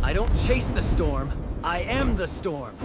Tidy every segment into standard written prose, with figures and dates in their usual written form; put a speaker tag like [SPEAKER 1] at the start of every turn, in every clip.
[SPEAKER 1] I don't chase the storm. I am the storm.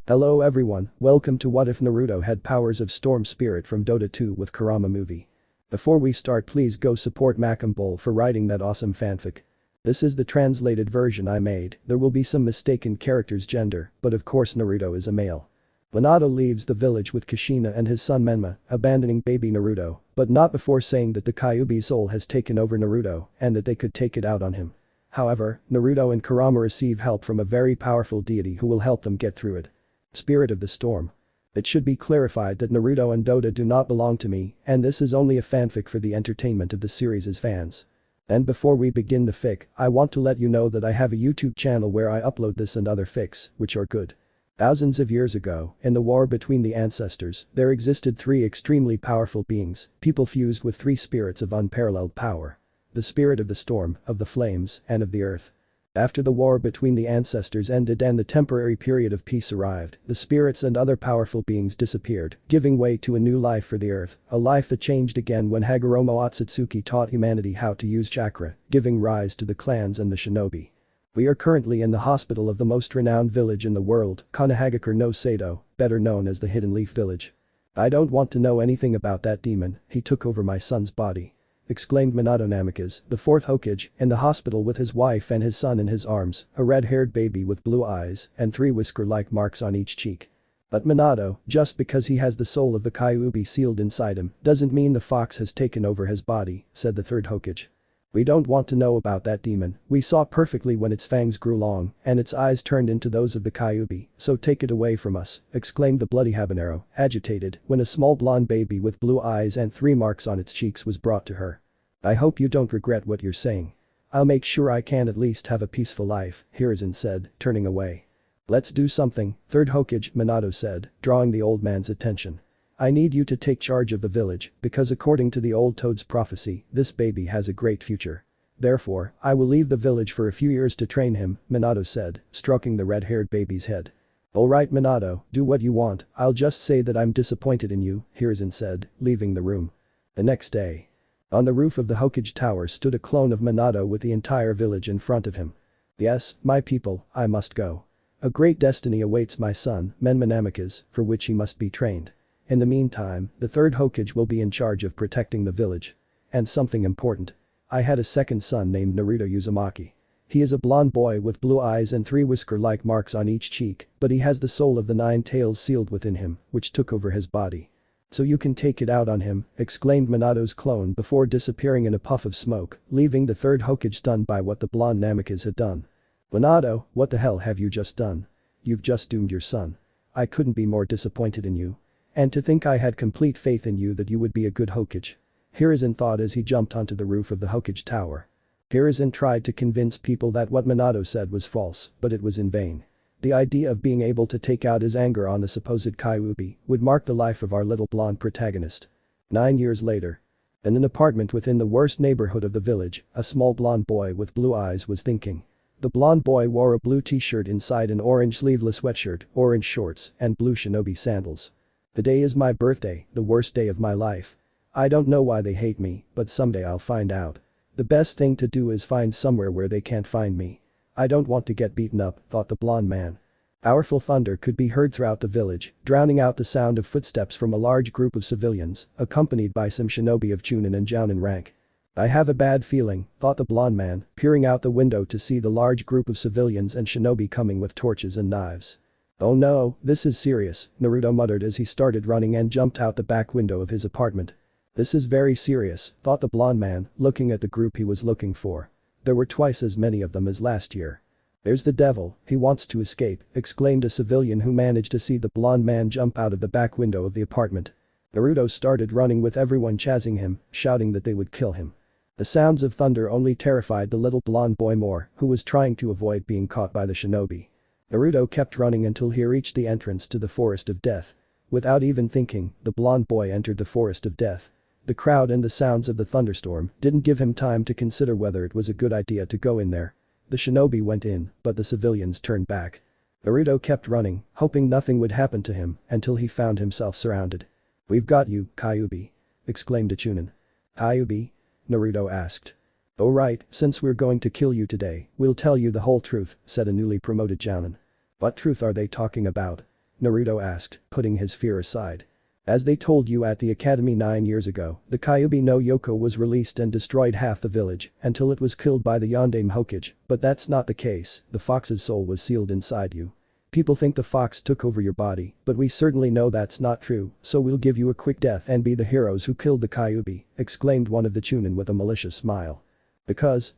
[SPEAKER 2] Hello everyone, welcome to What If Naruto Had Powers of Storm Spirit from Dota 2 with Kurama movie. Before we start, please go support MAKAMBOL for writing that awesome fanfic. This is the translated version I made. There will be some mistaken character's gender, but of course Naruto is a male. Minato leaves the village with Kushina and his son Menma, abandoning baby Naruto, but not before saying that the Kyuubi soul has taken over Naruto and that they could take it out on him. However, Naruto and Kurama receive help from a very powerful deity who will help them get through it. Spirit of the Storm. It should be clarified that Naruto and Dota do not belong to me, and this is only a fanfic for the entertainment of the series' fans. And before we begin the fic, I want to let you know that I have a YouTube channel where I upload this and other fics, which are good. Thousands of years ago, in the war between the ancestors, there existed three extremely powerful beings, people fused with three spirits of unparalleled power. The spirit of the storm, of the flames, and of the earth. After the war between the ancestors ended and the temporary period of peace arrived, the spirits and other powerful beings disappeared, giving way to a new life for the earth, a life that changed again when Hagoromo Otsutsuki taught humanity how to use chakra, giving rise to the clans and the shinobi. We are currently in the hospital of the most renowned village in the world, Konohagakure no Sado, better known as the Hidden Leaf Village. I don't want to know anything about that demon, he took over my son's body. Exclaimed Minato Namikaze, the fourth Hokage, in the hospital with his wife and his son in his arms, a red-haired baby with blue eyes and three whisker-like marks on each cheek. But Minato, just because he has the soul of the Kyuubi sealed inside him, doesn't mean the fox has taken over his body, said the third Hokage. We don't want to know about that demon, we saw perfectly when its fangs grew long and its eyes turned into those of the Kyuubi, so take it away from us, exclaimed the bloody habanero, agitated, when a small blonde baby with blue eyes and three marks on its cheeks was brought to her. I hope you don't regret what you're saying. I'll make sure I can at least have a peaceful life, Hiruzen said, turning away. Let's do something, third Hokage, Minato said, drawing the old man's attention. I need you to take charge of the village, because according to the old toad's prophecy, this baby has a great future. Therefore, I will leave the village for a few years to train him, Minato said, stroking the red-haired baby's head. Alright Minato, do what you want, I'll just say that I'm disappointed in you, Hiruzen said, leaving the room. The next day. On the roof of the Hokage tower stood a clone of Minato with the entire village in front of him. Yes, my people, I must go. A great destiny awaits my son, Menma Namikaze, for which he must be trained. In the meantime, the third Hokage will be in charge of protecting the village. And something important. I had a second son named Naruto Uzumaki. He is a blonde boy with blue eyes and three whisker-like marks on each cheek, but he has the soul of the nine tails sealed within him, which took over his body. So you can take it out on him, exclaimed Minato's clone before disappearing in a puff of smoke, leaving the third Hokage stunned by what the blonde Namikaze had done. Minato, what the hell have you just done? You've just doomed your son. I couldn't be more disappointed in you. And to think I had complete faith in you that you would be a good Hokage. Hiruzen thought as he jumped onto the roof of the Hokage tower. Hiruzen tried to convince people that what Minato said was false, but it was in vain. The idea of being able to take out his anger on the supposed Kyuubi would mark the life of our little blonde protagonist. 9 years later. In an apartment within the worst neighborhood of the village, a small blonde boy with blue eyes was thinking. The blonde boy wore a blue t-shirt inside an orange sleeveless sweatshirt, orange shorts, and blue shinobi sandals. The day is my birthday, the worst day of my life. I don't know why they hate me, but someday I'll find out. The best thing to do is find somewhere where they can't find me. I don't want to get beaten up, thought the blonde man. Powerful thunder could be heard throughout the village, drowning out the sound of footsteps from a large group of civilians, accompanied by some shinobi of Chunin and Jounin rank. I have a bad feeling, thought the blonde man, peering out the window to see the large group of civilians and shinobi coming with torches and knives. Oh no, this is serious, Naruto muttered as he started running and jumped out the back window of his apartment. This is very serious, thought the blonde man, looking at the group he was looking for. There were twice as many of them as last year. There's the devil, he wants to escape, exclaimed a civilian who managed to see the blonde man jump out of the back window of the apartment. Naruto started running with everyone chasing him, shouting that they would kill him. The sounds of thunder only terrified the little blonde boy more, who was trying to avoid being caught by the shinobi. Naruto kept running until he reached the entrance to the Forest of Death. Without even thinking, the blonde boy entered the Forest of Death. The crowd and the sounds of the thunderstorm didn't give him time to consider whether it was a good idea to go in there. The shinobi went in, but the civilians turned back. Naruto kept running, hoping nothing would happen to him, until he found himself surrounded. "We've got you, Kyuubi," exclaimed a Chunin. "Kyuubi?" Naruto asked. "Oh right, since we're going to kill you today, we'll tell you the whole truth," said a newly promoted jounin. "What truth are they talking about?" Naruto asked, putting his fear aside. "As they told you at the academy 9 years ago, the Kyuubi no Yoko was released and destroyed half the village until it was killed by the Yondaime Hokage, but that's not the case, the fox's soul was sealed inside you. People think the fox took over your body, but we certainly know that's not true, so we'll give you a quick death and be the heroes who killed the Kyuubi," exclaimed one of the chunin with a malicious smile. Because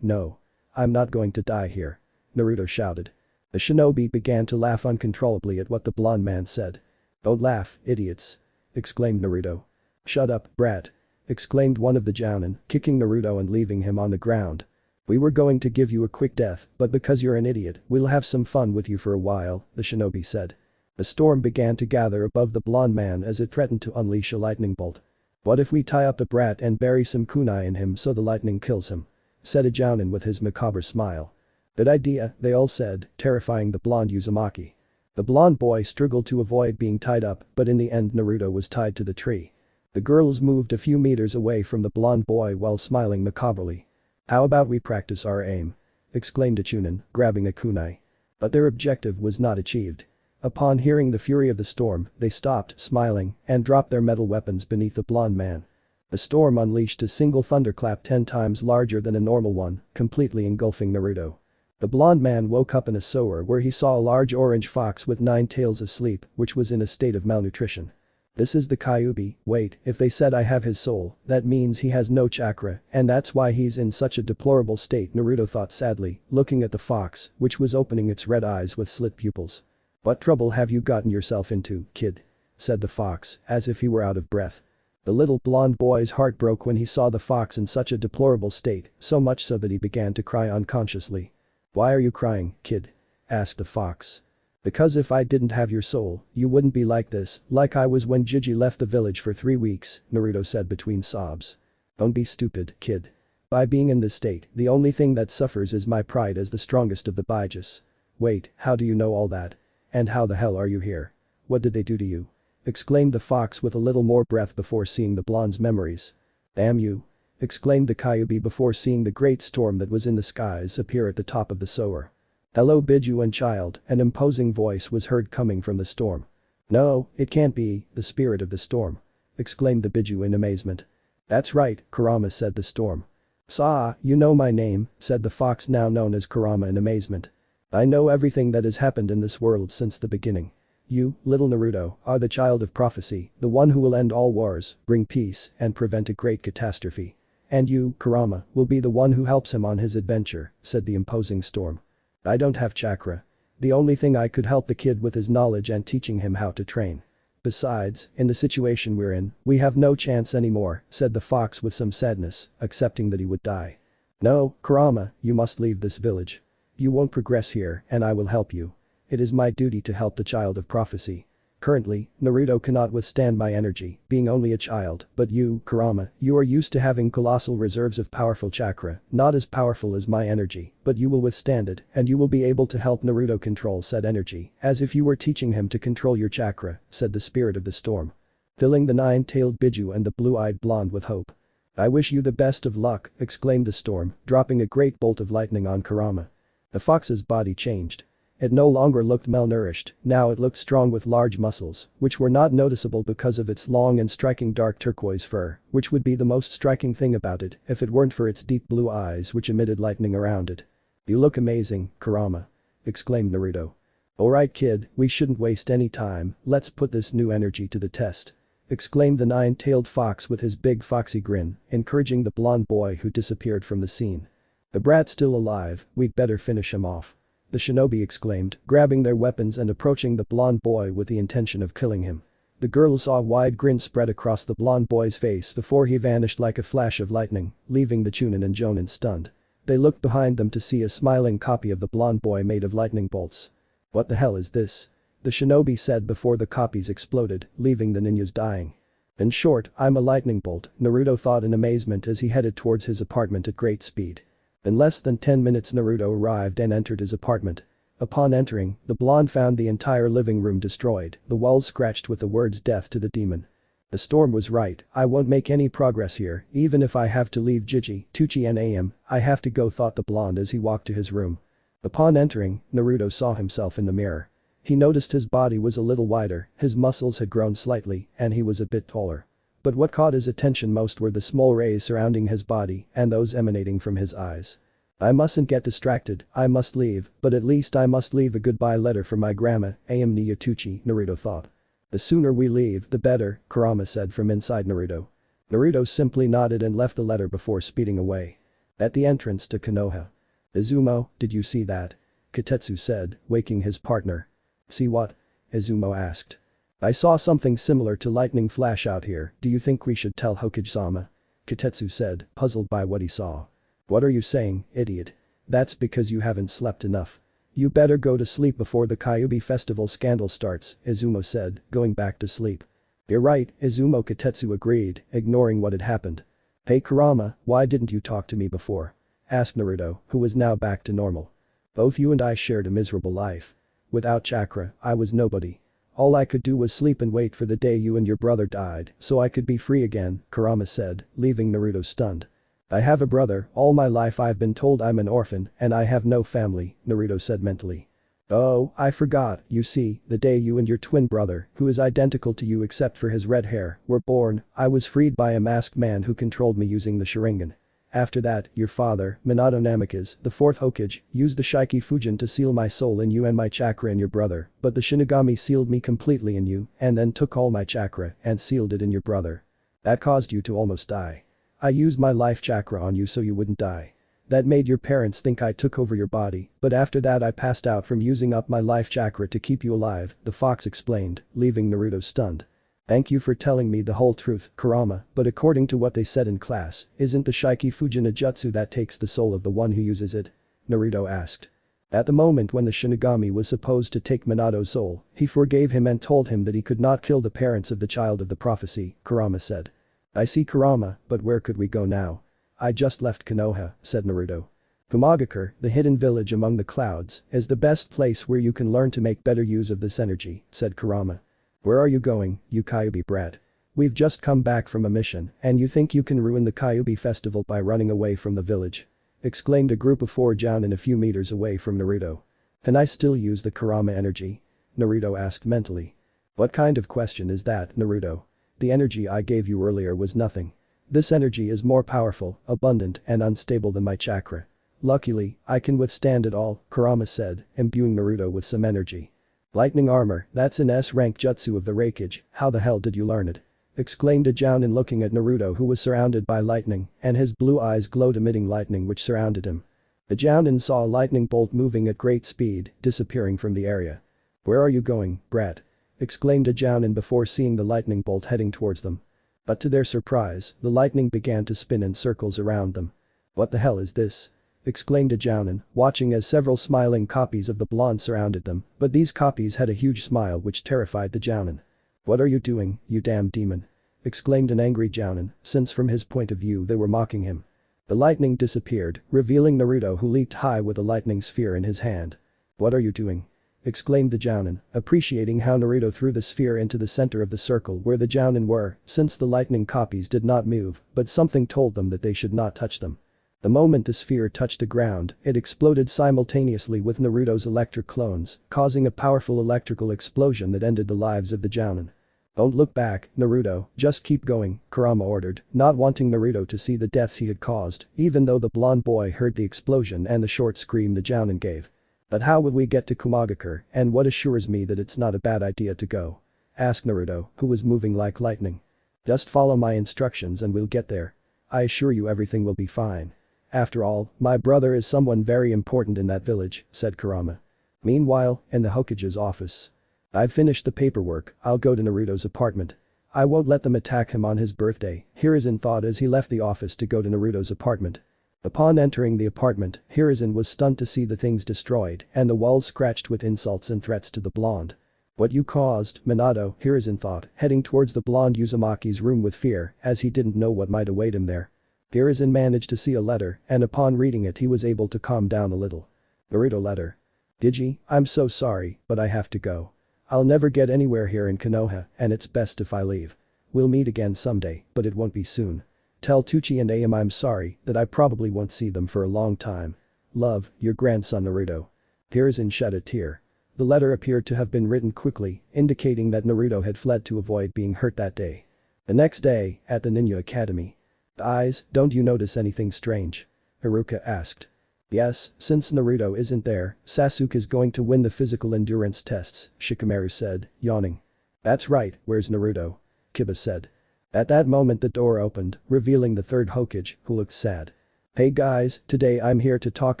[SPEAKER 2] no. I'm not going to die here," Naruto shouted. The shinobi began to laugh uncontrollably at what the blonde man said. "Don't laugh, idiots," exclaimed Naruto. "Shut up, brat," exclaimed one of the jounin, kicking Naruto and leaving him on the ground. "We were going to give you a quick death, but because you're an idiot, we'll have some fun with you for a while," the shinobi said. A storm began to gather above the blonde man as it threatened to unleash a lightning bolt. "What if we tie up the brat and bury some kunai in him so the lightning kills him?" said a jounin with his macabre smile. "Good idea," they all said, terrifying the blonde Uzumaki. The blonde boy struggled to avoid being tied up, but in the end Naruto was tied to the tree. The girls moved a few meters away from the blonde boy while smiling macabrely. "How about we practice our aim?" exclaimed a chunin, grabbing a kunai. But their objective was not achieved. Upon hearing the fury of the storm, they stopped, smiling, and dropped their metal weapons beneath the blonde man. The storm unleashed a single thunderclap 10 times larger than a normal one, completely engulfing Naruto. The blonde man woke up in a sewer where he saw a large orange fox with 9 tails asleep, which was in a state of malnutrition. "This is the Kyuubi, wait, if they said I have his soul, that means he has no chakra, and that's why he's in such a deplorable state," Naruto thought sadly, looking at the fox, which was opening its red eyes with slit pupils. "What trouble have you gotten yourself into, kid?" said the fox, as if he were out of breath. The little blonde boy's heart broke when he saw the fox in such a deplorable state, so much so that he began to cry unconsciously. "Why are you crying, kid?" asked the fox. "Because if I didn't have your soul, you wouldn't be like this, like I was when Jiji left the village for 3 weeks," Naruto said between sobs. "Don't be stupid, kid. By being in this state, the only thing that suffers is my pride as the strongest of the Baiges." "Wait, how do you know all that? And how the hell are you here? What did they do to you?" exclaimed the fox with a little more breath before seeing the blonde's memories. "Damn you," exclaimed the Kyuubi before seeing the great storm that was in the skies appear at the top of the sewer. "Hello Biju and child," an imposing voice was heard coming from the storm. "No, it can't be, the spirit of the storm," exclaimed the Biju in amazement. "That's right, Kurama," said the storm. "Sa, you know my name," said the fox now known as Kurama in amazement. "I know everything that has happened in this world since the beginning. You, little Naruto, are the child of prophecy, the one who will end all wars, bring peace, and prevent a great catastrophe. And you, Kurama, will be the one who helps him on his adventure," said the imposing storm. "I don't have chakra. The only thing I could help the kid with is knowledge and teaching him how to train. Besides, in the situation we're in, we have no chance anymore," said the fox with some sadness, accepting that he would die. "No, Kurama, you must leave this village. You won't progress here, and I will help you. It is my duty to help the child of prophecy. Currently, Naruto cannot withstand my energy, being only a child, but you, Kurama, you are used to having colossal reserves of powerful chakra, not as powerful as my energy, but you will withstand it, and you will be able to help Naruto control said energy, as if you were teaching him to control your chakra," said the spirit of the storm. Filling the 9-tailed Biju and the blue-eyed blonde with hope. "I wish you the best of luck," exclaimed the storm, dropping a great bolt of lightning on Kurama. The fox's body changed. It no longer looked malnourished, now it looked strong with large muscles, which were not noticeable because of its long and striking dark turquoise fur, which would be the most striking thing about it if it weren't for its deep blue eyes which emitted lightning around it. "You look amazing, Kurama," exclaimed Naruto. "Alright kid, we shouldn't waste any time, let's put this new energy to the test," exclaimed the 9-tailed fox with his big foxy grin, encouraging the blonde boy who disappeared from the scene. "The brat's still alive, we'd better finish him off," the shinobi exclaimed, grabbing their weapons and approaching the blonde boy with the intention of killing him. The girls saw a wide grin spread across the blonde boy's face before he vanished like a flash of lightning, leaving the chunin and jonin stunned. They looked behind them to see a smiling copy of the blonde boy made of lightning bolts. "What the hell is this?" the shinobi said before the copies exploded, leaving the ninjas dying. "In short, I'm a lightning bolt," Naruto thought in amazement as he headed towards his apartment at great speed. In less than 10 minutes Naruto arrived and entered his apartment. Upon entering, the blonde found the entire living room destroyed, the walls scratched with the words "Death to the Demon." The storm was right, I won't make any progress here, even if I have to leave Jiji, Tucci and Am, I have to go, thought the blonde as he walked to his room. Upon entering, Naruto saw himself in the mirror. He noticed his body was a little wider, his muscles had grown slightly, and he was a bit taller. But what caught his attention most were the small rays surrounding his body and those emanating from his eyes. I mustn't get distracted, I must leave, but at least I must leave a goodbye letter for my grandma, Am Niyatuchi, Naruto thought. The sooner we leave, the better, Kurama said from inside Naruto. Naruto simply nodded and left the letter before speeding away. At the entrance to Konoha. Izumo, did you see that? Kotetsu said, waking his partner. See what? Izumo asked. I saw something similar to lightning flash out here, do you think we should tell Hokage-sama? Kotetsu said, puzzled by what he saw. What are you saying, idiot? That's because you haven't slept enough. You better go to sleep before the Kyuubi festival scandal starts, Izumo said, going back to sleep. You're right, Izumo, Kotetsu agreed, ignoring what had happened. Hey Kurama, why didn't you talk to me before? Asked Naruto, who was now back to normal. Both you and I shared a miserable life. Without chakra, I was nobody. All I could do was sleep and wait for the day you and your brother died so I could be free again, Kurama said, leaving Naruto stunned. I have a brother, all my life I've been told I'm an orphan and I have no family, Naruto said mentally. Oh, I forgot, you see, the day you and your twin brother, who is identical to you except for his red hair, were born, I was freed by a masked man who controlled me using the Sharingan. After that, your father, Minato Namikaze, the fourth Hokage, used the Shiki Fujin to seal my soul in you and my chakra in your brother, but the Shinigami sealed me completely in you and then took all my chakra and sealed it in your brother. That caused you to almost die. I used my life chakra on you so you wouldn't die. That made your parents think I took over your body, but after that I passed out from using up my life chakra to keep you alive, the fox explained, leaving Naruto stunned. Thank you for telling me the whole truth, Kurama, but according to what they said in class, isn't the Shiki Fujin a jutsu that takes the soul of the one who uses it? Naruto asked. At the moment when the Shinigami was supposed to take Minato's soul, he forgave him and told him that he could not kill the parents of the child of the prophecy, Kurama said. I see Kurama, but where could we go now? I just left Konoha, said Naruto. Fumagakure, the hidden village among the clouds, is the best place where you can learn to make better use of this energy, said Kurama. Where are you going, you Kyuubi brat? We've just come back from a mission, and you think you can ruin the Kyuubi festival by running away from the village? Exclaimed a group of 4 jounin a few meters away from Naruto. Can I still use the Kurama energy? Naruto asked mentally. What kind of question is that, Naruto? The energy I gave you earlier was nothing. This energy is more powerful, abundant, and unstable than my chakra. Luckily, I can withstand it all, Kurama said, imbuing Naruto with some energy. Lightning armor, that's an S-rank jutsu of the Raikage, how the hell did you learn it? Exclaimed a jounin looking at Naruto who was surrounded by lightning, and his blue eyes glowed emitting lightning which surrounded him. The jounin saw a lightning bolt moving at great speed, disappearing from the area. Where are you going, brat? Exclaimed a jounin before seeing the lightning bolt heading towards them. But to their surprise, the lightning began to spin in circles around them. What the hell is this? Exclaimed a jounin, watching as several smiling copies of the blonde surrounded them, but these copies had a huge smile which terrified the jounin. What are you doing, you damn demon? Exclaimed an angry jounin, since from his point of view they were mocking him. The lightning disappeared, revealing Naruto who leaped high with a lightning sphere in his hand. What are you doing? Exclaimed the jounin, appreciating how Naruto threw the sphere into the center of the circle where the jounin were, since the lightning copies did not move, but something told them that they should not touch them. The moment the sphere touched the ground, it exploded simultaneously with Naruto's electric clones, causing a powerful electrical explosion that ended the lives of the jounin. Don't look back, Naruto, just keep going, Kurama ordered, not wanting Naruto to see the deaths he had caused, even though the blonde boy heard the explosion and the short scream the jounin gave. But how will we get to Kumagakure, and what assures me that it's not a bad idea to go? Asked Naruto, who was moving like lightning. Just follow my instructions and we'll get there. I assure you everything will be fine. After all, my brother is someone very important in that village, said Kurama. Meanwhile, in the Hokage's office. I've finished the paperwork, I'll go to Naruto's apartment. I won't let them attack him on his birthday, Hiruzen thought as he left the office to go to Naruto's apartment. Upon entering the apartment, Hiruzen was stunned to see the things destroyed and the walls scratched with insults and threats to the blonde. What you caused, Minato, Hiruzen thought, heading towards the blonde Uzumaki's room with fear as he didn't know what might await him there. Hiruzen managed to see a letter and upon reading it he was able to calm down a little. Naruto letter. Digi, I'm so sorry, but I have to go. I'll never get anywhere here in Konoha and it's best if I leave. We'll meet again someday, but it won't be soon. Tell Tucci and Ayame I'm sorry that I probably won't see them for a long time. Love, your grandson Naruto. Hiruzen shed a tear. The letter appeared to have been written quickly, indicating that Naruto had fled to avoid being hurt that day. The next day, at the Ninja Academy. Eyes, don't you notice anything strange? Haruka asked. Yes, since Naruto isn't there, Sasuke is going to win the physical endurance tests, Shikamaru said, yawning. That's right, where's Naruto? Kiba said. At that moment the door opened, revealing the third Hokage, who looked sad. Hey guys, today I'm here to talk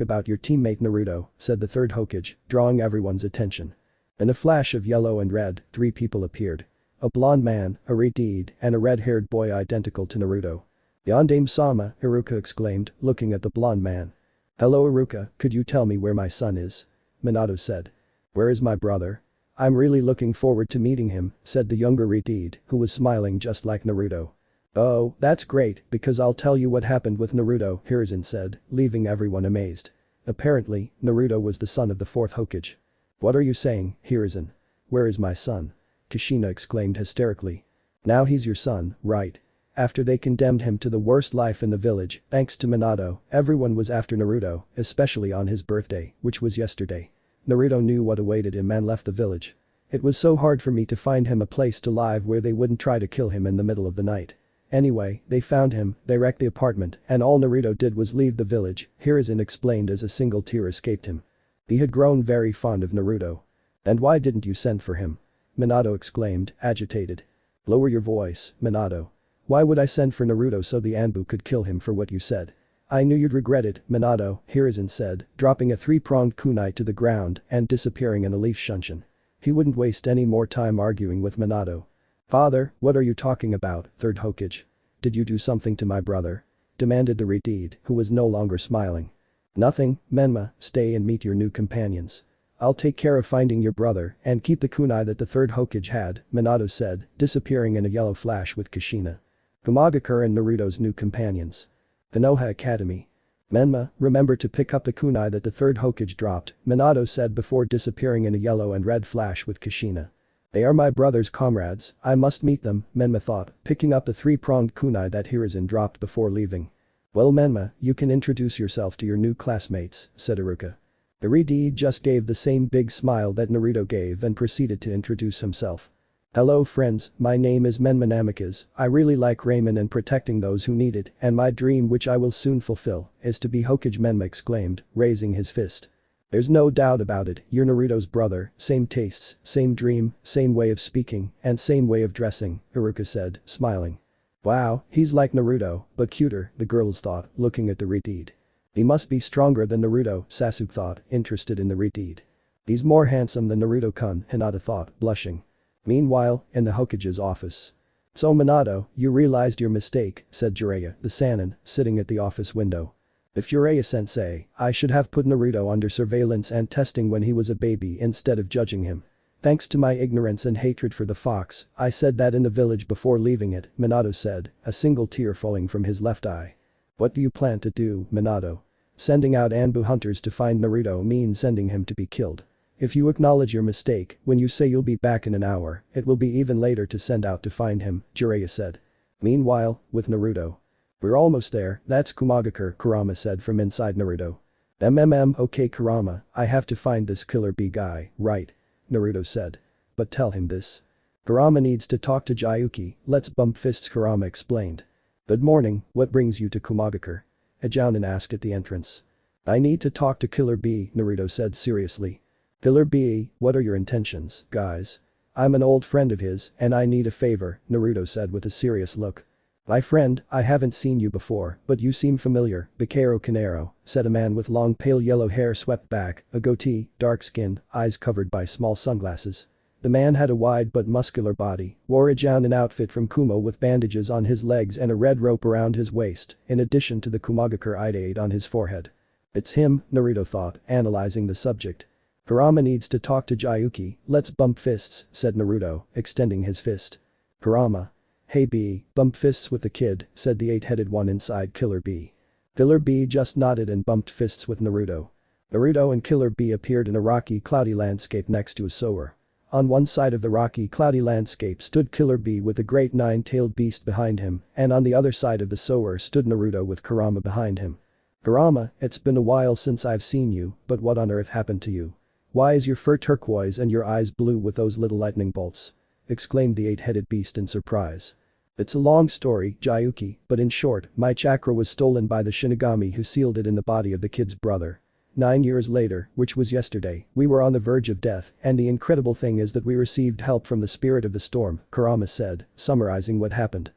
[SPEAKER 2] about your teammate Naruto, said the third Hokage, drawing everyone's attention. In a flash of yellow and red, 3 people appeared. A blonde man, a Redeed, and a red-haired boy identical to Naruto. Yandame-sama, Haruka exclaimed, looking at the blonde man. Hello Haruka, could you tell me where my son is? Minato said. Where is my brother? I'm really looking forward to meeting him, said the younger Redeed, who was smiling just like Naruto. Oh, that's great, because I'll tell you what happened with Naruto, Hiruzen said, leaving everyone amazed. Apparently, Naruto was the son of the fourth Hokage. What are you saying, Hiruzen? Where is my son? Kushina exclaimed hysterically. Now he's your son, right? After they condemned him to the worst life in the village, thanks to Minato, everyone was after Naruto, especially on his birthday, which was yesterday. Naruto knew what awaited him and left the village. It was so hard for me to find him a place to live where they wouldn't try to kill him in the middle of the night. Anyway, they found him, they wrecked the apartment, and all Naruto did was leave the village, Hiruzen explained as a single tear escaped him. He had grown very fond of Naruto. And why didn't you send for him? Minato exclaimed, agitated. Lower your voice, Minato. Why would I send for Naruto so the Anbu could kill him for what you said? I knew you'd regret it, Minato, Hiruzen said, dropping a 3-pronged kunai to the ground and disappearing in a leaf shunshin. He wouldn't waste any more time arguing with Minato. Father, what are you talking about, third Hokage? Did you do something to my brother? Demanded the Redeed, who was no longer smiling. Nothing, Menma, stay and meet your new companions. I'll take care of finding your brother and keep the kunai that the third Hokage had, Minato said, disappearing in a yellow flash with Kushina. Kumagakure and Naruto's new companions. Konoha Academy. Menma, remember to pick up the kunai that the third Hokage dropped, Minato said before disappearing in a yellow and red flash with Kushina. They are my brother's comrades, I must meet them, Menma thought, picking up the 3-pronged kunai that Hiruzen dropped before leaving. Well Menma, you can introduce yourself to your new classmates, said Haruka. Redeed just gave the same big smile that Naruto gave and proceeded to introduce himself. Hello friends, my name is Menma Namikaze, I really like ramen and protecting those who need it, and my dream which I will soon fulfill, is to be Hokage, Menma exclaimed, raising his fist. There's no doubt about it, you're Naruto's brother, same tastes, same dream, same way of speaking, and same way of dressing, Haruka said, smiling. Wow, he's like Naruto, but cuter, the girls thought, looking at the Redeed. He must be stronger than Naruto, Sasuke thought, interested in the Redeed. He's more handsome than Naruto-kun, Hinata thought, blushing. Meanwhile, in the Hokage's office. So Minato, you realized your mistake, said Jiraiya, the Sannin, sitting at the office window. If Jiraiya-sensei, I should have put Naruto under surveillance and testing when he was a baby instead of judging him. Thanks to my ignorance and hatred for the fox, I said that in the village before leaving it, Minato said, a single tear falling from his left eye. What do you plan to do, Minato? Sending out Anbu hunters to find Naruto means sending him to be killed. If you acknowledge your mistake, when you say you'll be back in an hour, it will be even later to send out to find him, Jiraiya said. Meanwhile, with Naruto. We're almost there, that's Kumagakure, Kurama said from inside Naruto. Okay Kurama, I have to find this killer bee guy, right? Naruto said. But tell him this. Kurama needs to talk to Jayuki, let's bump fists, Kurama explained. Good morning, what brings you to Kumagakure? A Jounin asked at the entrance. I need to talk to Killer Bee, Naruto said seriously. Killer Bee, what are your intentions, guys? I'm an old friend of his, and I need a favor, Naruto said with a serious look. My friend, I haven't seen you before, but you seem familiar, Bakero Kanero, said a man with long pale yellow hair swept back, a goatee, dark-skinned, eyes covered by small sunglasses. The man had a wide but muscular body, wore a Jounin outfit from Kumo with bandages on his legs and a red rope around his waist, in addition to the Kumagakure ideate on his forehead. It's him, Naruto thought, analyzing the subject. Kurama needs to talk to Jayuki, let's bump fists, said Naruto, extending his fist. Kurama. Hey Bee, bump fists with the kid, said the 8-headed one inside Killer Bee. Killer Bee just nodded and bumped fists with Naruto. Naruto and Killer Bee appeared in a rocky, cloudy landscape next to a sewer. On one side of the rocky, cloudy landscape stood Killer Bee with the great nine-tailed beast behind him, and on the other side of the sower stood Naruto with Kurama behind him. "Kurama, it's been a while since I've seen you, but what on earth happened to you? Why is your fur turquoise and your eyes blue with those little lightning bolts?" exclaimed the eight-headed beast in surprise. "It's a long story, Jayuki, but in short, my chakra was stolen by the Shinigami who sealed it in the body of the kid's brother. 9 years later, which was yesterday, we were on the verge of death, and the incredible thing is that we received help from the spirit of the storm," Kurama said, summarizing what happened.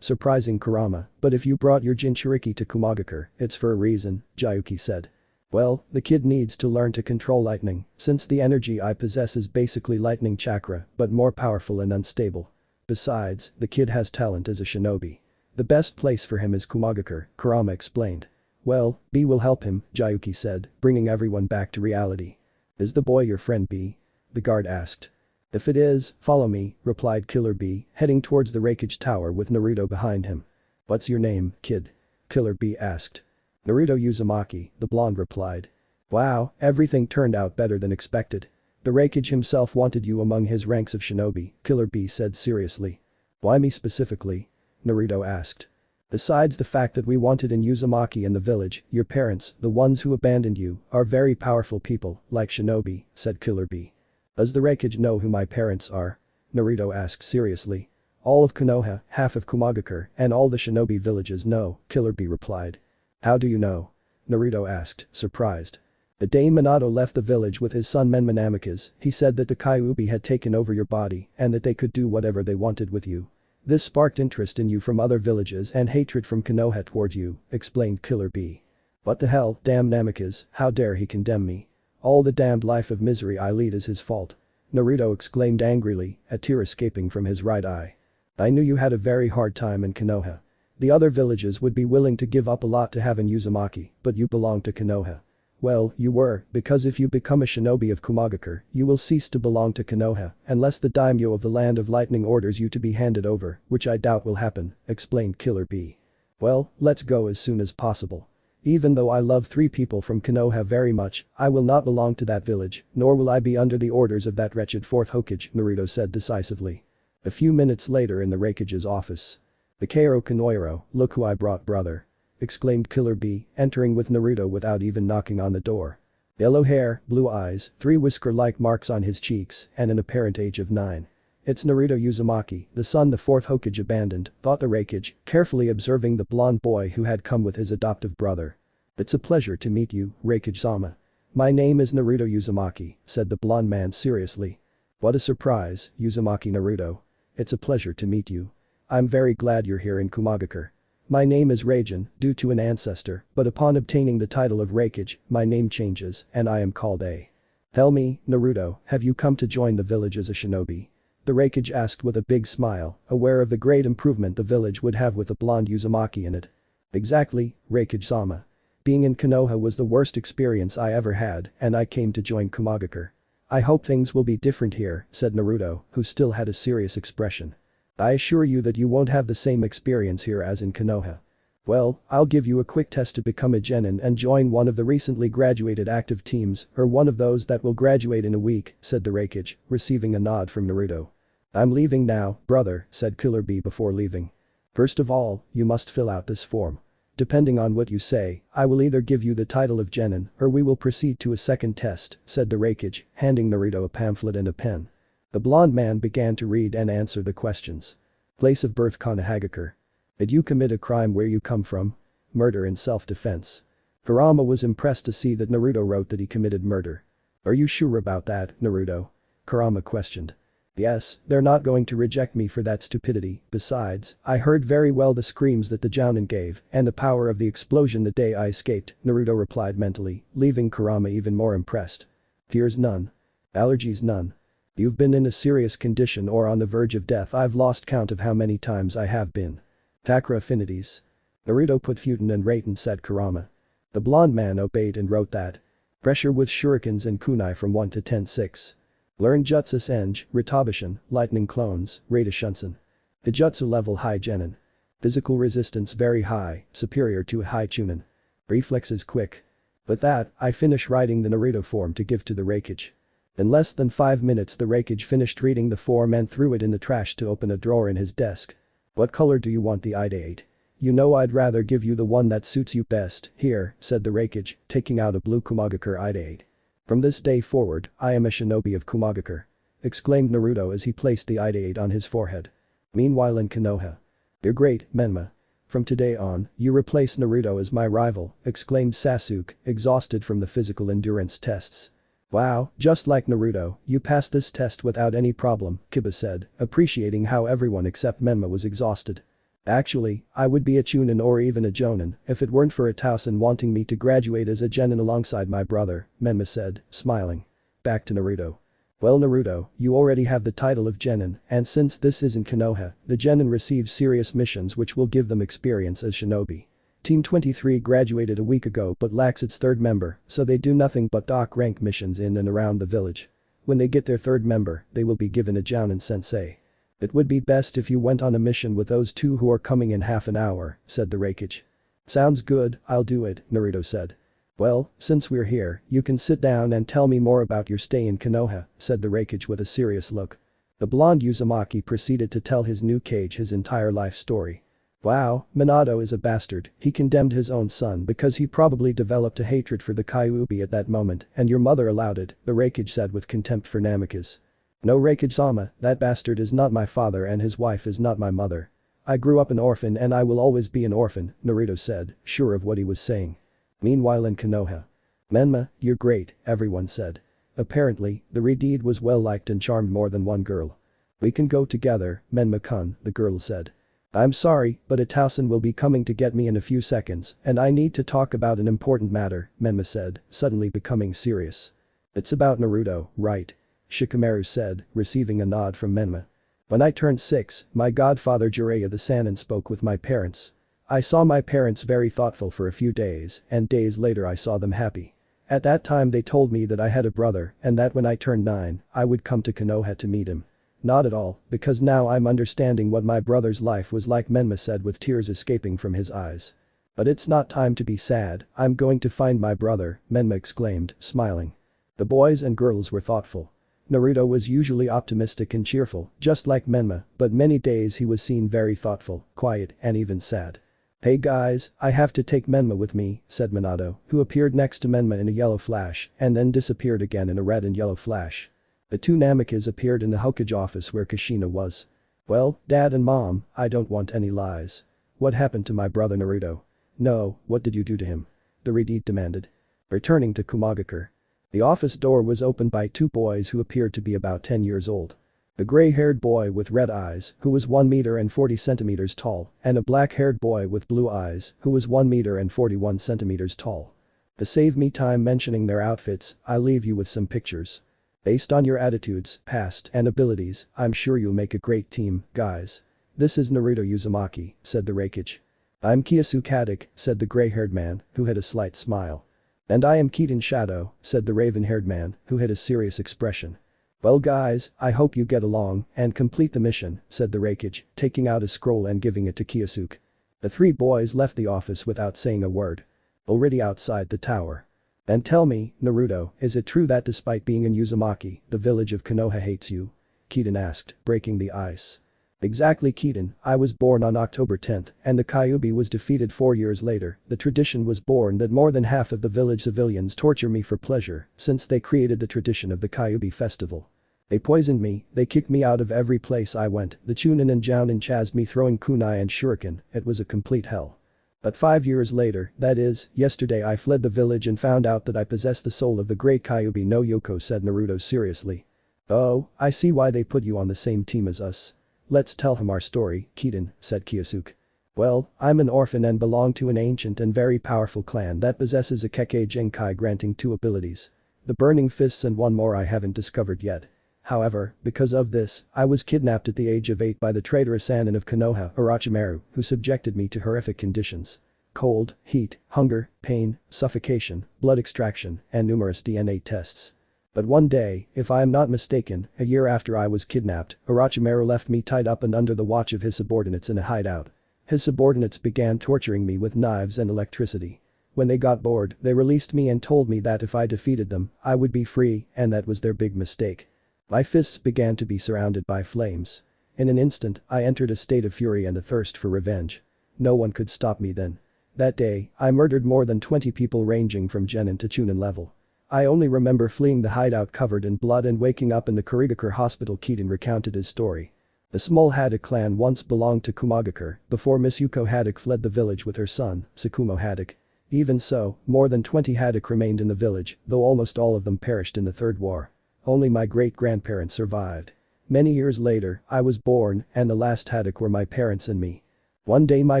[SPEAKER 2] Surprising Kurama, but if you brought your Jinchuriki to Kumagakure, it's for a reason," Jayuki said. "Well, the kid needs to learn to control lightning, since the energy I possess is basically lightning chakra, but more powerful and unstable. Besides, the kid has talent as a shinobi. The best place for him is Kumagakure," Kurama explained. "Well, B will help him," Jayuki said, bringing everyone back to reality. "Is the boy your friend B?" the guard asked. "If it is, follow me," replied Killer B, heading towards the Raikage Tower with Naruto behind him. "What's your name, kid?" Killer B asked. "Naruto Uzumaki," the blonde replied. "Wow, everything turned out better than expected. The Raikage himself wanted you among his ranks of shinobi," Killer B said seriously. "Why me specifically?" Naruto asked. "Besides the fact that we wanted in Uzumaki and the village, your parents, the ones who abandoned you, are very powerful people, like shinobi," said Killer B. "Does the Raikage know who my parents are?" Naruto asked seriously. "All of Konoha, half of Kumagakure, and all the shinobi villages know," Killer B replied. "How do you know?" Naruto asked, surprised. "The day Minato left the village with his son Menmanamikaze, he said that the Kyuubi had taken over your body and that they could do whatever they wanted with you. This sparked interest in you from other villages and hatred from Konoha towards you," explained Killer B. "What the hell, damn Namikaze, how dare he condemn me? All the damned life of misery I lead is his fault," Naruto exclaimed angrily, a tear escaping from his right eye. "I knew you had a very hard time in Konoha. The other villages would be willing to give up a lot to have an Uzumaki, but you belong to Konoha. Well, you were, because if you become a shinobi of Kumagakure, you will cease to belong to Konoha unless the daimyo of the Land of Lightning orders you to be handed over, which I doubt will happen," explained Killer B. "Well, let's go as soon as possible. Even though I love 3 people from Konoha very much, I will not belong to that village, nor will I be under the orders of that wretched 4th Hokage," Naruto said decisively. A few minutes later in the Raikage's office. "Bakairo Konohiro, look who I brought, brother," exclaimed Killer B, entering with Naruto without even knocking on the door. Yellow hair, blue eyes, 3 whisker-like marks on his cheeks, and an apparent age of 9. "It's Naruto Uzumaki, the son the 4th Hokage abandoned," thought the Raikage, carefully observing the blonde boy who had come with his adoptive brother. "It's a pleasure to meet you, Raikage-sama. My name is Naruto Uzumaki," said the blonde man seriously. "What a surprise, Uzumaki Naruto. It's a pleasure to meet you. I'm very glad you're here in Kumagakure. My name is Raijin, due to an ancestor, but upon obtaining the title of Raikage, my name changes, and I am called A. Tell me, Naruto, have you come to join the village as a shinobi?" the Raikage asked with a big smile, aware of the great improvement the village would have with a blonde Uzumaki in it. "Exactly, Raikage-sama. Being in Konoha was the worst experience I ever had, and I came to join Kumagakure. I hope things will be different here," said Naruto, who still had a serious expression. "I assure you that you won't have the same experience here as in Konoha. Well, I'll give you a quick test to become a genin and join one of the recently graduated active teams, or one of those that will graduate in a week," said the Raikage, receiving a nod from Naruto. "I'm leaving now, brother," said Killer B before leaving. "First of all, you must fill out this form. Depending on what you say, I will either give you the title of genin or we will proceed to a second test," said the Raikage, handing Naruto a pamphlet and a pen. The blonde man began to read and answer the questions. Place of birth Konohagakure. Did you commit a crime where you come from? Murder in self-defense. Kurama was impressed to see that Naruto wrote that he committed murder. Are you sure about that, Naruto? Kurama questioned. Yes, they're not going to reject me for that stupidity, besides, I heard very well the screams that the Jounin gave and the power of the explosion the day I escaped, Naruto replied mentally, leaving Kurama even more impressed. Fears none. Allergies none. You've been in a serious condition or on the verge of death. I've lost count of how many times I have been. Chakra affinities. Naruto put Futen and Raiten, said Kurama. The blonde man obeyed and wrote that. Pressure with shurikens and kunai from 1 to 10 6. Learn Jutsu Senj, Ritabishin, Lightning Clones, Raidashunsen. The Jutsu level high genin. Physical resistance very high, superior to a high chunin. Reflexes quick. With that, I finish writing the Naruto form to give to the Raikage. In less than 5 minutes the Reikage finished reading the form and threw it in the trash to open a drawer in his desk. "What color do you want the ideate? You know I'd rather give you the one that suits you best, here," said the Reikage, taking out a blue Kumagakure ideate. "From this day forward, I am a shinobi of Kumagakure," exclaimed Naruto as he placed the ideate on his forehead. Meanwhile in Konoha. "You're great, Menma. From today on, you replace Naruto as my rival," exclaimed Sasuke, exhausted from the physical endurance tests. "Wow, just like Naruto, you passed this test without any problem," Kiba said, appreciating how everyone except Menma was exhausted. "Actually, I would be a Chunin or even a Jonin if it weren't for Itausen wanting me to graduate as a genin alongside my brother," Menma said, smiling. Back to Naruto. "Well Naruto, you already have the title of genin, and since this isn't Konoha, the genin receive serious missions which will give them experience as shinobi. Team 23 graduated a week ago but lacks its third member, so they do nothing but dock rank missions in and around the village. When they get their third member, they will be given a Jounin sensei. It would be best if you went on a mission with those two who are coming in half an hour," said the Reikage. "Sounds good, I'll do it," Naruto said. "Well, since we're here, you can sit down and tell me more about your stay in Konoha," said the Reikage with a serious look. The blonde Uzumaki proceeded to tell his new Kage his entire life story. "Wow, Minato is a bastard, he condemned his own son because he probably developed a hatred for the Kyuubi at that moment and your mother allowed it," the Reikage said with contempt for Namikaze. "No Reikage-sama, that bastard is not my father and his wife is not my mother. I grew up an orphan and I will always be an orphan," Naruto said, sure of what he was saying. Meanwhile in Konoha. "Menma, you're great," everyone said. Apparently, the Redeed was well liked and charmed more than one girl. "We can go together, Menma-kun," the girl said. "I'm sorry, but Itausen will be coming to get me in a few seconds and I need to talk about an important matter," Menma said, suddenly becoming serious. "It's about Naruto, right?" Shikamaru said, receiving a nod from Menma. "When I turned 6, my godfather Jiraiya the Sannin spoke with my parents. I saw my parents very thoughtful for a few days and days later I saw them happy. At that time they told me that I had a brother and that when I turned 9, I would come to Konoha to meet him. Not at all, because now I'm understanding what my brother's life was like," Menma said with tears escaping from his eyes. "But it's not time to be sad, I'm going to find my brother," Menma exclaimed, smiling. The boys and girls were thoughtful. Naruto was usually optimistic and cheerful, just like Menma, but many days he was seen very thoughtful, quiet, and even sad. "Hey guys, I have to take Menma with me," said Minato, who appeared next to Menma in a yellow flash and then disappeared again in a red and yellow flash. The two Namikaze appeared in the Hokage office where Kushina was. "Well, Dad and Mom, I don't want any lies. What happened to my brother Naruto? No, what did you do to him?" the Redeed demanded. Returning to Kumagakure. The office door was opened by two boys who appeared to be about 10 years old. The gray-haired boy with red eyes, who was 1 meter and 40 centimeters tall, and a black-haired boy with blue eyes, who was 1 meter and 41 centimeters tall. To save me time mentioning their outfits, I'll leave you with some pictures. Based on your attitudes, past, and abilities, I'm sure you'll make a great team, guys. This is Naruto Uzumaki, said the Reikage. I'm Kiyosu Kadak, said the gray-haired man, who had a slight smile. And I am Keaton Shadow, said the raven-haired man, who had a serious expression. Well guys, I hope you get along and complete the mission, said the Reikage, taking out a scroll and giving it to Kiyosuke. The three boys left the office without saying a word. Already outside the tower. And tell me, Naruto, is it true that despite being in Uzumaki, the village of Konoha hates you? Keaton asked, breaking the ice. Exactly Keaton, I was born on October 10th and the Kyuubi was defeated 4 years later. The tradition was born that more than half of the village civilians torture me for pleasure since they created the tradition of the Kyuubi festival. They poisoned me, they kicked me out of every place I went, the Chunin and Jounin chased me throwing kunai and shuriken, it was a complete hell. But 5 years later, that is, yesterday I fled the village and found out that I possess the soul of the great Kyuubi no Yoko, said Naruto seriously. Oh, I see why they put you on the same team as us. Let's tell him our story, Keaton, said Kiyosuke. Well, I'm an orphan and belong to an ancient and very powerful clan that possesses a Kekkei Genkai granting 2 abilities. The Burning Fists and 1 more I haven't discovered yet. However, because of this, I was kidnapped at the age of 8 by the traitorous Sannin of Konoha, Orochimaru, who subjected me to horrific conditions. Cold, heat, hunger, pain, suffocation, blood extraction, and numerous DNA tests. But one day, if I am not mistaken, a year after I was kidnapped, Orochimaru left me tied up and under the watch of his subordinates in a hideout. His subordinates began torturing me with knives and electricity. When they got bored, they released me and told me that if I defeated them, I would be free, and that was their big mistake. My fists began to be surrounded by flames. In an instant, I entered a state of fury and a thirst for revenge. No one could stop me then. That day, I murdered more than 20 people ranging from Genin to Chunin level. I only remember fleeing the hideout covered in blood and waking up in the Kurigakure hospital. Kiden recounted his story. The small Haddock clan once belonged to Kumagakure before Miss Yuko Haddock fled the village with her son, Tsukumo Haddock. Even so, more than 20 Haddock remained in the village, though almost all of them perished in the Third War. Only my great-grandparents survived. Many years later, I was born, and the last Haddock were my parents and me. One day my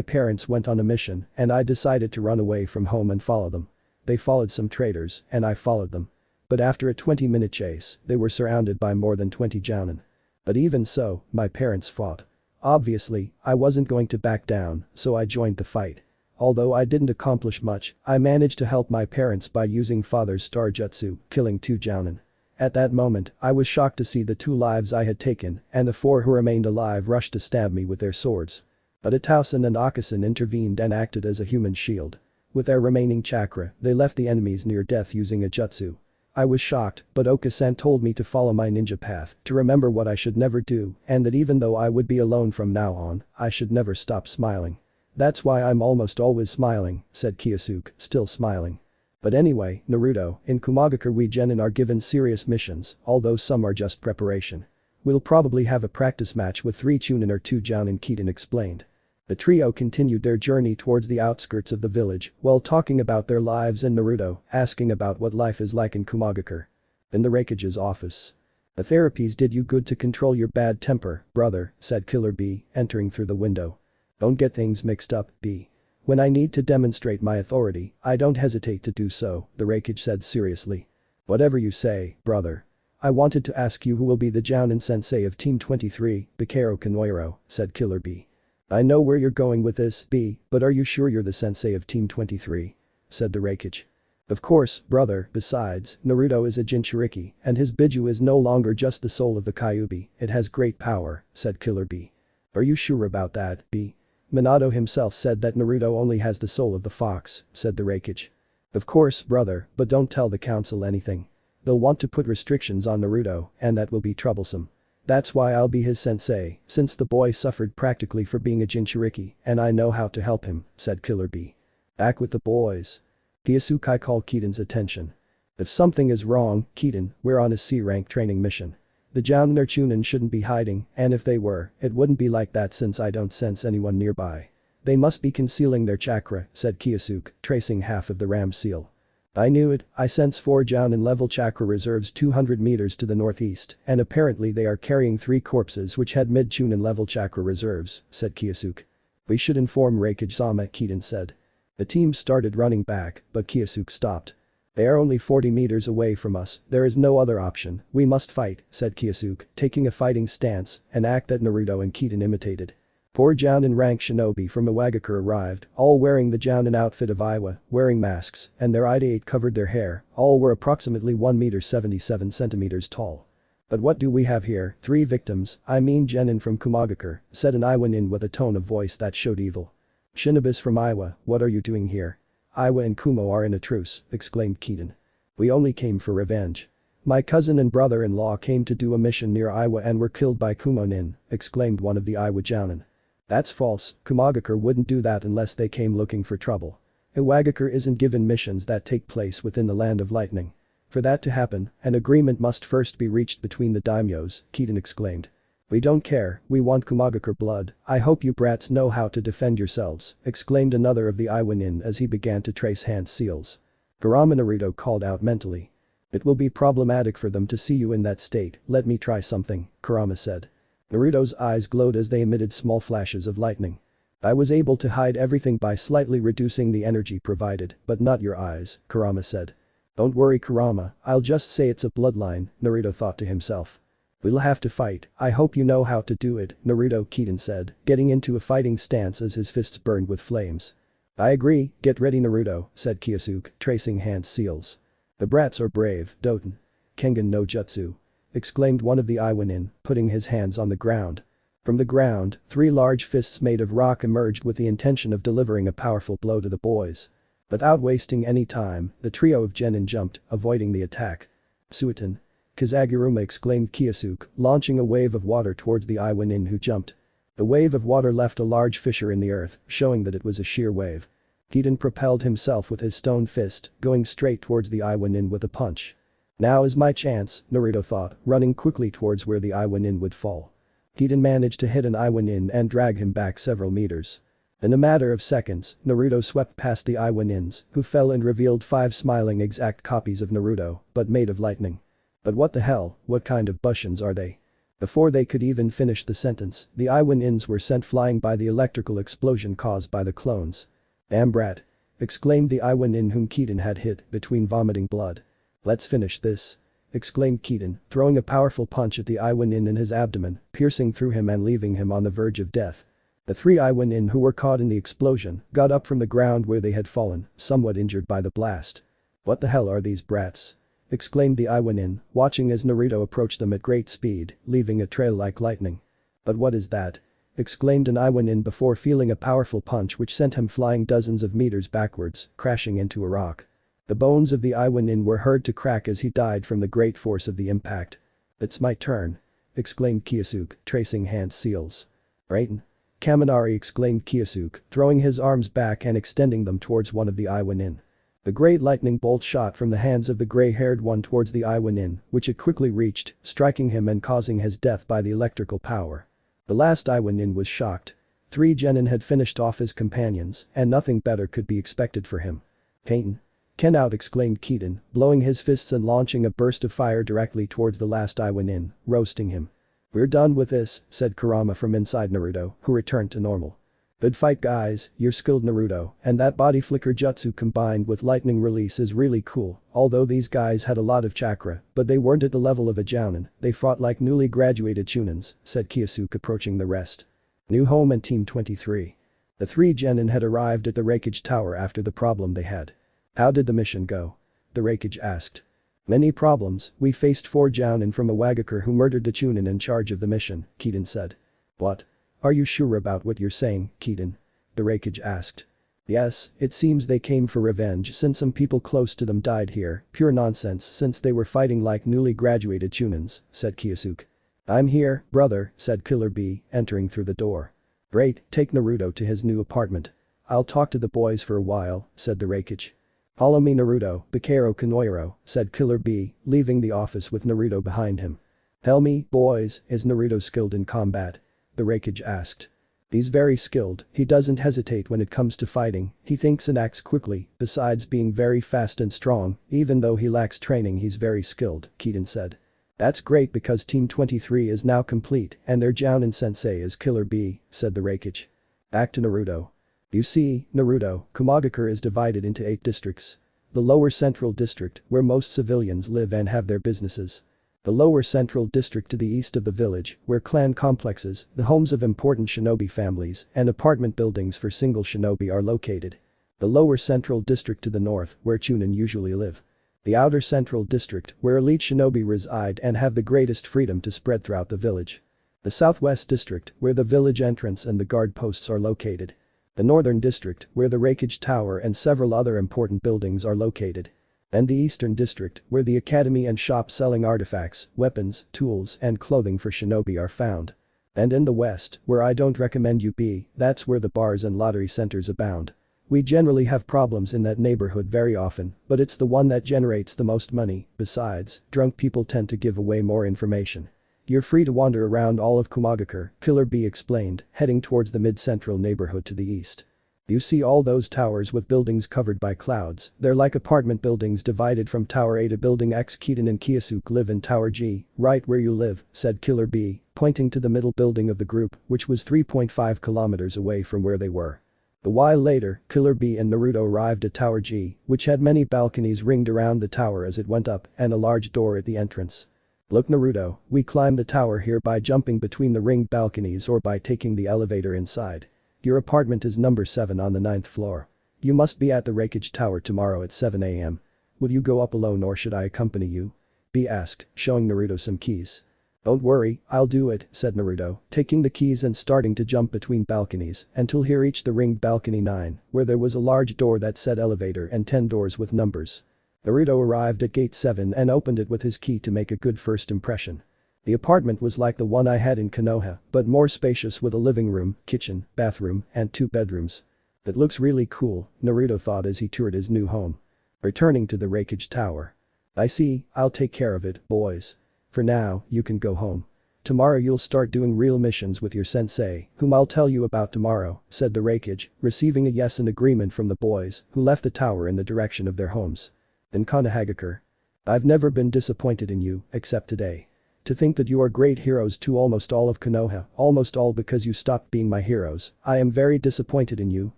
[SPEAKER 2] parents went on a mission, and I decided to run away from home and follow them. They followed some traitors, and I followed them. But after a 20-minute chase, they were surrounded by more than 20 jounin. But even so, my parents fought. Obviously, I wasn't going to back down, so I joined the fight. Although I didn't accomplish much, I managed to help my parents by using father's star jutsu, killing 2 jounin. At that moment, I was shocked to see the 2 lives I had taken, and the 4 who remained alive rushed to stab me with their swords. But Itausen and Akasen intervened and acted as a human shield. With their remaining chakra, they left the enemies near death using a jutsu. I was shocked, but Okasan told me to follow my ninja path, to remember what I should never do, and that even though I would be alone from now on, I should never stop smiling. That's why I'm almost always smiling, said Kyosuke, still smiling. But anyway, Naruto, in Kumagakure we genin are given serious missions, although some are just preparation. We'll probably have a practice match with 3 Chunin or 2 jounin, Kiden explained. The trio continued their journey towards the outskirts of the village while talking about their lives and Naruto asking about what life is like in Kumagakure. In the Raikage's office. The therapies did you good to control your bad temper, brother, said Killer B, entering through the window. Don't get things mixed up, B. When I need to demonstrate my authority, I don't hesitate to do so, the Raikage said seriously. Whatever you say, brother. I wanted to ask you who will be the jounin sensei of Team 23, Bikero Kanoiro, said Killer B. I know where you're going with this, B, but are you sure you're the sensei of Team 23? Said the Raikage. Of course, brother, besides, Naruto is a Jinchuriki, and his Biju is no longer just the soul of the Kyuubi, it has great power, said Killer B. Are you sure about that, B? Minato himself said that Naruto only has the soul of the fox, said the Raikage. Of course, brother, but don't tell the council anything. They'll want to put restrictions on Naruto, and that will be troublesome. That's why I'll be his sensei, since the boy suffered practically for being a Jinchuriki, and I know how to help him, said Killer B. Back with the boys. Kyosuke called Kiden's attention. If something is wrong, Kiden, we're on a C-rank training mission. The jounin or chunin shouldn't be hiding, and if they were, it wouldn't be like that since I don't sense anyone nearby. They must be concealing their chakra, said Kyosuke, tracing half of the ram seal. I knew it, I sense 4 jounin level chakra reserves 200 meters to the northeast, and apparently they are carrying 3 corpses which had mid-chunin level chakra reserves, said Kyosuke. We should inform Raikage-sama, Kiden said. The team started running back, but Kyosuke stopped. They are only 40 meters away from us, there is no other option, we must fight, said Kyosuke, taking a fighting stance, an act that Naruto and Kiden imitated. 4 jounin rank shinobi from Iwagakure arrived, all wearing the jounin outfit of Iwa, wearing masks, and their ideate covered their hair, all were approximately 1 meter 77 centimeters tall. But what do we have here, 3 victims, I mean genin from Kumagakure, said an Iwanin with a tone of voice that showed evil. Shinobis from Iwa, what are you doing here? Iwa and Kumo are in a truce, exclaimed Kiden. We only came for revenge. My cousin and brother-in-law came to do a mission near Iwa and were killed by Kumo-nin, exclaimed one of the Iwa jounin. That's false, Kumagakure wouldn't do that unless they came looking for trouble. Iwagakure isn't given missions that take place within the land of lightning. For that to happen, an agreement must first be reached between the daimyos, Kiden exclaimed. We don't care, we want Kumagakure blood, I hope you brats know how to defend yourselves, exclaimed another of the Iwanin as he began to trace hand seals. Kurama Naruto called out mentally. It will be problematic for them to see you in that state, let me try something, Kurama said. Naruto's eyes glowed as they emitted small flashes of lightning. I was able to hide everything by slightly reducing the energy provided, but not your eyes, Kurama said. Don't worry Kurama, I'll just say it's a bloodline, Naruto thought to himself. We'll have to fight, I hope you know how to do it, Naruto, Kiden said, getting into a fighting stance as his fists burned with flames. I agree, get ready Naruto, said Kyosuke, tracing hand seals. The brats are brave, Doten. Kengan no Jutsu. Exclaimed one of the Iwanin, putting his hands on the ground. From the ground, 3 large fists made of rock emerged with the intention of delivering a powerful blow to the boys. Without wasting any time, the trio of genin jumped, avoiding the attack. Suiton. Kazaguruma exclaimed Kyosuke, launching a wave of water towards the Iwanin who jumped. The wave of water left a large fissure in the earth, showing that it was a sheer wave. Kiden propelled himself with his stone fist, going straight towards the Iwanin with a punch. Now is my chance, Naruto thought, running quickly towards where the Iwanin would fall. Kiden managed to hit an Iwanin and drag him back several meters. In a matter of seconds, Naruto swept past the Iwanins, who fell and revealed 5 smiling exact copies of Naruto, but made of lightning. But what the hell, what kind of Bushins are they? Before they could even finish the sentence, the Iwanins were sent flying by the electrical explosion caused by the clones. "Damn brat!" exclaimed the Iwanin whom Kiden had hit, between vomiting blood. "Let's finish this," exclaimed Kiden, throwing a powerful punch at the Iwanin in his abdomen, piercing through him and leaving him on the verge of death. The 3 Iwanin who were caught in the explosion got up from the ground where they had fallen, somewhat injured by the blast. "What the hell are these brats?" exclaimed the Iwanin, watching as Naruto approached them at great speed, leaving a trail like lightning. "But what is that?" exclaimed an Iwanin before feeling a powerful punch which sent him flying dozens of meters backwards, crashing into a rock. The bones of the Iwanin were heard to crack as he died from the great force of the impact. "It's my turn," exclaimed Kyosuke, tracing hand seals. "Raiden." Kaminari exclaimed Kyosuke, throwing his arms back and extending them towards one of the Iwanin. The great lightning bolt shot from the hands of the grey-haired one towards the Iwanin, which it quickly reached, striking him and causing his death by the electrical power. The last Iwanin was shocked. 3 genin had finished off his companions, and nothing better could be expected for him. "Pain. Ken out," exclaimed Kiden, blowing his fists and launching a burst of fire directly towards the last Iwanin, roasting him. "We're done with this," said Kurama from inside Naruto, who returned to normal. "Good fight guys, you're skilled Naruto, and that body flicker jutsu combined with lightning release is really cool, although these guys had a lot of chakra, but they weren't at the level of a jounin, they fought like newly graduated chunins," said Kyosuke approaching the rest. New home and Team 23. The 3 genin had arrived at the Reikage Tower after the problem they had. "How did the mission go?" the Reikage asked. "Many problems, we faced 4 jounin from a Wagakure who murdered the chunin in charge of the mission," Kiden said. "What? Are you sure about what you're saying, Kiden?" the Reikage asked. "Yes, it seems they came for revenge since some people close to them died here, pure nonsense since they were fighting like newly graduated chunins," said Kyosuke. "I'm here, brother," said Killer Bee, entering through the door. "Great, take Naruto to his new apartment. I'll talk to the boys for a while," said the Reikage. "Follow me Naruto, Bakero Kanoiro," said Killer Bee, leaving the office with Naruto behind him. "Tell me, boys, is Naruto skilled in combat?" the Reikage asked. "He's very skilled, he doesn't hesitate when it comes to fighting, he thinks and acts quickly, besides being very fast and strong, even though he lacks training he's very skilled," Kiden said. "That's great because Team 23 is now complete and their Jounin sensei is Killer Bee," said the Reikage. Back to Naruto. "You see, Naruto, Komagakure is divided into 8 districts. The lower central district, where most civilians live and have their businesses. The lower central district to the east of the village, where clan complexes, the homes of important shinobi families, and apartment buildings for single shinobi are located. The lower central district to the north, where chunin usually live. The outer central district, where elite shinobi reside and have the greatest freedom to spread throughout the village. The southwest district, where the village entrance and the guard posts are located. The northern district, where the Reikage Tower and several other important buildings are located. And the eastern district, where the academy and shop selling artifacts, weapons, tools, and clothing for shinobi are found. And in the west, where I don't recommend you be, that's where the bars and lottery centers abound. We generally have problems in that neighborhood very often, but it's the one that generates the most money, besides, drunk people tend to give away more information. You're free to wander around all of Komagakure," Killer Bee explained, heading towards the mid-central neighborhood to the east. "You see all those towers with buildings covered by clouds, they're like apartment buildings divided from Tower A to Building X. Kiden and Kyosuke live in Tower G, right where you live," said Killer Bee, pointing to the middle building of the group, which was 3.5 kilometers away from where they were. A while later, Killer Bee and Naruto arrived at Tower G, which had many balconies ringed around the tower as it went up and a large door at the entrance. "Look Naruto, we climb the tower here by jumping between the ringed balconies or by taking the elevator inside. Your apartment is number 7 on the 9th floor. You must be at the Reikage Tower tomorrow at 7 a.m. Will you go up alone or should I accompany you?" Bee asked, showing Naruto some keys. Don't worry, I'll do it, said Naruto, taking the keys and starting to jump between balconies until he reached the ringed balcony 9, where there was a large door that said elevator and 10 doors with numbers. Naruto arrived at gate 7 and opened it with his key to make a good first impression. The apartment was like the one I had in Konoha, but more spacious with a living room, kitchen, bathroom, and 2 bedrooms. It looks really cool, Naruto thought as he toured his new home. Returning to the Raikage Tower. I see, I'll take care of it, boys. For now, you can go home. Tomorrow you'll start doing real missions with your sensei, whom I'll tell you about tomorrow, said the Raikage, receiving a yes in agreement from the boys, who left the tower in the direction of their homes. Then Konohagakure. I've never been disappointed in you, except today. To think that you are great heroes to almost all of Konoha, almost all because you stopped being my heroes. I am very disappointed in you,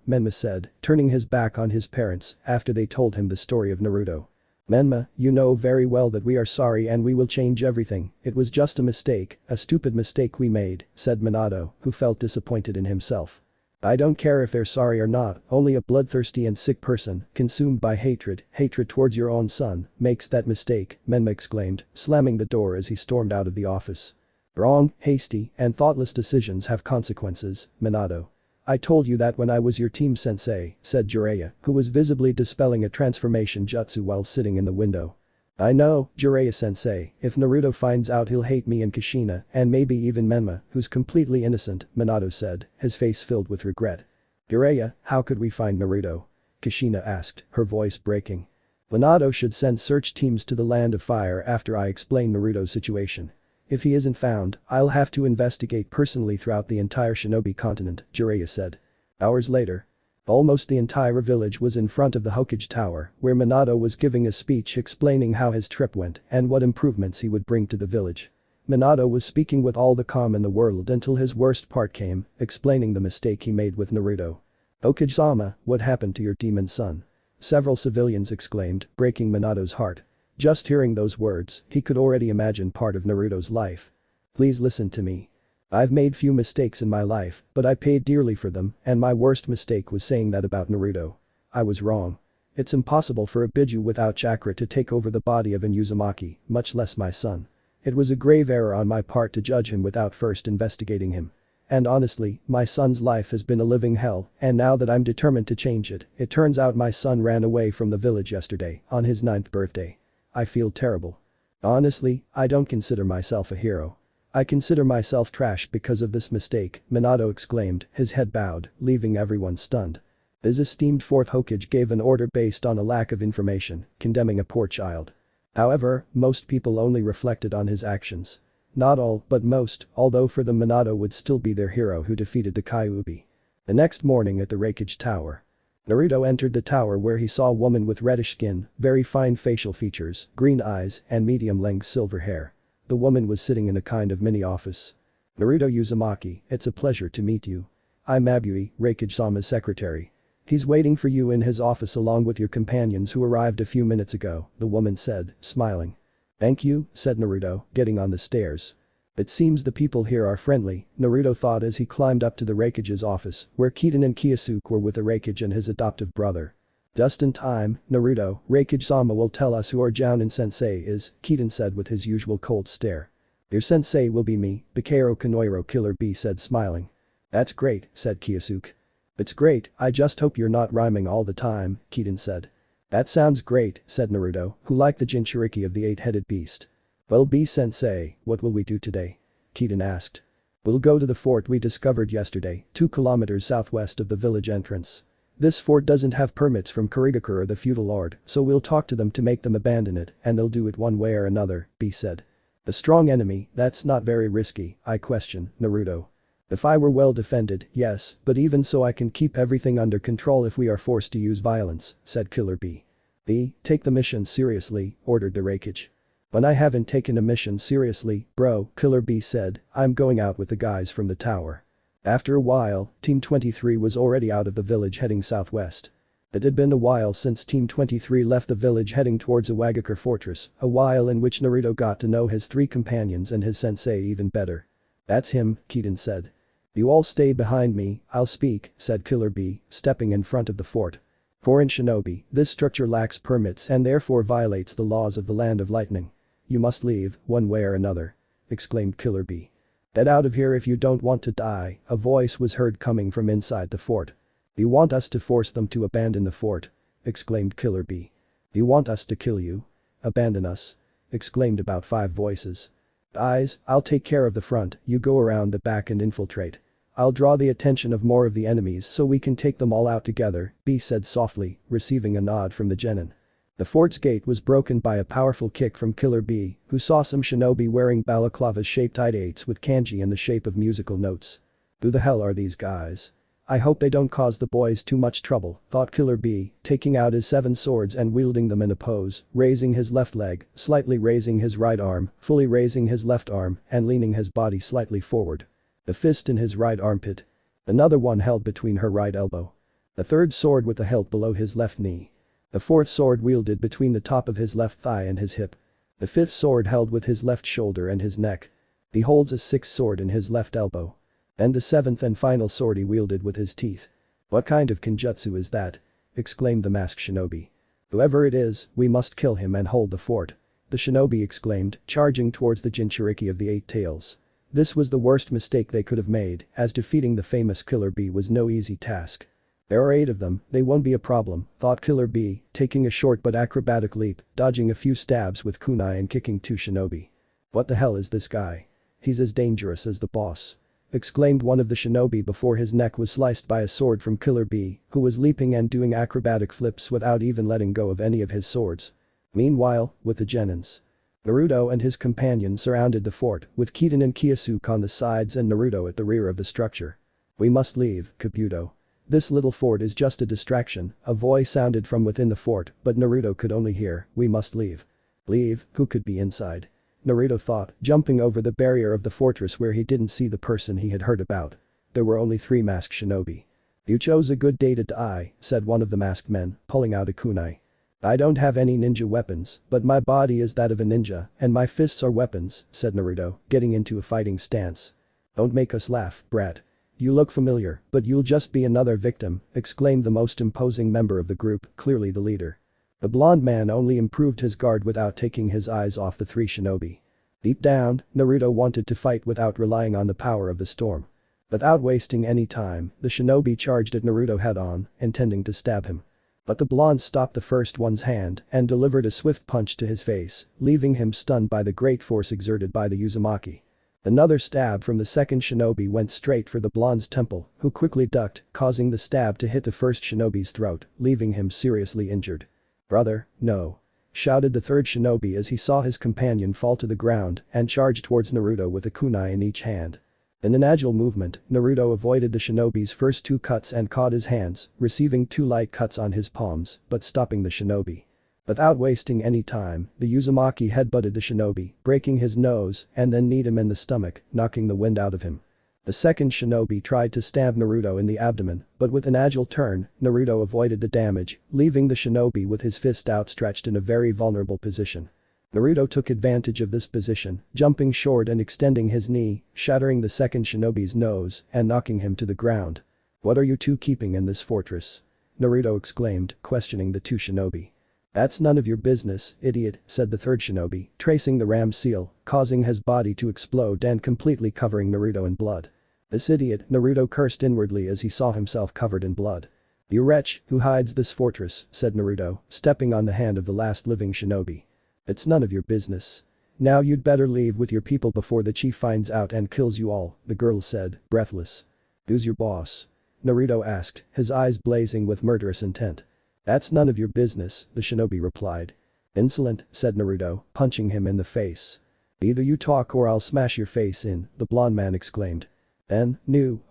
[SPEAKER 2] Menma said, turning his back on his parents after they told him the story of Naruto. Menma, you know very well that we are sorry and we will change everything, it was just a mistake, a stupid mistake we made, said Minato, who felt disappointed in himself. I don't care if they're sorry or not, only a bloodthirsty and sick person, consumed by hatred towards your own son, makes that mistake, Menma exclaimed, slamming the door as he stormed out of the office. Wrong, hasty, and thoughtless decisions have consequences, Minato. I told you that when I was your team sensei, said Jiraiya, who was visibly dispelling a transformation jutsu while sitting in the window. I know, Jiraiya-sensei, if Naruto finds out he'll hate me and Kushina and maybe even Menma, who's completely innocent, Minato said, his face filled with regret. Jiraiya, how could we find Naruto? Kushina asked, her voice breaking. Minato should send search teams to the Land of Fire after I explain Naruto's situation. If he isn't found, I'll have to investigate personally throughout the entire Shinobi continent, Jiraiya said. Hours later. Almost the entire village was in front of the Hokage Tower, where Minato was giving a speech explaining how his trip went and what improvements he would bring to the village. Minato was speaking with all the calm in the world until his worst part came, explaining the mistake he made with Naruto. Hokage-sama, what happened to your demon son? Several civilians exclaimed, breaking Minato's heart. Just hearing those words, he could already imagine part of Naruto's life. Please listen to me. I've made few mistakes in my life, but I paid dearly for them, and my worst mistake was saying that about Naruto. I was wrong. It's impossible for a Biju without chakra to take over the body of an Uzumaki, much less my son. It was a grave error on my part to judge him without first investigating him. And honestly, my son's life has been a living hell, and now that I'm determined to change it, it turns out my son ran away from the village yesterday, on his 9th birthday. I feel terrible. Honestly, I don't consider myself a hero. I consider myself trash because of this mistake, Minato exclaimed, his head bowed, leaving everyone stunned. His esteemed 4th Hokage gave an order based on a lack of information, condemning a poor child. However, most people only reflected on his actions. Not all, but most, although for them Minato would still be their hero who defeated the Kyuubi. The next morning at the Raikage Tower. Naruto entered the tower where he saw a woman with reddish skin, very fine facial features, green eyes, and medium-length silver hair. The woman was sitting in a kind of mini-office. Naruto Uzumaki, it's a pleasure to meet you. I'm Abui, Raikage-sama's secretary. He's waiting for you in his office along with your companions who arrived a few minutes ago, the woman said, smiling. Thank you, said Naruto, getting on the stairs. It seems the people here are friendly, Naruto thought as he climbed up to the Raikage's office, where Kiden and Kyosuke were with the Raikage and his adoptive brother. Just in time, Naruto, Raikage-sama will tell us who our Jounin sensei is, Kiden said with his usual cold stare. Your sensei will be me, Bikero Kanoiro Killer B said smiling. That's great, said Kyosuke. It's great, I just hope you're not rhyming all the time, Kiden said. That sounds great, said Naruto, who liked the Jinchuriki of the 8-headed beast. Well B-sensei, what will we do today? Kiden asked. We'll go to the fort we discovered yesterday, 2 kilometers southwest of the village entrance. This fort doesn't have permits from Kurigakure or the feudal lord, so we'll talk to them to make them abandon it and they'll do it one way or another, B said. A strong enemy, that's not very risky, I question, Naruto. If I were well defended, yes, but even so I can keep everything under control if we are forced to use violence, said Killer B. B, take the mission seriously, ordered the Raikage. When I haven't taken a mission seriously, bro, Killer B said, I'm going out with the guys from the tower. After a while, Team 23 was already out of the village heading southwest. It had been a while since Team 23 left the village heading towards Iwagakure Fortress, a while in which Naruto got to know his 3 companions and his sensei even better. That's him, Kiden said. You all stay behind me, I'll speak, said Killer B, stepping in front of the fort. For in Shinobi, this structure lacks permits and therefore violates the laws of the Land of Lightning. You must leave, one way or another. exclaimed Killer Bee. "Get out of here if you don't want to die," a voice was heard coming from inside the fort. "You want us to force them to abandon the fort?" exclaimed Killer Bee. "You want us to kill you? Abandon us?" exclaimed about 5 voices. "Guys, I'll take care of the front, you go around the back and infiltrate. I'll draw the attention of more of the enemies so we can take them all out together," B said softly, receiving a nod from the genin. The fort's gate was broken by a powerful kick from Killer Bee, who saw some shinobi wearing balaclavas-shaped ideates with kanji in the shape of musical notes. "Who the hell are these guys? I hope they don't cause the boys too much trouble," thought Killer Bee, taking out his 7 swords and wielding them in a pose, raising his left leg, slightly raising his right arm, fully raising his left arm, and leaning his body slightly forward. The fist in his right armpit. Another one held between her right elbow. The third sword with the hilt below his left knee. The fourth sword wielded between the top of his left thigh and his hip. The fifth sword held with his left shoulder and his neck. He holds a 6th sword in his left elbow. And the 7th and final sword he wielded with his teeth. "What kind of kenjutsu is that?" exclaimed the masked shinobi. "Whoever it is, we must kill him and hold the fort," the shinobi exclaimed, charging towards the Jinchuriki of the 8 tails. This was the worst mistake they could have made, as defeating the famous Killer Bee was no easy task. "There are 8 of them, they won't be a problem," thought Killer Bee, taking a short but acrobatic leap, dodging a few stabs with kunai and kicking 2 shinobi. "What the hell is this guy? He's as dangerous as the boss," exclaimed one of the shinobi before his neck was sliced by a sword from Killer Bee, who was leaping and doing acrobatic flips without even letting go of any of his swords. Meanwhile, with the genins. Naruto and his companion surrounded the fort, with Kitten and Kyosuke on the sides and Naruto at the rear of the structure. "We must leave, Kabuto. This little fort is just a distraction," a voice sounded from within the fort, but Naruto could only hear, "We must leave." Leave? Who could be inside? Naruto thought, jumping over the barrier of the fortress where he didn't see the person he had heard about. There were only 3 masked shinobi. "You chose a good day to die," said one of the masked men, pulling out a kunai. "I don't have any ninja weapons, but my body is that of a ninja, and my fists are weapons," said Naruto, getting into a fighting stance. "Don't make us laugh, brat. You look familiar, but you'll just be another victim," exclaimed the most imposing member of the group, clearly the leader. The blonde man only improved his guard without taking his eyes off the 3 shinobi. Deep down, Naruto wanted to fight without relying on the power of the storm. Without wasting any time, the shinobi charged at Naruto head-on, intending to stab him. But the blonde stopped the first one's hand and delivered a swift punch to his face, leaving him stunned by the great force exerted by the Uzumaki. Another stab from the second shinobi went straight for the blonde's temple, who quickly ducked, causing the stab to hit the first shinobi's throat, leaving him seriously injured. "Brother, no!" shouted the third shinobi as he saw his companion fall to the ground and charged towards Naruto with a kunai in each hand. In an agile movement, Naruto avoided the shinobi's first 2 cuts and caught his hands, receiving 2 light cuts on his palms, but stopping the shinobi. Without wasting any time, the Uzumaki headbutted the shinobi, breaking his nose and then kneed him in the stomach, knocking the wind out of him. The second shinobi tried to stab Naruto in the abdomen, but with an agile turn, Naruto avoided the damage, leaving the shinobi with his fist outstretched in a very vulnerable position. Naruto took advantage of this position, jumping short and extending his knee, shattering the second shinobi's nose and knocking him to the ground. "What are you 2 keeping in this fortress?" Naruto exclaimed, questioning the 2 shinobi. "That's none of your business, idiot," said the third shinobi, tracing the ram seal, causing his body to explode and completely covering Naruto in blood. "This idiot," Naruto cursed inwardly as he saw himself covered in blood. "You wretch, who hides this fortress," said Naruto, stepping on the hand of the last living shinobi. "It's none of your business. Now you'd better leave with your people before the chief finds out and kills you all," the girl said, breathless. "Who's your boss?" Naruto asked, his eyes blazing with murderous intent. "That's none of your business," the shinobi replied. "Insolent," said Naruto, punching him in the face. "Either you talk or I'll smash your face in," the blonde man exclaimed. "Then,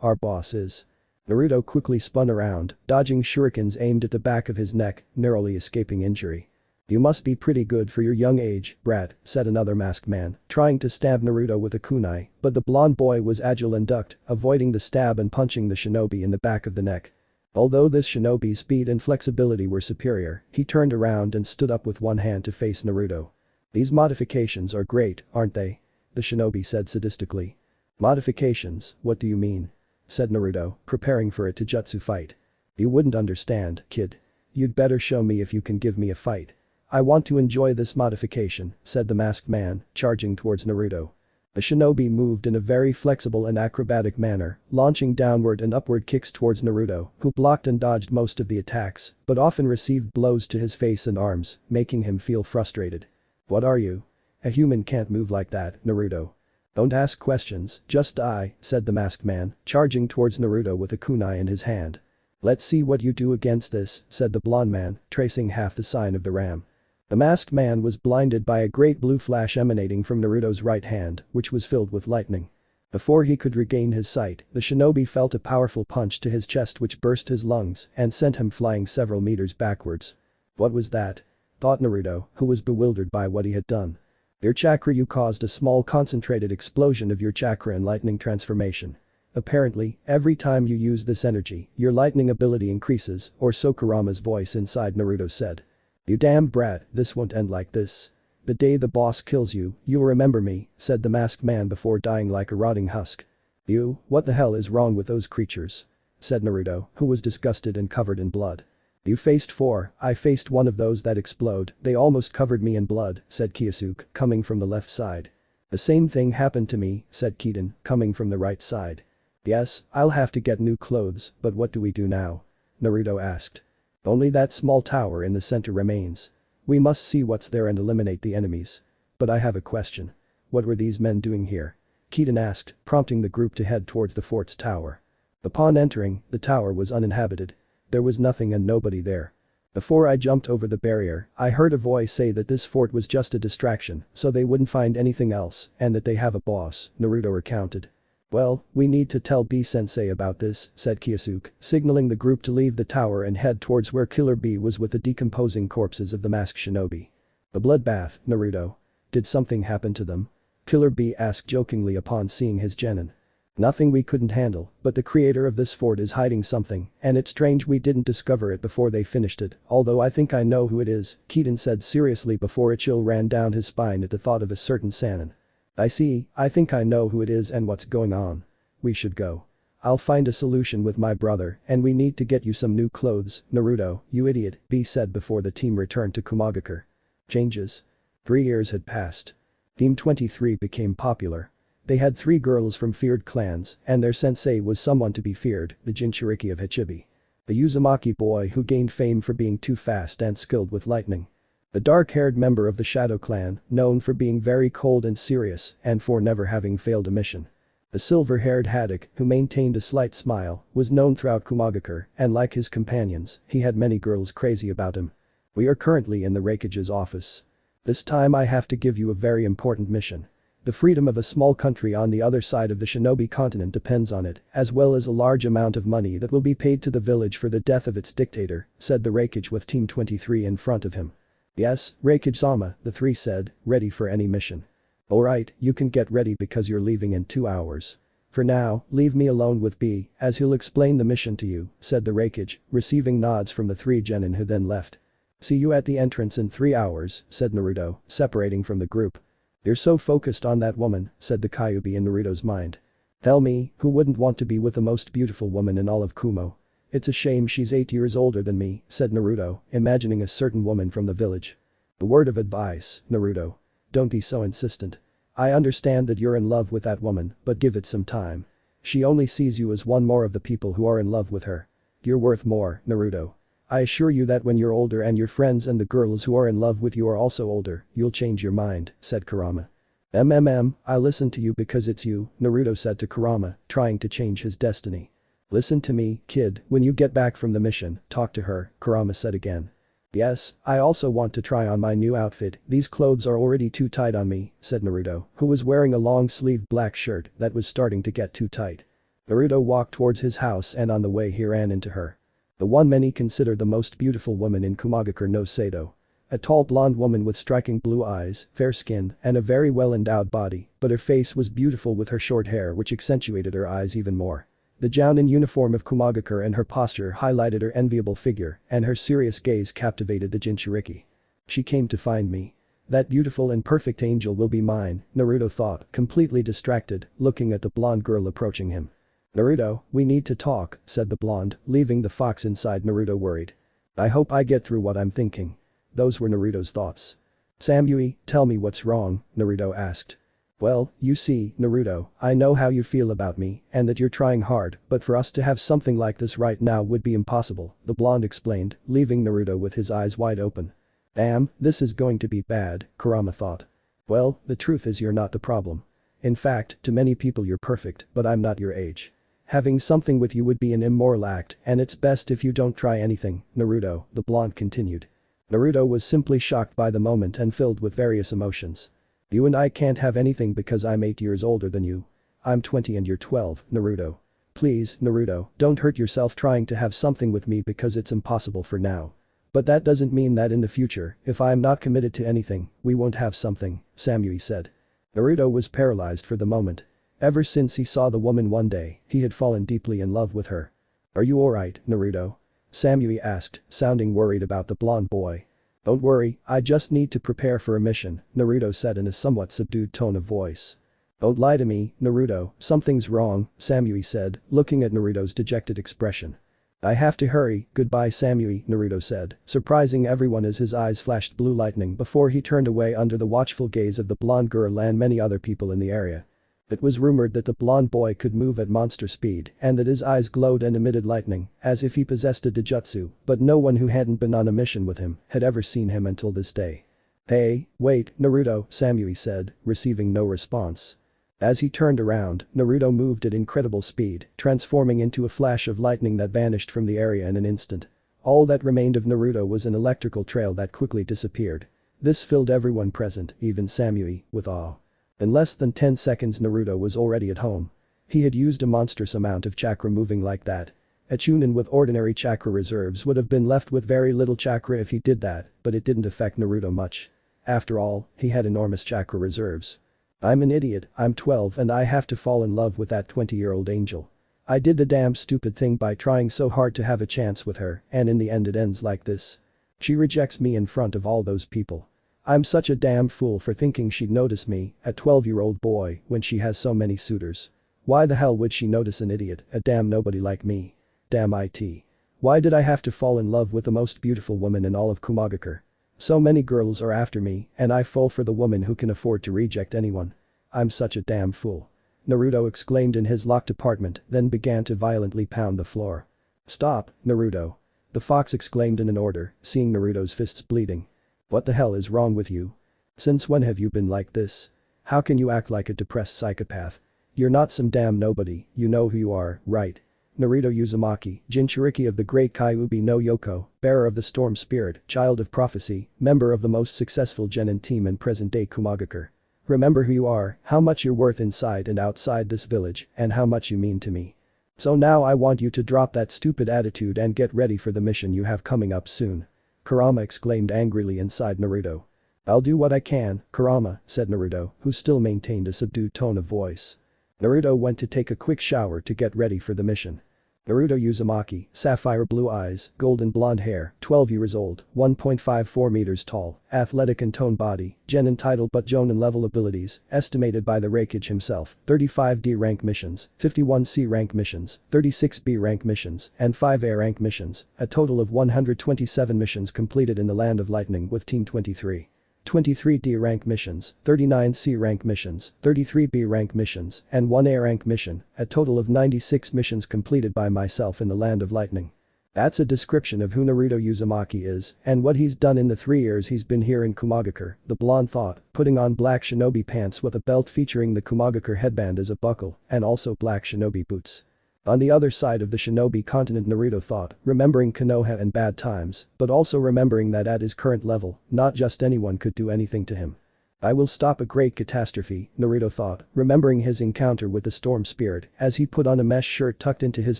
[SPEAKER 2] our boss is." Naruto quickly spun around, dodging shurikens aimed at the back of his neck, narrowly escaping injury. "You must be pretty good for your young age, brat," said another masked man, trying to stab Naruto with a kunai, but the blonde boy was agile and ducked, avoiding the stab and punching the shinobi in the back of the neck. Although this shinobi's speed and flexibility were superior, he turned around and stood up with one hand to face Naruto. "These modifications are great, aren't they?" the shinobi said sadistically. "Modifications, what do you mean?" said Naruto, preparing for a taijutsu fight. "You wouldn't understand, kid. You'd better show me if you can give me a fight. I want to enjoy this modification," said the masked man, charging towards Naruto. The shinobi moved in a very flexible and acrobatic manner, launching downward and upward kicks towards Naruto, who blocked and dodged most of the attacks, but often received blows to his face and arms, making him feel frustrated. "What are you? A human can't move like that, Naruto. Don't ask questions, just die," said the masked man, charging towards Naruto with a kunai in his hand. "Let's see what you do against this," said the blonde man, tracing half the sign of the ram. The masked man was blinded by a great blue flash emanating from Naruto's right hand, which was filled with lightning. Before he could regain his sight, the shinobi felt a powerful punch to his chest which burst his lungs and sent him flying several meters backwards. "What was that?" thought Naruto, who was bewildered by what he had done. "Your chakra, you caused a small concentrated explosion of your chakra and lightning transformation. Apparently, every time you use this energy, your lightning ability increases, or so Kurama's voice inside Naruto said. You damn brat, this won't end like this. The day the boss kills you, you'll remember me," said the masked man before dying like a rotting husk. "You, what the hell is wrong with those creatures?" said Naruto, who was disgusted and covered in blood. "You faced 4, I faced one of those that explode, they almost covered me in blood," said Kyosuke, coming from the left side. "The same thing happened to me," said Kiden, coming from the right side. "Yes, I'll have to get new clothes, but what do we do now?" Naruto asked. "Only that small tower in the center remains. We must see what's there and eliminate the enemies. But I have a question. What were these men doing here?" Kiden asked, prompting the group to head towards the fort's tower. Upon entering, the tower was uninhabited. There was nothing and nobody there. "Before I jumped over the barrier, I heard a voice say that this fort was just a distraction so they wouldn't find anything else and that they have a boss," Naruto recounted. "Well, we need to tell B-sensei about this," said Kyosuke, signaling the group to leave the tower and head towards where Killer B was with the decomposing corpses of the masked shinobi. "The bloodbath, Naruto. Did something happen to them?" Killer B asked jokingly upon seeing his genin. "Nothing we couldn't handle, but the creator of this fort is hiding something, and it's strange we didn't discover it before they finished it, although I think I know who it is," Kiden said seriously before a chill ran down his spine at the thought of a certain Sannin. "I see, I think I know who it is and what's going on. We should go. I'll find a solution with my brother and we need to get you some new clothes, Naruto, you idiot," B said before the team returned to Kumagakure. Changes. 3 years had passed. Team 23 became popular. They had 3 girls from feared clans and their sensei was someone to be feared, the Jinchuriki of Hichibi. A Uzumaki boy who gained fame for being too fast and skilled with lightning. The dark-haired member of the Shadow Clan, known for being very cold and serious and for never having failed a mission. The silver-haired Haddock, who maintained a slight smile, was known throughout Kumagakure and like his companions, he had many girls crazy about him. "We are currently in the Raikage's office. This time I have to give you a very important mission. The freedom of a small country on the other side of the shinobi continent depends on it, as well as a large amount of money that will be paid to the village for the death of its dictator," said the Raikage with Team 23 in front of him. "Yes, Raikage-sama," the 3 said, ready for any mission. "Alright, you can get ready because you're leaving in 2 hours. For now, leave me alone with B, as he'll explain the mission to you," said the Raikage, receiving nods from the 3 genin who then left. "See you at the entrance in 3 hours," said Naruto, separating from the group. "You're so focused on that woman," said the Kyuubi in Naruto's mind. "Tell me, who wouldn't want to be with the most beautiful woman in all of Kumo? It's a shame she's 8 years older than me," said Naruto, imagining a certain woman from the village. "A word of advice, Naruto. Don't be so insistent. I understand that you're in love with that woman, but give it some time. She only sees you as one more of the people who are in love with her. You're worth more, Naruto. I assure you that when you're older and your friends and the girls who are in love with you are also older, you'll change your mind," said Kurama. I listen to you because it's you," Naruto said to Kurama, trying to change his destiny. "Listen to me, kid, when you get back from the mission, talk to her," Kurama said again. "Yes, I also want to try on my new outfit, these clothes are already too tight on me," said Naruto, who was wearing a long-sleeved black shirt that was starting to get too tight. Naruto walked towards his house and on the way he ran into her. The one many consider the most beautiful woman in Kumagakure no Sado. A tall blonde woman with striking blue eyes, fair skin, and a very well-endowed body, but her face was beautiful with her short hair which accentuated her eyes even more. The jounin uniform of Kumagakure and her posture highlighted her enviable figure and her serious gaze captivated the Jinchuriki. "She came to find me. That beautiful and perfect angel will be mine," Naruto thought, completely distracted, looking at the blonde girl approaching him. "Naruto, we need to talk," said the blonde, leaving the fox inside Naruto worried. "I hope I get through what I'm thinking." Those were Naruto's thoughts. "Samui, tell me what's wrong," Naruto asked. Well, you see, Naruto, I know how you feel about me and that you're trying hard, but for us to have something like this right now would be impossible, the blonde explained, leaving Naruto with his eyes wide open. Damn, this is going to be bad, Kurama thought. Well, the truth is you're not the problem. In fact, to many people you're perfect, but I'm not your age. Having something with you would be an immoral act and it's best if you don't try anything, Naruto, the blonde continued. Naruto was simply shocked by the moment and filled with various emotions. You and I can't have anything because I'm 8 years older than you. I'm 20 and you're 12, Naruto. Please, Naruto, don't hurt yourself trying to have something with me because it's impossible for now. But that doesn't mean that in the future, if I'm not committed to anything, we won't have something, Samui said. Naruto was paralyzed for the moment. Ever since he saw the woman one day, he had fallen deeply in love with her. Are you alright, Naruto? Samui asked, sounding worried about the blonde boy. Don't worry, I just need to prepare for a mission, Naruto said in a somewhat subdued tone of voice. Don't lie to me, Naruto, something's wrong, Samui said, looking at Naruto's dejected expression. I have to hurry, goodbye Samui, Naruto said, surprising everyone as his eyes flashed blue lightning before he turned away under the watchful gaze of the blonde girl and many other people in the area. It was rumored that the blonde boy could move at monster speed and that his eyes glowed and emitted lightning, as if he possessed a Jujutsu, but no one who hadn't been on a mission with him had ever seen him until this day. Hey, wait, Naruto, Samui said, receiving no response. As he turned around, Naruto moved at incredible speed, transforming into a flash of lightning that vanished from the area in an instant. All that remained of Naruto was an electrical trail that quickly disappeared. This filled everyone present, even Samui, with awe. In less than 10 seconds Naruto was already at home. He had used a monstrous amount of chakra moving like that. A Chunin with ordinary chakra reserves would have been left with very little chakra if he did that, but it didn't affect Naruto much. After all, he had enormous chakra reserves. I'm an idiot, I'm 12 and I have to fall in love with that 20-year-old angel. I did the damn stupid thing by trying so hard to have a chance with her and in the end it ends like this. She rejects me in front of all those people. I'm such a damn fool for thinking she'd notice me, a 12-year-old boy, when she has so many suitors. Why the hell would she notice an idiot, a damn nobody like me? Damn it. Why did I have to fall in love with the most beautiful woman in all of Kumagakure? So many girls are after me and I fall for the woman who can afford to reject anyone. I'm such a damn fool. Naruto exclaimed in his locked apartment, then began to violently pound the floor. Stop, Naruto. The fox exclaimed in an order, seeing Naruto's fists bleeding. What the hell is wrong with you? Since when have you been like this? How can you act like a depressed psychopath? You're not some damn nobody, you know who you are, right? Naruto Uzumaki, Jinchuriki of the Great Kyuubi no Yoko, bearer of the Storm Spirit, child of prophecy, member of the most successful genin team in present-day Kumagakure. Remember who you are, how much you're worth inside and outside this village, and how much you mean to me. So now I want you to drop that stupid attitude and get ready for the mission you have coming up soon. Kurama exclaimed angrily inside Naruto. I'll do what I can, Kurama, said Naruto, who still maintained a subdued tone of voice. Naruto went to take a quick shower to get ready for the mission. Naruto Uzumaki, sapphire blue eyes, golden blonde hair, 12 years old, 1.54 meters tall, athletic and toned body, genin title but jonin level abilities, estimated by the Reikage himself, 35 D rank missions, 51 C rank missions, 36 B rank missions, and 5 A rank missions, a total of 127 missions completed in the Land of Lightning with Team 23. 23 D rank missions, 39 C rank missions, 33 B rank missions, and 1 A rank mission, a total of 96 missions completed by myself in the Land of Lightning. That's a description of who Naruto Uzumaki is and what he's done in the 3 years he's been here in Kumagakure, the blonde thought, putting on black shinobi pants with a belt featuring the Kumagakure headband as a buckle and also black shinobi boots. On the other side of the shinobi continent Naruto thought, remembering Konoha and bad times, but also remembering that at his current level, not just anyone could do anything to him. I will stop a great catastrophe, Naruto thought, remembering his encounter with the storm spirit as he put on a mesh shirt tucked into his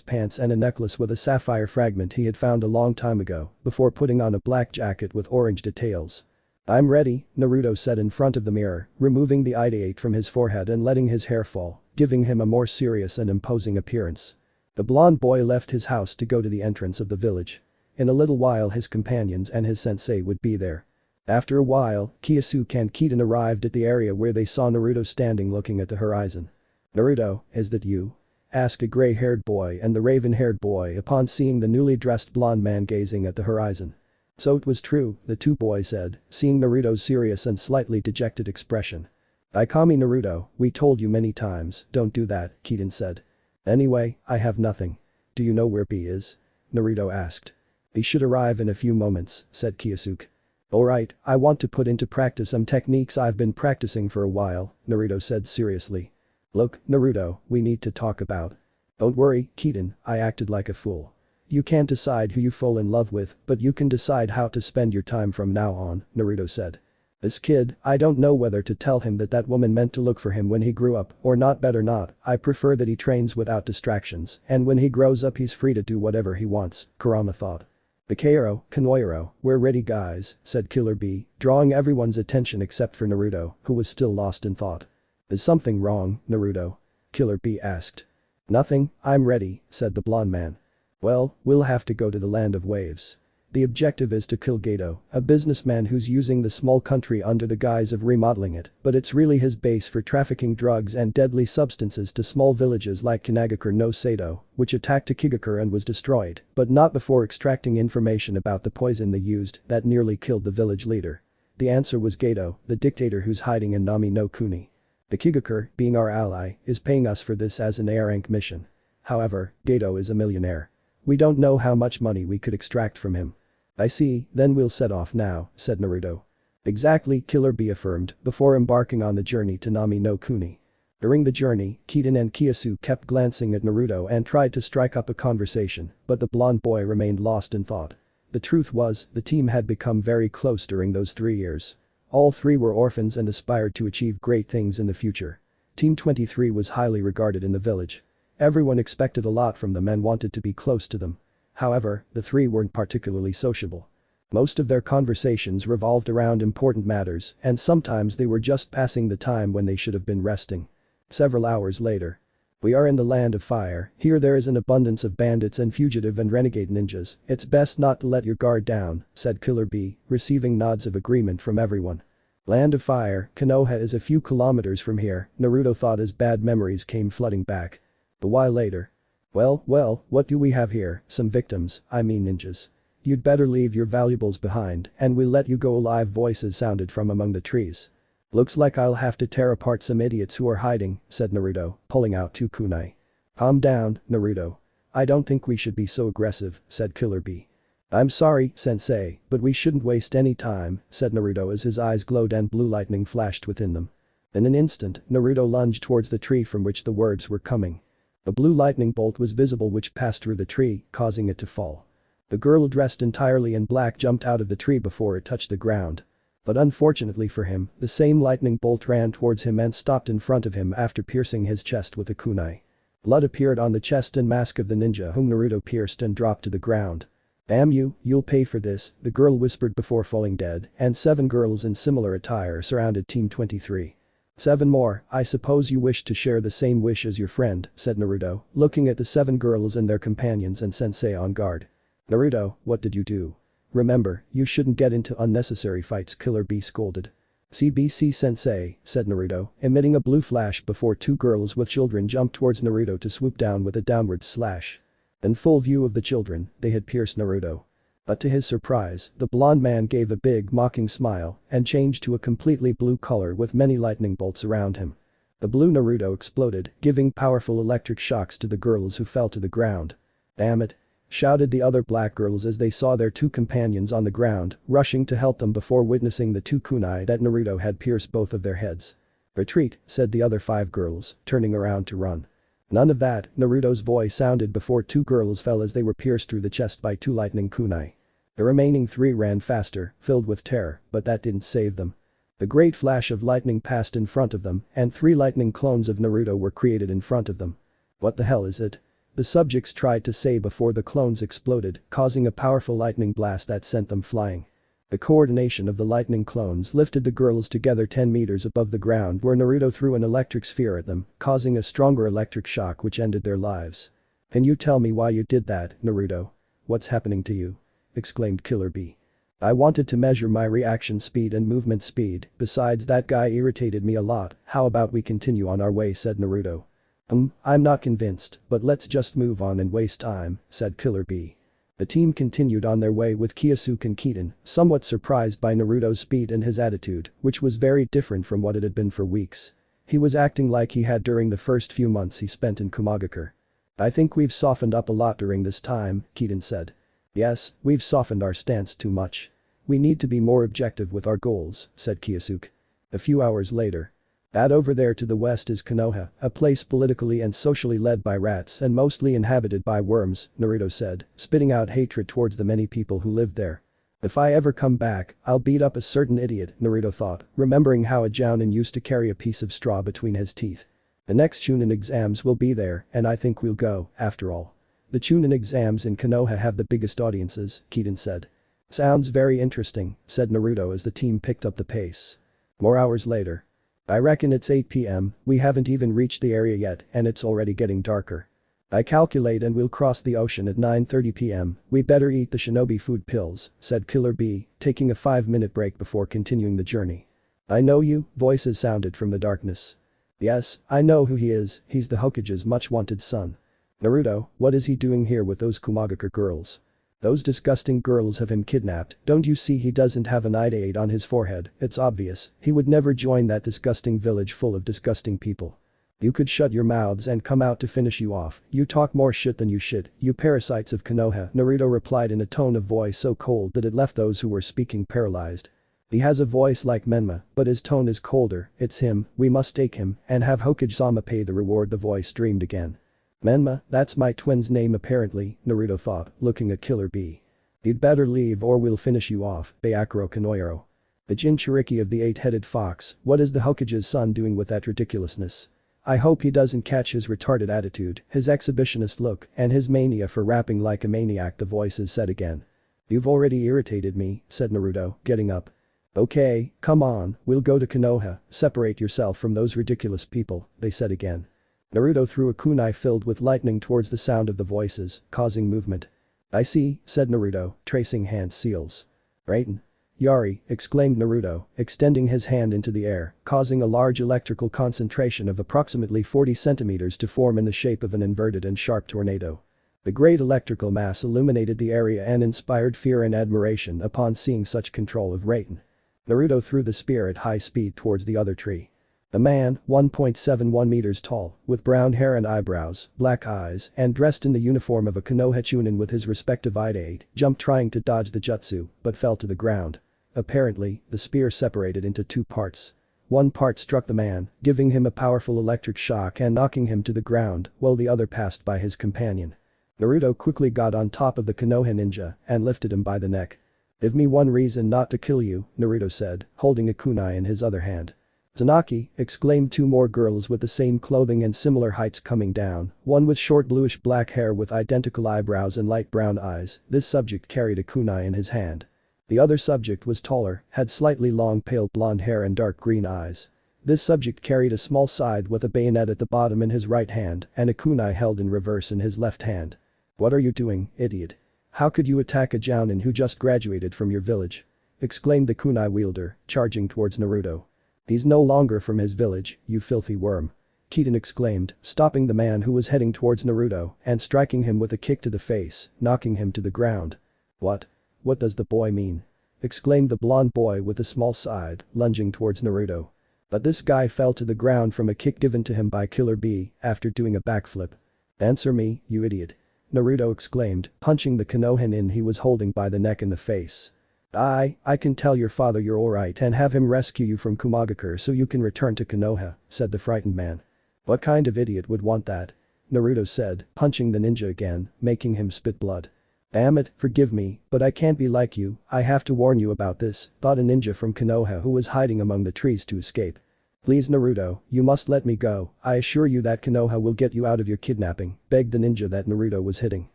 [SPEAKER 2] pants and a necklace with a sapphire fragment he had found a long time ago, before putting on a black jacket with orange details. I'm ready, Naruto said in front of the mirror, removing the ideate from his forehead and letting his hair fall, giving him a more serious and imposing appearance. The blonde boy left his house to go to the entrance of the village. In a little while his companions and his sensei would be there. After a while, Kiyosuke and Kiten arrived at the area where they saw Naruto standing looking at the horizon. Naruto, is that you? Asked a gray-haired boy and the raven-haired boy upon seeing the newly dressed blonde man gazing at the horizon. So it was true, the two boys said, seeing Naruto's serious and slightly dejected expression. Ikami Naruto, we told you many times, don't do that, Kiden said. Anyway, I have nothing. Do you know where B is? Naruto asked. He should arrive in a few moments, said Kyosuke. Alright, I want to put into practice some techniques I've been practicing for a while, Naruto said seriously. Look, Naruto, we need to talk about. Don't worry, Kiden, I acted like a fool. You can't decide who you fall in love with, but you can decide how to spend your time from now on, Naruto said. This kid, I don't know whether to tell him that that woman meant to look for him when he grew up or not. Better not, I prefer that he trains without distractions and when he grows up he's free to do whatever he wants, Kurama thought. Bakaero, Kanoiro, we're ready guys, said Killer B, drawing everyone's attention except for Naruto, who was still lost in thought. Is something wrong, Naruto? Killer B asked. Nothing, I'm ready, said the blonde man. Well, we'll have to go to the land of waves. The objective is to kill Gato, a businessman who's using the small country under the guise of remodeling it, but it's really his base for trafficking drugs and deadly substances to small villages like Kinagakure no Sato, which attacked Akigakure and was destroyed, but not before extracting information about the poison they used that nearly killed the village leader. The answer was Gato, the dictator who's hiding in Nami no Kuni. Akigakure, being our ally, is paying us for this as an A-rank mission. However, Gato is a millionaire. We don't know how much money we could extract from him. I see, then we'll set off now, said Naruto. Exactly, Killer B affirmed, before embarking on the journey to Nami no Kuni. During the journey, Kiden and Kyosuke kept glancing at Naruto and tried to strike up a conversation, but the blonde boy remained lost in thought. The truth was, the team had become very close during those 3 years. All three were orphans and aspired to achieve great things in the future. Team 23 was highly regarded in the village. Everyone expected a lot from them and wanted to be close to them. However, the three weren't particularly sociable. Most of their conversations revolved around important matters, and sometimes they were just passing the time when they should have been resting. Several hours later. We are in the land of fire, here there is an abundance of bandits and fugitive and renegade ninjas, it's best not to let your guard down, said Killer B, receiving nods of agreement from everyone. Land of fire, Konoha is a few kilometers from here, Naruto thought as bad memories came flooding back. A while later. Well, what do we have here? Some victims, I mean ninjas. You'd better leave your valuables behind and we'll let you go alive, voices sounded from among the trees. Looks like I'll have to tear apart some idiots who are hiding, said Naruto, pulling out 2 kunai. Calm down, Naruto. I don't think we should be so aggressive, said Killer B. I'm sorry, sensei, but we shouldn't waste any time, said Naruto as his eyes glowed and blue lightning flashed within them. In an instant, Naruto lunged towards the tree from which the words were coming. A blue lightning bolt was visible which passed through the tree, causing it to fall. The girl dressed entirely in black jumped out of the tree before it touched the ground. But unfortunately for him, the same lightning bolt ran towards him and stopped in front of him after piercing his chest with a kunai. Blood appeared on the chest and mask of the ninja whom Naruto pierced and dropped to the ground. Damn you, you'll pay for this, the girl whispered before falling dead, and 7 girls in similar attire surrounded Team 23. 7 more, I suppose you wish to share the same wish as your friend, said Naruto, looking at the 7 girls and their companions and sensei on guard. Naruto, what did you do? Remember, you shouldn't get into unnecessary fights, Killer B scolded. CBC sensei, said Naruto, emitting a blue flash before 2 girls with children jumped towards Naruto to swoop down with a downward slash. In full view of the children, they had pierced Naruto. But to his surprise, the blonde man gave a big mocking smile and changed to a completely blue color with many lightning bolts around him. The blue Naruto exploded, giving powerful electric shocks to the girls who fell to the ground. Damn it! Shouted the other black girls as they saw their 2 companions on the ground, rushing to help them before witnessing the 2 kunai that Naruto had pierced both of their heads. Retreat, said the other 5 girls, turning around to run. None of that, Naruto's voice sounded before 2 girls fell as they were pierced through the chest by 2 lightning kunai. The remaining 3 ran faster, filled with terror, but that didn't save them. The great flash of lightning passed in front of them and 3 lightning clones of Naruto were created in front of them. What the hell is it? The subjects tried to say before the clones exploded, causing a powerful lightning blast that sent them flying. The coordination of the lightning clones lifted the girls together 10 meters above the ground where Naruto threw an electric sphere at them, causing a stronger electric shock which ended their lives. Can you tell me why you did that, Naruto? What's happening to you? Exclaimed Killer B. I wanted to measure my reaction speed and movement speed, besides that guy irritated me a lot, how about we continue on our way, said Naruto. I'm not convinced, but let's just move on and waste time, said Killer B. The team continued on their way with Kyosuke and Kiten, somewhat surprised by Naruto's speed and his attitude, which was very different from what it had been for weeks. He was acting like he had during the first few months he spent in Kumagakure. "I think we've softened up a lot during this time," Kiten said. "Yes, we've softened our stance too much. We need to be more objective with our goals," said Kyosuke. A few hours later. That over there to the west is Konoha, a place politically and socially led by rats and mostly inhabited by worms, Naruto said, spitting out hatred towards the many people who lived there. "If I ever come back, I'll beat up a certain idiot," Naruto thought, remembering how a Jounin used to carry a piece of straw between his teeth. "The next Chunin exams will be there and I think we'll go, after all." "The Chunin exams in Konoha have the biggest audiences," Kiten said. "Sounds very interesting," said Naruto as the team picked up the pace. More hours later. "I reckon it's 8 p.m, we haven't even reached the area yet and it's already getting darker. I calculate and we'll cross the ocean at 9:30 p.m, we better eat the shinobi food pills," said Killer Bee, taking a 5-minute break before continuing the journey. "I know you," voices sounded from the darkness. "Yes, I know who he is, he's the Hokage's much wanted son." "Naruto, what is he doing here with those Kumagakure girls?" "Those disgusting girls have him kidnapped, don't you see he doesn't have an ideate on his forehead, it's obvious, he would never join that disgusting village full of disgusting people." "You could shut your mouths and come out to finish you off, you talk more shit than you should, you parasites of Konoha," Naruto replied in a tone of voice so cold that it left those who were speaking paralyzed. "He has a voice like Menma, but his tone is colder, it's him, we must take him and have Hokage-sama pay the reward," the voice dreamed again. "Menma, that's my twin's name apparently," Naruto thought, looking at Killer Bee. "You'd better leave or we'll finish you off, Bayakuro Kanoiro." "The Jinchuriki of the 8-headed fox, what is the Hokage's son doing with that ridiculousness? I hope he doesn't catch his retarded attitude, his exhibitionist look, and his mania for rapping like a maniac," the voices said again. "You've already irritated me," said Naruto, getting up. "Okay, come on, we'll go to Konoha, separate yourself from those ridiculous people," they said again. Naruto threw a kunai filled with lightning towards the sound of the voices, causing movement. "I see," said Naruto, tracing hand seals. "Raiden. Yari," exclaimed Naruto, extending his hand into the air, causing a large electrical concentration of approximately 40 centimeters to form in the shape of an inverted and sharp tornado. The great electrical mass illuminated the area and inspired fear and admiration upon seeing such control of Raiden. Naruto threw the spear at high speed towards the other tree. The man, 1.71 meters tall, with brown hair and eyebrows, black eyes, and dressed in the uniform of a Konoha Chunin with his respective ideate, jumped trying to dodge the jutsu, but fell to the ground. Apparently, the spear separated into 2 parts. One part struck the man, giving him a powerful electric shock and knocking him to the ground, while the other passed by his companion. Naruto quickly got on top of the Konoha ninja and lifted him by the neck. "Give me one reason not to kill you," Naruto said, holding a kunai in his other hand. "Zanaki," exclaimed 2 more girls with the same clothing and similar heights coming down, one with short bluish black hair with identical eyebrows and light brown eyes. This subject carried a kunai in his hand. The other subject was taller, had slightly long pale blonde hair and dark green eyes. This subject carried a small scythe with a bayonet at the bottom in his right hand and a kunai held in reverse in his left hand. "What are you doing, idiot? How could you attack a jounin who just graduated from your village?" exclaimed the kunai wielder, charging towards Naruto. "He's no longer from his village, you filthy worm," Kiten exclaimed, stopping the man who was heading towards Naruto and striking him with a kick to the face, knocking him to the ground. "What? What does the boy mean?" exclaimed the blonde boy with the small scythe, lunging towards Naruto. But this guy fell to the ground from a kick given to him by Killer Bee after doing a backflip. "Answer me, you idiot," Naruto exclaimed, punching the Konoha nin he was holding by the neck in the face. I can tell your father you're alright and have him rescue you from Kumagakure so you can return to Konoha," said the frightened man. "What kind of idiot would want that?" Naruto said, punching the ninja again, making him spit blood. "Damn it, forgive me, but I can't be like you, I have to warn you about this," thought a ninja from Konoha who was hiding among the trees to escape. "Please Naruto, you must let me go, I assure you that Konoha will get you out of your kidnapping," begged the ninja that Naruto was hitting.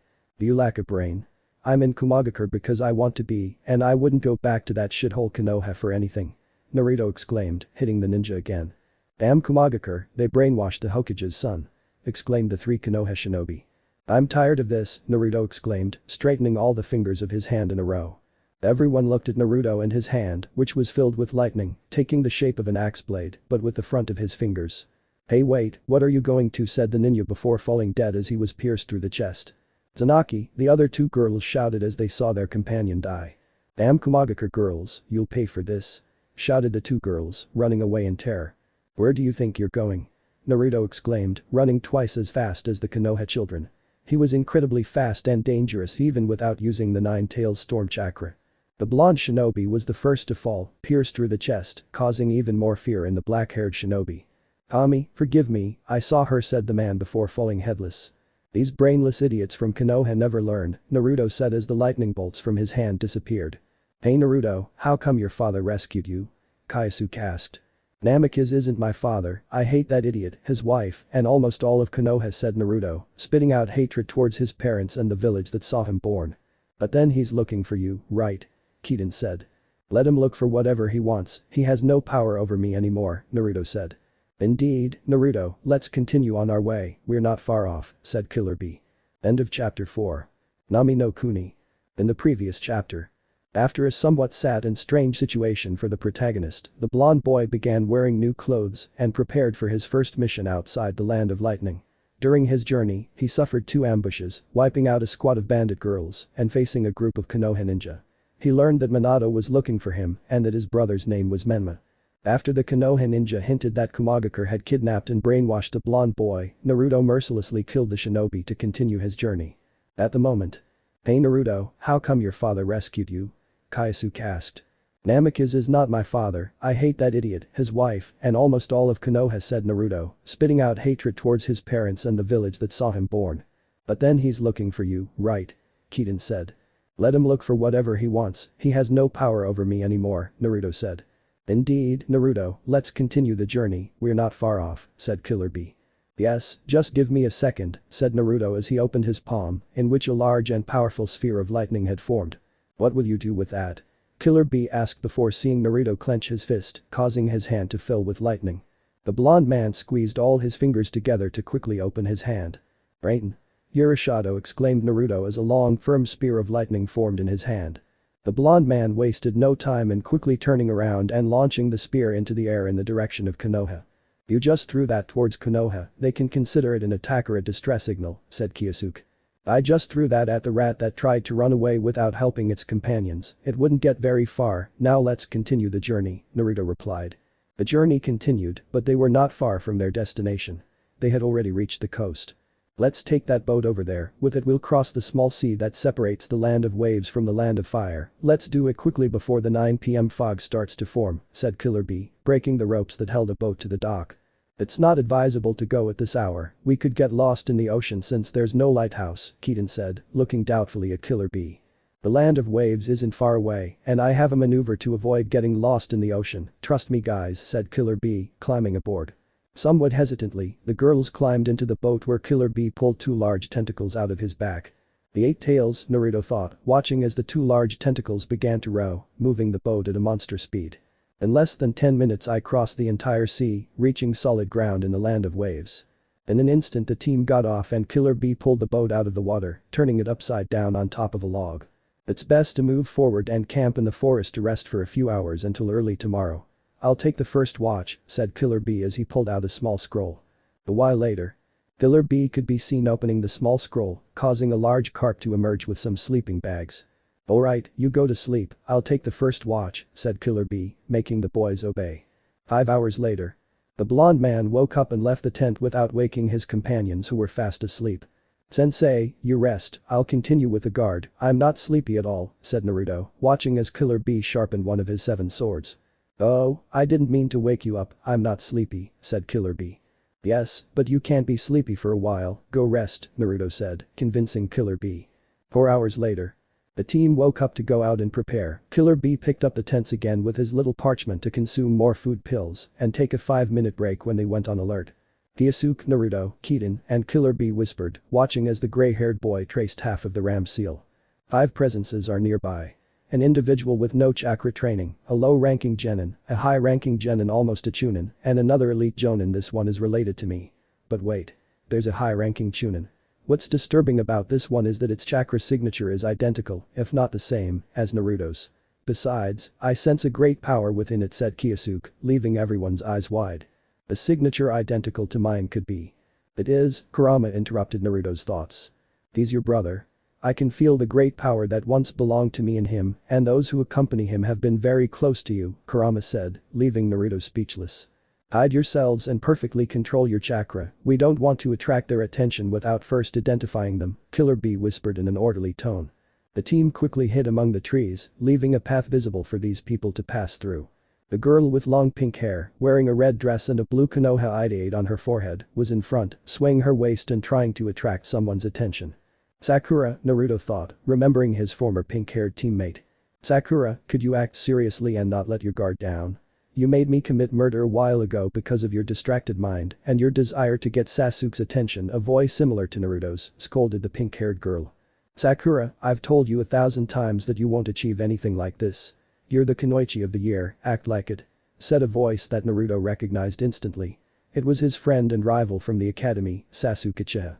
[SPEAKER 2] "Do you lack a brain? I'm in Kumagakure because I want to be, and I wouldn't go back to that shithole Konoha for anything," Naruto exclaimed, hitting the ninja again. "Damn Kumagakure, they brainwashed the Hokage's son," exclaimed the 3 Konoha shinobi. "I'm tired of this," Naruto exclaimed, straightening all the fingers of his hand in a row. Everyone looked at Naruto and his hand, which was filled with lightning, taking the shape of an axe blade, but with the front of his fingers. "Hey wait, what are you going to?" said the ninja before falling dead as he was pierced through the chest. Zanaki, the other two girls shouted as they saw their companion die. Damn Kumagakure girls, you'll pay for this. Shouted the two girls, running away in terror. Where do you think you're going? Naruto exclaimed, running twice as fast as the Konoha children. He was incredibly fast and dangerous even without using the Nine-Tails Storm Chakra. The blonde shinobi was the first to fall, pierced through the chest, causing even more fear in the black-haired shinobi. Kami, forgive me, I saw her, said the man before falling headless. These brainless idiots from Konoha never learn, Naruto said as the lightning bolts from his hand disappeared. Hey Naruto, how come your father rescued you? Kaisuke asked. Namikaze isn't my father, I hate that idiot, his wife, and almost all of Konoha, said Naruto, spitting out hatred towards his parents and the village that saw him born. But then he's looking for you, right? Kiden said. Let him look for whatever he wants, he has no power over me anymore, Naruto said. Indeed, Naruto, let's continue on our way, we're not far off, said Killer Bee. End of chapter 4. Nami no Kuni. In the previous chapter. After a somewhat sad and strange situation for the protagonist, the blonde boy began wearing new clothes and prepared for his first mission outside the Land of Lightning. During his journey, he suffered 2 ambushes, wiping out a squad of bandit girls and facing a group of Konoha ninja. He learned that Minato was looking for him and that his brother's name was Menma. After the Konoha ninja hinted that Kumagakure had kidnapped and brainwashed the blonde boy, Naruto mercilessly killed the shinobi to continue his journey. At the moment. Hey Naruto, how come your father rescued you? Kaisuke asked. Namikaze is not my father, I hate that idiot, his wife, and almost all of Konoha, said Naruto, spitting out hatred towards his parents and the village that saw him born. But then he's looking for you, right? Kiden said. Let him look for whatever he wants, he has no power over me anymore, Naruto said. Indeed, Naruto, let's continue the journey, we're not far off, said Killer Bee. Yes, just give me a second, said Naruto as he opened his palm, in which a large and powerful sphere of lightning had formed. What will you do with that? Killer Bee asked before seeing Naruto clench his fist, causing his hand to fill with lightning. The blonde man squeezed all his fingers together to quickly open his hand. Raiden. Yurishado, exclaimed Naruto as a long, firm spear of lightning formed in his hand. The blonde man wasted no time in quickly turning around and launching the spear into the air in the direction of Konoha. You just threw that towards Konoha, they can consider it an attack or a distress signal, said Kyosuke. I just threw that at the rat that tried to run away without helping its companions, it wouldn't get very far, now let's continue the journey, Naruto replied. The journey continued, but they were not far from their destination. They had already reached the coast. Let's take that boat over there, with it we'll cross the small sea that separates the land of waves from the land of fire, let's do it quickly before the 9 p.m. fog starts to form, said Killer Bee, breaking the ropes that held a boat to the dock. It's not advisable to go at this hour, we could get lost in the ocean since there's no lighthouse, Kiden said, looking doubtfully at Killer Bee. The land of waves isn't far away, and I have a maneuver to avoid getting lost in the ocean, trust me guys, said Killer Bee, climbing aboard. Somewhat hesitantly, the girls climbed into the boat where Killer Bee pulled 2 large tentacles out of his back. The 8 tails, Naruto thought, watching as the 2 large tentacles began to row, moving the boat at a monster speed. In less than 10 minutes I crossed the entire sea, reaching solid ground in the land of waves. In an instant the team got off and Killer Bee pulled the boat out of the water, turning it upside down on top of a log. It's best to move forward and camp in the forest to rest for a few hours until early tomorrow. I'll take the first watch, said Killer Bee as he pulled out a small scroll. A while later. Killer Bee could be seen opening the small scroll, causing a large carp to emerge with some sleeping bags. Alright, you go to sleep, I'll take the first watch, said Killer Bee, making the boys obey. 5 hours later. The blonde man woke up and left the tent without waking his companions who were fast asleep. Sensei, you rest, I'll continue with the guard, I'm not sleepy at all, said Naruto, watching as Killer Bee sharpened one of his 7 swords. Oh, I didn't mean to wake you up, I'm not sleepy, said Killer Bee. Yes, but you can't be sleepy for a while, go rest, Naruto said, convincing Killer Bee. 4 hours later. The team woke up to go out and prepare, Killer Bee picked up the tents again with his little parchment to consume more food pills and take a 5-minute break when they went on alert. Kyosuke, Naruto, Kiden, and Killer Bee whispered, watching as the gray-haired boy traced half of the ram seal. 5 presences are nearby. An individual with no chakra training, a low-ranking genin, a high-ranking genin almost a chunin, and another elite jonin. This one is related to me. But wait. There's a high-ranking chunin. What's disturbing about this one is that its chakra signature is identical, if not the same, as Naruto's. Besides, I sense a great power within it, said Kyosuke, leaving everyone's eyes wide. A signature identical to mine could be. It is, Kurama interrupted Naruto's thoughts. He's your brother. I can feel the great power that once belonged to me and him, and those who accompany him have been very close to you," Kurama said, leaving Naruto speechless. "Hide yourselves and perfectly control your chakra, we don't want to attract their attention without first identifying them," Killer Bee whispered in an orderly tone. The team quickly hid among the trees, leaving a path visible for these people to pass through. The girl with long pink hair, wearing a red dress and a blue Konoha ideate on her forehead, was in front, swaying her waist and trying to attract someone's attention. "Sakura," Naruto thought, remembering his former pink-haired teammate. "Sakura, could you act seriously and not let your guard down? You made me commit murder a while ago because of your distracted mind and your desire to get Sasuke's attention." A voice similar to Naruto's scolded the pink-haired girl. "Sakura, I've told you 1,000 times that you won't achieve anything like this. You're the Kunoichi of the year, act like it," said a voice that Naruto recognized instantly. It was his friend and rival from the academy, Sasuke Uchiha.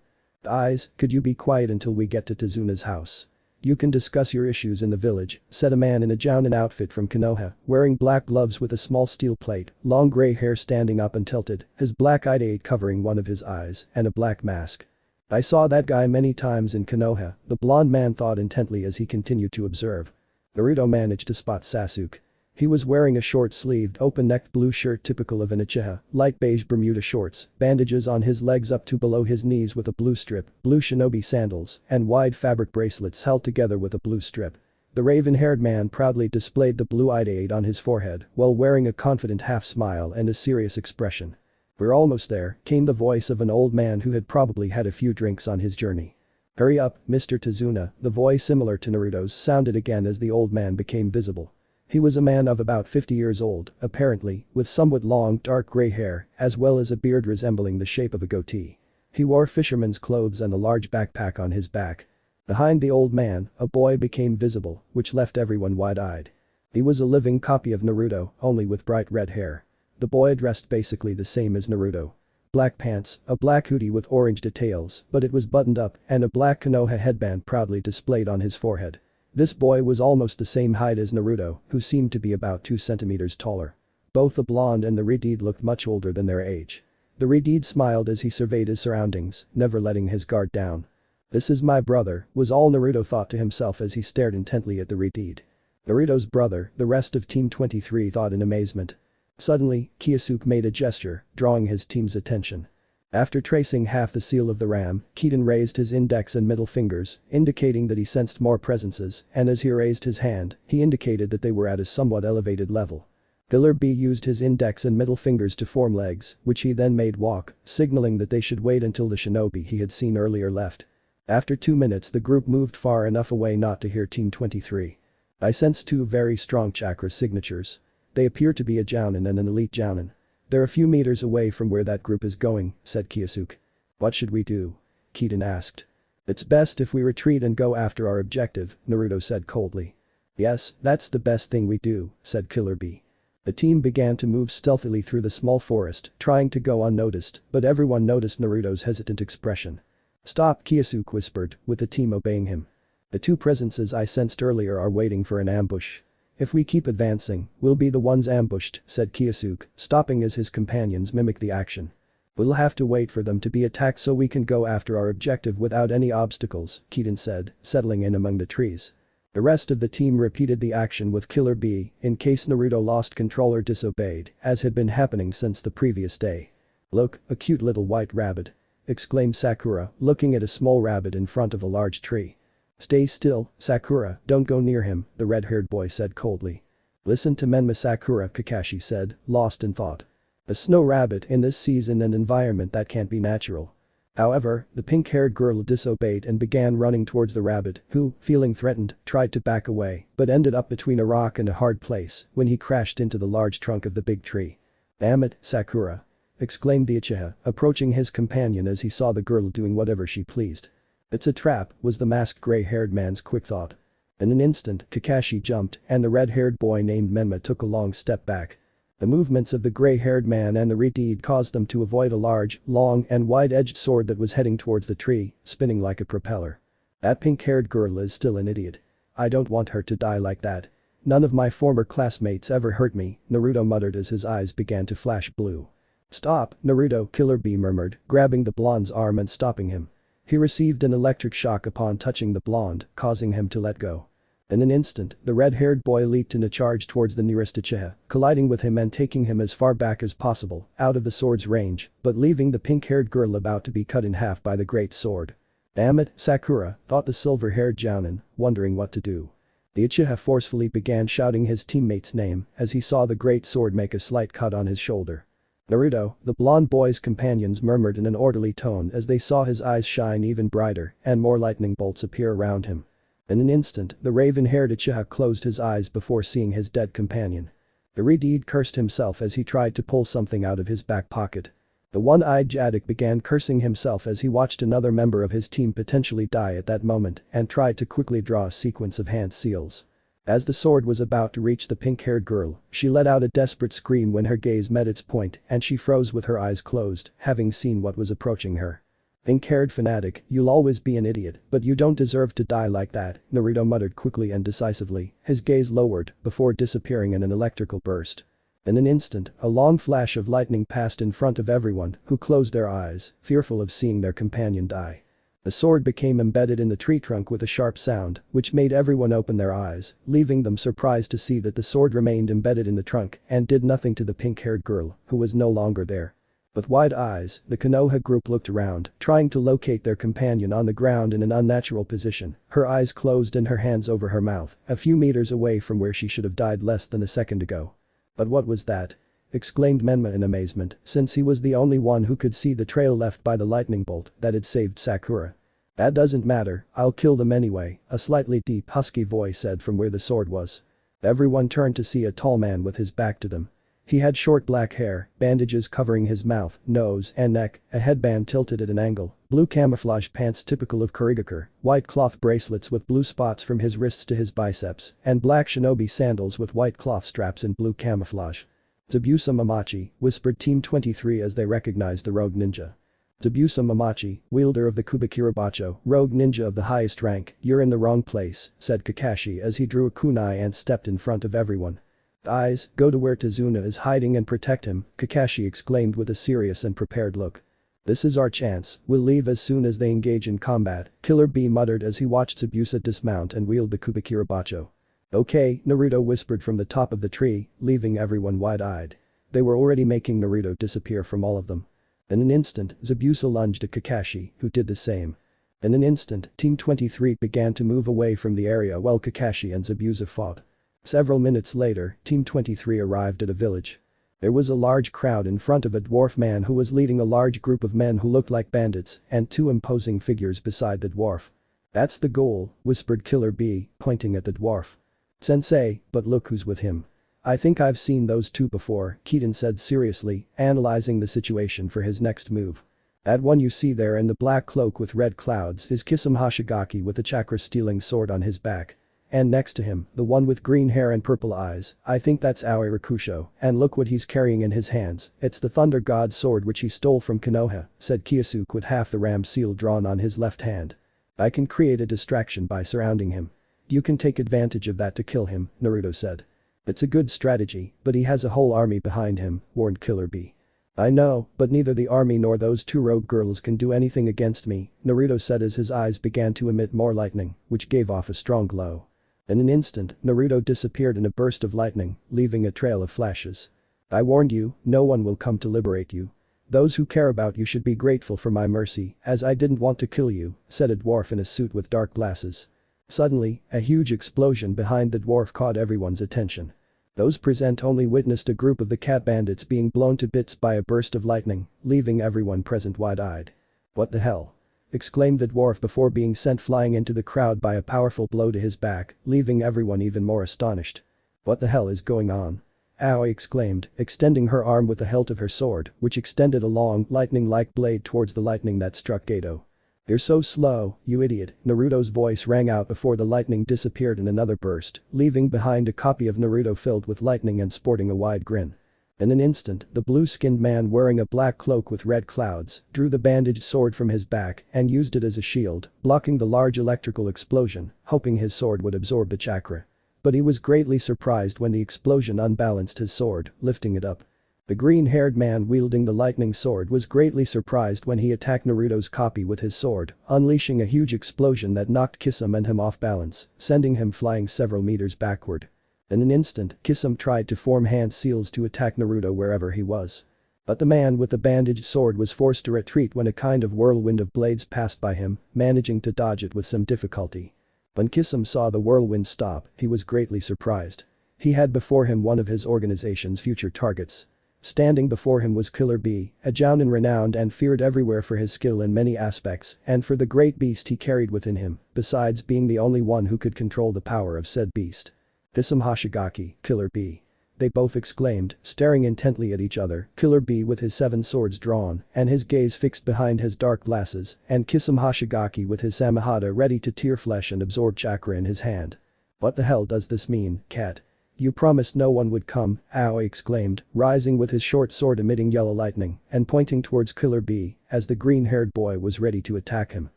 [SPEAKER 2] "Eyes, could you be quiet until we get to Tazuna's house? You can discuss your issues in the village," said a man in a jounin outfit from Konoha, wearing black gloves with a small steel plate, long gray hair standing up and tilted, his black ideate covering one of his eyes, and a black mask. "I saw that guy many times in Konoha," the blonde man thought intently as he continued to observe. Naruto managed to spot Sasuke. He was wearing a short-sleeved, open-necked blue shirt typical of an Uchiha, light beige Bermuda shorts, bandages on his legs up to below his knees with a blue strip, blue shinobi sandals, and wide fabric bracelets held together with a blue strip. The raven-haired man proudly displayed the blue ideate on his forehead while wearing a confident half-smile and a serious expression. "We're almost there," came the voice of an old man who had probably had a few drinks on his journey. "Hurry up, Mr. Tazuna," the voice similar to Naruto's sounded again as the old man became visible. He was a man of about 50 years old, apparently, with somewhat long dark gray hair, as well as a beard resembling the shape of a goatee. He wore fisherman's clothes and a large backpack on his back. Behind the old man, a boy became visible, which left everyone wide-eyed. He was a living copy of Naruto, only with bright red hair. The boy dressed basically the same as Naruto. Black pants, a black hoodie with orange details, but it was buttoned up, and a black Konoha headband proudly displayed on his forehead. This boy was almost the same height as Naruto, who seemed to be about 2 centimeters taller. Both the blonde and the redhead looked much older than their age. The redhead smiled as he surveyed his surroundings, never letting his guard down. "This is my brother," was all Naruto thought to himself as he stared intently at the redhead. Naruto's brother, the rest of Team 23 thought in amazement. Suddenly, Kyosuke made a gesture, drawing his team's attention. After tracing half the seal of the ram, Keaton raised his index and middle fingers, indicating that he sensed more presences, and as he raised his hand, he indicated that they were at a somewhat elevated level. Killer Bee used his index and middle fingers to form legs, which he then made walk, signaling that they should wait until the shinobi he had seen earlier left. After 2 minutes the group moved far enough away not to hear Team 23. "I sense 2 very strong chakra signatures. They appear to be a jounin and an elite jounin. They're a few meters away from where that group is going," said Kyosuke. "What should we do?" Keaton asked. "It's best if we retreat and go after our objective," Naruto said coldly. "Yes, that's the best thing we do," said Killer Bee. The team began to move stealthily through the small forest, trying to go unnoticed, but everyone noticed Naruto's hesitant expression. "Stop," Kyosuke whispered, with the team obeying him. "The 2 presences I sensed earlier are waiting for an ambush. If we keep advancing, we'll be the ones ambushed," said Kyosuke, stopping as his companions mimicked the action. "We'll have to wait for them to be attacked so we can go after our objective without any obstacles," Keaton said, settling in among the trees. The rest of the team repeated the action with Killer Bee in case Naruto lost control or disobeyed, as had been happening since the previous day. "Look, a cute little white rabbit," exclaimed Sakura, looking at a small rabbit in front of a large tree. "Stay still, Sakura, don't go near him," the red-haired boy said coldly. "Listen to Menma, Sakura," Kakashi said, lost in thought. "A snow rabbit in this season and environment, that can't be natural." However, the pink-haired girl disobeyed and began running towards the rabbit who, feeling threatened, tried to back away but ended up between a rock and a hard place when he crashed into the large trunk of the big tree. "Damn it, Sakura," exclaimed the Uchiha, approaching his companion as he saw the girl doing whatever she pleased. "It's a trap," was the masked gray-haired man's quick thought. In an instant, Kakashi jumped and the red-haired boy named Menma took a long step back. The movements of the gray-haired man and the redhead caused them to avoid a large, long and wide-edged sword that was heading towards the tree, spinning like a propeller. "That pink-haired girl is still an idiot. I don't want her to die like that. None of my former classmates ever hurt me," Naruto muttered as his eyes began to flash blue. "Stop, Naruto," Killer Bee murmured, grabbing the blonde's arm and stopping him. He received an electric shock upon touching the blonde, causing him to let go. In an instant, the red-haired boy leaped in a charge towards the nearest Uchiha, colliding with him and taking him as far back as possible, out of the sword's range, but leaving the pink-haired girl about to be cut in half by the great sword. "Damn it, Sakura," thought the silver-haired jounin, wondering what to do. The Uchiha forcefully began shouting his teammate's name as he saw the great sword make a slight cut on his shoulder. "Naruto," the blonde boy's companions murmured in an orderly tone as they saw his eyes shine even brighter and more lightning bolts appear around him. In an instant, the raven-haired Uchiha closed his eyes before seeing his dead companion. The Redeed cursed himself as he tried to pull something out of his back pocket. The one-eyed Jadic began cursing himself as he watched another member of his team potentially die at that moment and tried to quickly draw a sequence of hand seals. As the sword was about to reach the pink-haired girl, she let out a desperate scream when her gaze met its point and she froze with her eyes closed, having seen what was approaching her. "Pink-haired fanatic, you'll always be an idiot, but you don't deserve to die like that," Naruto muttered quickly and decisively, his gaze lowered before disappearing in an electrical burst. In an instant, a long flash of lightning passed in front of everyone who closed their eyes, fearful of seeing their companion die. The sword became embedded in the tree trunk with a sharp sound, which made everyone open their eyes, leaving them surprised to see that the sword remained embedded in the trunk and did nothing to the pink-haired girl, who was no longer there. With wide eyes, the Konoha group looked around, trying to locate their companion on the ground in an unnatural position, her eyes closed and her hands over her mouth, a few meters away from where she should have died less than a second ago. "But what was that?" exclaimed Menma in amazement, since he was the only one who could see the trail left by the lightning bolt that had saved Sakura. "That doesn't matter, I'll kill them anyway," a slightly deep husky voice said from where the sword was. Everyone turned to see a tall man with his back to them. He had short black hair, bandages covering his mouth, nose, and neck, a headband tilted at an angle, blue camouflage pants typical of Kurigakure, white cloth bracelets with blue spots from his wrists to his biceps, and black shinobi sandals with white cloth straps in blue camouflage. "Zabusa Momochi," whispered Team 23 as they recognized the rogue ninja. "Zabusa Momochi, wielder of the Kubikirabacho, rogue ninja of the highest rank, you're in the wrong place," said Kakashi as he drew a kunai and stepped in front of everyone. "Eyes, go to where Tazuna is hiding and protect him," Kakashi exclaimed with a serious and prepared look. "This is our chance, we'll leave as soon as they engage in combat," Killer Bee muttered as he watched Zabusa dismount and wield the Kubikirabacho. "Okay," Naruto whispered from the top of the tree, leaving everyone wide-eyed. They were already making Naruto disappear from all of them. In an instant, Zabusa lunged at Kakashi, who did the same. In an instant, Team 23 began to move away from the area while Kakashi and Zabusa fought. Several minutes later, Team 23 arrived at a village. There was a large crowd in front of a dwarf man who was leading a large group of men who looked like bandits and two imposing figures beside the dwarf. "That's the goal," whispered Killer Bee, pointing at the dwarf. "Sensei, but look who's with him." "I think I've seen those two before," Keaton said seriously, analyzing the situation for his next move. "That one you see there in the black cloak with red clouds is Kisame Hoshigaki with a chakra-stealing sword on his back. And next to him, the one with green hair and purple eyes, I think that's Aoi Rakusho, and look what he's carrying in his hands, it's the Thunder God's sword which he stole from Konoha," said Kyosuke with half the ram seal drawn on his left hand. "I can create a distraction by surrounding him. You can take advantage of that to kill him," Naruto said. "It's a good strategy, but he has a whole army behind him," warned Killer Bee. "I know, but neither the army nor those two rogue girls can do anything against me," Naruto said as his eyes began to emit more lightning, which gave off a strong glow. In an instant, Naruto disappeared in a burst of lightning, leaving a trail of flashes. "I warned you, no one will come to liberate you. Those who care about you should be grateful for my mercy, as I didn't want to kill you," said a dwarf in a suit with dark glasses. Suddenly, a huge explosion behind the dwarf caught everyone's attention. Those present only witnessed a group of the cat bandits being blown to bits by a burst of lightning, leaving everyone present wide-eyed. "What the hell?" exclaimed the dwarf before being sent flying into the crowd by a powerful blow to his back, leaving everyone even more astonished. "What the hell is going on?" Aoi exclaimed, extending her arm with the hilt of her sword, which extended a long, lightning-like blade towards the lightning that struck Gato. "You're so slow, you idiot," Naruto's voice rang out before the lightning disappeared in another burst, leaving behind a copy of Naruto filled with lightning and sporting a wide grin. In an instant, the blue-skinned man wearing a black cloak with red clouds drew the bandaged sword from his back and used it as a shield, blocking the large electrical explosion, hoping his sword would absorb the chakra. But he was greatly surprised when the explosion unbalanced his sword, lifting it up. The green-haired man wielding the lightning sword was greatly surprised when he attacked Naruto's copy with his sword, unleashing a huge explosion that knocked Kisame and him off balance, sending him flying several meters backward. In an instant, Kisame tried to form hand seals to attack Naruto wherever he was. But the man with the bandaged sword was forced to retreat when a kind of whirlwind of blades passed by him, managing to dodge it with some difficulty. When Kisame saw the whirlwind stop, he was greatly surprised. He had before him one of his organization's future targets. Standing before him was Killer Bee, a jounin renowned and feared everywhere for his skill in many aspects and for the great beast he carried within him, besides being the only one who could control the power of said beast. Kisame Hoshigaki, Killer Bee. They both exclaimed, staring intently at each other, Killer Bee with his 7 swords drawn and his gaze fixed behind his dark glasses, and Kisame Hoshigaki with his Samehada ready to tear flesh and absorb chakra in his hand. What the hell does this mean, cat? You promised no one would come, Aoi exclaimed, rising with his short sword emitting yellow lightning and pointing towards Killer Bee as the green-haired boy was ready to attack him.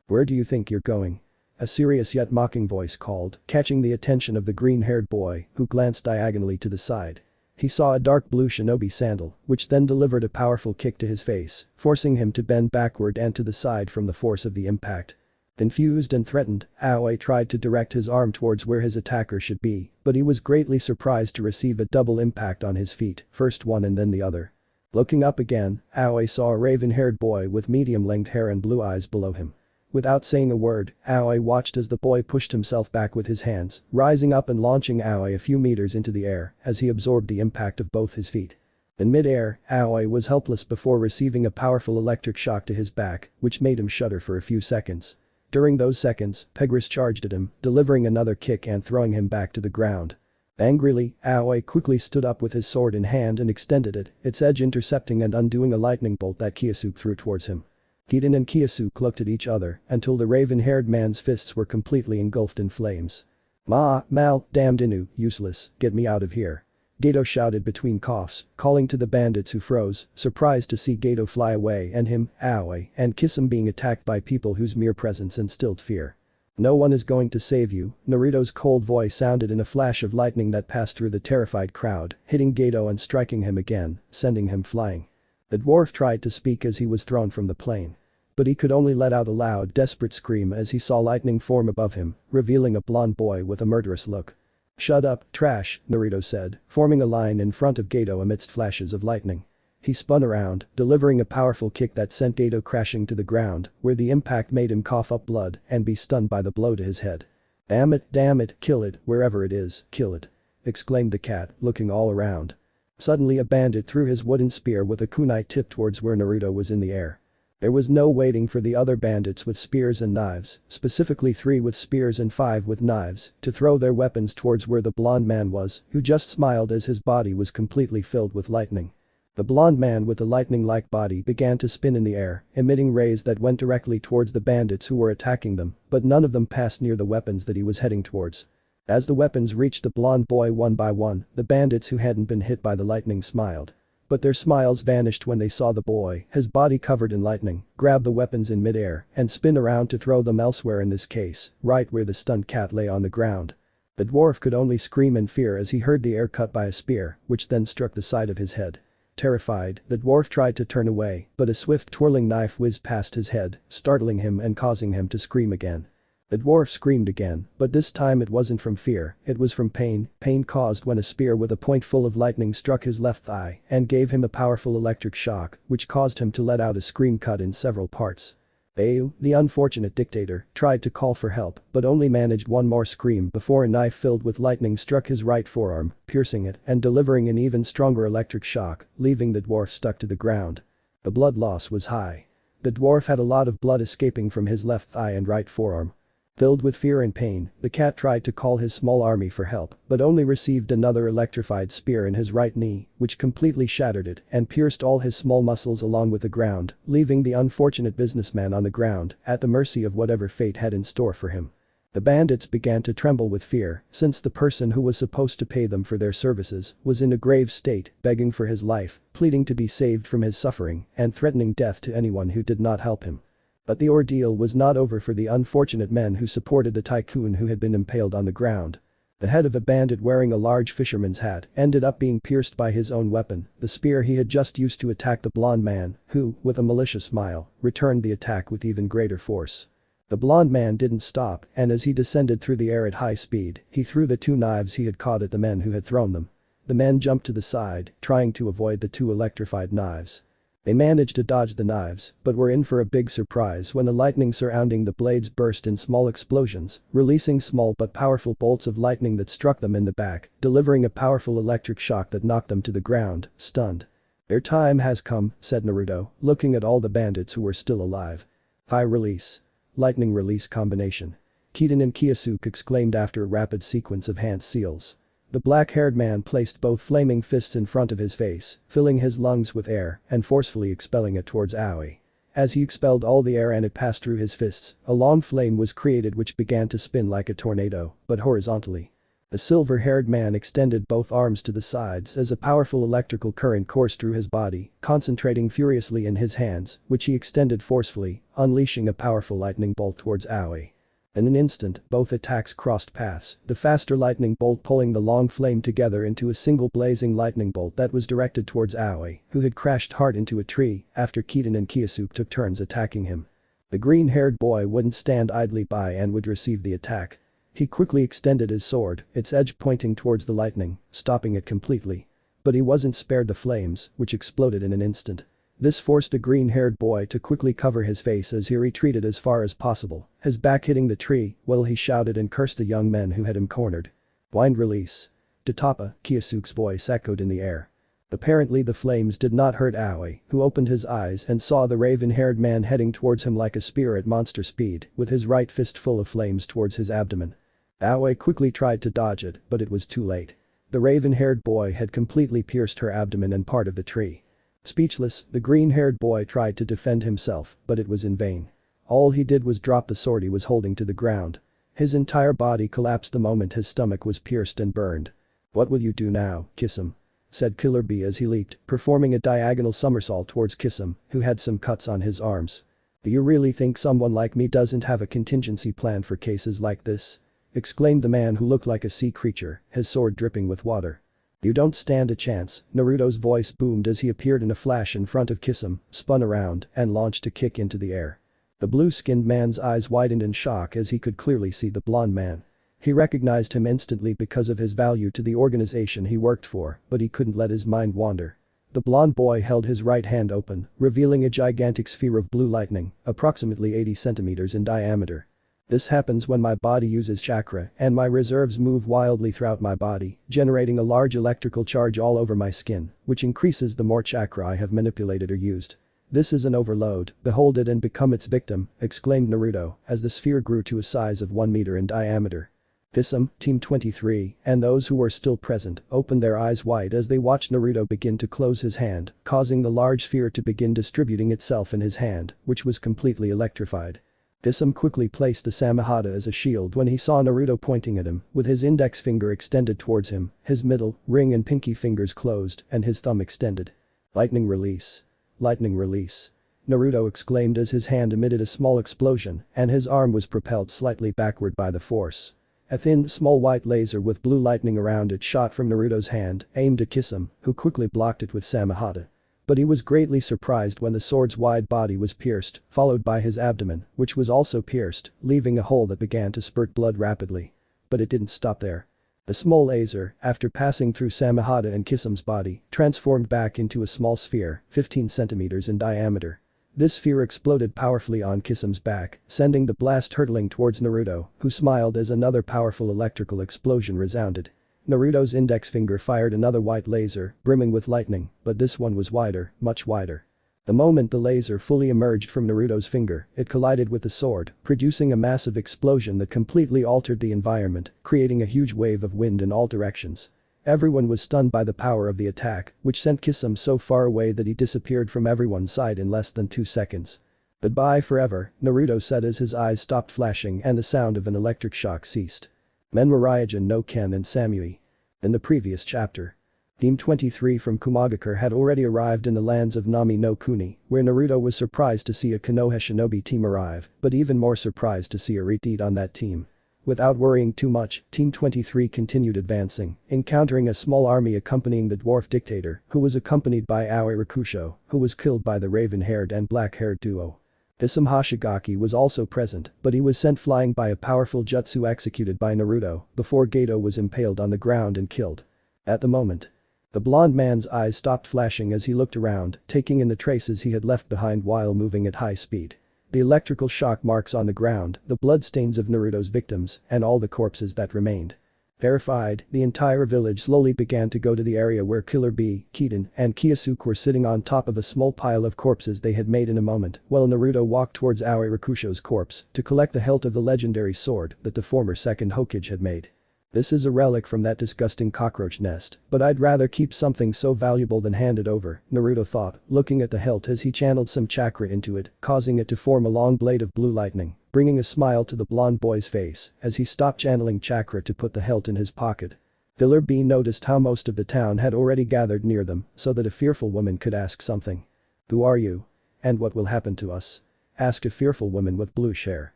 [SPEAKER 2] Where do you think you're going? A serious yet mocking voice called, catching the attention of the green-haired boy, who glanced diagonally to the side. He saw a dark blue shinobi sandal, which then delivered a powerful kick to his face, forcing him to bend backward and to the side from the force of the impact. Confused and threatened, Aoi tried to direct his arm towards where his attacker should be, but he was greatly surprised to receive a double impact on his feet, first one and then the other. Looking up again, Aoi saw a raven-haired boy with medium-length hair and blue eyes below him. Without saying a word, Aoi watched as the boy pushed himself back with his hands, rising up and launching Aoi a few meters into the air as he absorbed the impact of both his feet. In mid-air, Aoi was helpless before receiving a powerful electric shock to his back, which made him shudder for a few seconds. During those seconds, Pegris charged at him, delivering another kick and throwing him back to the ground. Angrily, Aoi quickly stood up with his sword in hand and extended it, its edge intercepting and undoing a lightning bolt that Kiyosuke threw towards him. Hiden and Kiyosuke looked at each other until the raven-haired man's fists were completely engulfed in flames. Mal, damned Inu, useless, get me out of here. Gato shouted between coughs, calling to the bandits who froze, surprised to see Gato fly away and him, Aoi, and Kisame being attacked by people whose mere presence instilled fear. No one is going to save you, Naruto's cold voice sounded in a flash of lightning that passed through the terrified crowd, hitting Gato and striking him again, sending him flying. The dwarf tried to speak as he was thrown from the plane. But he could only let out a loud, desperate scream as he saw lightning form above him, revealing a blonde boy with a murderous look. Shut up, trash, Naruto said, forming a line in front of Gato amidst flashes of lightning. He spun around, delivering a powerful kick that sent Gato crashing to the ground, where the impact made him cough up blood and be stunned by the blow to his head. Damn it, kill it, wherever it is, kill it. Exclaimed the cat, looking all around. Suddenly a bandit threw his wooden spear with a kunai tipped towards where Naruto was in the air. There was no waiting for the other bandits with spears and knives, specifically 3 with spears and 5 with knives, to throw their weapons towards where the blonde man was, who just smiled as his body was completely filled with lightning. The blonde man with the lightning-like body began to spin in the air, emitting rays that went directly towards the bandits who were attacking them, but none of them passed near the weapons that he was heading towards. As the weapons reached the blonde boy one by one, the bandits who hadn't been hit by the lightning smiled. But their smiles vanished when they saw the boy, his body covered in lightning, grab the weapons in mid-air and spin around to throw them elsewhere, in this case, right where the stunned cat lay on the ground. The dwarf could only scream in fear as he heard the air cut by a spear, which then struck the side of his head. Terrified, the dwarf tried to turn away, but a swift twirling knife whizzed past his head, startling him and causing him to scream again. The dwarf screamed again, but this time it wasn't from fear, it was from pain caused when a spear with a point full of lightning struck his left thigh and gave him a powerful electric shock, which caused him to let out a scream cut in several parts. Bayu, the unfortunate dictator, tried to call for help but only managed one more scream before a knife filled with lightning struck his right forearm, piercing it and delivering an even stronger electric shock, leaving the dwarf stuck to the ground. The blood loss was high. The dwarf had a lot of blood escaping from his left thigh and right forearm. Filled with fear and pain, the cat tried to call his small army for help, but only received another electrified spear in his right knee, which completely shattered it and pierced all his small muscles along with the ground, leaving the unfortunate businessman on the ground, at the mercy of whatever fate had in store for him. The bandits began to tremble with fear, since the person who was supposed to pay them for their services was in a grave state, begging for his life, pleading to be saved from his suffering, and threatening death to anyone who did not help him. But the ordeal was not over for the unfortunate men who supported the tycoon who had been impaled on the ground. The head of a bandit wearing a large fisherman's hat ended up being pierced by his own weapon, the spear he had just used to attack the blonde man, who, with a malicious smile, returned the attack with even greater force. The blonde man didn't stop, and as he descended through the air at high speed, he threw the two knives he had caught at the men who had thrown them. The men jumped to the side, trying to avoid the two electrified knives. They managed to dodge the knives, but were in for a big surprise when the lightning surrounding the blades burst in small explosions, releasing small but powerful bolts of lightning that struck them in the back, delivering a powerful electric shock that knocked them to the ground, stunned. "Their time has come," said Naruto, looking at all the bandits who were still alive. "High release. Lightning release combination." Kiden and Kyosuke exclaimed after a rapid sequence of hand seals. The black-haired man placed both flaming fists in front of his face, filling his lungs with air and forcefully expelling it towards Aoi. As he expelled all the air and it passed through his fists, a long flame was created which began to spin like a tornado, but horizontally. The silver-haired man extended both arms to the sides as a powerful electrical current coursed through his body, concentrating furiously in his hands, which he extended forcefully, unleashing a powerful lightning bolt towards Aoi. In an instant, both attacks crossed paths, the faster lightning bolt pulling the long flame together into a single blazing lightning bolt that was directed towards Aoi, who had crashed hard into a tree after Kiden and Kyosuke took turns attacking him. The green-haired boy wouldn't stand idly by and would receive the attack. He quickly extended his sword, its edge pointing towards the lightning, stopping it completely. But he wasn't spared the flames, which exploded in an instant. This forced the green-haired boy to quickly cover his face as he retreated as far as possible, his back hitting the tree, while he shouted and cursed the young men who had him cornered. "Blind release." "Tatapa," Kyosuke's voice echoed in the air. Apparently the flames did not hurt Aoi, who opened his eyes and saw the raven-haired man heading towards him like a spear at monster speed, with his right fist full of flames towards his abdomen. Aoi quickly tried to dodge it, but it was too late. The raven-haired boy had completely pierced her abdomen and part of the tree. Speechless, the green-haired boy tried to defend himself, but it was in vain. All he did was drop the sword he was holding to the ground. His entire body collapsed the moment his stomach was pierced and burned. "What will you do now, Kisum?" said Killer Bee as he leaped, performing a diagonal somersault towards Kisum, who had some cuts on his arms. "Do you really think someone like me doesn't have a contingency plan for cases like this?" exclaimed the man who looked like a sea creature, his sword dripping with water. "You don't stand a chance," Naruto's voice boomed as he appeared in a flash in front of Kisum, spun around, and launched a kick into the air. The blue-skinned man's eyes widened in shock as he could clearly see the blonde man. He recognized him instantly because of his value to the organization he worked for, but he couldn't let his mind wander. The blonde boy held his right hand open, revealing a gigantic sphere of blue lightning, approximately 80 centimeters in diameter. "This happens when my body uses chakra and my reserves move wildly throughout my body, generating a large electrical charge all over my skin, which increases the more chakra I have manipulated or used. This is an overload, behold it and become its victim," exclaimed Naruto, as the sphere grew to a size of 1 meter in diameter. Kisum, Team 23, and those who were still present opened their eyes wide as they watched Naruto begin to close his hand, causing the large sphere to begin distributing itself in his hand, which was completely electrified. Kisum quickly placed the Samehada as a shield when he saw Naruto pointing at him, with his index finger extended towards him, his middle, ring and pinky fingers closed, and his thumb extended. "Lightning release. Lightning release." Naruto exclaimed as his hand emitted a small explosion, and his arm was propelled slightly backward by the force. A thin, small white laser with blue lightning around it shot from Naruto's hand, aimed at Kisum, who quickly blocked it with Samehada. But he was greatly surprised when the sword's wide body was pierced, followed by his abdomen, which was also pierced, leaving a hole that began to spurt blood rapidly. But it didn't stop there. The small laser, after passing through Samehada and Kisum's body, transformed back into a small sphere, 15 centimeters in diameter. This sphere exploded powerfully on Kisum's back, sending the blast hurtling towards Naruto, who smiled as another powerful electrical explosion resounded. Naruto's index finger fired another white laser, brimming with lightning, but this one was wider, much wider. The moment the laser fully emerged from Naruto's finger, it collided with the sword, producing a massive explosion that completely altered the environment, creating a huge wave of wind in all directions. Everyone was stunned by the power of the attack, which sent Kisum so far away that he disappeared from everyone's sight in less than 2 seconds. "Goodbye forever," Naruto said as his eyes stopped flashing and the sound of an electric shock ceased. Menwaraijin no Ken and Samui. In the previous chapter, Team 23 from Kumagakure had already arrived in the lands of Nami no Kuni, where Naruto was surprised to see a Konoha shinobi team arrive, but even more surprised to see a repeat on that team. Without worrying too much, Team 23 continued advancing, encountering a small army accompanying the dwarf dictator, who was accompanied by Aoi Rakusho, who was killed by the raven-haired and black-haired duo. Isam Hoshigaki was also present, but he was sent flying by a powerful jutsu executed by Naruto before Geto was impaled on the ground and killed. At the moment, the blonde man's eyes stopped flashing as he looked around, taking in the traces he had left behind while moving at high speed. The electrical shock marks on the ground, the bloodstains of Naruto's victims, and all the corpses that remained. Terrified, the entire village slowly began to go to the area where Killer Bee, Kiden, and Kiyosuke were sitting on top of a small pile of corpses they had made in a moment, while Naruto walked towards Aoi Rakusho's corpse to collect the hilt of the legendary sword that the former second Hokage had made. This is a relic from that disgusting cockroach nest, but I'd rather keep something so valuable than hand it over, Naruto thought, looking at the hilt as he channeled some chakra into it, causing it to form a long blade of blue lightning, bringing a smile to the blonde boy's face as he stopped channeling chakra to put the hilt in his pocket. Killer Bee noticed how most of the town had already gathered near them so that a fearful woman could ask something. "Who are you? And what will happen to us?" asked a fearful woman with bluish hair.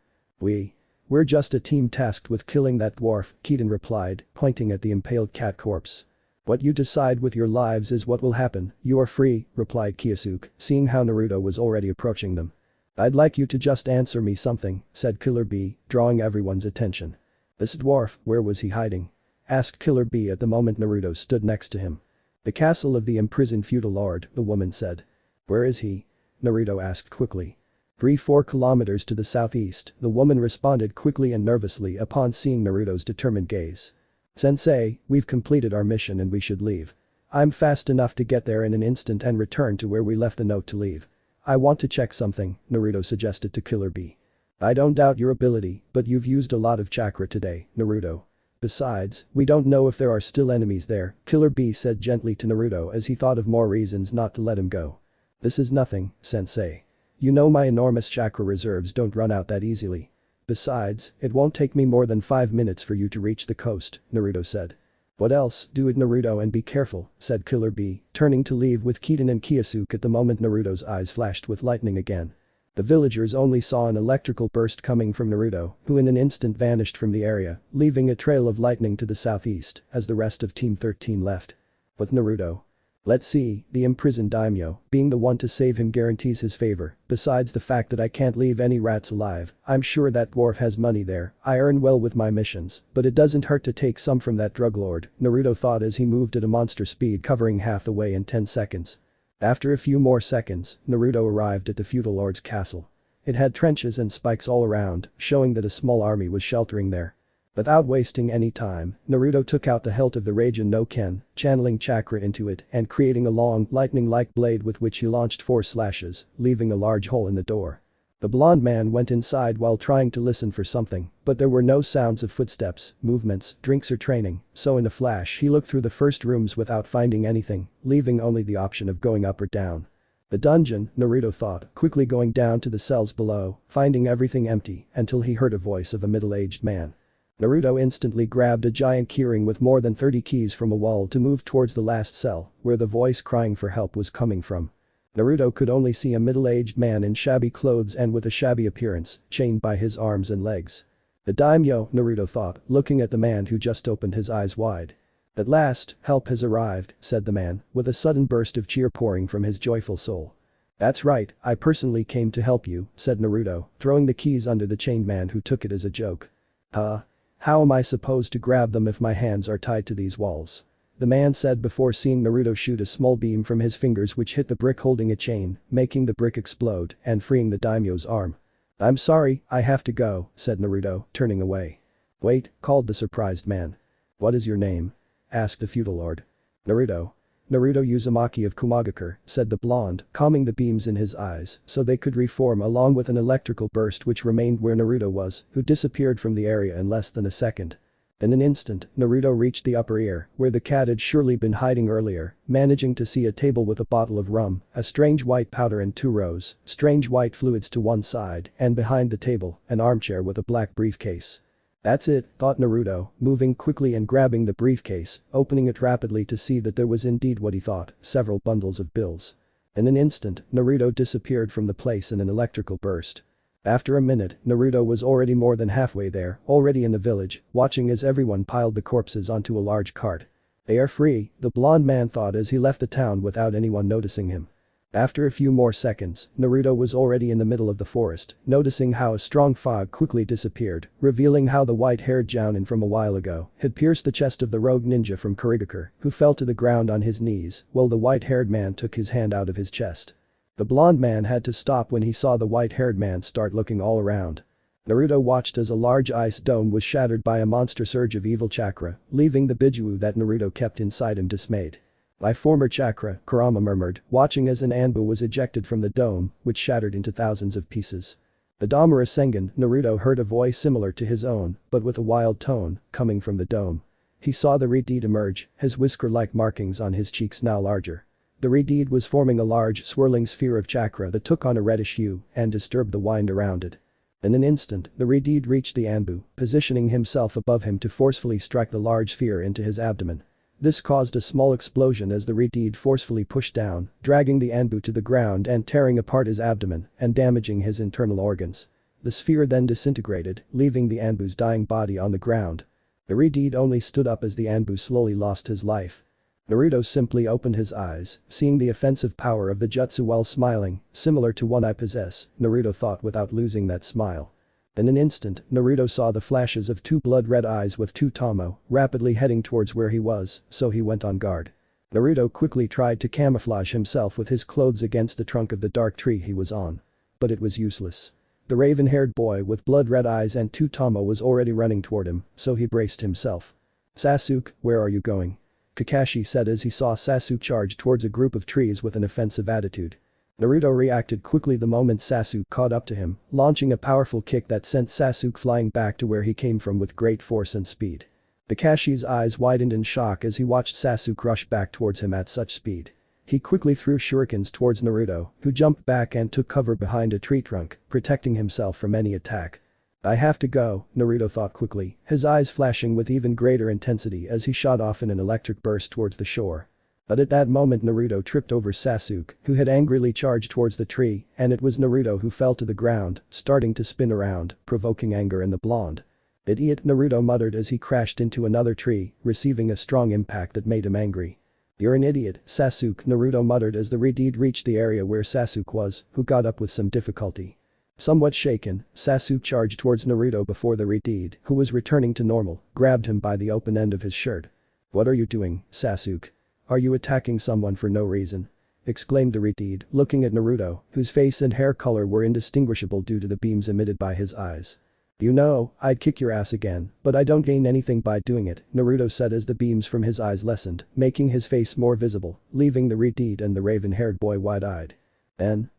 [SPEAKER 2] We're just a team tasked with killing that dwarf," Kiden replied, pointing at the impaled cat corpse. "What you decide with your lives is what will happen, you are free," replied Kiyosuke, seeing how Naruto was already approaching them. "I'd like you to just answer me something," said Killer Bee, drawing everyone's attention. "This dwarf, where was he hiding?" asked Killer Bee at the moment Naruto stood next to him. "The castle of the imprisoned feudal lord," the woman said. "Where is he?" Naruto asked quickly. 3-4 kilometers to the southeast, the woman responded quickly and nervously upon seeing Naruto's determined gaze. "Sensei, we've completed our mission and we should leave. I'm fast enough to get there in an instant and return to where we left the note to leave. I want to check something," Naruto suggested to Killer Bee. "I don't doubt your ability, but you've used a lot of chakra today, Naruto. Besides, we don't know if there are still enemies there," Killer Bee said gently to Naruto as he thought of more reasons not to let him go. "This is nothing, Sensei. You know my enormous chakra reserves don't run out that easily. Besides, it won't take me more than 5 minutes for you to reach the coast," Naruto said. "What else? Do it, Naruto, and be careful," said Killer Bee, turning to leave with Kiden and Kiyosuke at the moment Naruto's eyes flashed with lightning again. The villagers only saw an electrical burst coming from Naruto, who in an instant vanished from the area, leaving a trail of lightning to the southeast as the rest of Team 13 left. With Naruto. Let's see, the imprisoned daimyo, being the one to save him guarantees his favor, besides the fact that I can't leave any rats alive, I'm sure that dwarf has money there, I earn well with my missions, but it doesn't hurt to take some from that drug lord, Naruto thought as he moved at a monster speed covering half the way in 10 seconds. After a few more seconds, Naruto arrived at the feudal lord's castle. It had trenches and spikes all around, showing that a small army was sheltering there. Without wasting any time, Naruto took out the hilt of the Raijin no Ken, channeling chakra into it and creating a long, lightning-like blade with which he launched 4 slashes, leaving a large hole in the door. The blonde man went inside while trying to listen for something, but there were no sounds of footsteps, movements, drinks or training, so in a flash he looked through the first rooms without finding anything, leaving only the option of going up or down. The dungeon, Naruto thought, quickly going down to the cells below, finding everything empty until he heard a voice of a middle-aged man. Naruto instantly grabbed a giant keyring with more than 30 keys from a wall to move towards the last cell, where the voice crying for help was coming from. Naruto could only see a middle-aged man in shabby clothes and with a shabby appearance, chained by his arms and legs. The daimyo, Naruto thought, looking at the man who just opened his eyes wide. "At last, help has arrived," said the man, with a sudden burst of cheer pouring from his joyful soul. "That's right, I personally came to help you," said Naruto, throwing the keys under the chained man who took it as a joke. "Huh? How am I supposed to grab them if my hands are tied to these walls?" the man said before seeing Naruto shoot a small beam from his fingers which hit the brick holding a chain, making the brick explode and freeing the daimyo's arm. "I'm sorry, I have to go," said Naruto, turning away. "Wait," called the surprised man. "What is your name?" asked the feudal lord. "Naruto Uzumaki of Kumagakure," said the blonde, calming the beams in his eyes so they could reform along with an electrical burst which remained where Naruto was, who disappeared from the area in less than a second. In an instant, Naruto reached the upper ear, where the cat had surely been hiding earlier, managing to see a table with a bottle of rum, a strange white powder in 2 rows, strange white fluids to one side, and behind the table, an armchair with a black briefcase. "That's it," thought Naruto, moving quickly and grabbing the briefcase, opening it rapidly to see that there was indeed what he thought, several bundles of bills. In an instant, Naruto disappeared from the place in an electrical burst. After a minute, Naruto was already more than halfway there, already in the village, watching as everyone piled the corpses onto a large cart. They are free, the blonde man thought as he left the town without anyone noticing him. After a few more seconds, Naruto was already in the middle of the forest, noticing how a strong fog quickly disappeared, revealing how the white-haired Jounin from a while ago had pierced the chest of the rogue ninja from Kurigakure, who fell to the ground on his knees, while the white-haired man took his hand out of his chest. The blonde man had to stop when he saw the white-haired man start looking all around. Naruto watched as a large ice dome was shattered by a monster surge of evil chakra, leaving the Biju that Naruto kept inside him dismayed. "My former chakra," Kurama murmured, watching as an Anbu was ejected from the dome, which shattered into thousands of pieces. The Dama Rasengan, Naruto heard a voice similar to his own, but with a wild tone, coming from the dome. He saw the Redeed emerge, his whisker-like markings on his cheeks now larger. The Redeed was forming a large, swirling sphere of chakra that took on a reddish hue and disturbed the wind around it. In an instant, the Redeed reached the Anbu, positioning himself above him to forcefully strike the large sphere into his abdomen. This caused a small explosion as the Redeed forcefully pushed down, dragging the Anbu to the ground and tearing apart his abdomen and damaging his internal organs. The sphere then disintegrated, leaving the Anbu's dying body on the ground. The Redeed only stood up as the Anbu slowly lost his life. Naruto simply opened his eyes, seeing the offensive power of the jutsu while smiling, similar to one I possess, Naruto thought without losing that smile. In an instant, Naruto saw the flashes of two blood-red eyes with two Tomo, rapidly heading towards where he was, so he went on guard. Naruto quickly tried to camouflage himself with his clothes against the trunk of the dark tree he was on. But it was useless. The raven-haired boy with blood-red eyes and two Tomo was already running toward him, so he braced himself. "Sasuke, where are you going?" Kakashi said as he saw Sasuke charge towards a group of trees with an offensive attitude. Naruto reacted quickly the moment Sasuke caught up to him, launching a powerful kick that sent Sasuke flying back to where he came from with great force and speed. Kakashi's eyes widened in shock as he watched Sasuke rush back towards him at such speed. He quickly threw shurikens towards Naruto, who jumped back and took cover behind a tree trunk, protecting himself from any attack. "I have to go," Naruto thought quickly, his eyes flashing with even greater intensity as he shot off in an electric burst towards the shore. But at that moment Naruto tripped over Sasuke, who had angrily charged towards the tree, and it was Naruto who fell to the ground, starting to spin around, provoking anger in the blonde. "Idiot," Naruto muttered as he crashed into another tree, receiving a strong impact that made him angry. "You're an idiot, Sasuke," Naruto muttered as the Redeed reached the area where Sasuke was, who got up with some difficulty. Somewhat shaken, Sasuke charged towards Naruto before the Redeed, who was returning to normal, grabbed him by the open end of his shirt. "What are you doing, Sasuke? Are you attacking someone for no reason?" exclaimed the Redeed, looking at Naruto, whose face and hair color were indistinguishable due to the beams emitted by his eyes. "You know, I'd kick your ass again, but I don't gain anything by doing it," Naruto said as the beams from his eyes lessened, making his face more visible, leaving the Redeed and the raven-haired boy wide-eyed.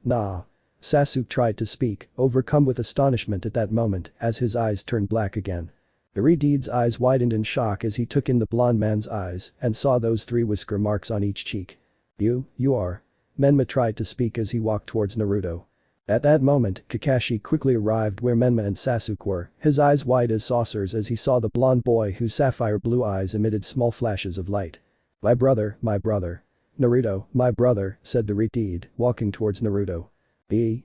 [SPEAKER 2] Nah. Sasuke tried to speak, overcome with astonishment at that moment as his eyes turned black again. The Redeed's eyes widened in shock as he took in the blonde man's eyes and saw those 3 whisker marks on each cheek. You are. Menma tried to speak as he walked towards Naruto. At that moment, Kakashi quickly arrived where Menma and Sasuke were, his eyes wide as saucers as he saw the blonde boy whose sapphire blue eyes emitted small flashes of light. My brother. Naruto, my brother," said the Redeed, walking towards Naruto.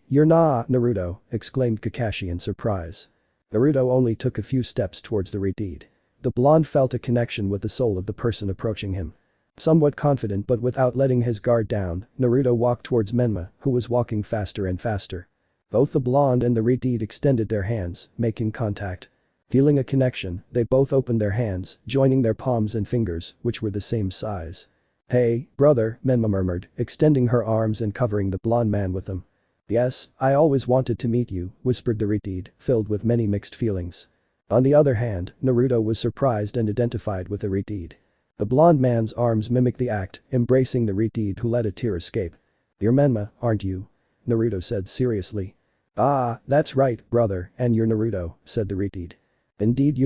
[SPEAKER 2] You're not, Naruto," exclaimed Kakashi in surprise. Naruto only took a few steps towards the Redeed. The blonde felt a connection with the soul of the person approaching him. Somewhat confident but without letting his guard down, Naruto walked towards Menma, who was walking faster and faster. Both the blonde and the Redeed extended their hands, making contact. Feeling a connection, they both opened their hands, joining their palms and fingers, which were the same size. "Hey, brother," Menma murmured, extending her arms and covering the blonde man with them. "Yes, I always wanted to meet you," whispered the Redeed, filled with many mixed feelings. On the other hand, Naruto was surprised and identified with the Redeed. The blonde man's arms mimicked the act, embracing the Redeed who let a tear escape. "You're Menma, aren't you?" Naruto said seriously. "Ah, that's right, brother, and you're Naruto," said the Redeed. "Indeed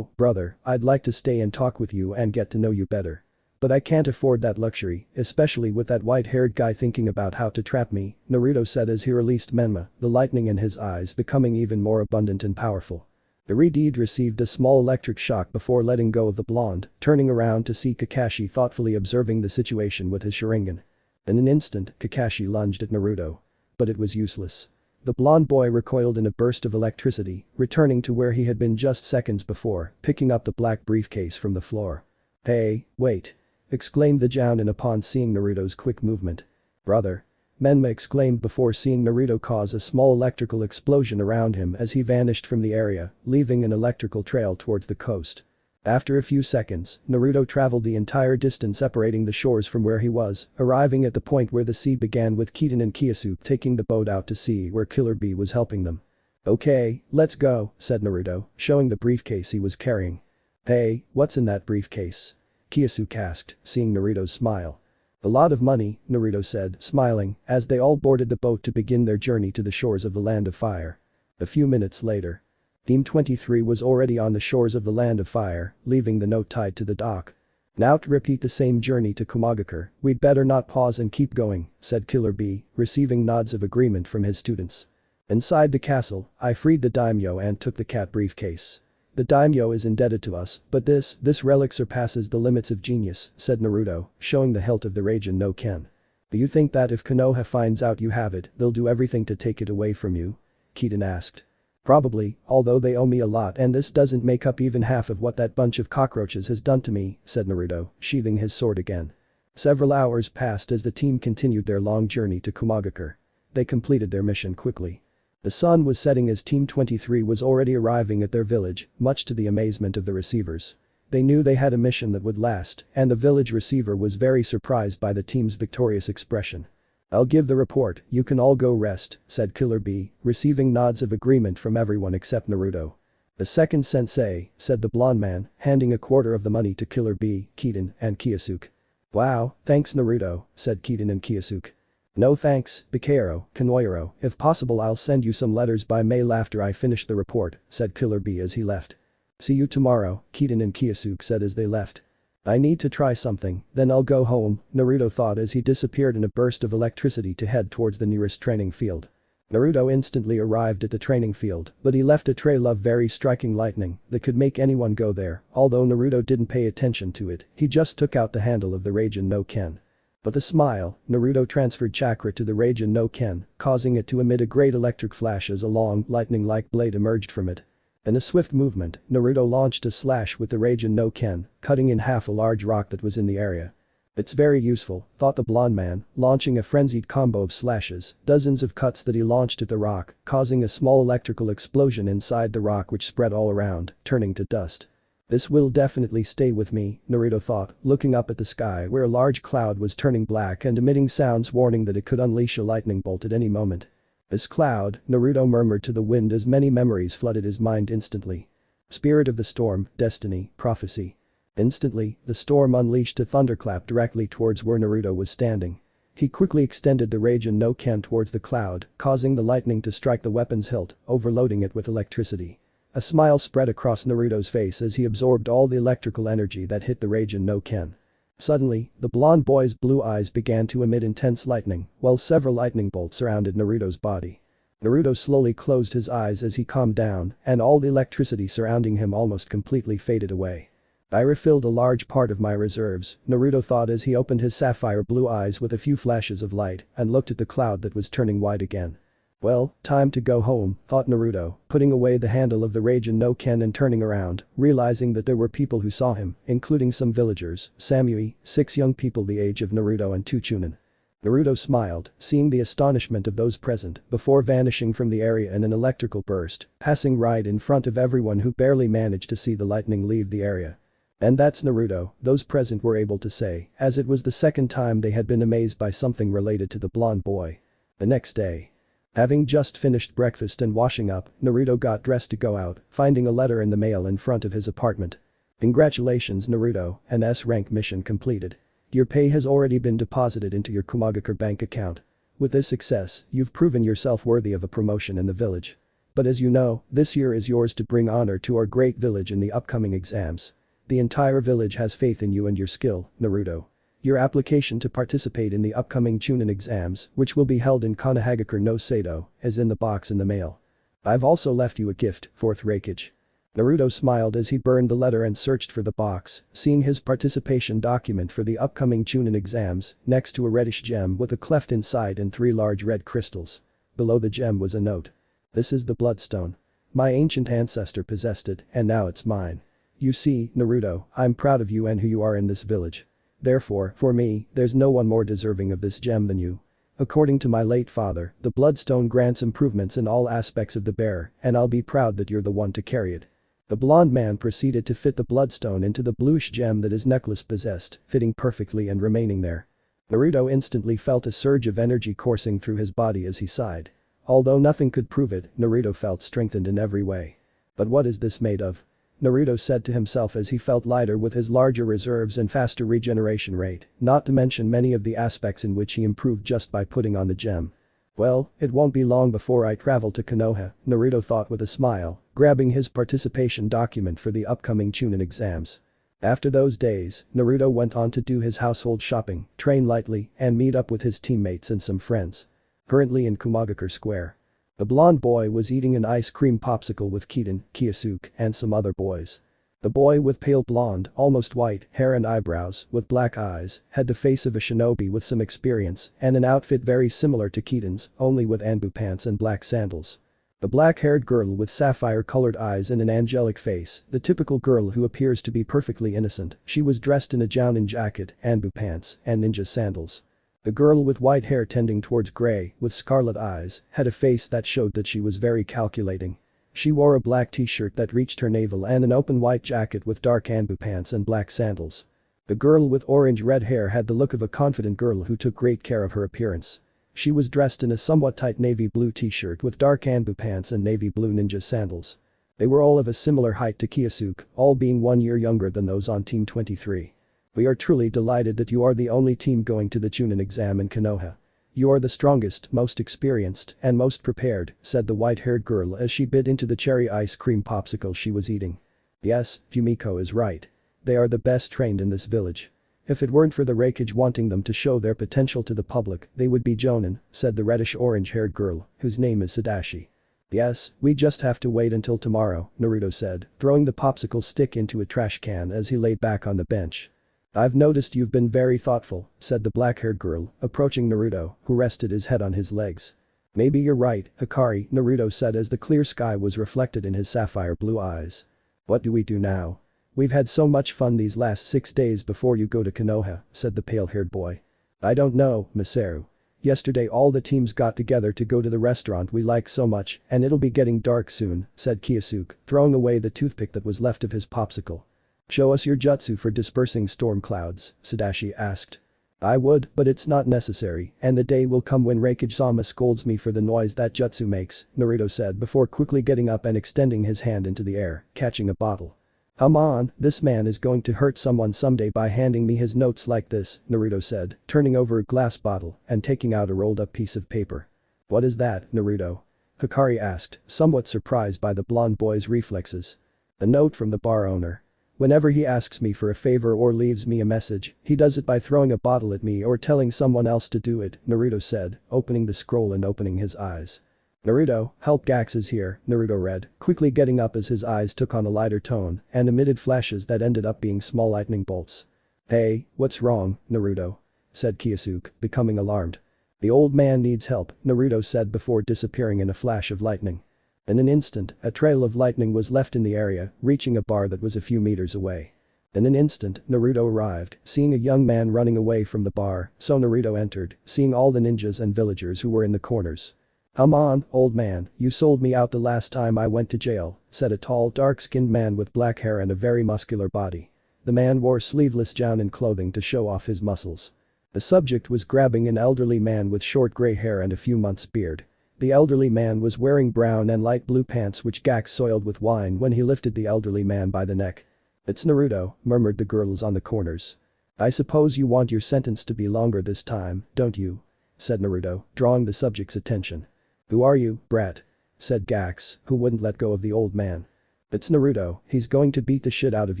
[SPEAKER 2] brother, I'd like to stay and talk with you and get to know you better. But I can't afford that luxury, especially with that white-haired guy thinking about how to trap me," Naruto said as he released Menma, the lightning in his eyes becoming even more abundant and powerful. The Redeed received a small electric shock before letting go of the blonde, turning around to see Kakashi thoughtfully observing the situation with his Sharingan. In an instant, Kakashi lunged at Naruto. But it was useless. The blonde boy recoiled in a burst of electricity, returning to where he had been just seconds before, picking up the black briefcase from the floor. "Hey, wait!" exclaimed the Jounin upon seeing Naruto's quick movement. "Brother!" Menma exclaimed before seeing Naruto cause a small electrical explosion around him as he vanished from the area, leaving an electrical trail towards the coast. After a few seconds, Naruto traveled the entire distance separating the shores from where he was, arriving at the point where the sea began with Kitten and Kiyosuke taking the boat out to sea where Killer Bee was helping them. "Okay, let's go," said Naruto, showing the briefcase he was carrying. "Hey, what's in that briefcase?" Kiyosuke asked, seeing Naruto's smile. "A lot of money," Naruto said, smiling, as they all boarded the boat to begin their journey to the shores of the Land of Fire. A few minutes later. Team 23 was already on the shores of the Land of Fire, leaving the note tied to the dock. "Now to repeat the same journey to Kumagakure, we'd better not pause and keep going," said Killer Bee, receiving nods of agreement from his students. "Inside the castle, I freed the daimyo and took the cat briefcase. The daimyo is indebted to us, but this relic surpasses the limits of genius," said Naruto, showing the hilt of the Raijin no Ken. "Do you think that if Konoha finds out you have it, they'll do everything to take it away from you?" Kitten asked. "Probably, although they owe me a lot and this doesn't make up even half of what that bunch of cockroaches has done to me," said Naruto, sheathing his sword again. Several hours passed as the team continued their long journey to Kumagakure. They completed their mission quickly. The sun was setting as Team 23 was already arriving at their village, much to the amazement of the receivers. They knew they had a mission that would last, and the village receiver was very surprised by the team's victorious expression. "I'll give the report, you can all go rest," said Killer Bee, receiving nods of agreement from everyone except Naruto. "The second sensei," said the blonde man, handing a quarter of the money to Killer Bee, Kitten, and Kiyosuke. "Wow, thanks Naruto," said Kitten and Kiyosuke. "No thanks, Bikaero, Kanoyoro, if possible I'll send you some letters by mail after I finish the report," said Killer Bee as he left. "See you tomorrow," Kitten and Kiyosuke said as they left. "I need to try something, then I'll go home," Naruto thought as he disappeared in a burst of electricity to head towards the nearest training field. Naruto instantly arrived at the training field, but he left a trail of very striking lightning that could make anyone go there, although Naruto didn't pay attention to it, he just took out the handle of the Raijin no Ken. With a smile, Naruto transferred chakra to the Raijin no Ken, causing it to emit a great electric flash as a long, lightning-like blade emerged from it. In a swift movement, Naruto launched a slash with the Raijin no Ken, cutting in half a large rock that was in the area. "It's very useful," thought the blonde man, launching a frenzied combo of slashes, dozens of cuts that he launched at the rock, causing a small electrical explosion inside the rock which spread all around, turning to dust. "This will definitely stay with me," Naruto thought, looking up at the sky where a large cloud was turning black and emitting sounds warning that it could unleash a lightning bolt at any moment. "This cloud," Naruto murmured to the wind as many memories flooded his mind instantly. "Spirit of the storm, destiny, prophecy." Instantly, the storm unleashed a thunderclap directly towards where Naruto was standing. He quickly extended the Raijin no Ken towards the cloud, causing the lightning to strike the weapon's hilt, overloading it with electricity. A smile spread across Naruto's face as he absorbed all the electrical energy that hit the Raijin no Ken. Suddenly, the blonde boy's blue eyes began to emit intense lightning, while several lightning bolts surrounded Naruto's body. Naruto slowly closed his eyes as he calmed down, and all the electricity surrounding him almost completely faded away. "I refilled a large part of my reserves," Naruto thought as he opened his sapphire blue eyes with a few flashes of light and looked at the cloud that was turning white again. "Well, time to go home," thought Naruto, putting away the handle of the Raijin no Ken and turning around, realizing that there were people who saw him, including some villagers, Samui, 6 young people the age of Naruto and 2 chunin. Naruto smiled, seeing the astonishment of those present, before vanishing from the area in an electrical burst, passing right in front of everyone who barely managed to see the lightning leave the area. "And that's Naruto," those present were able to say, as it was the second time they had been amazed by something related to the blonde boy. The next day. Having just finished breakfast and washing up, Naruto got dressed to go out, finding a letter in the mail in front of his apartment. "Congratulations Naruto, an S-rank mission completed. Your pay has already been deposited into your Kumagakure bank account. With this success, you've proven yourself worthy of a promotion in the village. But as you know, this year is yours to bring honor to our great village in the upcoming exams. The entire village has faith in you and your skill, Naruto. Your application to participate in the upcoming Chunin exams, which will be held in Konohagakure no Seido, is in the box in the mail. I've also left you a gift, 4th Reikage." Naruto smiled as he burned the letter and searched for the box, seeing his participation document for the upcoming Chunin exams, next to a reddish gem with a cleft inside and 3 large red crystals. Below the gem was a note. This is the bloodstone. My ancient ancestor possessed it and now it's mine. You see, Naruto, I'm proud of you and who you are in this village. Therefore, for me, there's no one more deserving of this gem than you. According to my late father, the bloodstone grants improvements in all aspects of the bearer and I'll be proud that you're the one to carry it. The blonde man proceeded to fit the bloodstone into the bluish gem that his necklace possessed, fitting perfectly and remaining there. Naruto instantly felt a surge of energy coursing through his body as he sighed. Although nothing could prove it, Naruto felt strengthened in every way. But what is this made of? Naruto said to himself as he felt lighter with his larger reserves and faster regeneration rate, not to mention many of the aspects in which he improved just by putting on the gem. Well, it won't be long before I travel to Konoha, Naruto thought with a smile, grabbing his participation document for the upcoming Chunin exams. After those days, Naruto went on to do his household shopping, train lightly, and meet up with his teammates and some friends. Currently in Kumagakure Square. The blonde boy was eating an ice cream popsicle with Kiden, Kyosuke, and some other boys. The boy with pale blonde, almost white, hair and eyebrows, with black eyes, had the face of a shinobi with some experience and an outfit very similar to Kiden's, only with Anbu pants and black sandals. The black-haired girl with sapphire-colored eyes and an angelic face, the typical girl who appears to be perfectly innocent, she was dressed in a jounin jacket, Anbu pants, and ninja sandals. The girl with white hair tending towards gray, with scarlet eyes, had a face that showed that she was very calculating. She wore a black t-shirt that reached her navel and an open white jacket with dark Anbu pants and black sandals. The girl with orange-red hair had the look of a confident girl who took great care of her appearance. She was dressed in a somewhat tight navy blue t-shirt with dark Anbu pants and navy blue ninja sandals. They were all of a similar height to Kyosuke, all being 1 year younger than those on Team 23. We are truly delighted that you are the only team going to the Chunin exam in Konoha. You are the strongest, most experienced, and most prepared, said the white-haired girl as she bit into the cherry ice cream popsicle she was eating. Yes, Fumiko is right. They are the best trained in this village. If it weren't for the Raikage wanting them to show their potential to the public, they would be jonin, said the reddish-orange-haired girl, whose name is Sadashi. Yes, we just have to wait until tomorrow, Naruto said, throwing the popsicle stick into a trash can as he lay back on the bench. I've noticed you've been very thoughtful, said the black-haired girl, approaching Naruto, who rested his head on his legs. Maybe you're right, Hikari, Naruto said as the clear sky was reflected in his sapphire blue eyes. What do we do now? We've had so much fun these last 6 days before you go to Konoha, said the pale-haired boy. I don't know, Masaru. Yesterday all the teams got together to go to the restaurant we like so much and it'll be getting dark soon, said Kyosuke, throwing away the toothpick that was left of his popsicle. Show us your jutsu for dispersing storm clouds, Sadashi asked. I would, but it's not necessary, and the day will come when Raikage-sama scolds me for the noise that jutsu makes, Naruto said before quickly getting up and extending his hand into the air, catching a bottle. Come on, this man is going to hurt someone someday by handing me his notes like this, Naruto said, turning over a glass bottle and taking out a rolled-up piece of paper. What is that, Naruto? Hikari asked, somewhat surprised by the blonde boy's reflexes. A note from the bar owner. Whenever he asks me for a favor or leaves me a message, he does it by throwing a bottle at me or telling someone else to do it, Naruto said, opening the scroll and opening his eyes. Naruto, help Gax is here, Naruto read, quickly getting up as his eyes took on a lighter tone and emitted flashes that ended up being small lightning bolts. Hey, what's wrong, Naruto? Said Kyosuke, becoming alarmed. The old man needs help, Naruto said before disappearing in a flash of lightning. In an instant, a trail of lightning was left in the area, reaching a bar that was a few meters away. In an instant, Naruto arrived, seeing a young man running away from the bar, so Naruto entered, seeing all the ninjas and villagers who were in the corners. Come on, old man, you sold me out the last time I went to jail, said a tall, dark-skinned man with black hair and a very muscular body. The man wore sleeveless jounin clothing to show off his muscles. The subject was grabbing an elderly man with short gray hair and a few months' beard. The elderly man was wearing brown and light blue pants which Gax soiled with wine when he lifted the elderly man by the neck. It's Naruto, murmured the girls on the corners. I suppose you want your sentence to be longer this time, don't you? Said Naruto, drawing the subject's attention. Who are you, brat? Said Gax, who wouldn't let go of the old man. It's Naruto, he's going to beat the shit out of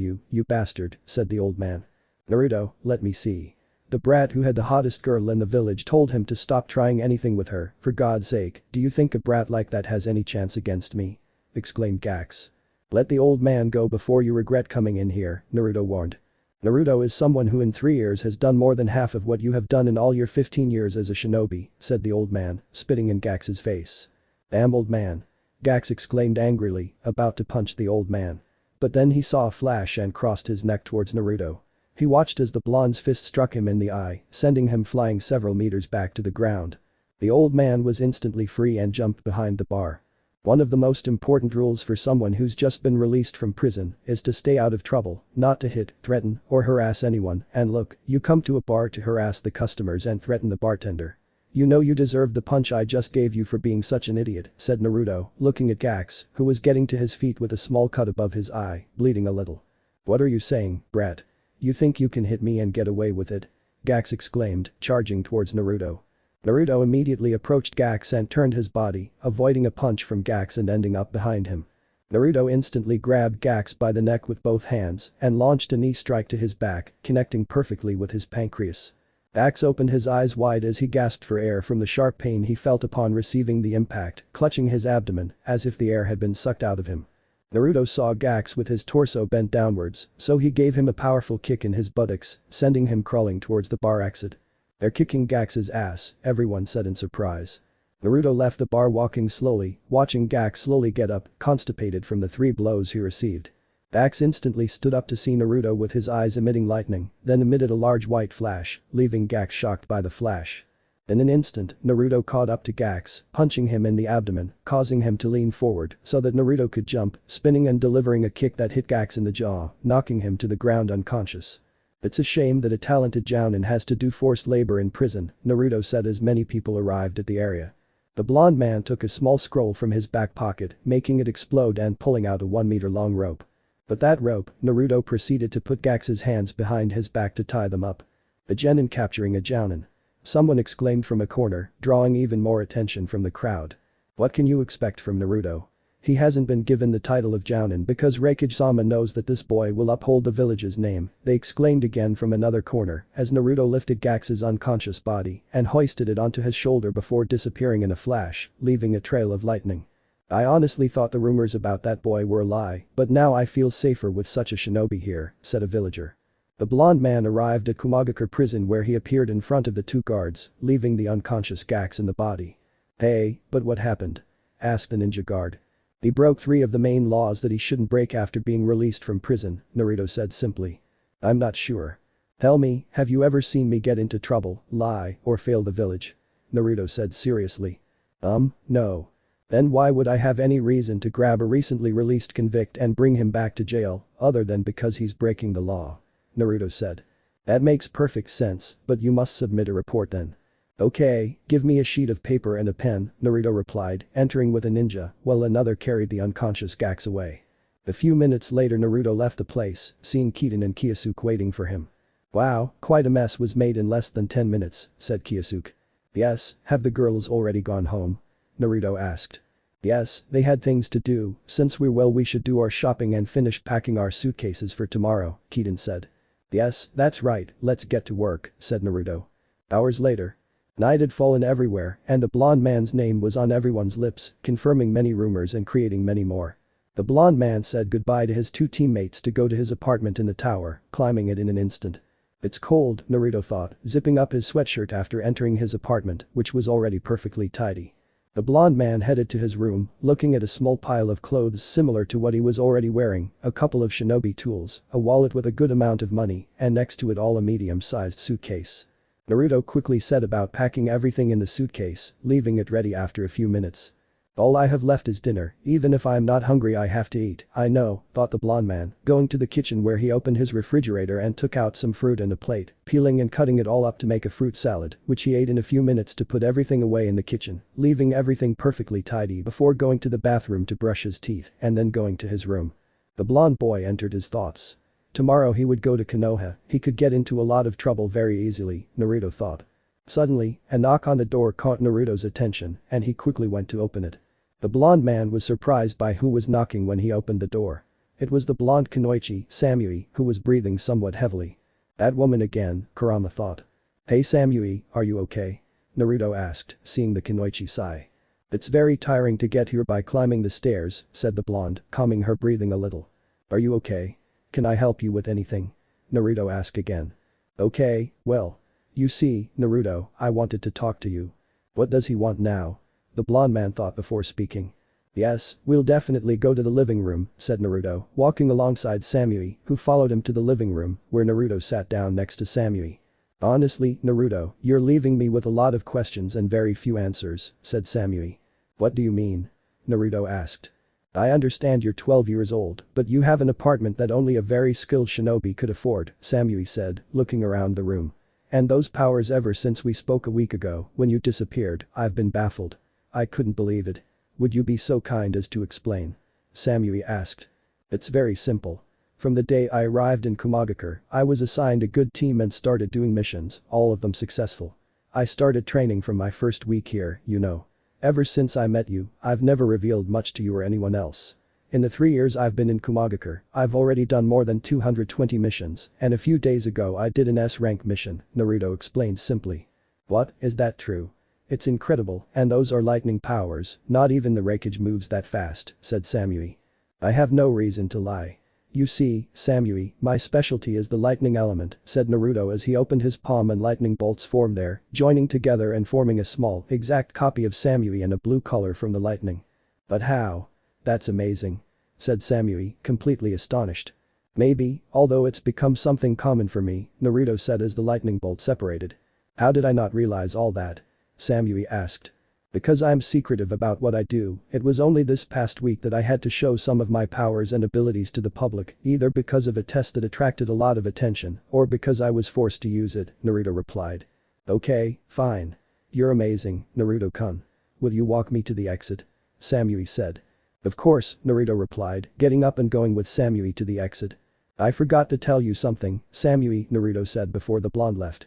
[SPEAKER 2] you, you bastard, said the old man. Naruto, let me see. The brat who had the hottest girl in the village told him to stop trying anything with her, for God's sake, do you think a brat like that has any chance against me? Exclaimed Gax. Let the old man go before you regret coming in here, Naruto warned. Naruto is someone who in 3 years has done more than half of what you have done in all your 15 years as a shinobi, said the old man, spitting in Gax's face. Damn old man. Gax exclaimed angrily, about to punch the old man. But then he saw a flash and crossed his neck towards Naruto. He watched as the blonde's fist struck him in the eye, sending him flying several meters back to the ground. The old man was instantly free and jumped behind the bar. One of the most important rules for someone who's just been released from prison is to stay out of trouble, not to hit, threaten, or harass anyone, and look, you come to a bar to harass the customers and threaten the bartender. You know you deserve the punch I just gave you for being such an idiot, said Naruto, looking at Gax, who was getting to his feet with a small cut above his eye, bleeding a little. What are you saying, brat? You think you can hit me and get away with it? Gax exclaimed, charging towards Naruto. Naruto immediately approached Gax and turned his body, avoiding a punch from Gax and ending up behind him. Naruto instantly grabbed Gax by the neck with both hands and launched a knee strike to his back, connecting perfectly with his pancreas. Gax opened his eyes wide as he gasped for air from the sharp pain he felt upon receiving the impact, clutching his abdomen as if the air had been sucked out of him. Naruto saw Gax with his torso bent downwards, so he gave him a powerful kick in his buttocks, sending him crawling towards the bar exit. They're kicking Gax's ass, everyone said in surprise. Naruto left the bar walking slowly, watching Gax slowly get up, constipated from the 3 blows he received. Gax instantly stood up to see Naruto with his eyes emitting lightning, then emitted a large white flash, leaving Gax shocked by the flash. In an instant, Naruto caught up to Gax, punching him in the abdomen, causing him to lean forward so that Naruto could jump, spinning and delivering a kick that hit Gax in the jaw, knocking him to the ground unconscious. It's a shame that a talented jounin has to do forced labor in prison, Naruto said as many people arrived at the area. The blonde man took a small scroll from his back pocket, making it explode and pulling out a 1-meter-long rope. With that rope, Naruto proceeded to put Gax's hands behind his back to tie them up. A genin capturing a jounin. Someone exclaimed from a corner, drawing even more attention from the crowd. What can you expect from Naruto? He hasn't been given the title of jounin because Raikage-sama knows that this boy will uphold the village's name, they exclaimed again from another corner as Naruto lifted Gax's unconscious body and hoisted it onto his shoulder before disappearing in a flash, leaving a trail of lightning. I honestly thought the rumors about that boy were a lie, but now I feel safer with such a shinobi here, said a villager. The blonde man arrived at Kumagakure prison where he appeared in front of the 2 guards, leaving the unconscious Gax in the body. Hey, but what happened? Asked the ninja guard. He broke 3 of the main laws that he shouldn't break after being released from prison, Naruto said simply. I'm not sure. Tell me, have you ever seen me get into trouble, lie, or fail the village? Naruto said seriously. No. Then why would I have any reason to grab a recently released convict and bring him back to jail, other than because he's breaking the law? Naruto said. That makes perfect sense, but you must submit a report then. Okay, give me a sheet of paper and a pen, Naruto replied, entering with a ninja, while another carried the unconscious Gax away. A few minutes later Naruto left the place, seeing Kiden and Kyosuke waiting for him. Wow, quite a mess was made in less than 10 minutes, said Kyosuke. Yes, have the girls already gone home? Naruto asked. Yes, they had things to do, since we should do our shopping and finish packing our suitcases for tomorrow, Kiden said. Yes, that's right, let's get to work, said Naruto. Hours later. Night had fallen everywhere and the blonde man's name was on everyone's lips, confirming many rumors and creating many more. The blonde man said goodbye to his 2 teammates to go to his apartment in the tower, climbing it in an instant. It's cold, Naruto thought, zipping up his sweatshirt after entering his apartment, which was already perfectly tidy. The blonde man headed to his room, looking at a small pile of clothes similar to what he was already wearing, a couple of shinobi tools, a wallet with a good amount of money, and next to it all a medium-sized suitcase. Naruto quickly set about packing everything in the suitcase, leaving it ready after a few minutes. All I have left is dinner, even if I'm not hungry I have to eat, I know, thought the blonde man, going to the kitchen where he opened his refrigerator and took out some fruit and a plate, peeling and cutting it all up to make a fruit salad, which he ate in a few minutes to put everything away in the kitchen, leaving everything perfectly tidy before going to the bathroom to brush his teeth and then going to his room. The blonde boy entered his thoughts. Tomorrow he would go to Konoha, he could get into a lot of trouble very easily, Naruto thought. Suddenly, a knock on the door caught Naruto's attention and he quickly went to open it. The blonde man was surprised by who was knocking when he opened the door. It was the blonde kunoichi, Samui, who was breathing somewhat heavily. That woman again, Kurama thought. Hey Samui, are you okay? Naruto asked, seeing the kunoichi sigh. It's very tiring to get here by climbing the stairs, said the blonde, calming her breathing a little. Are you okay? Can I help you with anything? Naruto asked again. Okay, well. You see, Naruto, I wanted to talk to you. What does he want now? The blonde man thought before speaking. Yes, we'll definitely go to the living room, said Naruto, walking alongside Samui, who followed him to the living room, where Naruto sat down next to Samui. Honestly, Naruto, you're leaving me with a lot of questions and very few answers, said Samui. What do you mean? Naruto asked. I understand you're 12 years old, but you have an apartment that only a very skilled shinobi could afford, Samui said, looking around the room. And those powers ever since we spoke a week ago, when you disappeared, I've been baffled. I couldn't believe it. Would you be so kind as to explain? Samui asked. It's very simple. From the day I arrived in Kumagakure, I was assigned a good team and started doing missions, all of them successful. I started training from my first week here, you know. Ever since I met you, I've never revealed much to you or anyone else. In the 3 years I've been in Kumagakure, I've already done more than 220 missions, and a few days ago I did an S-rank mission, Naruto explained simply. What, is that true? It's incredible, and those are lightning powers, not even the Raikage moves that fast, said Samui. I have no reason to lie. You see, Samui, my specialty is the lightning element, said Naruto as he opened his palm and lightning bolts formed there, joining together and forming a small, exact copy of Samui in a blue color from the lightning. But how? That's amazing, said Samui, completely astonished. Maybe, although it's become something common for me, Naruto said as the lightning bolt separated. How did I not realize all that? Samui asked. Because I'm secretive about what I do, it was only this past week that I had to show some of my powers and abilities to the public, either because of a test that attracted a lot of attention, or because I was forced to use it, Naruto replied. Okay, fine. You're amazing, Naruto-kun. Will you walk me to the exit? Samui said. Of course, Naruto replied, getting up and going with Samui to the exit. I forgot to tell you something, Samui, Naruto said before the blonde left.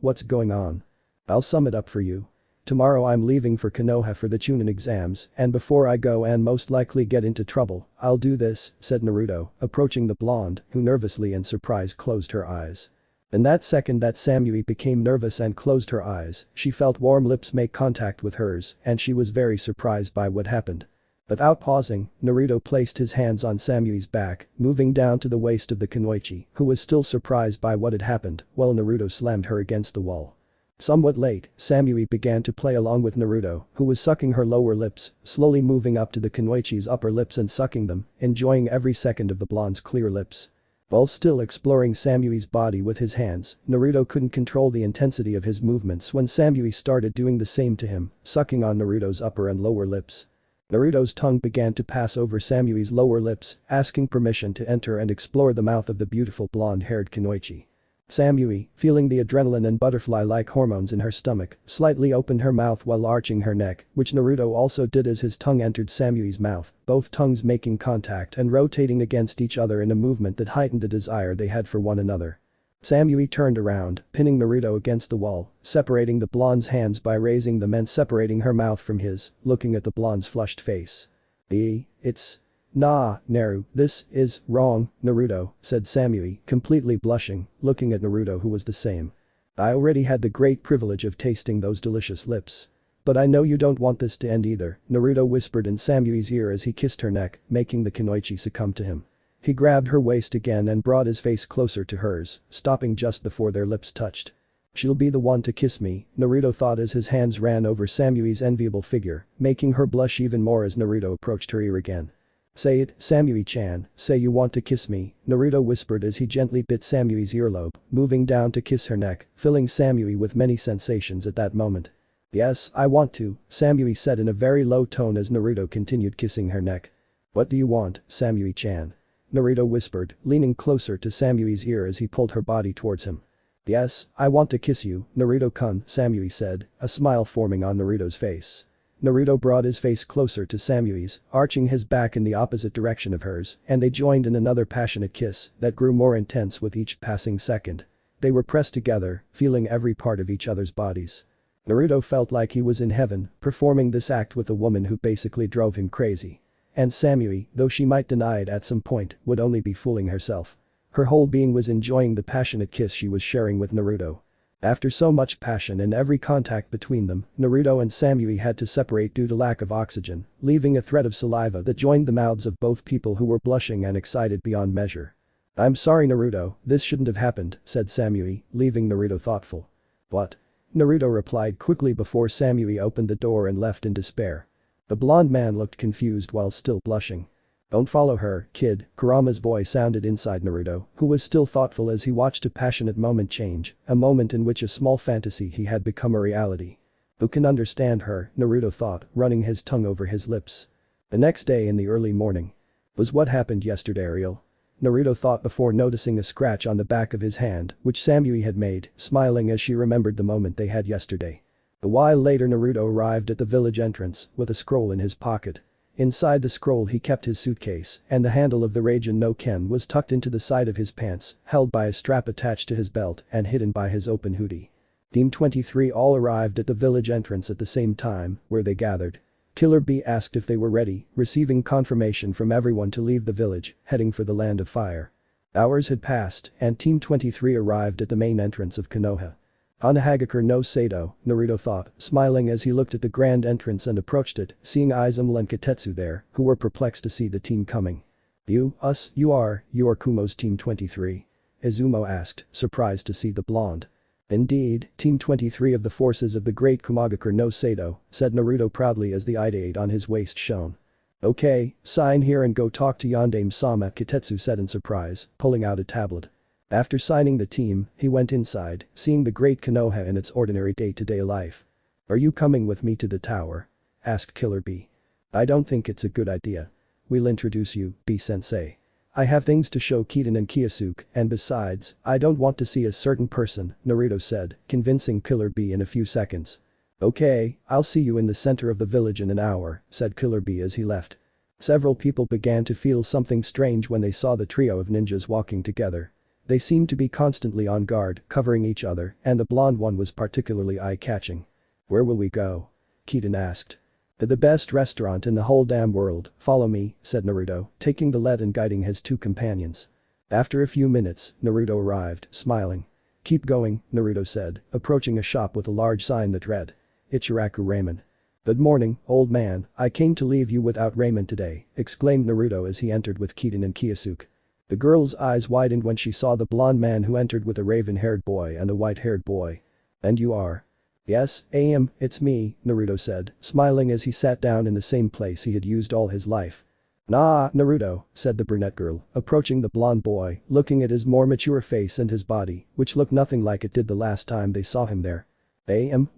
[SPEAKER 2] What's going on? I'll sum it up for you. Tomorrow I'm leaving for Konoha for the Chunin exams, and before I go and most likely get into trouble, I'll do this, said Naruto, approaching the blonde, who nervously and surprised closed her eyes. In that second that Samui became nervous and closed her eyes, she felt warm lips make contact with hers, and she was very surprised by what happened. Without pausing, Naruto placed his hands on Samui's back, moving down to the waist of the kunoichi, who was still surprised by what had happened, while Naruto slammed her against the wall. Somewhat late, Samui began to play along with Naruto, who was sucking her lower lips, slowly moving up to the kunoichi's upper lips and sucking them, enjoying every second of the blonde's clear lips. While still exploring Samui's body with his hands, Naruto couldn't control the intensity of his movements when Samui started doing the same to him, sucking on Naruto's upper and lower lips. Naruto's tongue began to pass over Samui's lower lips, asking permission to enter and explore the mouth of the beautiful blonde-haired kunoichi. Samui, feeling the adrenaline and butterfly-like hormones in her stomach, slightly opened her mouth while arching her neck, which Naruto also did as his tongue entered Samui's mouth, both tongues making contact and rotating against each other in a movement that heightened the desire they had for one another. Samui turned around, pinning Naruto against the wall, separating the blonde's hands by raising them and separating her mouth from his, looking at the blonde's flushed face. It's… Nah, Naru, this is wrong, Naruto, said Samui, completely blushing, looking at Naruto who was the same. I already had the great privilege of tasting those delicious lips. But I know you don't want this to end either, Naruto whispered in Samui's ear as he kissed her neck, making the kunoichi succumb to him. He grabbed her waist again and brought his face closer to hers, stopping just before their lips touched. She'll be the one to kiss me, Naruto thought as his hands ran over Samui's enviable figure, making her blush even more as Naruto approached her ear again. Say it, Samui-chan, say you want to kiss me, Naruto whispered as he gently bit Samui's earlobe, moving down to kiss her neck, filling Samui with many sensations at that moment. Yes, I want to, Samui said in a very low tone as Naruto continued kissing her neck. What do you want, Samui-chan? Naruto whispered, leaning closer to Samui's ear as he pulled her body towards him. Yes, I want to kiss you, Naruto-kun, Samui said, a smile forming on Naruto's face. Naruto brought his face closer to Samui's, arching his back in the opposite direction of hers, and they joined in another passionate kiss that grew more intense with each passing second. They were pressed together, feeling every part of each other's bodies. Naruto felt like he was in heaven, performing this act with a woman who basically drove him crazy. And Samui, though she might deny it at some point, would only be fooling herself. Her whole being was enjoying the passionate kiss she was sharing with Naruto. After so much passion and every contact between them, Naruto and Samui had to separate due to lack of oxygen, leaving a thread of saliva that joined the mouths of both people who were blushing and excited beyond measure. I'm sorry Naruto, this shouldn't have happened, said Samui, leaving Naruto thoughtful. What? Naruto replied quickly before Samui opened the door and left in despair. The blonde man looked confused while still blushing. Don't follow her, kid, Kurama's voice sounded inside Naruto, who was still thoughtful as he watched a passionate moment change, a moment in which a small fantasy he had become a reality. Who can understand her, Naruto thought, running his tongue over his lips. The next day in the early morning. Was what happened yesterday real? Naruto thought before noticing a scratch on the back of his hand, which Samui had made, smiling as she remembered the moment they had yesterday. A while later Naruto arrived at the village entrance with a scroll in his pocket. Inside the scroll he kept his suitcase, and the handle of the Raijin no Ken was tucked into the side of his pants, held by a strap attached to his belt and hidden by his open hoodie. Team 23 all arrived at the village entrance at the same time, where they gathered. Killer Bee asked if they were ready, receiving confirmation from everyone to leave the village, heading for the Land of Fire. Hours had passed, and Team 23 arrived at the main entrance of Konoha. Hanahagakure no Sado, Naruto thought, smiling as he looked at the grand entrance and approached it, seeing Izumel and Katetsu there, who were perplexed to see the team coming. You are Kumo's Team 23? Izumo asked, surprised to see the blonde. Indeed, Team 23 of the forces of the great Kamagakure no Sado, said Naruto proudly as the ideate on his waist shone. Okay, sign here and go talk to Yondaime-sama, Katetsu said in surprise, pulling out a tablet. After signing the team, he went inside, seeing the great Konoha in its ordinary day-to-day life. Are you coming with me to the tower? Asked Killer Bee. I don't think it's a good idea. We'll introduce you, Bee-sensei. I have things to show Kiden and Kyosuke, and besides, I don't want to see a certain person, Naruto said, convincing Killer Bee in a few seconds. Okay, I'll see you in the center of the village in an hour, said Killer Bee as he left. Several people began to feel something strange when they saw the trio of ninjas walking together. They seemed to be constantly on guard, covering each other, and the blonde one was particularly eye-catching. Where will we go? Kiden asked. To the best restaurant in the whole damn world, follow me, said Naruto, taking the lead and guiding his two companions. After a few minutes, Naruto arrived, smiling. Keep going, Naruto said, approaching a shop with a large sign that read. Ichiraku Ramen. Good morning, old man, I came to leave you without ramen today, exclaimed Naruto as he entered with Kiden and Kyosuke. The girl's eyes widened when she saw the blonde man who entered with a raven-haired boy and a white-haired boy. And you are? Yes, it's me, Naruto said, smiling as he sat down in the same place he had used all his life. Nah, Naruto, said the brunette girl, approaching the blonde boy, looking at his more mature face and his body, which looked nothing like it did the last time they saw him there.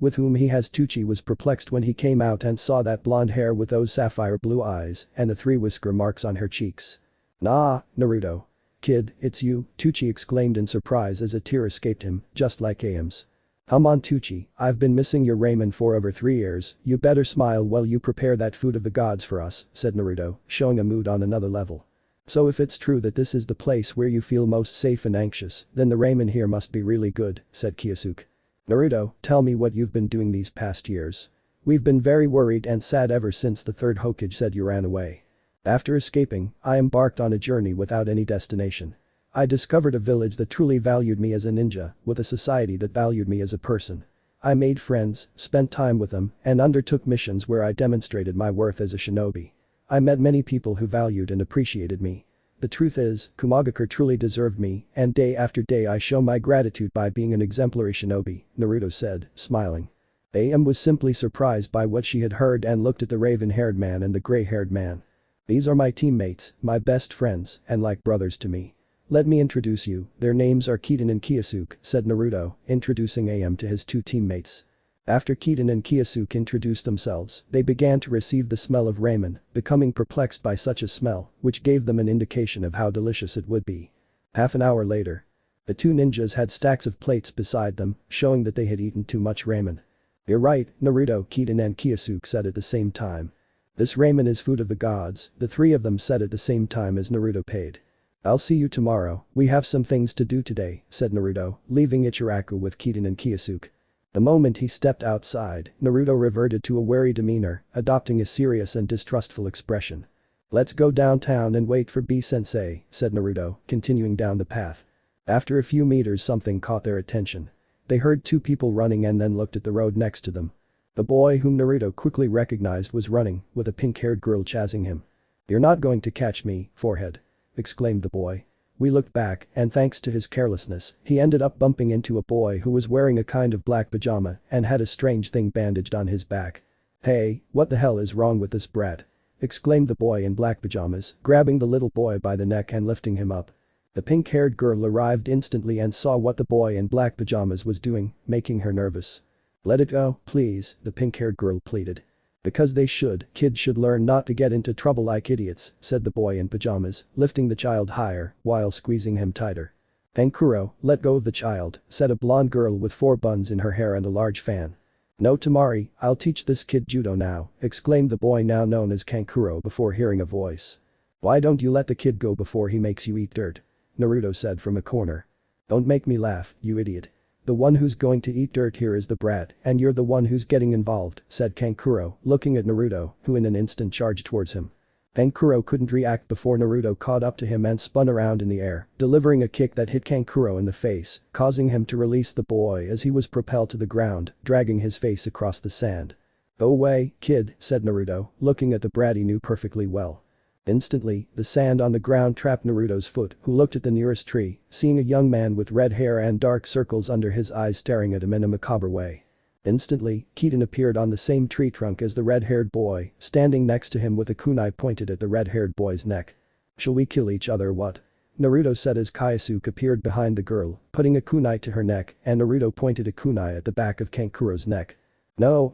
[SPEAKER 2] With whom he has Tucci was perplexed when he came out and saw that blonde hair with those sapphire blue eyes and the 3 whisker marks on her cheeks. Nah, Naruto. Kid, it's you, Tucci exclaimed in surprise as a tear escaped him, just like Aim's. Come on Tucci, I've been missing your ramen for over 3 years, you better smile while you prepare that food of the gods for us, said Naruto, showing a mood on another level. So if it's true that this is the place where you feel most safe and anxious, then the ramen here must be really good, said Kyosuke. Naruto, tell me what you've been doing these past years. We've been very worried and sad ever since the 3rd Hokage said you ran away. After escaping, I embarked on a journey without any destination. I discovered a village that truly valued me as a ninja, with a society that valued me as a person. I made friends, spent time with them, and undertook missions where I demonstrated my worth as a shinobi. I met many people who valued and appreciated me. The truth is, Kamagakure truly deserved me, and day after day I show my gratitude by being an exemplary shinobi, Naruto said, smiling. Am was simply surprised by what she had heard and looked at the raven-haired man and the gray-haired man. These are my teammates, my best friends, and like brothers to me. Let me introduce you, their names are Kiden and Kyosuke, said Naruto, introducing Am to his 2 teammates. After Kiden and Kyosuke introduced themselves, they began to receive the smell of ramen, becoming perplexed by such a smell, which gave them an indication of how delicious it would be. Half an hour later. The 2 ninjas had stacks of plates beside them, showing that they had eaten too much ramen. You're right, Naruto, Kiden and Kyosuke said at the same time. This ramen is food of the gods, the 3 of them said at the same time as Naruto paid. I'll see you tomorrow, we have some things to do today, said Naruto, leaving Ichiraku with Kiden and Kyosuke. The moment he stepped outside, Naruto reverted to a wary demeanor, adopting a serious and distrustful expression. Let's go downtown and wait for B-sensei, said Naruto, continuing down the path. After a few meters something caught their attention. They heard 2 people running and then looked at the road next to them. The boy whom Naruto quickly recognized was running, with a pink-haired girl chasing him. You're not going to catch me, forehead. Exclaimed the boy. We looked back, and thanks to his carelessness, he ended up bumping into a boy who was wearing a kind of black pajama and had a strange thing bandaged on his back. "Hey, what the hell is wrong with this brat?" exclaimed the boy in black pajamas, grabbing the little boy by the neck and lifting him up. The pink-haired girl arrived instantly and saw what the boy in black pajamas was doing, making her nervous. "Let it go, please," the pink-haired girl pleaded. "Because they should, kids should learn not to get into trouble like idiots," said the boy in pajamas, lifting the child higher while squeezing him tighter. "Kankuro, let go of the child," said a blonde girl with 4 buns in her hair and a large fan. "No Tamari, I'll teach this kid judo now," exclaimed the boy now known as Kankuro before hearing a voice. "Why don't you let the kid go before he makes you eat dirt?" Naruto said from a corner. "Don't make me laugh, you idiot. The one who's going to eat dirt here is the brat, and you're the one who's getting involved," said Kankuro, looking at Naruto, who in an instant charged towards him. Kankuro couldn't react before Naruto caught up to him and spun around in the air, delivering a kick that hit Kankuro in the face, causing him to release the boy as he was propelled to the ground, dragging his face across the sand. "Go away, kid," said Naruto, looking at the brat he knew perfectly well. Instantly, the sand on the ground trapped Naruto's foot, who looked at the nearest tree, seeing a young man with red hair and dark circles under his eyes staring at him in a macabre way. Instantly, Keaton appeared on the same tree trunk as the red-haired boy, standing next to him with a kunai pointed at the red-haired boy's neck. "Shall we kill each other what?" Naruto said as Kyosuke appeared behind the girl, putting a kunai to her neck, and Naruto pointed a kunai at the back of Kankuro's neck. No,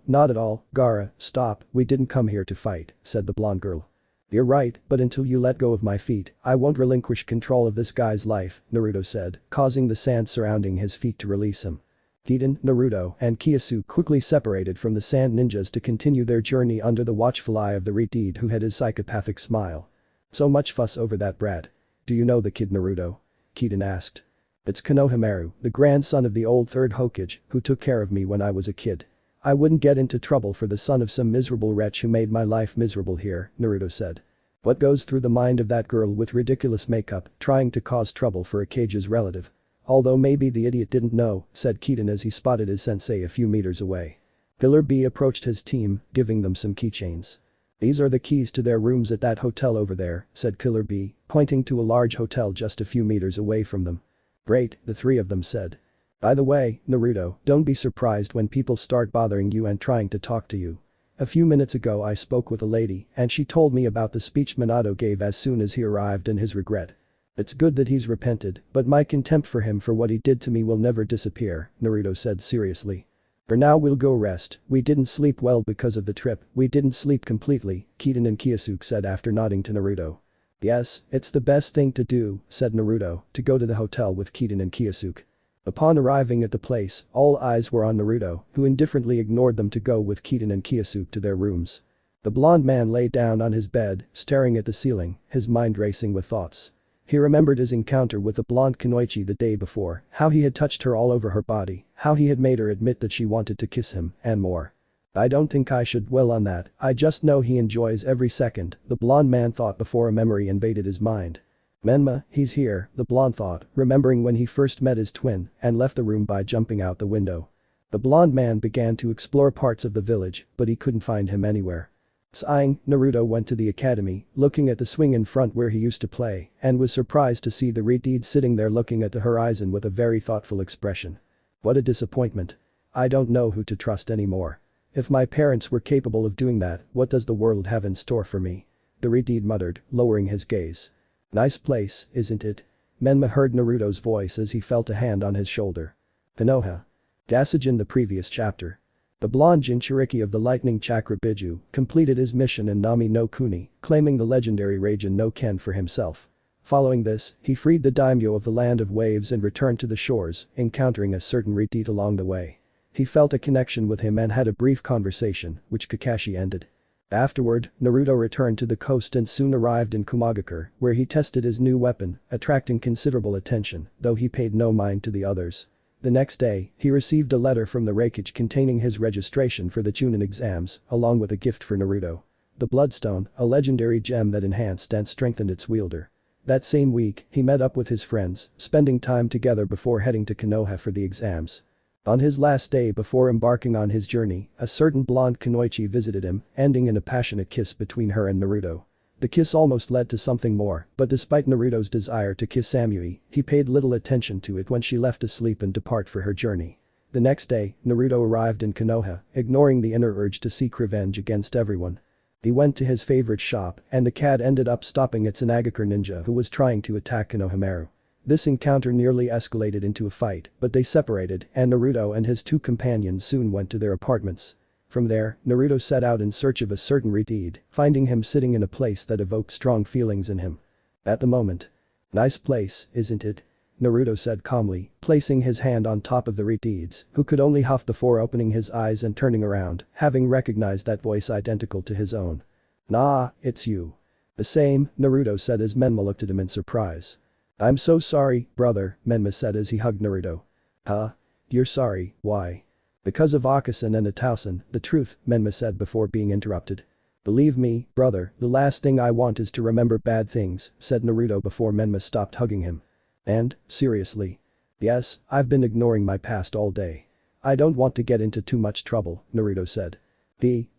[SPEAKER 2] not at all, Gaara, stop, we didn't come here to fight," said the blonde girl. "You're right, but until you let go of my feet, I won't relinquish control of this guy's life," Naruto said, causing the sand surrounding his feet to release him. Keaton, Naruto, and Kyosuke quickly separated from the sand ninjas to continue their journey under the watchful eye of the Red who had his psychopathic smile. "So much fuss over that brat. Do you know the kid Naruto?" Keaton asked. "It's Konohamaru, the grandson of the old third Hokage, who took care of me when I was a kid. I wouldn't get into trouble for the son of some miserable wretch who made my life miserable here," Naruto said. "What goes through the mind of that girl with ridiculous makeup, trying to cause trouble for Akage's relative? Although maybe the idiot didn't know," said Keaton as he spotted his sensei a few meters away. Killer B approached his team, giving them some keychains. "These are the keys to their rooms at that hotel over there," said Killer B, pointing to a large hotel just a few meters away from them. "Great," the 3 of them said. "By the way, Naruto, don't be surprised when people start bothering you and trying to talk to you. A few minutes ago I spoke with a lady and she told me about the speech Minato gave as soon as he arrived and his regret. It's good that he's repented, but my contempt for him for what he did to me will never disappear," Naruto said seriously. "For now we'll go rest, we didn't sleep well because of the trip, we didn't sleep completely," Keaton and Kyosuke said after nodding to Naruto. "Yes, it's the best thing to do," said Naruto, to go to the hotel with Keaton and Kyosuke. Upon arriving at the place, all eyes were on Naruto, who indifferently ignored them to go with Keaton and Kyosuke to their rooms. The blonde man lay down on his bed, staring at the ceiling, his mind racing with thoughts. He remembered his encounter with the blonde Kunoichi the day before, how he had touched her all over her body, how he had made her admit that she wanted to kiss him, and more. "I don't think I should dwell on that, I just know he enjoys every second," the blonde man thought before a memory invaded his mind. "Menma, he's here," the blonde thought, remembering when he first met his twin and left the room by jumping out the window. The blonde man began to explore parts of the village, but he couldn't find him anywhere. Sighing, Naruto went to the academy, looking at the swing in front where he used to play, and was surprised to see the Red sitting there looking at the horizon with a very thoughtful expression. "What a disappointment. I don't know who to trust anymore. If my parents were capable of doing that, what does the world have in store for me?" the Red muttered, lowering his gaze. "Nice place, isn't it?" Menma heard Naruto's voice as he felt a hand on his shoulder. "Konoha." Passage in the previous chapter. The blonde Jinchuriki of the lightning chakra Biju completed his mission in Nami no Kuni, claiming the legendary Raijin no Ken for himself. Following this, he freed the daimyo of the land of waves and returned to the shores, encountering a certain Red along the way. He felt a connection with him and had a brief conversation, which Kakashi ended. Afterward, Naruto returned to the coast and soon arrived in Kumagakure, where he tested his new weapon, attracting considerable attention, though he paid no mind to the others. The next day, he received a letter from the Reikage containing his registration for the Chunin exams, along with a gift for Naruto. The Bloodstone, a legendary gem that enhanced and strengthened its wielder. That same week, he met up with his friends, spending time together before heading to Konoha for the exams. On his last day before embarking on his journey, a certain blonde Kunoichi visited him, ending in a passionate kiss between her and Naruto. The kiss almost led to something more, but despite Naruto's desire to kiss Samui, he paid little attention to it when she left to sleep and depart for her journey. The next day, Naruto arrived in Konoha, ignoring the inner urge to seek revenge against everyone. He went to his favorite shop, and the cat ended up stopping its Tsunagakure ninja who was trying to attack Konohamaru. This encounter nearly escalated into a fight, but they separated and Naruto and his two companions soon went to their apartments. From there, Naruto set out in search of a certain Redeed, finding him sitting in a place that evoked strong feelings in him. At the moment. Nice place, isn't it? Naruto said calmly, placing his hand on top of the Redeed's, who could only huff before opening his eyes and turning around, having recognized that voice identical to his own. Nah, it's you. The same, Naruto said as Menma looked at him in surprise. I'm so sorry, brother, Menma said as he hugged Naruto. Huh? You're sorry, why? Because of Akasen and Atausen, the truth, Menma said before being interrupted. Believe me, brother, the last thing I want is to remember bad things, said Naruto before Menma stopped hugging him. And, seriously? Yes, I've been ignoring my past all day. I don't want to get into too much trouble, Naruto said.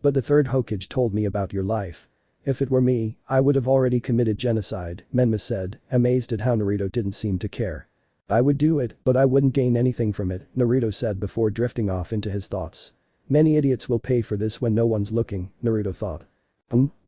[SPEAKER 2] But the third Hokage told me about your life. If it were me, I would have already committed genocide, Menma said, amazed at how Naruto didn't seem to care. I would do it, but I wouldn't gain anything from it, Naruto said before drifting off into his thoughts. Many idiots will pay for this when no one's looking, Naruto thought.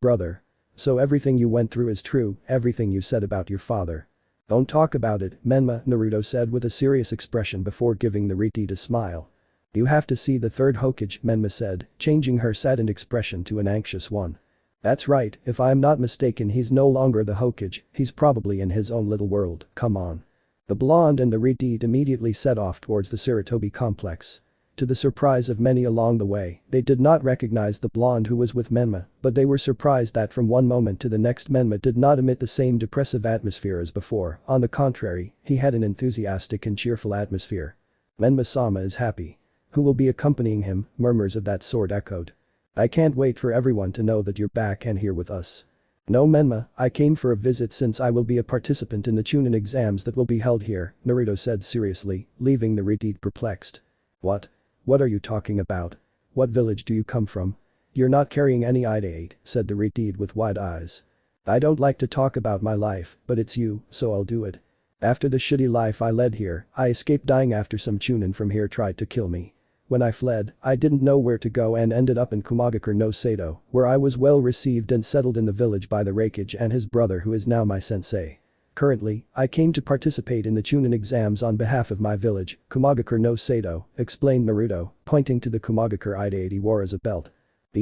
[SPEAKER 2] Brother. So everything you went through is true, everything you said about your father. Don't talk about it, Menma, Naruto said with a serious expression before giving the Redeed a smile. You have to see the third Hokage, Menma said, changing her saddened expression to an anxious one. That's right, if I'm not mistaken he's no longer the Hokage, he's probably in his own little world, come on. The blonde and the Redeed immediately set off towards the Sarutobi complex. To the surprise of many along the way, they did not recognize the blonde who was with Menma, but they were surprised that from one moment to the next Menma did not emit the same depressive atmosphere as before, on the contrary, he had an enthusiastic and cheerful atmosphere. Menma-sama is happy. Who will be accompanying him, murmurs of that sort echoed. I can't wait for everyone to know that you're back and here with us. No Menma, I came for a visit since I will be a participant in the Chunin exams that will be held here, Naruto said seriously, leaving the Redeed perplexed. What? What are you talking about? What village do you come from? You're not carrying any ideate, said the Redeed with wide eyes. I don't like to talk about my life, but it's you, so I'll do it. After the shitty life I led here, I escaped dying after some Chunin from here tried to kill me. When I fled, I didn't know where to go and ended up in Kumagakure no Sato, where I was well received and settled in the village by the Raikage and his brother who is now my sensei. Currently, I came to participate in the Chunin exams on behalf of my village, Kumagakure no Sato, explained Naruto, pointing to the Kumagakure ideate he wore as a belt.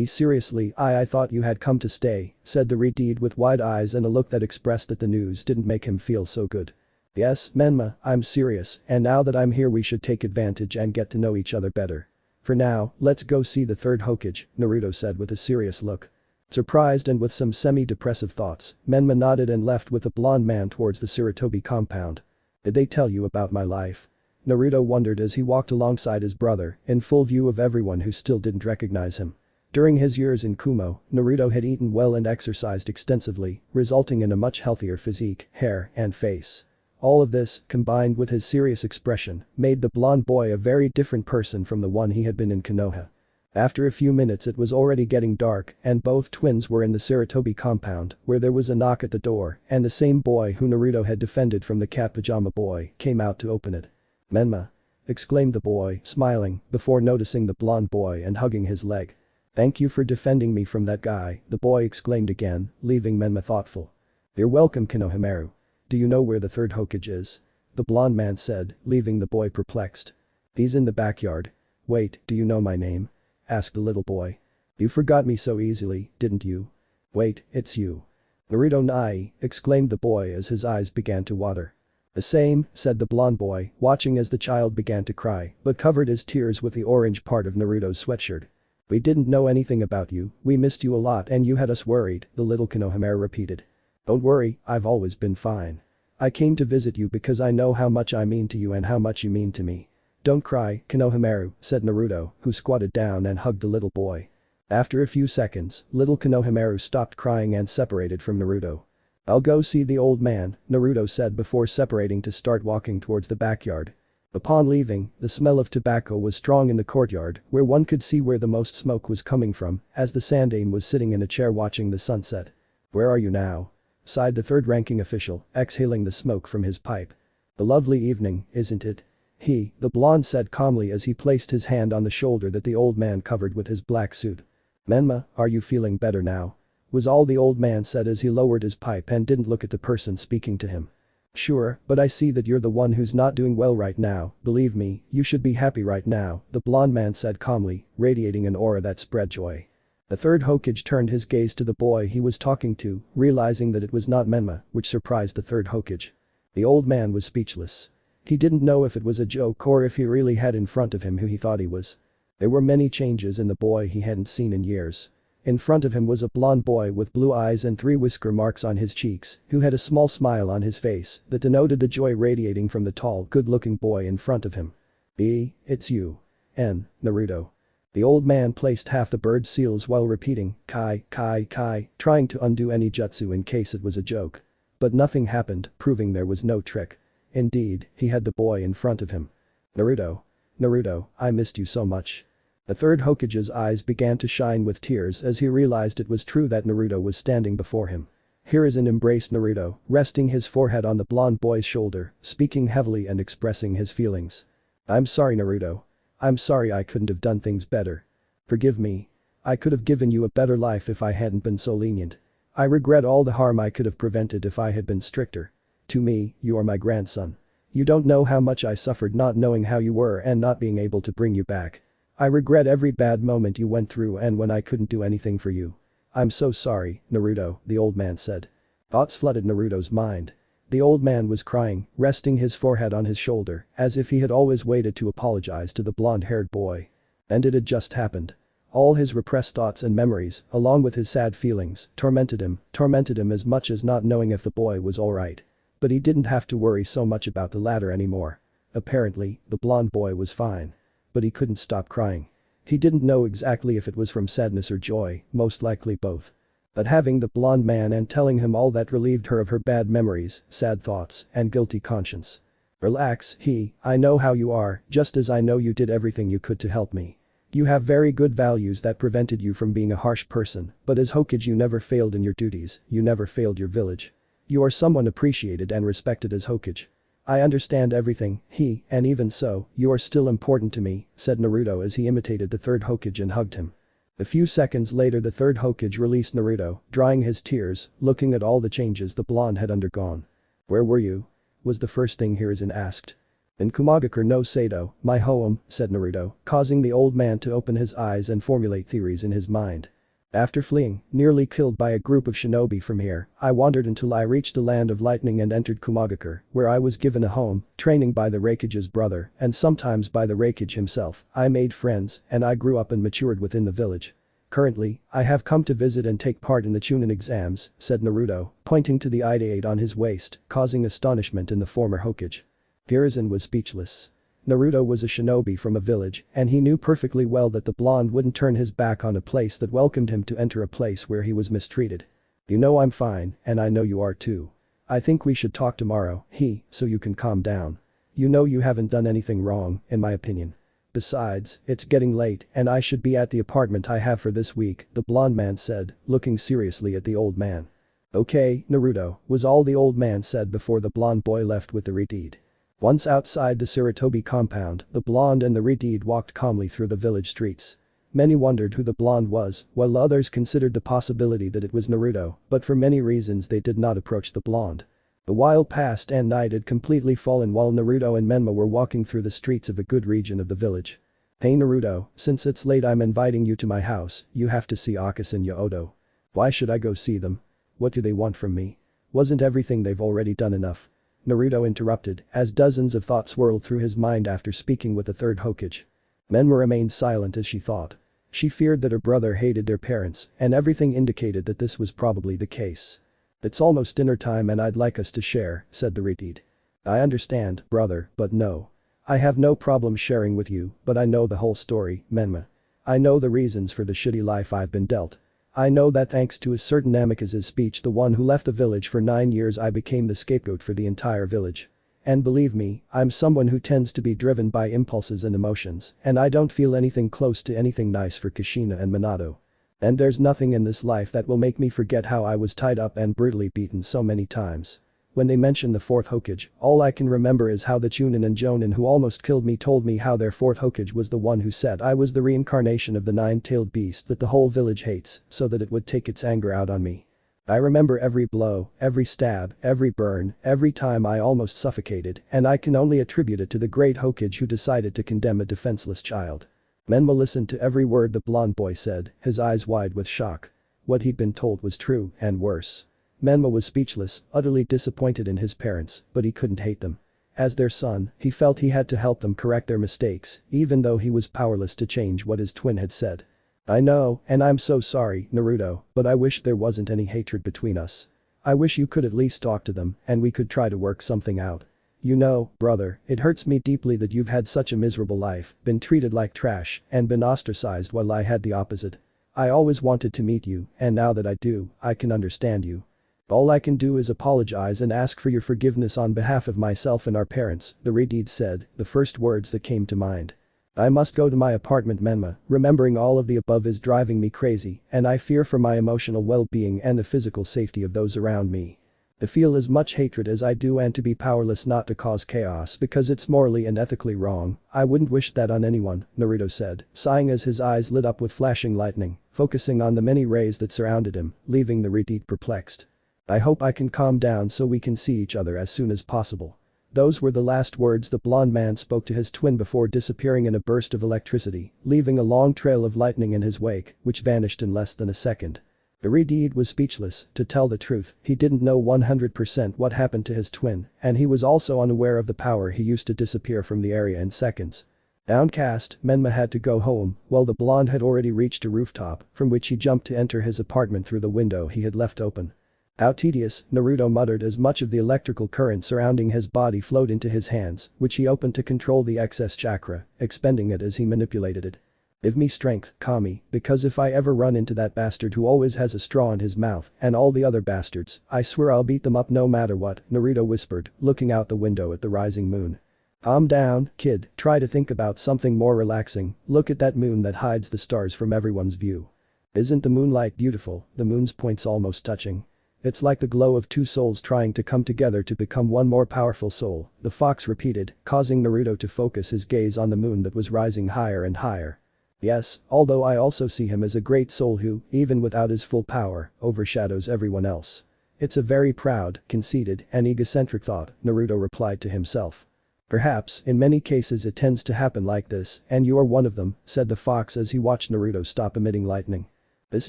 [SPEAKER 2] Seriously, I thought you had come to stay, said the Redeed with wide eyes and a look that expressed that the news didn't make him feel so good. Yes, Menma, I'm serious, and now that I'm here we should take advantage and get to know each other better. For now, let's go see the third Hokage, Naruto said with a serious look. Surprised and with some semi-depressive thoughts, Menma nodded and left with the blonde man towards the Sarutobi compound. Did they tell you about my life? Naruto wondered as he walked alongside his brother, in full view of everyone who still didn't recognize him. During his years in Kumo, Naruto had eaten well and exercised extensively, resulting in a much healthier physique, hair, and face. All of this, combined with his serious expression, made the blonde boy a very different person from the one he had been in Konoha. After a few minutes it was already getting dark and both twins were in the Sarutobi compound where there was a knock at the door and the same boy who Naruto had defended from the cat pajama boy came out to open it. Menma! Exclaimed the boy, smiling, before noticing the blonde boy and hugging his leg. Thank you for defending me from that guy, the boy exclaimed again, leaving Menma thoughtful. You're welcome Konohamaru. Do you know where the third Hokage is? The blonde man said, leaving the boy perplexed. He's in the backyard. Wait, do you know my name? Asked the little boy. You forgot me so easily, didn't you? Wait, it's you. Naruto Nai, exclaimed the boy as his eyes began to water. The same, said the blonde boy, watching as the child began to cry, but covered his tears with the orange part of Naruto's sweatshirt. We didn't know anything about you, we missed you a lot and you had us worried, the little Konohamaru repeated. Don't worry, I've always been fine. I came to visit you because I know how much I mean to you and how much you mean to me. Don't cry, Konohamaru, said Naruto, who squatted down and hugged the little boy. After a few seconds, little Konohamaru stopped crying and separated from Naruto. I'll go see the old man, Naruto said before separating to start walking towards the backyard. Upon leaving, the smell of tobacco was strong in the courtyard where one could see where the most smoke was coming from as the Sandaime was sitting in a chair watching the sunset. Where are you now? Sighed the third-ranking official, exhaling the smoke from his pipe. A lovely evening, isn't it? The blonde said calmly as he placed his hand on the shoulder that the old man covered with his black suit. Menma, are you feeling better now? Was all the old man said as he lowered his pipe and didn't look at the person speaking to him. Sure, but I see that you're the one who's not doing well right now, believe me, you should be happy right now, the blonde man said calmly, radiating an aura that spread joy. The third Hokage turned his gaze to the boy he was talking to, realizing that it was not Menma, which surprised the third Hokage. The old man was speechless. He didn't know if it was a joke or if he really had in front of him who he thought he was. There were many changes in the boy he hadn't seen in years. In front of him was a blond boy with blue eyes and 3 whisker marks on his cheeks, who had a small smile on his face that denoted the joy radiating from the tall, good-looking boy in front of him. It's you. Naruto. The old man placed half the bird seals while repeating, Kai, Kai, Kai, trying to undo any jutsu in case it was a joke. But nothing happened, proving there was no trick. Indeed, he had the boy in front of him. Naruto, I missed you so much. The third Hokage's eyes began to shine with tears as he realized it was true that Naruto was standing before him. Hiruzen embraced Naruto, resting his forehead on the blond boy's shoulder, speaking heavily and expressing his feelings. I'm sorry Naruto. I'm sorry I couldn't have done things better. Forgive me. I could have given you a better life if I hadn't been so lenient. I regret all the harm I could have prevented if I had been stricter. To me, you are my grandson. You don't know how much I suffered not knowing how you were and not being able to bring you back. I regret every bad moment you went through and when I couldn't do anything for you. I'm so sorry, Naruto, the old man said. Thoughts flooded Naruto's mind. The old man was crying, resting his forehead on his shoulder, as if he had always waited to apologize to the blonde-haired boy. And it had just happened. All his repressed thoughts and memories, along with his sad feelings, tormented him as much as not knowing if the boy was alright. But he didn't have to worry so much about the latter anymore. Apparently, the blonde boy was fine. But he couldn't stop crying. He didn't know exactly if it was from sadness or joy, most likely both. But having the blonde man and telling him all that relieved her of her bad memories, sad thoughts, and guilty conscience. Relax, I know how you are, just as I know you did everything you could to help me. You have very good values that prevented you from being a harsh person, but as Hokage you never failed in your duties, you never failed your village. You are someone appreciated and respected as Hokage. I understand everything, and even so, you are still important to me, said Naruto as he imitated the third Hokage and hugged him. A few seconds later the third Hokage released Naruto, drying his tears, looking at all the changes the blonde had undergone. Where were you? Was the first thing Hiruzen asked. In Kumagakure no Sado, my home, said Naruto, causing the old man to open his eyes and formulate theories in his mind. After fleeing, nearly killed by a group of shinobi from here, I wandered until I reached the land of lightning and entered Kumagakure, where I was given a home, training by the Raikage's brother and sometimes by the Raikage himself. I made friends and I grew up and matured within the village. Currently, I have come to visit and take part in the Chunin exams, said Naruto, pointing to the ideate on his waist, causing astonishment in the former Hokage. Hiruzen was speechless. Naruto was a shinobi from a village, and he knew perfectly well that the blonde wouldn't turn his back on a place that welcomed him to enter a place where he was mistreated. You know I'm fine, and I know you are too. I think we should talk tomorrow, so you can calm down. You know you haven't done anything wrong, in my opinion. Besides, it's getting late and I should be at the apartment I have for this week, the blonde man said, looking seriously at the old man. Okay, Naruto, was all the old man said before the blonde boy left with the redeed. Once outside the Sarutobi compound, the blonde and the redeed walked calmly through the village streets. Many wondered who the blonde was, while others considered the possibility that it was Naruto, but for many reasons they did not approach the blonde. The while passed and night had completely fallen while Naruto and Menma were walking through the streets of a good region of the village. Hey Naruto, since it's late I'm inviting you to my house, you have to see Akasu and Yodo. Why should I go see them? What do they want from me? Wasn't everything they've already done enough? Naruto interrupted, as dozens of thoughts whirled through his mind after speaking with the third Hokage. Menma remained silent as she thought. She feared that her brother hated their parents, and everything indicated that this was probably the case. It's almost dinner time and I'd like us to share, said the redeed. I understand, brother, but no. I have no problem sharing with you, but I know the whole story, Menma. I know the reasons for the shitty life I've been dealt. I know that thanks to a certain Namikaze's speech, the one who left the village for 9 years, I became the scapegoat for the entire village. And believe me, I'm someone who tends to be driven by impulses and emotions, and I don't feel anything close to anything nice for Kushina and Minato. And there's nothing in this life that will make me forget how I was tied up and brutally beaten so many times. When they mention the fourth Hokage, all I can remember is how the Chunin and Jonin who almost killed me told me how their fourth Hokage was the one who said I was the reincarnation of the nine-tailed beast that the whole village hates so that it would take its anger out on me. I remember every blow, every stab, every burn, every time I almost suffocated, and I can only attribute it to the great Hokage who decided to condemn a defenseless child. Menma listened to every word the blonde boy said, his eyes wide with shock. What he'd been told was true, and worse. Menma was speechless, utterly disappointed in his parents, but he couldn't hate them. As their son, he felt he had to help them correct their mistakes, even though he was powerless to change what his twin had said. I know, and I'm so sorry, Naruto, but I wish there wasn't any hatred between us. I wish you could at least talk to them, and we could try to work something out. You know, brother, it hurts me deeply that you've had such a miserable life, been treated like trash, and been ostracized while I had the opposite. I always wanted to meet you, and now that I do, I can understand you. All I can do is apologize and ask for your forgiveness on behalf of myself and our parents, the Redeed said, the first words that came to mind. I must go to my apartment, Menma, remembering all of the above is driving me crazy, and I fear for my emotional well-being and the physical safety of those around me. To feel as much hatred as I do and to be powerless not to cause chaos because it's morally and ethically wrong, I wouldn't wish that on anyone, Naruto said, sighing as his eyes lit up with flashing lightning, focusing on the many rays that surrounded him, leaving the Redeed perplexed. I hope I can calm down so we can see each other as soon as possible. Those were the last words the blonde man spoke to his twin before disappearing in a burst of electricity, leaving a long trail of lightning in his wake, which vanished in less than a second. Redeed was speechless, to tell the truth, he didn't know 100% what happened to his twin, and he was also unaware of the power he used to disappear from the area in seconds. Downcast, Menma had to go home, while the blonde had already reached a rooftop, from which he jumped to enter his apartment through the window he had left open. How tedious, Naruto muttered as much of the electrical current surrounding his body flowed into his hands, which he opened to control the excess chakra, expending it as he manipulated it. Give me strength, Kami, because if I ever run into that bastard who always has a straw in his mouth, and all the other bastards, I swear I'll beat them up no matter what, Naruto whispered, looking out the window at the rising moon. Calm down, kid, try to think about something more relaxing, look at that moon that hides the stars from everyone's view. Isn't the moonlight beautiful, the moon's points almost touching? It's like the glow of two souls trying to come together to become one more powerful soul, the fox repeated, causing Naruto to focus his gaze on the moon that was rising higher and higher. Yes, although I also see him as a great soul who, even without his full power, overshadows everyone else. It's a very proud, conceited, and egocentric thought, Naruto replied to himself. Perhaps, in many cases it tends to happen like this, and you are one of them, said the fox as he watched Naruto stop emitting lightning. This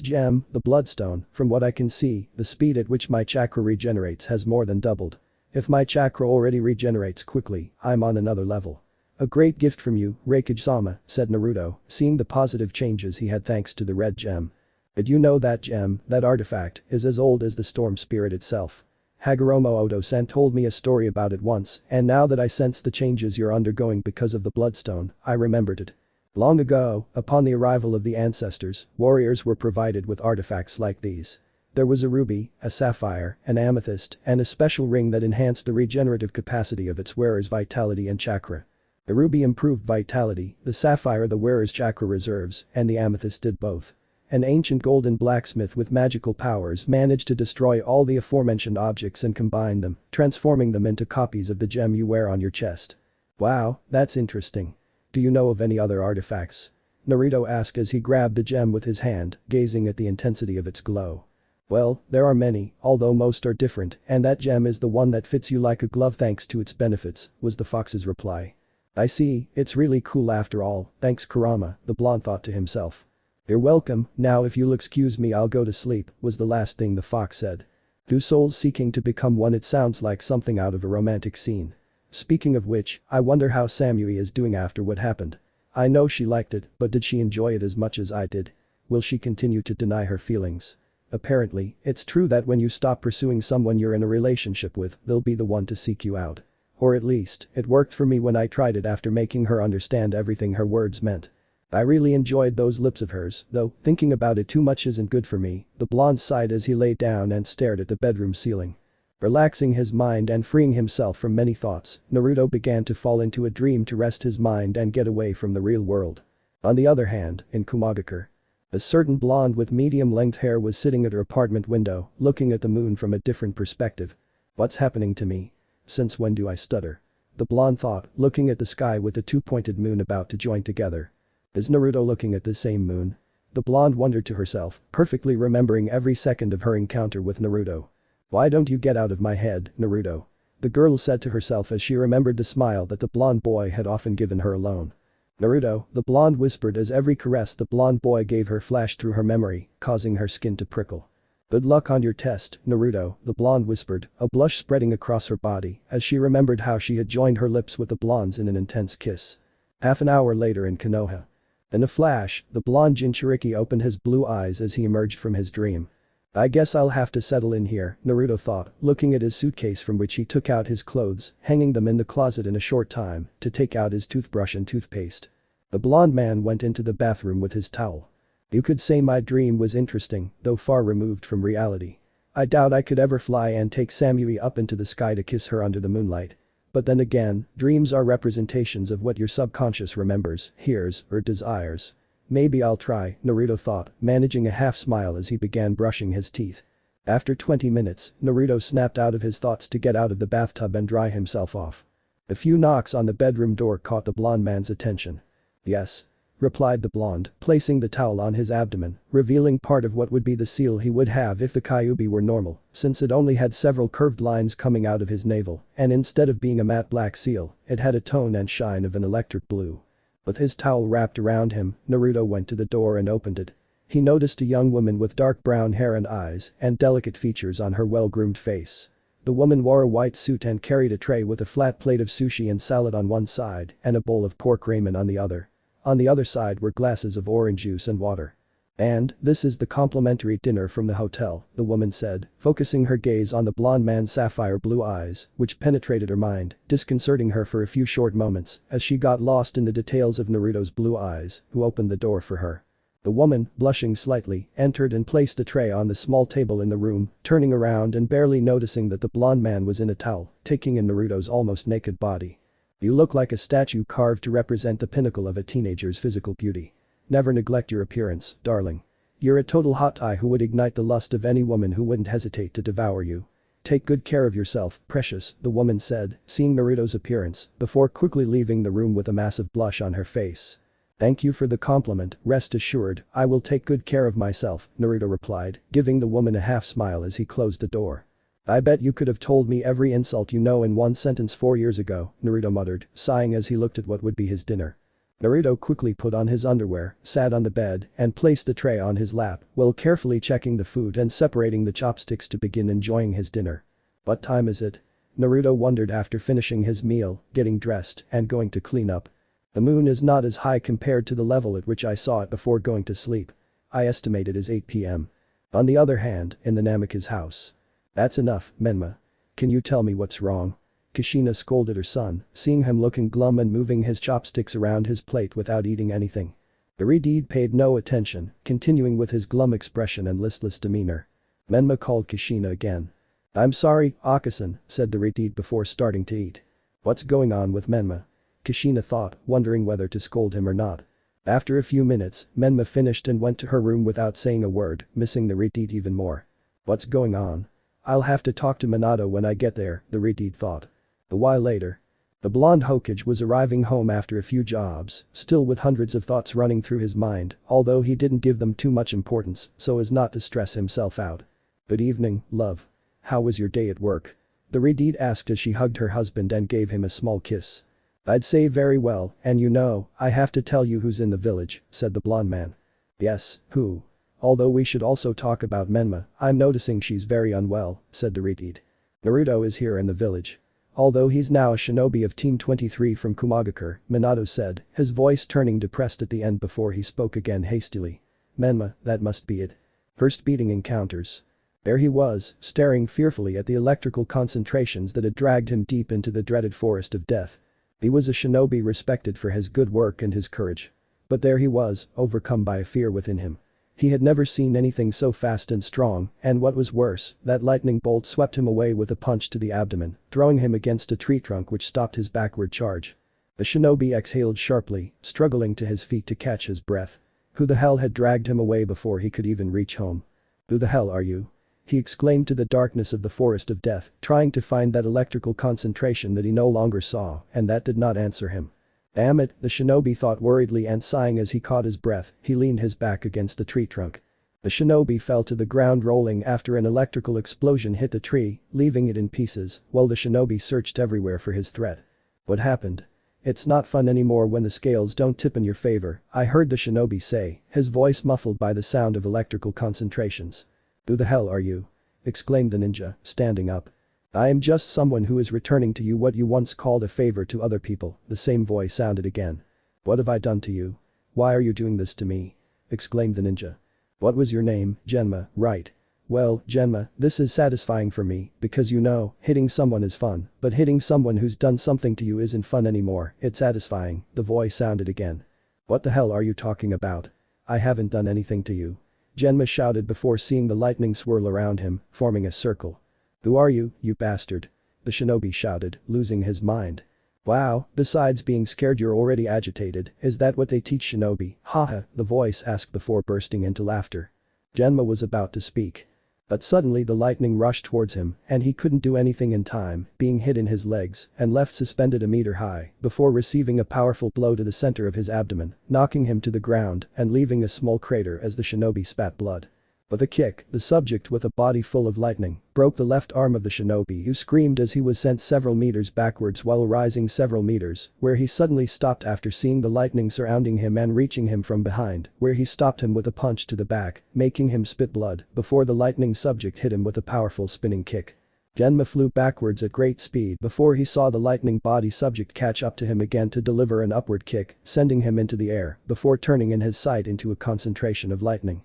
[SPEAKER 2] gem, the bloodstone, from what I can see, the speed at which my chakra regenerates has more than doubled. If my chakra already regenerates quickly, I'm on another level. A great gift from you, Raikage-sama, said Naruto, seeing the positive changes he had thanks to the red gem. Did you know that gem, that artifact, is as old as the storm spirit itself? Hagoromo Odo-san told me a story about it once, and now that I sense the changes you're undergoing because of the bloodstone, I remembered it. Long ago, upon the arrival of the ancestors, warriors were provided with artifacts like these. There was a ruby, a sapphire, an amethyst, and a special ring that enhanced the regenerative capacity of its wearer's vitality and chakra. The ruby improved vitality, the sapphire the wearer's chakra reserves, and the amethyst did both. An ancient golden blacksmith with magical powers managed to destroy all the aforementioned objects and combine them, transforming them into copies of the gem you wear on your chest. Wow, that's interesting. Do you know of any other artifacts? Naruto asked as he grabbed the gem with his hand, gazing at the intensity of its glow. Well, there are many, although most are different, and that gem is the one that fits you like a glove thanks to its benefits, was the fox's reply. I see, it's really cool after all, thanks Kurama, the blonde thought to himself. You're welcome, now if you'll excuse me I'll go to sleep, was the last thing the fox said. Two souls seeking to become one, it sounds like something out of a romantic scene. Speaking of which, I wonder how Samui is doing after what happened. I know she liked it, but did she enjoy it as much as I did? Will she continue to deny her feelings? Apparently, it's true that when you stop pursuing someone you're in a relationship with, they'll be the one to seek you out. Or at least, it worked for me when I tried it after making her understand everything her words meant. I really enjoyed those lips of hers, though thinking about it too much isn't good for me, the blonde sighed as he lay down and stared at the bedroom ceiling. Relaxing his mind and freeing himself from many thoughts, Naruto began to fall into a dream to rest his mind and get away from the real world. On the other hand, in Kumagakure. A certain blonde with medium-length hair was sitting at her apartment window, looking at the moon from a different perspective. What's happening to me? Since when do I stutter? The blonde thought, looking at the sky with the two-pointed moon about to join together. Is Naruto looking at the same moon? The blonde wondered to herself, perfectly remembering every second of her encounter with Naruto. Why don't you get out of my head, Naruto? The girl said to herself as she remembered the smile that the blonde boy had often given her alone. Naruto, the blonde whispered as every caress the blonde boy gave her flashed through her memory, causing her skin to prickle. Good luck on your test, Naruto, the blonde whispered, a blush spreading across her body as she remembered how she had joined her lips with the blonde's in an intense kiss. Half an hour later in Konoha. In a flash, the blonde Jinchuriki opened his blue eyes as he emerged from his dream. I guess I'll have to settle in here, Naruto thought, looking at his suitcase from which he took out his clothes, hanging them in the closet in a short time, to take out his toothbrush and toothpaste. The blonde man went into the bathroom with his towel. You could say my dream was interesting, though far removed from reality. I doubt I could ever fly and take Samui up into the sky to kiss her under the moonlight. But then again, dreams are representations of what your subconscious remembers, hears, or desires. Maybe I'll try, Naruto thought, managing a half smile as he began brushing his teeth. After 20 minutes, Naruto snapped out of his thoughts to get out of the bathtub and dry himself off. A few knocks on the bedroom door caught the blonde man's attention. Yes, replied the blonde, placing the towel on his abdomen, revealing part of what would be the seal he would have if the Kyuubi were normal, since it only had several curved lines coming out of his navel, and instead of being a matte black seal, it had a tone and shine of an electric blue. With his towel wrapped around him, Naruto went to the door and opened it. He noticed a young woman with dark brown hair and eyes and delicate features on her well-groomed face. The woman wore a white suit and carried a tray with a flat plate of sushi and salad on one side and a bowl of pork ramen on the other. On the other side were glasses of orange juice and water. And, this is the complimentary dinner from the hotel, the woman said, focusing her gaze on the blonde man's sapphire blue eyes, which penetrated her mind, disconcerting her for a few short moments as she got lost in the details of Naruto's blue eyes, who opened the door for her. The woman, blushing slightly, entered and placed the tray on the small table in the room, turning around and barely noticing that the blonde man was in a towel, taking in Naruto's almost naked body. You look like a statue carved to represent the pinnacle of a teenager's physical beauty. Never neglect your appearance, darling. You're a total hottie who would ignite the lust of any woman who wouldn't hesitate to devour you. Take good care of yourself, precious, the woman said, seeing Naruto's appearance, before quickly leaving the room with a massive blush on her face. Thank you for the compliment, rest assured, I will take good care of myself, Naruto replied, giving the woman a half smile as he closed the door. I bet you could have told me every insult you know in one sentence 4 years ago, Naruto muttered, sighing as he looked at what would be his dinner. Naruto quickly put on his underwear, sat on the bed, and placed the tray on his lap, while carefully checking the food and separating the chopsticks to begin enjoying his dinner. What time is it? Naruto wondered after finishing his meal, getting dressed, and going to clean up. The moon is not as high compared to the level at which I saw it before going to sleep. I estimate it as 8 p.m. On the other hand, in the Namika's house. That's enough, Menma. Can you tell me what's wrong? Kushina scolded her son, seeing him looking glum and moving his chopsticks around his plate without eating anything. The Redeed paid no attention, continuing with his glum expression and listless demeanor. Menma called Kushina again. I'm sorry, Akasan, said the Redeed before starting to eat. What's going on with Menma? Kushina thought, wondering whether to scold him or not. After a few minutes, Menma finished and went to her room without saying a word, missing the Redeed even more. What's going on? I'll have to talk to Minato when I get there, the Redeed thought. A while later. The blonde Hokage was arriving home after a few jobs, still with hundreds of thoughts running through his mind, although he didn't give them too much importance so as not to stress himself out. Good evening, love. How was your day at work? The Redeed asked as she hugged her husband and gave him a small kiss. I'd say very well, and you know, I have to tell you who's in the village, said the blonde man. Yes, who? Although we should also talk about Menma, I'm noticing she's very unwell, said the Redeed. Naruto is here in the village. Although he's now a shinobi of Team 23 from Kumagakure, Minato said, his voice turning depressed at the end before he spoke again hastily. Menma, that must be it. First beating encounters. There he was, staring fearfully at the electrical concentrations that had dragged him deep into the dreaded forest of death. He was a shinobi respected for his good work and his courage. But there he was, overcome by a fear within him. He had never seen anything so fast and strong, and what was worse, that lightning bolt swept him away with a punch to the abdomen, throwing him against a tree trunk which stopped his backward charge. The shinobi exhaled sharply, struggling to his feet to catch his breath. Who the hell had dragged him away before he could even reach home? Who the hell are you? He exclaimed to the darkness of the forest of death, trying to find that electrical concentration that he no longer saw, and that did not answer him. Damn it, the shinobi thought worriedly and sighing as he caught his breath, he leaned his back against the tree trunk. The shinobi fell to the ground rolling after an electrical explosion hit the tree, leaving it in pieces, while the shinobi searched everywhere for his threat. What happened? It's not fun anymore when the scales don't tip in your favor, I heard the shinobi say, his voice muffled by the sound of electrical concentrations. Who the hell are you? Exclaimed the ninja, standing up. I am just someone who is returning to you what you once called a favor to other people, the same voice sounded again. What have I done to you? Why are you doing this to me? Exclaimed the ninja. What was your name, Genma, right? Well, Genma, this is satisfying for me, because you know, hitting someone is fun, but hitting someone who's done something to you isn't fun anymore, it's satisfying, the voice sounded again. What the hell are you talking about? I haven't done anything to you. Genma shouted before seeing the lightning swirl around him, forming a circle. Who are you, you bastard? The shinobi shouted, losing his mind. Wow, besides being scared you're already agitated, is that what they teach shinobi? Haha, the voice asked before bursting into laughter. Genma was about to speak. But suddenly the lightning rushed towards him and he couldn't do anything in time, being hit in his legs and left suspended a meter high before receiving a powerful blow to the center of his abdomen, knocking him to the ground and leaving a small crater as the shinobi spat blood. With a kick, the subject with a body full of lightning broke the left arm of the shinobi who screamed as he was sent several meters backwards while rising several meters, where he suddenly stopped after seeing the lightning surrounding him and reaching him from behind, where he stopped him with a punch to the back, making him spit blood before the lightning subject hit him with a powerful spinning kick. Genma flew backwards at great speed before he saw the lightning body subject catch up to him again to deliver an upward kick, sending him into the air before turning in his sight into a concentration of lightning.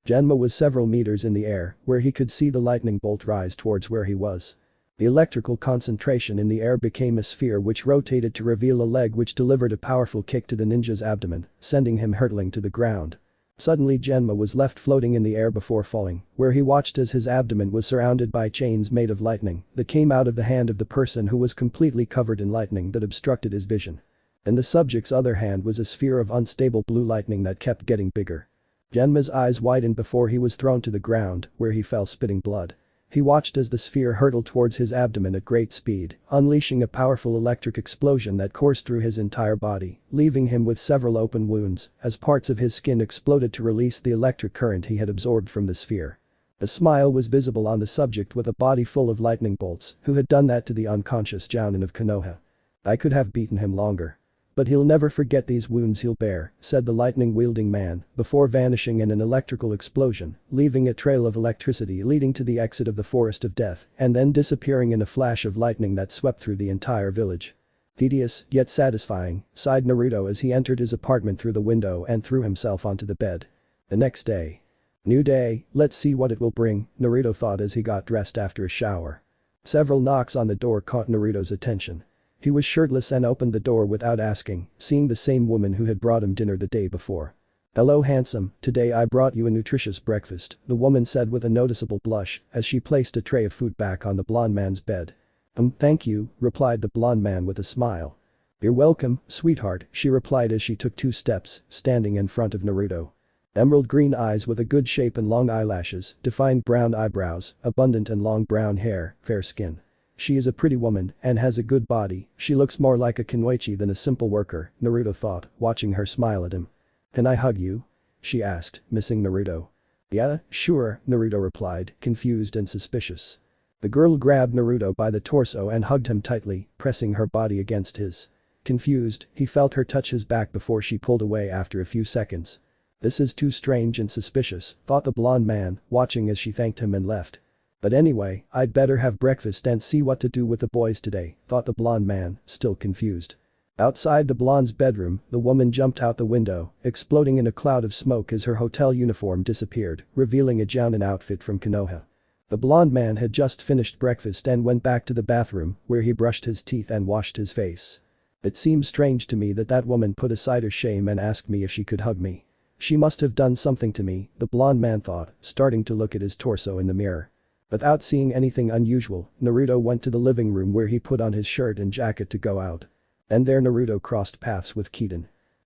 [SPEAKER 2] Genma was several meters in the air, where he could see the lightning bolt rise towards where he was. The electrical concentration in the air became a sphere which rotated to reveal a leg which delivered a powerful kick to the ninja's abdomen, sending him hurtling to the ground. Suddenly Genma was left floating in the air before falling, where he watched as his abdomen was surrounded by chains made of lightning that came out of the hand of the person who was completely covered in lightning that obstructed his vision. In the subject's other hand was a sphere of unstable blue lightning that kept getting bigger. Genma's eyes widened before he was thrown to the ground, where he fell spitting blood. He watched as the sphere hurtled towards his abdomen at great speed, unleashing a powerful electric explosion that coursed through his entire body, leaving him with several open wounds as parts of his skin exploded to release the electric current he had absorbed from the sphere. A smile was visible on the subject with a body full of lightning bolts who had done that to the unconscious Jounin of Konoha. I could have beaten him longer. But he'll never forget these wounds he'll bear, said the lightning-wielding man, before vanishing in an electrical explosion, leaving a trail of electricity leading to the exit of the forest of death, and then disappearing in a flash of lightning that swept through the entire village. Tedious, yet satisfying, sighed Naruto as he entered his apartment through the window and threw himself onto the bed. The next day. New day, let's see what it will bring, Naruto thought as he got dressed after a shower. Several knocks on the door caught Naruto's attention. He was shirtless and opened the door without asking, seeing the same woman who had brought him dinner the day before. Hello handsome, today I brought you a nutritious breakfast, the woman said with a noticeable blush as she placed a tray of food back on the blonde man's bed. Thank you, replied the blonde man with a smile. You're welcome, sweetheart, she replied as she took 2 steps, standing in front of Naruto. Emerald green eyes with a good shape and long eyelashes, defined brown eyebrows, abundant and long brown hair, fair skin. She is a pretty woman and has a good body, she looks more like a kunoichi than a simple worker, Naruto thought, watching her smile at him. Can I hug you? She asked, missing Naruto. Yeah, sure, Naruto replied, confused and suspicious. The girl grabbed Naruto by the torso and hugged him tightly, pressing her body against his. Confused, he felt her touch his back before she pulled away after a few seconds. This is too strange and suspicious, thought the blonde man, watching as she thanked him and left. But anyway, I'd better have breakfast and see what to do with the boys today, thought the blonde man, still confused. Outside the blonde's bedroom, the woman jumped out the window, exploding in a cloud of smoke as her hotel uniform disappeared, revealing a Jounin outfit from Konoha. The blonde man had just finished breakfast and went back to the bathroom, where he brushed his teeth and washed his face. It seems strange to me that that woman put aside her shame and asked me if she could hug me. She must have done something to me, the blonde man thought, starting to look at his torso in the mirror. Without seeing anything unusual, Naruto went to the living room where he put on his shirt and jacket to go out. And there Naruto crossed paths with Kiden.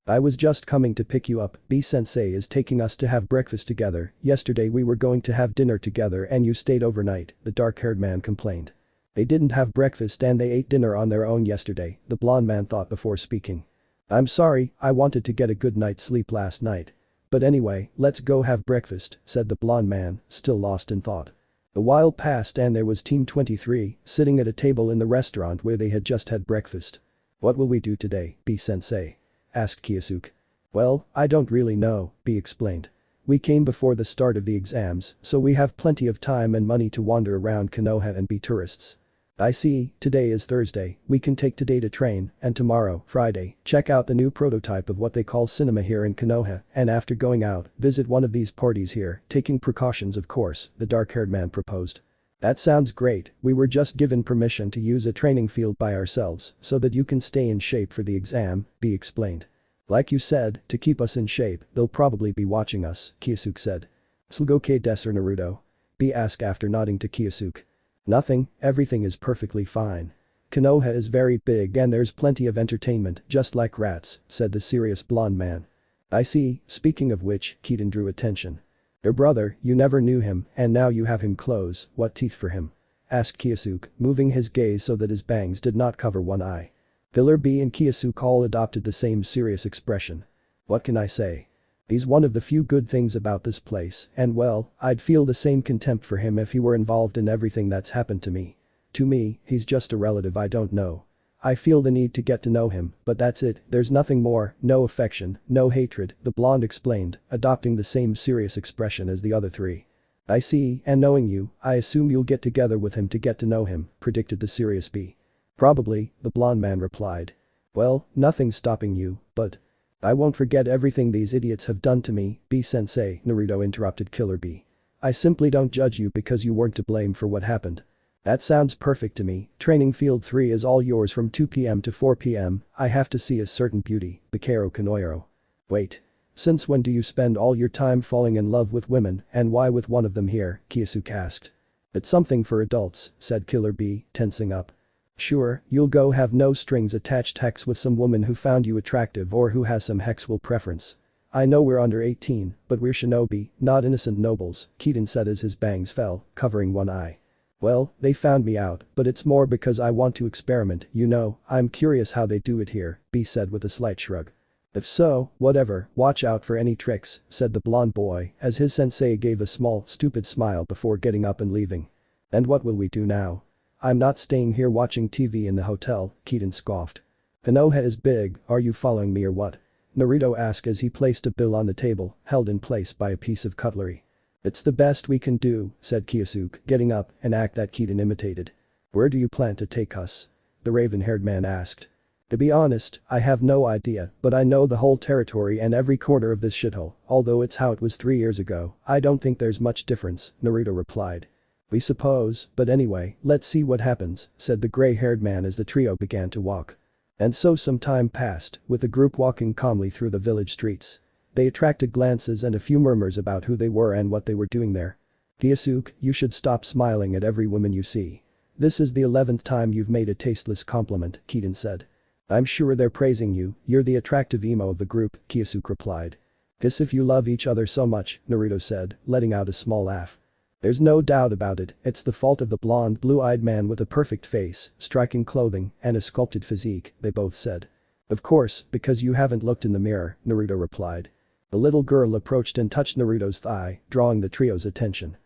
[SPEAKER 2] I was just coming to pick you up, B-sensei is taking us to have breakfast together, yesterday we were going to have dinner together and you stayed overnight, the dark-haired man complained. They didn't have breakfast and they ate dinner on their own yesterday, the blonde man thought before speaking. I'm sorry, I wanted to get a good night's sleep last night. But anyway, let's go have breakfast, said the blonde man, still lost in thought. A while passed and there was Team 23, sitting at a table in the restaurant where they had just had breakfast. What will we do today, B-sensei? Asked Kyosuke. Well, I don't really know, B explained. We came before the start of the exams, so we have plenty of time and money to wander around Konoha and be tourists. I see, today is Thursday, we can take today to train, and tomorrow, Friday, check out the new prototype of what they call cinema here in Konoha, and after going out, visit one of these parties here, taking precautions of course, the dark-haired man proposed. That sounds great, we were just given permission to use a training field by ourselves, so that you can stay in shape for the exam, B explained. Like you said, to keep us in shape, they'll probably be watching us, Kyosuke said. Tsugoke desu Naruto? B asked after nodding to Kyosuke. Nothing, everything is perfectly fine. Konoha is very big and there's plenty of entertainment, just like rats, said the serious blonde man. I see, speaking of which, Keaton drew attention. Your brother, you never knew him, and now you have him close, what teeth for him? Asked Kyosuke, moving his gaze so that his bangs did not cover one eye. Pillar B and Kyosuke all adopted the same serious expression. What can I say? He's one of the few good things about this place, and well, I'd feel the same contempt for him if he were involved in everything that's happened to me. To me, he's just a relative I don't know. I feel the need to get to know him, but that's it, there's nothing more, no affection, no hatred, the blonde explained, adopting the same serious expression as the other three. I see, and knowing you, I assume you'll get together with him to get to know him, predicted the serious B. Probably, the blonde man replied. Well, nothing's stopping you, but. I won't forget everything these idiots have done to me, B-sensei, Naruto interrupted Killer B. I simply don't judge you because you weren't to blame for what happened. That sounds perfect to me, training field 3 is all yours from 2 p.m. to 4 p.m, I have to see a certain beauty, Bakero Konoiro. Wait. Since when do you spend all your time falling in love with women and why with one of them here, Kyosuke asked. It's something for adults, said Killer B, tensing up. Sure, you'll go have no strings attached hex with some woman who found you attractive or who has some hexual preference. I know we're under 18, but we're shinobi, not innocent nobles, Keaton said as his bangs fell, covering one eye. Well, they found me out, but it's more because I want to experiment, you know, I'm curious how they do it here, B said with a slight shrug. If so, whatever, watch out for any tricks, said the blonde boy as his sensei gave a small, stupid smile before getting up and leaving. And what will we do now? I'm not staying here watching TV in the hotel, Keaton scoffed. Konoha is big, are you following me or what? Naruto asked as he placed a bill on the table, held in place by a piece of cutlery. It's the best we can do, said Kyosuke, getting up, an act that Keaton imitated. Where do you plan to take us? The raven-haired man asked. To be honest, I have no idea, but I know the whole territory and every corner of this shithole, although it's how it was 3 years ago, I don't think there's much difference, Naruto replied. We suppose, but anyway, let's see what happens, said the gray-haired man as the trio began to walk. And so some time passed, with the group walking calmly through the village streets. They attracted glances and a few murmurs about who they were and what they were doing there. Kyosuke, you should stop smiling at every woman you see. This is the 11th time you've made a tasteless compliment, Keaton said. I'm sure they're praising you, you're the attractive emo of the group, Kyosuke replied. Guess if you love each other so much, Naruto said, letting out a small laugh. There's no doubt about it, it's the fault of the blonde blue-eyed man with a perfect face, striking clothing, and a sculpted physique, they both said. Of course, because you haven't looked in the mirror, Naruto replied. The little girl approached and touched Naruto's thigh, drawing the trio's attention.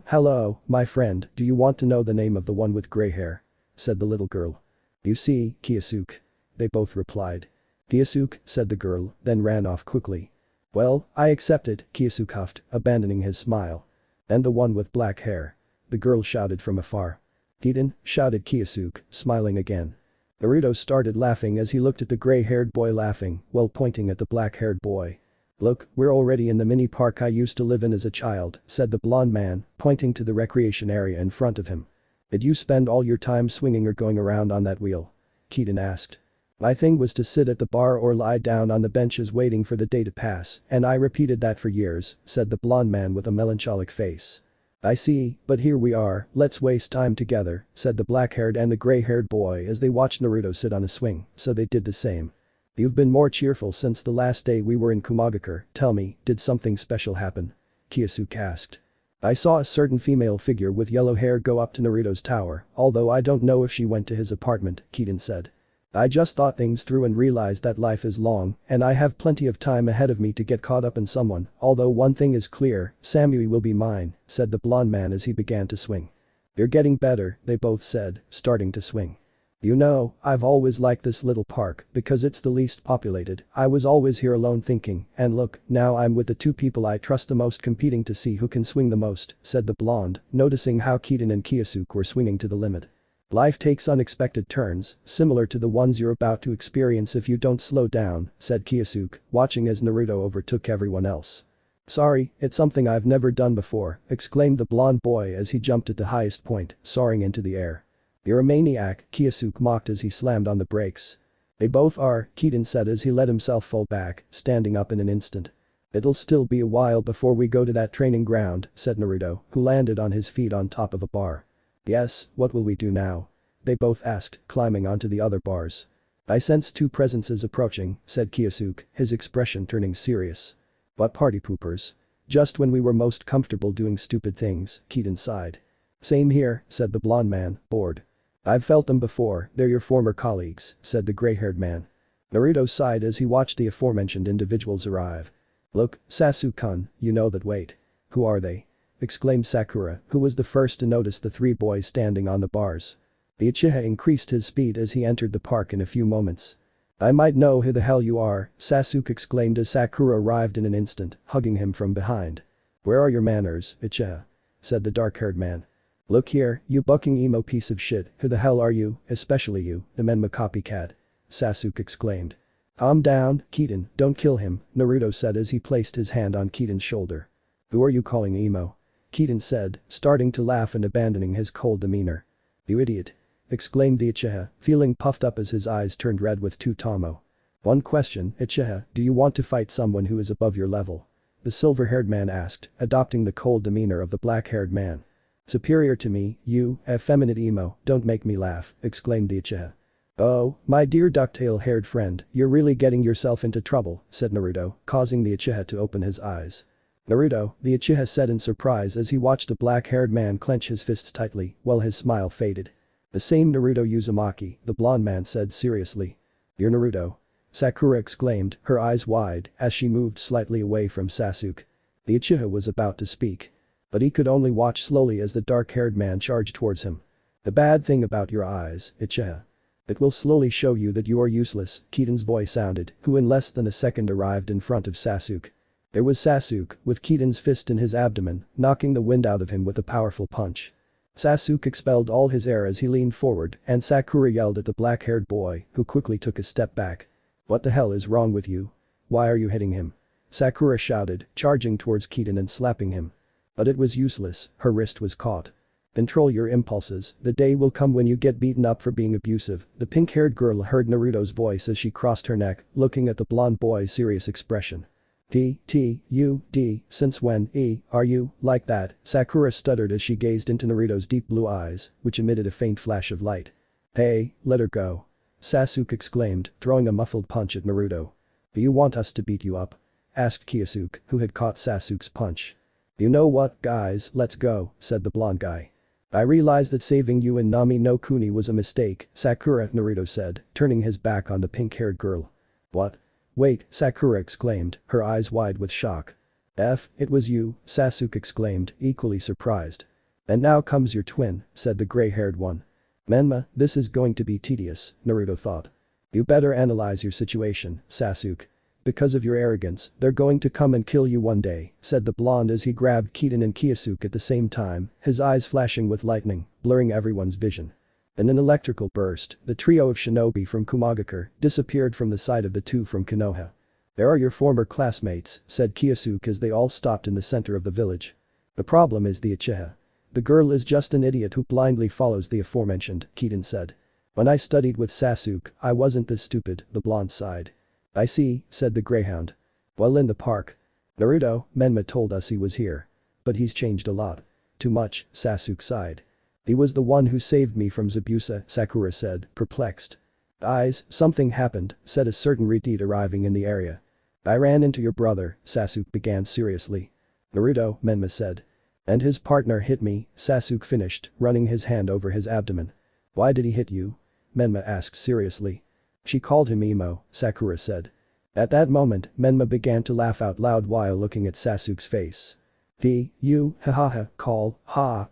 [SPEAKER 2] Hello, my friend, do you want to know the name of the one with gray hair? Said the little girl. You see, Kyosuke. They both replied. Kyosuke, said the girl, then ran off quickly. Well, I accept it, Kyosuke huffed, abandoning his smile. And the one with black hair. The girl shouted from afar. Keaton, shouted Kyosuke, smiling again. Naruto started laughing as he looked at the gray-haired boy laughing, while pointing at the black-haired boy. Look, we're already in the mini park I used to live in as a child, said the blonde man, pointing to the recreation area in front of him. Did you spend all your time swinging or going around on that wheel? Keaton asked. My thing was to sit at the bar or lie down on the benches waiting for the day to pass, and I repeated that for years, said the blonde man with a melancholic face. I see, but here we are, let's waste time together, said the black-haired and the gray-haired boy as they watched Naruto sit on a swing, so they did the same. You've been more cheerful since the last day we were in Kumagakure, tell me, did something special happen? Kyosuke asked. I saw a certain female figure with yellow hair go up to Naruto's tower, although I don't know if she went to his apartment, Kiden said. I just thought things through and realized that life is long, and I have plenty of time ahead of me to get caught up in someone, although one thing is clear, Samui will be mine, said the blonde man as he began to swing. You're getting better, they both said, starting to swing. You know, I've always liked this little park because it's the least populated. I was always here alone thinking, and look, now I'm with the two people I trust the most competing to see who can swing the most, said the blonde, noticing how Kiden and Kyosuke were swinging to the limit. Life takes unexpected turns, similar to the ones you're about to experience if you don't slow down, said Kyosuke, watching as Naruto overtook everyone else. Sorry, it's something I've never done before, exclaimed the blonde boy as he jumped at the highest point, soaring into the air. You're a maniac, Kyosuke mocked as he slammed on the brakes. They both are, Kiden said as he let himself fall back, standing up in an instant. It'll still be a while before we go to that training ground, said Naruto, who landed on his feet on top of a bar. Yes, what will we do now? They both asked, climbing onto the other bars. I sense two presences approaching, said Kyosuke, his expression turning serious. What party poopers? Just when we were most comfortable doing stupid things, Kiden sighed. Same here, said the blonde man, bored. I've felt them before, they're your former colleagues, said the gray-haired man. Naruto sighed as he watched the aforementioned individuals arrive. Look, Sasuke-kun, you know that wait. Who are they? Exclaimed Sakura, who was the first to notice the three boys standing on the bars. The Uchiha increased his speed as he entered the park in a few moments. I might know who the hell you are, Sasuke exclaimed as Sakura arrived in an instant, hugging him from behind. Where are your manners, Uchiha? Said the dark-haired man. Look here, you bucking emo piece of shit, who the hell are you, especially you, the Menma copycat? Sasuke exclaimed. Calm down, Kiden, don't kill him, Naruto said as he placed his hand on Kiden's shoulder. Who are you calling emo? Kiden said, starting to laugh and abandoning his cold demeanor. You idiot. Exclaimed the Uchiha, feeling puffed up as his eyes turned red with Tomo. One question, Uchiha, do you want to fight someone who is above your level? The silver-haired man asked, adopting the cold demeanor of the black-haired man. Superior to me, you, effeminate emo, don't make me laugh, exclaimed the Uchiha. Oh, my dear ducktail-haired friend, you're really getting yourself into trouble, said Naruto, causing the Uchiha to open his eyes. Naruto, the Uchiha said in surprise as he watched the black-haired man clench his fists tightly while his smile faded. The same Naruto Uzumaki, the blonde man said seriously. You're Naruto. Sakura exclaimed, her eyes wide, as she moved slightly away from Sasuke. The Uchiha was about to speak. But he could only watch slowly as the dark-haired man charged towards him. The bad thing about your eyes, Uchiha. It will slowly show you that you are useless, Kiden's voice sounded, who in less than a second arrived in front of Sasuke. There was Sasuke, with Kiden's fist in his abdomen, knocking the wind out of him with a powerful punch. Sasuke expelled all his air as he leaned forward, and Sakura yelled at the black-haired boy, who quickly took a step back. What the hell is wrong with you? Why are you hitting him? Sakura shouted, charging towards Kiden and slapping him. But it was useless, her wrist was caught. Control your impulses, the day will come when you get beaten up for being abusive, the pink-haired girl heard Naruto's voice as she crossed her neck, looking at the blonde boy's serious expression. Since when, are you, like that, Sakura stuttered as she gazed into Naruto's deep blue eyes, which emitted a faint flash of light. Hey, let her go. Sasuke exclaimed, throwing a muffled punch at Naruto. Do you want us to beat you up? Asked Kyosuke, who had caught Sasuke's punch. You know what, guys, let's go, said the blonde guy. I realized that saving you and Nami no Kuni was a mistake, Sakura, Naruto said, turning his back on the pink-haired girl. What? Wait, Sakura exclaimed, her eyes wide with shock. It was you, Sasuke exclaimed, equally surprised. And now comes your twin, said the gray-haired one. Menma, this is going to be tedious, Naruto thought. You better analyze your situation, Sasuke. Because of your arrogance, they're going to come and kill you one day, said the blonde as he grabbed Kiden and Kyosuke at the same time, his eyes flashing with lightning, blurring everyone's vision. In an electrical burst, the trio of shinobi from Kumagakure disappeared from the sight of the two from Konoha. There are your former classmates, said Kyosuke as they all stopped in the center of the village. The problem is the Uchiha. The girl is just an idiot who blindly follows the aforementioned, Kiden said. When I studied with Sasuke, I wasn't this stupid, the blonde sighed. I see, said the greyhound. Well, in the park. Naruto, Menma told us he was here. But he's changed a lot. Too much, Sasuke sighed. He was the one who saved me from Zabuza, Sakura said, perplexed. Eyes, something happened, said a certain Redeed arriving in the area. I ran into your brother, Sasuke began seriously. Naruto, Menma said. And his partner hit me, Sasuke finished, running his hand over his abdomen. Why did he hit you? Menma asked seriously. She called him emo, Sakura said. At that moment, Menma began to laugh out loud while looking at Sasuke's face. You, hahaha,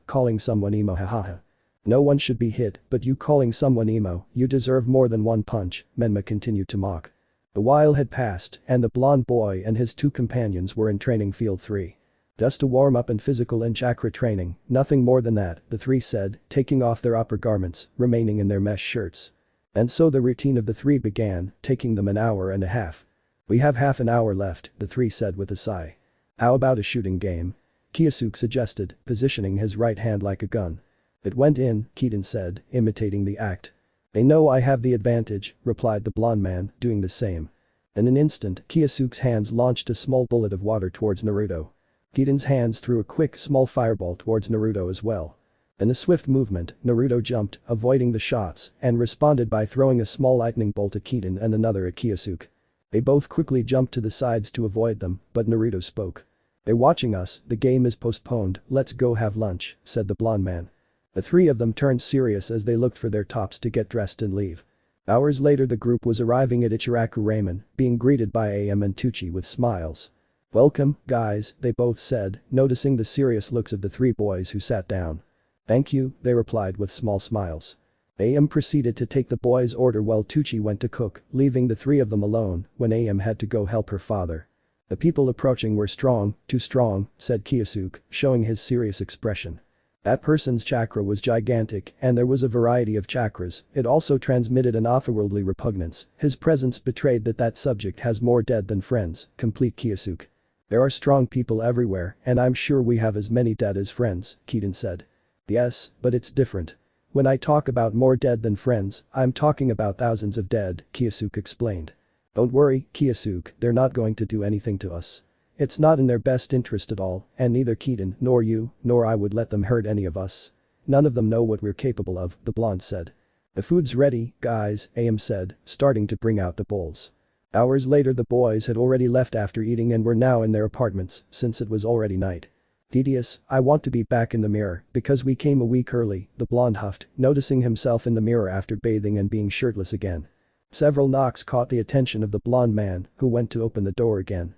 [SPEAKER 2] calling someone emo hahaha. No one should be hit, but you calling someone emo, you deserve more than one punch, Menma continued to mock. A while had passed, and the blonde boy and his two companions were in training field 3. Just a warm-up and physical and chakra training, nothing more than that, the three said, taking off their upper garments, remaining in their mesh shirts. And so the routine of the three began, taking them an hour and a half. We have half an hour left, the three said with a sigh. How about a shooting game? Kyosuke suggested, positioning his right hand like a gun. It went in, Keaton said, imitating the act. I know I have the advantage, replied the blonde man, doing the same. In an instant, Kyosuke's hands launched a small bullet of water towards Naruto. Keaton's hands threw a quick small fireball towards Naruto as well. In a swift movement, Naruto jumped, avoiding the shots, and responded by throwing a small lightning bolt at Keaton and another at Kyosuke. They both quickly jumped to the sides to avoid them, but Naruto spoke. They're watching us, the game is postponed, let's go have lunch, said the blonde man. The three of them turned serious as they looked for their tops to get dressed and leave. Hours later the group was arriving at Ichiraku Ramen, being greeted by AM and Tucci with smiles. Welcome, guys, they both said, noticing the serious looks of the three boys who sat down. Thank you, they replied with small smiles. AM proceeded to take the boys' order while Tucci went to cook, leaving the three of them alone when AM had to go help her father. The people approaching were strong, too strong, said Kyosuke, showing his serious expression. That person's chakra was gigantic and there was a variety of chakras, it also transmitted an otherworldly repugnance, his presence betrayed that that subject has more dead than friends, complete Kyosuke. There are strong people everywhere and I'm sure we have as many dead as friends, Keaton said. Yes, but it's different. When I talk about more dead than friends, I'm talking about thousands of dead, Kyosuke explained. Don't worry, Kyosuke, they're not going to do anything to us. It's not in their best interest at all, and neither Keaton nor you nor I would let them hurt any of us. None of them know what we're capable of, the blonde said. The food's ready, guys, AM said, starting to bring out the bowls. Hours later the boys had already left after eating and were now in their apartments, since it was already night. Tedious, I want to be back in the mirror, because we came a week early, the blonde huffed, noticing himself in the mirror after bathing and being shirtless again. Several knocks caught the attention of the blonde man, who went to open the door again.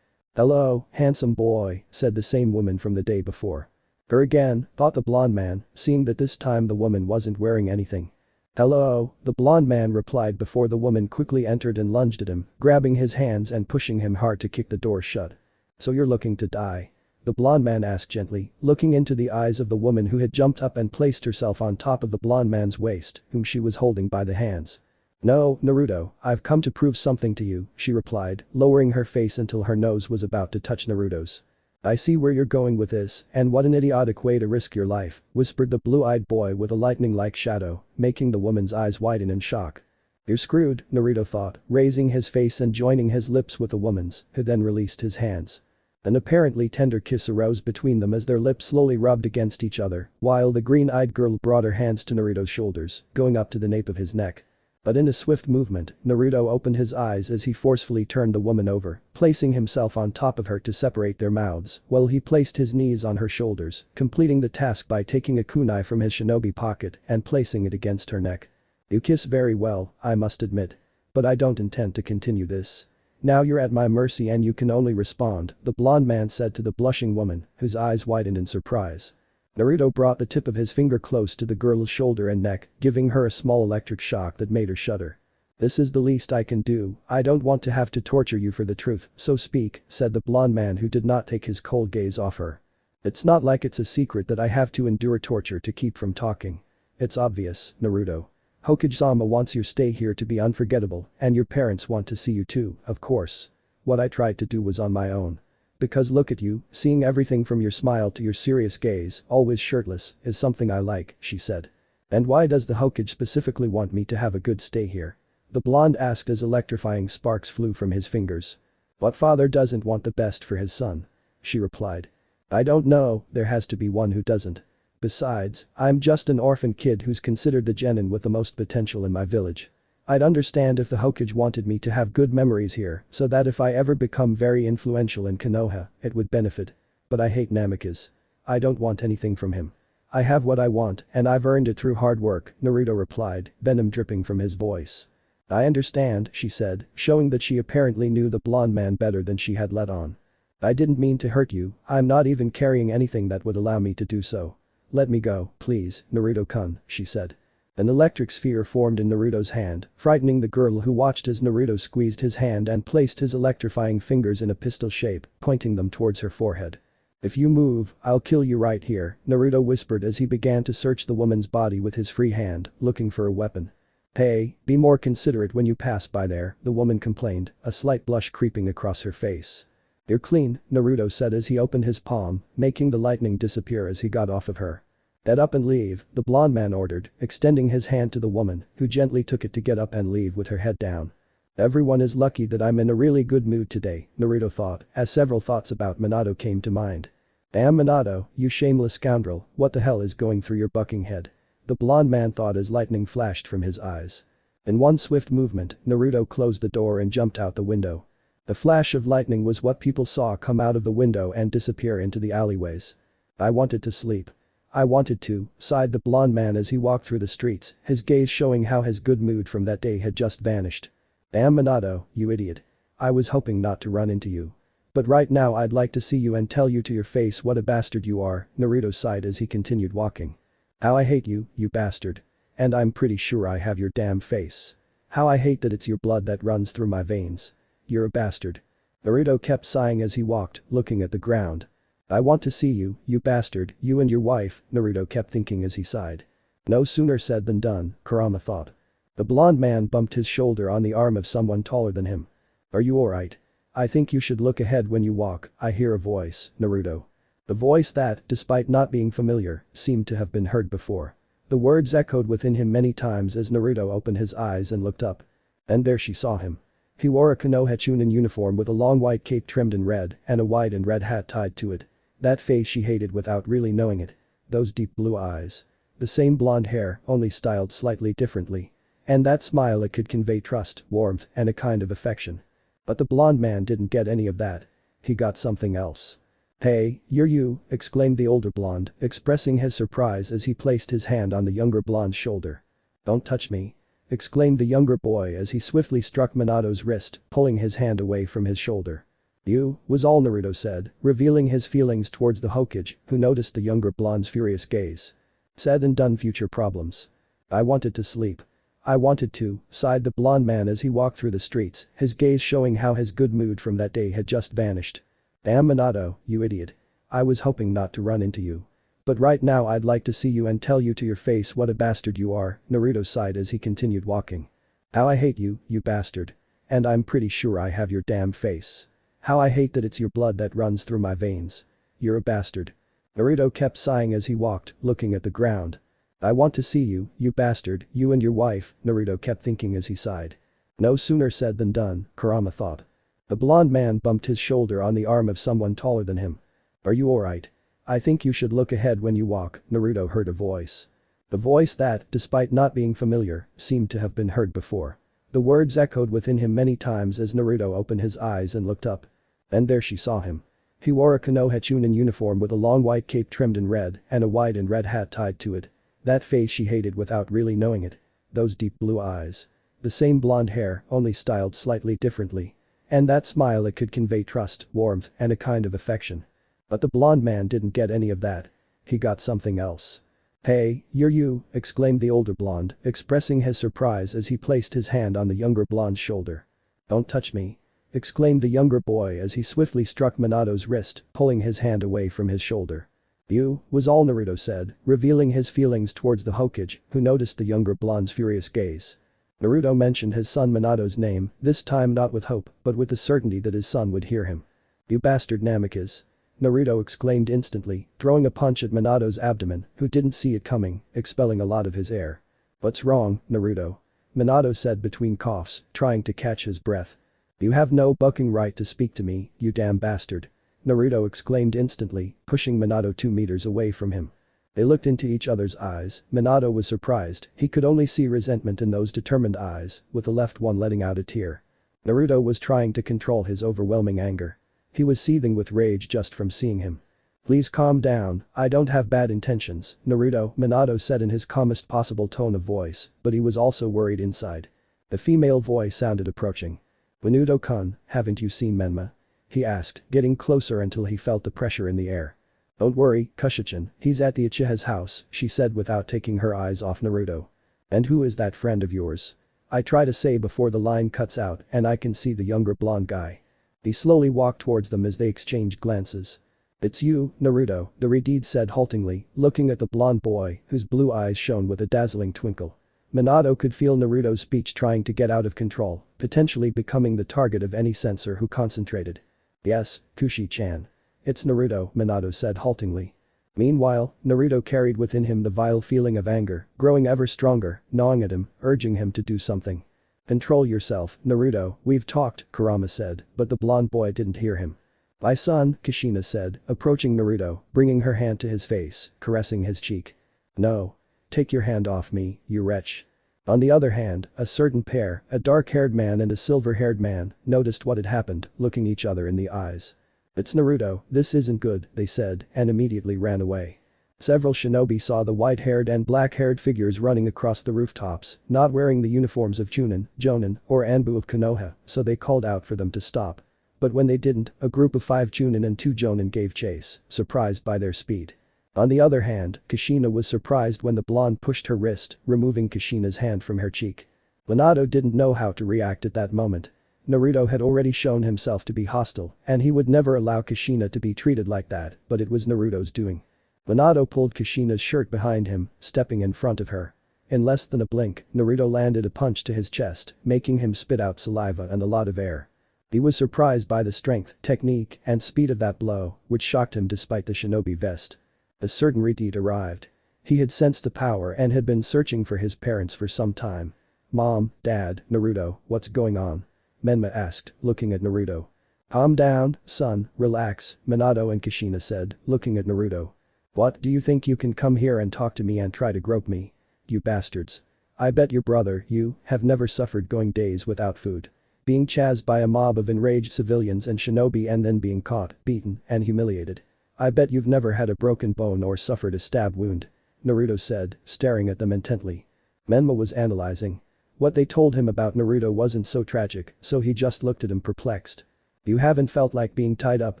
[SPEAKER 2] Hello, handsome boy, said the same woman from the day before. Her again, thought the blonde man, seeing that this time the woman wasn't wearing anything. Hello, the blonde man replied before the woman quickly entered and lunged at him, grabbing his hands and pushing him hard to kick the door shut. So you're looking to die? The blonde man asked gently, looking into the eyes of the woman who had jumped up and placed herself on top of the blonde man's waist, whom she was holding by the hands. No, Naruto, I've come to prove something to you, she replied, lowering her face until her nose was about to touch Naruto's. I see where you're going with this, and what an idiotic way to risk your life, whispered the blue-eyed boy with a lightning-like shadow, making the woman's eyes widen in shock. You're screwed, Naruto thought, raising his face and joining his lips with the woman's, who then released his hands. An apparently tender kiss arose between them as their lips slowly rubbed against each other, while the green-eyed girl brought her hands to Naruto's shoulders, going up to the nape of his neck. But in a swift movement, Naruto opened his eyes as he forcefully turned the woman over, placing himself on top of her to separate their mouths, while he placed his knees on her shoulders, completing the task by taking a kunai from his shinobi pocket and placing it against her neck. You kiss very well, I must admit. But I don't intend to continue this. Now you're at my mercy and you can only respond, the blonde man said to the blushing woman, whose eyes widened in surprise. Naruto brought the tip of his finger close to the girl's shoulder and neck, giving her a small electric shock that made her shudder. This is the least I can do, I don't want to have to torture you for the truth, so speak, said the blonde man who did not take his cold gaze off her. It's not like it's a secret that I have to endure torture to keep from talking. It's obvious, Naruto. Hokage-sama wants your stay here to be unforgettable, and your parents want to see you too, of course. What I tried to do was on my own. Because look at you, seeing everything from your smile to your serious gaze, always shirtless, is something I like, she said. And why does the Hokage specifically want me to have a good stay here? The blonde asked as electrifying sparks flew from his fingers. What father doesn't want the best for his son? She replied. I don't know, there has to be one who doesn't. Besides, I'm just an orphan kid who's considered the genin with the most potential in my village. I'd understand if the Hokage wanted me to have good memories here so that if I ever become very influential in Konoha, it would benefit. But I hate Namikaze. I don't want anything from him. I have what I want and I've earned it through hard work, Naruto replied, venom dripping from his voice. I understand, she said, showing that she apparently knew the blonde man better than she had let on. I didn't mean to hurt you, I'm not even carrying anything that would allow me to do so. Let me go, please, Naruto-kun, she said. An electric sphere formed in Naruto's hand, frightening the girl who watched as Naruto squeezed his hand and placed his electrifying fingers in a pistol shape, pointing them towards her forehead. If you move, I'll kill you right here, Naruto whispered as he began to search the woman's body with his free hand, looking for a weapon. Hey, be more considerate when you pass by there, the woman complained, a slight blush creeping across her face. You're clean, Naruto said as he opened his palm, making the lightning disappear as he got off of her. Get up and leave, the blonde man ordered, extending his hand to the woman, who gently took it to get up and leave with her head down. Everyone is lucky that I'm in a really good mood today, Naruto thought, as several thoughts about Minato came to mind. Damn Minato, you shameless scoundrel, what the hell is going through your bucking head? The blonde man thought as lightning flashed from his eyes. In one swift movement, Naruto closed the door and jumped out the window. The flash of lightning was what people saw come out of the window and disappear into the alleyways. I wanted to sleep. I wanted to, sighed the blonde man as he walked through the streets, his gaze showing how his good mood from that day had just vanished. Damn Minato, you idiot. I was hoping not to run into you. But right now I'd like to see you and tell you to your face what a bastard you are, Naruto sighed as he continued walking. How I hate you, you bastard. And I'm pretty sure I have your damn face. How I hate that it's your blood that runs through my veins. You're a bastard. Naruto kept sighing as he walked, looking at the ground. I want to see you, you bastard, you and your wife, Naruto kept thinking as he sighed. No sooner said than done, Kurama thought. The blonde man bumped his shoulder on the arm of someone taller than him. Are you alright? I think you should look ahead when you walk, I hear a voice, Naruto. The voice that, despite not being familiar, seemed to have been heard before. The words echoed within him many times as Naruto opened his eyes and looked up. And there she saw him. He wore a Konoha Chunin uniform with a long white cape trimmed in red and a white and red hat tied to it. That face she hated without really knowing it. Those deep blue eyes. The same blonde hair, only styled slightly differently. And that smile it could convey trust, warmth, and a kind of affection. But the blonde man didn't get any of that. He got something else. Hey, you're you, exclaimed the older blonde, expressing his surprise as he placed his hand on the younger blonde's shoulder. Don't touch me, exclaimed the younger boy as he swiftly struck Minato's wrist, pulling his hand away from his shoulder. You, was all Naruto said, revealing his feelings towards the Hokage, who noticed the younger blonde's furious gaze. Said and done future problems. I wanted to sleep. I wanted to, sighed the blonde man as he walked through the streets, his gaze showing how his good mood from that day had just vanished. Damn Minato, you idiot. I was hoping not to run into you. But right now I'd like to see you and tell you to your face what a bastard you are, Naruto sighed as he continued walking. How I hate you, you bastard. And I'm pretty sure I have your damn face. How I hate that it's your blood that runs through my veins. You're a bastard. Naruto kept sighing as he walked, looking at the ground. I want to see you, you bastard, you and your wife, Naruto kept thinking as he sighed. No sooner said than done, Kurama thought. The blonde man bumped his shoulder on the arm of someone taller than him. Are you alright? I think you should look ahead when you walk, Naruto heard a voice. The voice that, despite not being familiar, seemed to have been heard before. The words echoed within him many times as Naruto opened his eyes and looked up. And there she saw him. He wore a Konoha Chunin uniform with a long white cape trimmed in red and a white and red hat tied to it. That face she hated without really knowing it. Those deep blue eyes. The same blonde hair, only styled slightly differently. And that smile it could convey trust, warmth, and a kind of affection. But the blonde man didn't get any of that. He got something else. Hey, you're you, exclaimed the older blonde, expressing his surprise as he placed his hand on the younger blonde's shoulder. Don't touch me, exclaimed the younger boy as he swiftly struck Minato's wrist, pulling his hand away from his shoulder. You, was all Naruto said, revealing his feelings towards the Hokage, who noticed the younger blonde's furious gaze. Naruto mentioned his son Minato's name, this time not with hope, but with the certainty that his son would hear him. You bastard Namikaze. Naruto exclaimed instantly, throwing a punch at Minato's abdomen, who didn't see it coming, expelling a lot of his air. What's wrong, Naruto? Minato said between coughs, trying to catch his breath. You have no bucking right to speak to me, you damn bastard. Naruto exclaimed instantly, pushing Minato 2 meters away from him. They looked into each other's eyes. Minato was surprised, he could only see resentment in those determined eyes, with the left one letting out a tear. Naruto was trying to control his overwhelming anger. He was seething with rage just from seeing him. "Please calm down, I don't have bad intentions, Naruto," Minato said in his calmest possible tone of voice, but he was also worried inside. The female voice sounded approaching. "Minato-kun, haven't you seen Menma?" he asked, getting closer until he felt the pressure in the air. "Don't worry, Kusha-chan, he's at the Uchiha's house," she said without taking her eyes off Naruto. "And who is that friend of yours?" I try to say before the line cuts out and I can see the younger blonde guy. He slowly walked towards them as they exchanged glances. "It's you, Naruto," the Redeed said haltingly, looking at the blonde boy whose blue eyes shone with a dazzling twinkle. Minato could feel Naruto's speech trying to get out of control, potentially becoming the target of any censor who concentrated. "Yes, Kushi-chan. It's Naruto," Minato said haltingly. Meanwhile, Naruto carried within him the vile feeling of anger, growing ever stronger, gnawing at him, urging him to do something. "Control yourself, Naruto, we've talked," Kurama said, but the blonde boy didn't hear him. "My son," Kushina said, approaching Naruto, bringing her hand to his face, caressing his cheek. "No. Take your hand off me, you wretch." On the other hand, a certain pair, a dark-haired man and a silver-haired man, noticed what had happened, looking each other in the eyes. "It's Naruto, this isn't good," they said, and immediately ran away. Several shinobi saw the white-haired and black-haired figures running across the rooftops, not wearing the uniforms of Chunin, Jonin, or Anbu of Konoha, so they called out for them to stop. But when they didn't, a group of 5 Chunin and 2 Jonin gave chase, surprised by their speed. On the other hand, Kushina was surprised when the blonde pushed her wrist, removing Kushina's hand from her cheek. Minato didn't know how to react at that moment. Naruto had already shown himself to be hostile, and he would never allow Kushina to be treated like that, but it was Naruto's doing. Minato pulled Kushina's shirt behind him, stepping in front of her. In less than a blink, Naruto landed a punch to his chest, making him spit out saliva and a lot of air. He was surprised by the strength, technique, and speed of that blow, which shocked him despite the shinobi vest. A certain Redeed arrived. He had sensed the power and had been searching for his parents for some time. "Mom, Dad, Naruto, what's going on?" Menma asked, looking at Naruto. "Calm down, son, relax," Minato and Kushina said, looking at Naruto. "What, do you think you can come here and talk to me and try to grope me? You bastards. I bet your brother, you, have never suffered going days without food. Being chased by a mob of enraged civilians and shinobi and then being caught, beaten, and humiliated. I bet you've never had a broken bone or suffered a stab wound," Naruto said, staring at them intently. Menma was analyzing. What they told him about Naruto wasn't so tragic, so he just looked at him perplexed. "You haven't felt like being tied up,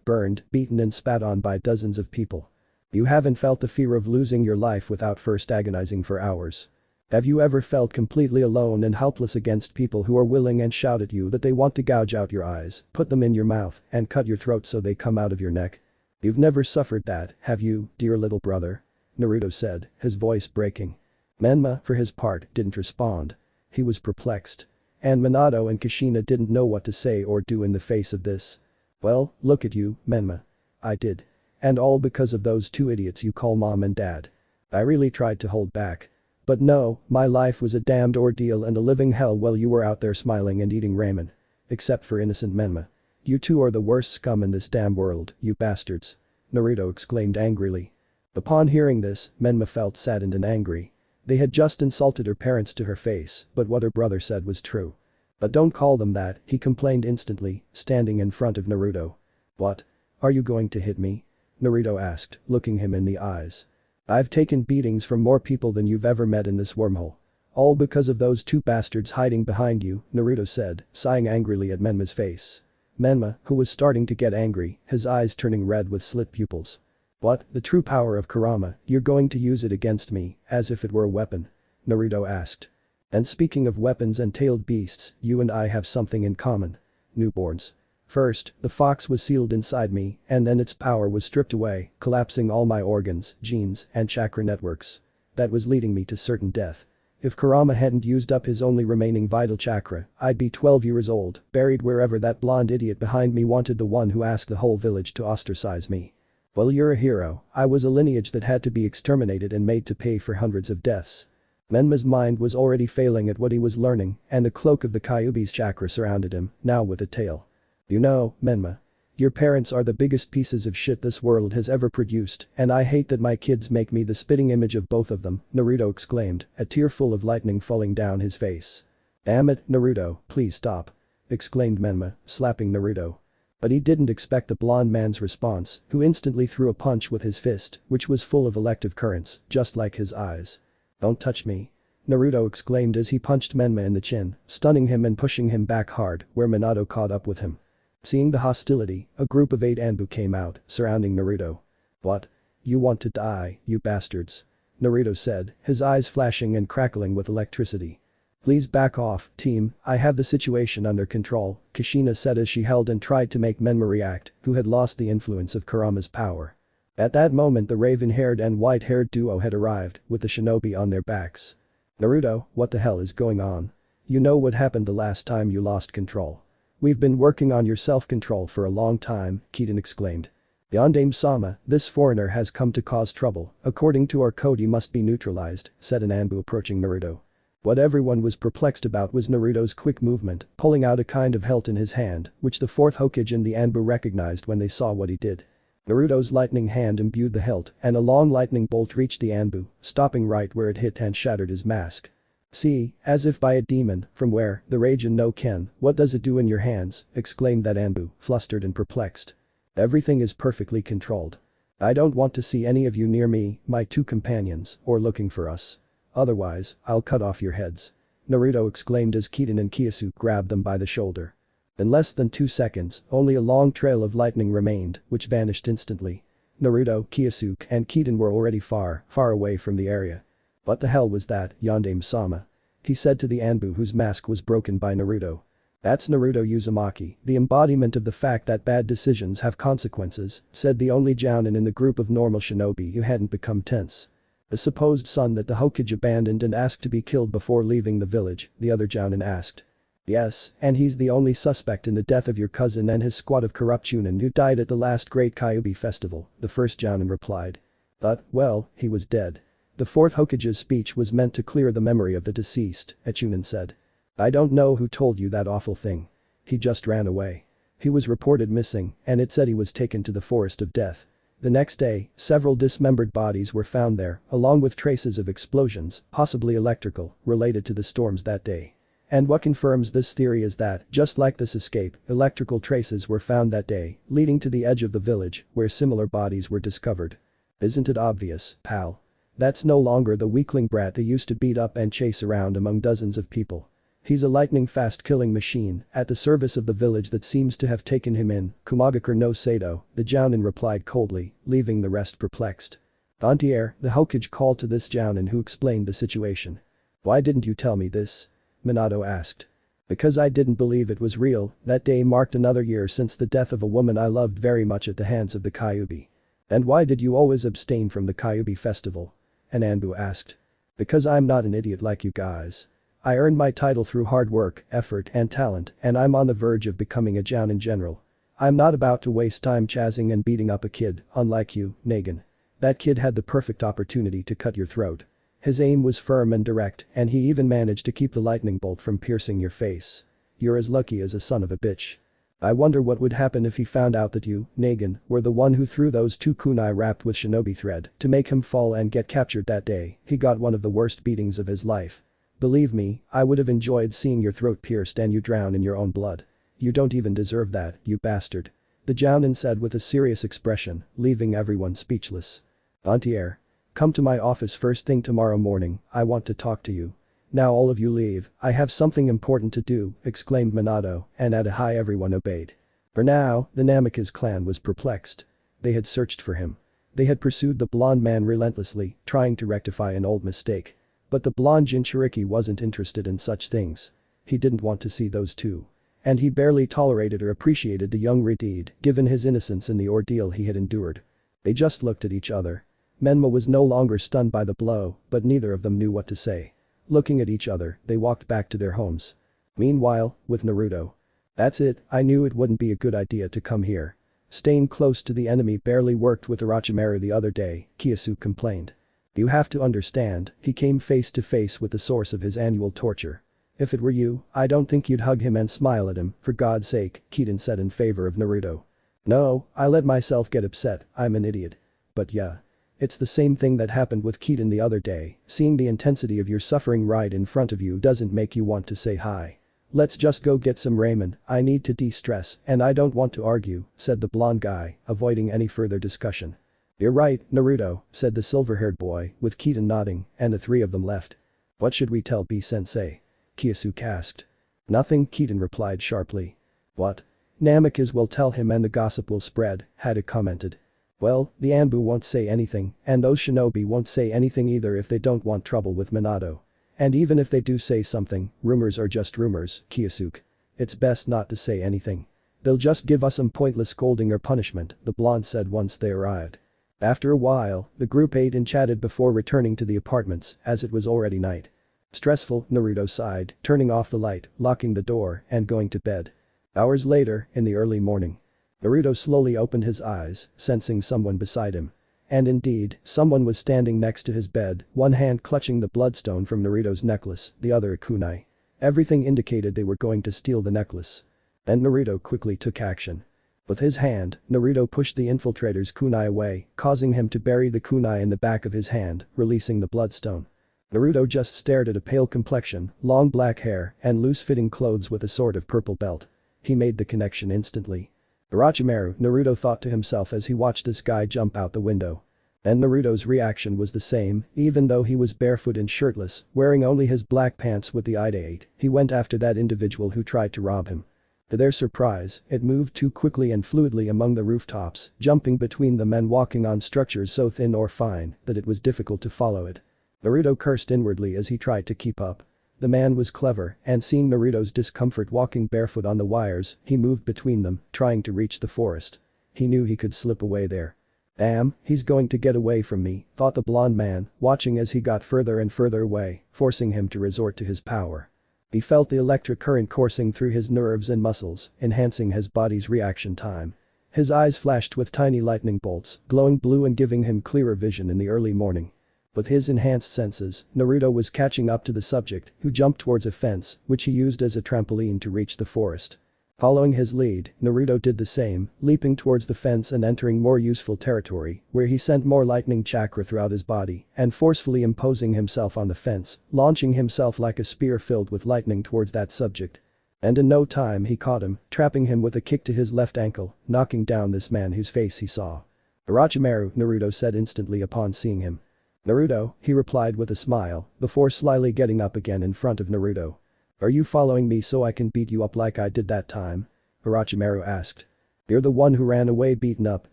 [SPEAKER 2] burned, beaten and spat on by dozens of people. You haven't felt the fear of losing your life without first agonizing for hours. Have you ever felt completely alone and helpless against people who are willing and shout at you that they want to gouge out your eyes, put them in your mouth, and cut your throat so they come out of your neck? You've never suffered that, have you, dear little brother?" Naruto said, his voice breaking. Menma, for his part, didn't respond. He was perplexed. And Minato and Kushina didn't know what to say or do in the face of this. "Well, look at you, Menma. I did. And all because of those 2 idiots you call mom and dad. I really tried to hold back. But no, my life was a damned ordeal and a living hell while you were out there smiling and eating ramen. Except for innocent Menma. You 2 are the worst scum in this damn world, you bastards," Naruto exclaimed angrily. Upon hearing this, Menma felt saddened and angry. They had just insulted her parents to her face, but what her brother said was true. "But don't call them that," he complained instantly, standing in front of Naruto. "What? Are you going to hit me?" Naruto asked, looking him in the eyes. "I've taken beatings from more people than you've ever met in this wormhole. All because of those 2 bastards hiding behind you," Naruto said, sighing angrily at Menma's face. Menma, who was starting to get angry, his eyes turning red with slit pupils. "What, the true power of Kurama, you're going to use it against me, as if it were a weapon?" Naruto asked. "And speaking of weapons and tailed beasts, you and I have something in common. Newborns. First, the fox was sealed inside me, and then its power was stripped away, collapsing all my organs, genes, and chakra networks. That was leading me to certain death. If Kurama hadn't used up his only remaining vital chakra, I'd be 12 years old, buried wherever that blonde idiot behind me wanted, the one who asked the whole village to ostracize me. Well, you're a hero, I was a lineage that had to be exterminated and made to pay for hundreds of deaths." Menma's mind was already failing at what he was learning, and the cloak of the Kyuubi's chakra surrounded him, now with a tail. "You know, Menma. Your parents are the biggest pieces of shit this world has ever produced, and I hate that my kids make me the spitting image of both of them," Naruto exclaimed, a tear full of lightning falling down his face. "Damn it, Naruto, please stop," exclaimed Menma, slapping Naruto. But he didn't expect the blonde man's response, who instantly threw a punch with his fist, which was full of elective currents, just like his eyes. "Don't touch me," Naruto exclaimed as he punched Menma in the chin, stunning him and pushing him back hard, where Minato caught up with him. Seeing the hostility, a group of 8 Anbu came out, surrounding Naruto. "What? You want to die, you bastards," Naruto said, his eyes flashing and crackling with electricity. "Please back off, team, I have the situation under control," Kushina said as she held and tried to make Menma react, who had lost the influence of Kurama's power. At that moment the raven-haired and white-haired duo had arrived, with the shinobi on their backs. "Naruto, what the hell is going on? You know what happened the last time you lost control. We've been working on your self-control for a long time," Kiden exclaimed. "Yondaime-sama, this foreigner has come to cause trouble, according to our code he must be neutralized," said an Anbu approaching Naruto. What everyone was perplexed about was Naruto's quick movement, pulling out a kind of hilt in his hand, which the fourth Hokage and the Anbu recognized when they saw what he did. Naruto's lightning hand imbued the hilt, and a long lightning bolt reached the Anbu, stopping right where it hit and shattered his mask. "See, as if by a demon, from where, the Raijin no Ken, what does it do in your hands?" exclaimed that Anbu, flustered and perplexed. "Everything is perfectly controlled. I don't want to see any of you near me, my 2 companions, or looking for us. Otherwise, I'll cut off your heads," Naruto exclaimed as Kiden and Kiyosu grabbed them by the shoulder. In less than 2 seconds, only a long trail of lightning remained, which vanished instantly. Naruto, Kiyosu, and Kiden were already far, far away from the area. "What the hell was that, Yondaime-sama?" he said to the Anbu whose mask was broken by Naruto. "That's Naruto Uzumaki, the embodiment of the fact that bad decisions have consequences," said the only jounin in the group of normal shinobi who hadn't become tense. "The supposed son that the Hokage abandoned and asked to be killed before leaving the village," the other jounin asked. "Yes, and he's the only suspect in the death of your cousin and his squad of corrupt chunin who died at the last Great Kyuubi festival," the first jounin replied. "But, well, he was dead." The fourth Hokage's speech was meant to clear the memory of the deceased, a chunin said. "I don't know who told you that awful thing. He just ran away. He was reported missing, and it said he was taken to the forest of death." The next day, several dismembered bodies were found there, along with traces of explosions, possibly electrical, related to the storms that day. And what confirms this theory is that, just like this escape, electrical traces were found that day, leading to the edge of the village, where similar bodies were discovered. "Isn't it obvious, pal? That's no longer the weakling brat that used to beat up and chase around among dozens of people. He's a lightning-fast killing machine, at the service of the village that seems to have taken him in, Kumagakure no Sato," the jounin replied coldly, leaving the rest perplexed. "Antier," the Hokage called to this jounin who explained the situation. "Why didn't you tell me this?" Minato asked. "Because I didn't believe it was real. That day marked another year since the death of a woman I loved very much at the hands of the Kyuubi." "And why did you always abstain from the Kyuubi festival?" an Anbu asked. "Because I'm not an idiot like you guys. I earned my title through hard work, effort, and talent, and I'm on the verge of becoming a jounin general. I'm not about to waste time chasing and beating up a kid, unlike you, Negan. That kid had the perfect opportunity to cut your throat. His aim was firm and direct, and he even managed to keep the lightning bolt from piercing your face. You're as lucky as a son of a bitch. I wonder what would happen if he found out that you, Negan, were the one who threw those 2 kunai wrapped with shinobi thread to make him fall and get captured that day. He got one of the worst beatings of his life. Believe me, I would have enjoyed seeing your throat pierced and you drown in your own blood. You don't even deserve that, you bastard," the jounin said with a serious expression, leaving everyone speechless. "Antier. Come to my office first thing tomorrow morning, I want to talk to you. Now all of you leave, I have something important to do," exclaimed Minato, and at a high everyone obeyed. For now, the Namikaze clan was perplexed. They had searched for him. They had pursued the blonde man relentlessly, trying to rectify an old mistake. But the blonde Jinchuriki wasn't interested in such things. He didn't want to see those 2. And he barely tolerated or appreciated the young Redeed, given his innocence in the ordeal he had endured. They just looked at each other. Menma was no longer stunned by the blow, but neither of them knew what to say. Looking at each other, they walked back to their homes. Meanwhile, with Naruto. "That's it, I knew it wouldn't be a good idea to come here. Staying close to the enemy barely worked with Orochimaru the other day," Kiyosu complained. "You have to understand, he came face to face with the source of his annual torture. If it were you, I don't think you'd hug him and smile at him, for God's sake," Kiden said in favor of Naruto. No, I let myself get upset, I'm an idiot. But yeah. It's the same thing that happened with Keaton the other day, seeing the intensity of your suffering right in front of you doesn't make you want to say hi. Let's just go get some ramen, I need to de-stress and I don't want to argue, said the blonde guy, avoiding any further discussion. You're right, Naruto, said the silver-haired boy, with Keaton nodding, and the three of them left. What should we tell B-sensei? Kyosuke asked. Nothing, Keaton replied sharply. What? Namikaze will tell him and the gossip will spread, Hada commented. Well, the Anbu won't say anything, and those shinobi won't say anything either if they don't want trouble with Minato. And even if they do say something, rumors are just rumors, Kyosuke. It's best not to say anything. They'll just give us some pointless scolding or punishment, the blonde said once they arrived. After a while, the group ate and chatted before returning to the apartments, as it was already night. Stressful, Naruto sighed, turning off the light, locking the door, and going to bed. Hours later, in the early morning. Naruto slowly opened his eyes, sensing someone beside him. And indeed, someone was standing next to his bed, one hand clutching the bloodstone from Naruto's necklace, the other a kunai. Everything indicated they were going to steal the necklace. And Naruto quickly took action. With his hand, Naruto pushed the infiltrator's kunai away, causing him to bury the kunai in the back of his hand, releasing the bloodstone. Naruto just stared at a pale complexion, long black hair, and loose-fitting clothes with a sort of purple belt. He made the connection instantly. Orochimaru, Naruto thought to himself as he watched this guy jump out the window. And Naruto's reaction was the same, even though he was barefoot and shirtless, wearing only his black pants with the eye, he went after that individual who tried to rob him. To their surprise, it moved too quickly and fluidly among the rooftops, jumping between them and walking on structures so thin or fine that it was difficult to follow it. Naruto cursed inwardly as he tried to keep up. The man was clever, and seeing Naruto's discomfort walking barefoot on the wires, he moved between them, trying to reach the forest. He knew he could slip away there. Damn, he's going to get away from me, thought the blonde man, watching as he got further and further away, forcing him to resort to his power. He felt the electric current coursing through his nerves and muscles, enhancing his body's reaction time. His eyes flashed with tiny lightning bolts, glowing blue and giving him clearer vision in the early morning. With his enhanced senses, Naruto was catching up to the subject, who jumped towards a fence, which he used as a trampoline to reach the forest. Following his lead, Naruto did the same, leaping towards the fence and entering more useful territory, where he sent more lightning chakra throughout his body, and forcefully imposing himself on the fence, launching himself like a spear filled with lightning towards that subject. And in no time he caught him, trapping him with a kick to his left ankle, knocking down this man whose face he saw. Orochimaru, Naruto said instantly upon seeing him. Naruto, he replied with a smile, before slyly getting up again in front of Naruto. Are you following me so I can beat you up like I did that time? Orochimaru asked. You're the one who ran away beaten up,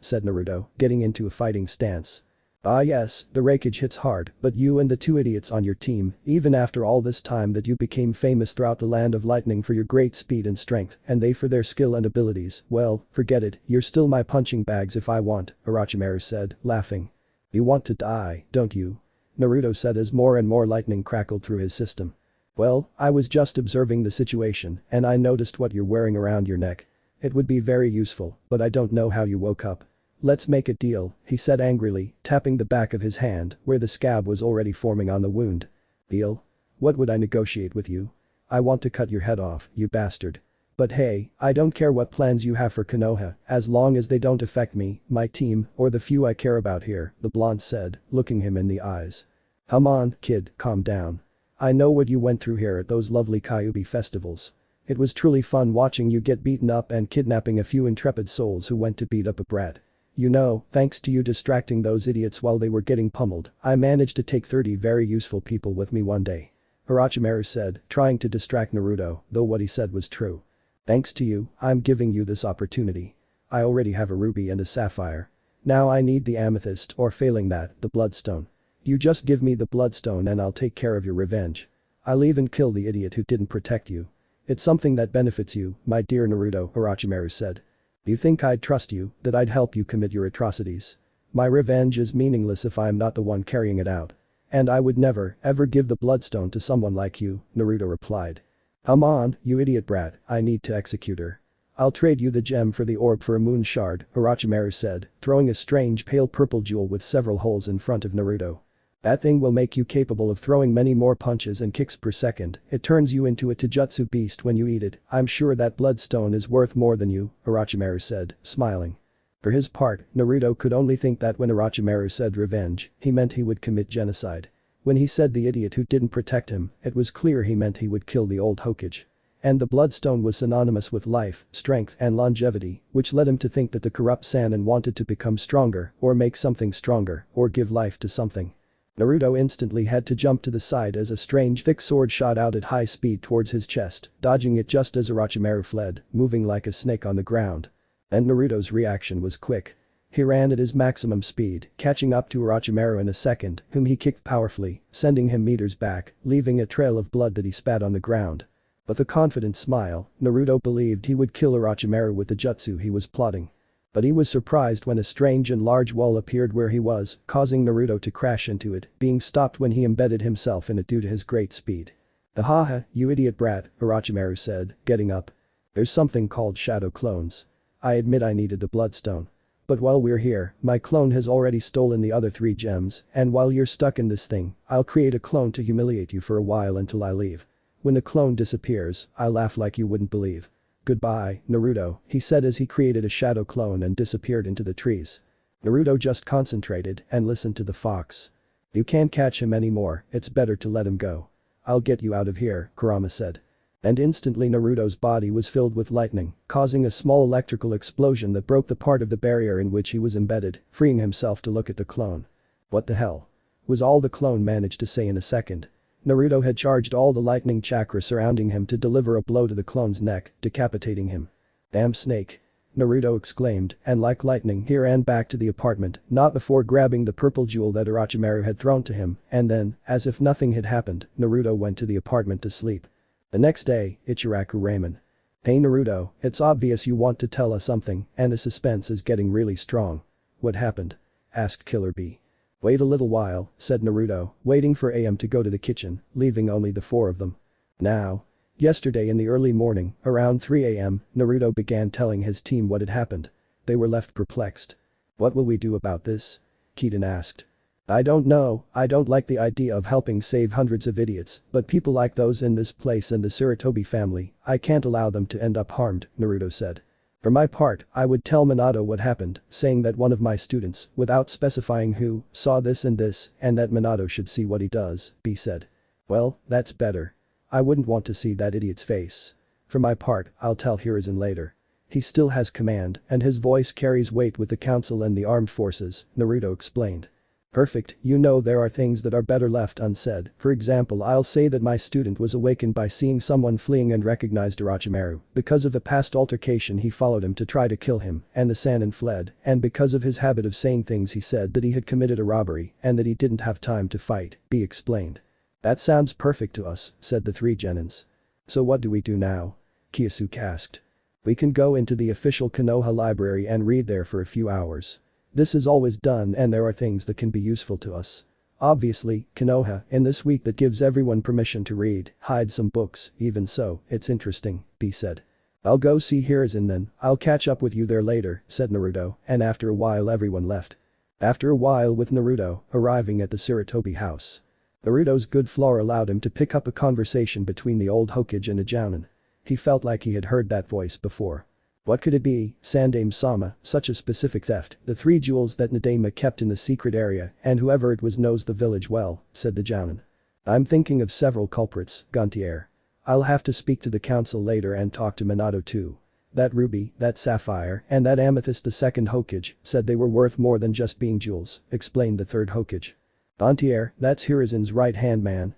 [SPEAKER 2] said Naruto, getting into a fighting stance. Ah yes, the raikage hits hard, but you and the two idiots on your team, even after all this time that you became famous throughout the land of lightning for your great speed and strength, and they for their skill and abilities, well, forget it, you're still my punching bags if I want, Orochimaru said, laughing. You want to die, don't you? Naruto said as more and more lightning crackled through his system. Well, I was just observing the situation, and I noticed what you're wearing around your neck. It would be very useful, but I don't know how you woke up. Let's make a deal, he said angrily, tapping the back of his hand, where the scab was already forming on the wound. Deal? What would I negotiate with you? I want to cut your head off, you bastard. But hey, I don't care what plans you have for Konoha, as long as they don't affect me, my team, or the few I care about here, the blonde said, looking him in the eyes. Come on, kid, calm down. I know what you went through here at those lovely Kyuubi festivals. It was truly fun watching you get beaten up and kidnapping a few intrepid souls who went to beat up a brat. You know, thanks to you distracting those idiots while they were getting pummeled, I managed to take 30 very useful people with me one day. Orochimaru said, trying to distract Naruto, though what he said was true. Thanks to you, I'm giving you this opportunity. I already have a ruby and a sapphire. Now I need the amethyst or failing that, the bloodstone. You just give me the bloodstone and I'll take care of your revenge. I'll even kill the idiot who didn't protect you. It's something that benefits you, my dear Naruto, Orochimaru said. You think I'd trust you, that I'd help you commit your atrocities? My revenge is meaningless if I'm not the one carrying it out. And I would never, ever give the bloodstone to someone like you, Naruto replied. Come on, you idiot brat, I need to execute her. I'll trade you the gem for the orb for a moon shard, Orochimaru said, throwing a strange pale purple jewel with several holes in front of Naruto. That thing will make you capable of throwing many more punches and kicks per second, it turns you into a taijutsu beast when you eat it, I'm sure that bloodstone is worth more than you, Orochimaru said, smiling. For his part, Naruto could only think that when Orochimaru said revenge, he meant he would commit genocide. When he said the idiot who didn't protect him, it was clear he meant he would kill the old Hokage. And the bloodstone was synonymous with life, strength and longevity, which led him to think that the corrupt Sannin wanted to become stronger, or make something stronger, or give life to something. Naruto instantly had to jump to the side as a strange thick sword shot out at high speed towards his chest, dodging it just as Orochimaru fled, moving like a snake on the ground. And Naruto's reaction was quick. He ran at his maximum speed, catching up to Orochimaru in a second, whom he kicked powerfully, sending him meters back, leaving a trail of blood that he spat on the ground. With a confident smile, Naruto believed he would kill Orochimaru with the jutsu he was plotting. But he was surprised when a strange and large wall appeared where he was, causing Naruto to crash into it, being stopped when he embedded himself in it due to his great speed. "Haha, you idiot brat," Orochimaru said, getting up. "There's something called shadow clones. I admit I needed the bloodstone. But while we're here, my clone has already stolen the other 3 gems, and while you're stuck in this thing, I'll create a clone to humiliate you for a while until I leave. When the clone disappears, I'll laugh like you wouldn't believe. Goodbye, Naruto," he said as he created a shadow clone and disappeared into the trees. Naruto just concentrated and listened to the fox. "You can't catch him anymore, it's better to let him go. I'll get you out of here," Kurama said. And instantly Naruto's body was filled with lightning, causing a small electrical explosion that broke the part of the barrier in which he was embedded, freeing himself to look at the clone. "What the hell?" was all the clone managed to say in a second. Naruto had charged all the lightning chakra surrounding him to deliver a blow to the clone's neck, decapitating him. "Damn snake!" Naruto exclaimed, and like lightning he ran back to the apartment, not before grabbing the purple jewel that Orochimaru had thrown to him, and then, as if nothing had happened, Naruto went to the apartment to sleep. The next day, Ichiraku Ramen. "Hey Naruto, it's obvious you want to tell us something, and the suspense is getting really strong. What happened?" asked Killer Bee. "Wait a little while," said Naruto, waiting for AM to go to the kitchen, leaving only the 4 of them. Now. Yesterday in the early morning, around 3 AM, Naruto began telling his team what had happened. They were left perplexed. "What will we do about this?" Keaton asked. "I don't know, I don't like the idea of helping save hundreds of idiots, but people like those in this place and the Sarutobi family, I can't allow them to end up harmed," Naruto said. "For my part, I would tell Minato what happened, saying that one of my students, without specifying who, saw this, and that Minato should see what he does," B said. "Well, that's better. I wouldn't want to see that idiot's face. For my part, I'll tell Hiruzen later. He still has command, and his voice carries weight with the council and the armed forces," Naruto explained. "Perfect, you know there are things that are better left unsaid, for example I'll say that my student was awakened by seeing someone fleeing and recognized Orochimaru, because of a past altercation he followed him to try to kill him, and the Sannin fled, and because of his habit of saying things he said that he had committed a robbery and that he didn't have time to fight," B explained. "That sounds perfect to us," said the 3 Genins. "So what do we do now?" Kyosuke asked. "We can go into the official Konoha library and read there for a few hours. This is always done and there are things that can be useful to us. Obviously, Konoha, in this week that gives everyone permission to read, hide some books, even so, it's interesting," B said. "I'll go see Hiruzen then, I'll catch up with you there later," said Naruto, and after a while everyone left. After a while with Naruto arriving at the Sarutobi house. Naruto's good floor allowed him to pick up a conversation between the old Hokage and a Jounin. He felt like he had heard that voice before. What could it be? Sandaime-sama, such a specific theft, the 3 jewels that Nadama kept in the secret area, and whoever it was knows the village well, said the Jounin. "I'm thinking of several culprits, Gontier. I'll have to speak to the council later and talk to Minato too. That ruby, that sapphire, and that amethyst the 2nd Hokage said they were worth more than just being jewels," explained the 3rd Hokage. "Gontier, that's Hiruzen's right-hand man,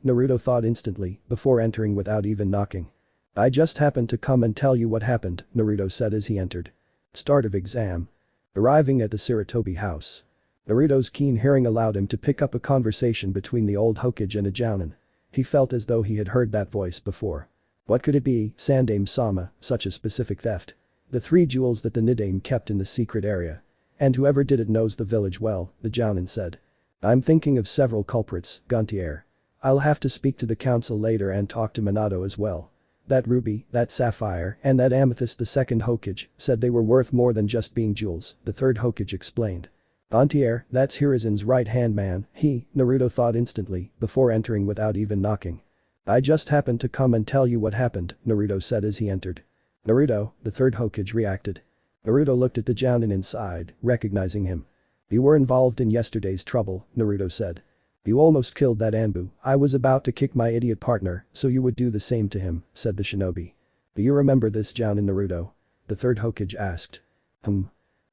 [SPEAKER 2] Naruto thought instantly, before entering without even knocking. "I just happened to come and tell you what happened," Naruto said as he entered. Start of exam. Arriving at the Sarutobi house. Naruto's keen hearing allowed him to pick up a conversation between the old Hokage and a Jounin. He felt as though he had heard that voice before. What could it be? Sandaime-sama, such a specific theft. The 3 jewels that the Nidaime kept in the secret area. And whoever did it knows the village well, the Jounin said. "I'm thinking of several culprits, Gontier. I'll have to speak to the council later and talk to Minato as well. That ruby, that sapphire, and that amethyst the 2nd Hokage said they were worth more than just being jewels," the 3rd Hokage explained. "Gontier, that's Hiruzen's right-hand man, Naruto thought instantly, before entering without even knocking. "I just happened to come and tell you what happened," Naruto said as he entered. "Naruto," the 3rd Hokage reacted. Naruto looked at the Jounin inside, recognizing him. You were involved in yesterday's trouble, Naruto said. You almost killed that Anbu. I was about to kick my idiot partner, so you would do the same to him, said the shinobi. Do you remember this Jounin, Naruto? The third Hokage asked.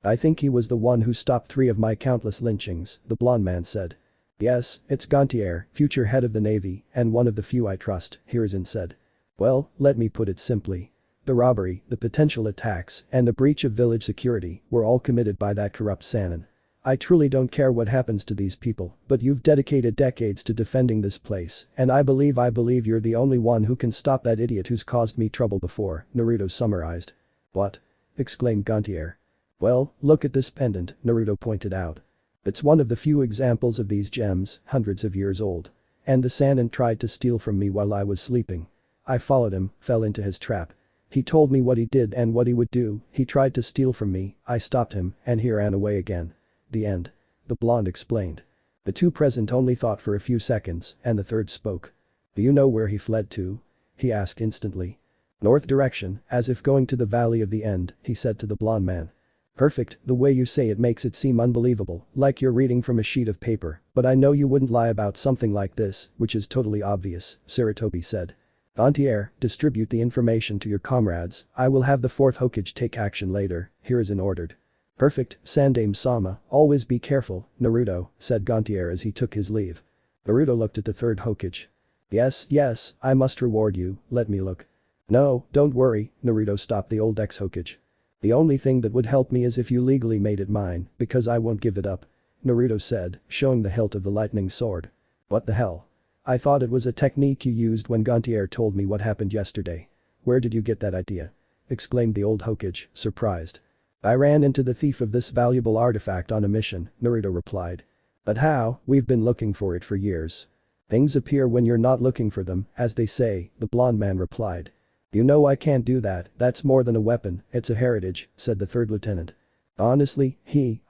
[SPEAKER 2] I think he was the one who stopped 3 of my countless lynchings, the blonde man said. Yes, it's Gantier, future head of the navy, and one of the few I trust, Hiruzen said. Well, let me put it simply. The robbery, the potential attacks, and the breach of village security were all committed by that corrupt Sannin. I truly don't care what happens to these people, but you've dedicated decades to defending this place, and I believe you're the only one who can stop that idiot who's caused me trouble before, Naruto summarized. What? Exclaimed Gantier. Well, look at this pendant, Naruto pointed out. It's one of the few examples of these gems, hundreds of years old. And the Sannin tried to steal from me while I was sleeping. I followed him, fell into his trap. He told me what he did and what he would do, he tried to steal from me, I stopped him, and he ran away again. The end. The blonde explained. The two present only thought for a few seconds, and the third spoke. Do you know where he fled to? He asked instantly. North direction, as if going to the Valley of the End, he said to the blonde man. Perfect, the way you say it makes it seem unbelievable, like you're reading from a sheet of paper, but I know you wouldn't lie about something like this, which is totally obvious, Sarutobi said. Gantier, distribute the information to your comrades, I will have the 4th Hokage take action later, Hiruzen ordered. Perfect, Sandaime-sama, always be careful, Naruto, said Gantier as he took his leave. Naruto looked at the 3rd Hokage. Yes, I must reward you, let me look. No, don't worry, Naruto stopped the old ex-Hokage. The only thing that would help me is if you legally made it mine, because I won't give it up. Naruto said, showing the hilt of the lightning sword. What the hell? I thought it was a technique you used when Gantier told me what happened yesterday. Where did you get that idea? Exclaimed the old Hokage, surprised. I ran into the thief of this valuable artifact on a mission, Naruto replied. But how? We've been looking for it for years. Things appear when you're not looking for them, as they say, the blonde man replied. You know I can't do that, that's more than a weapon, it's a heritage, said the 3rd lieutenant. Honestly,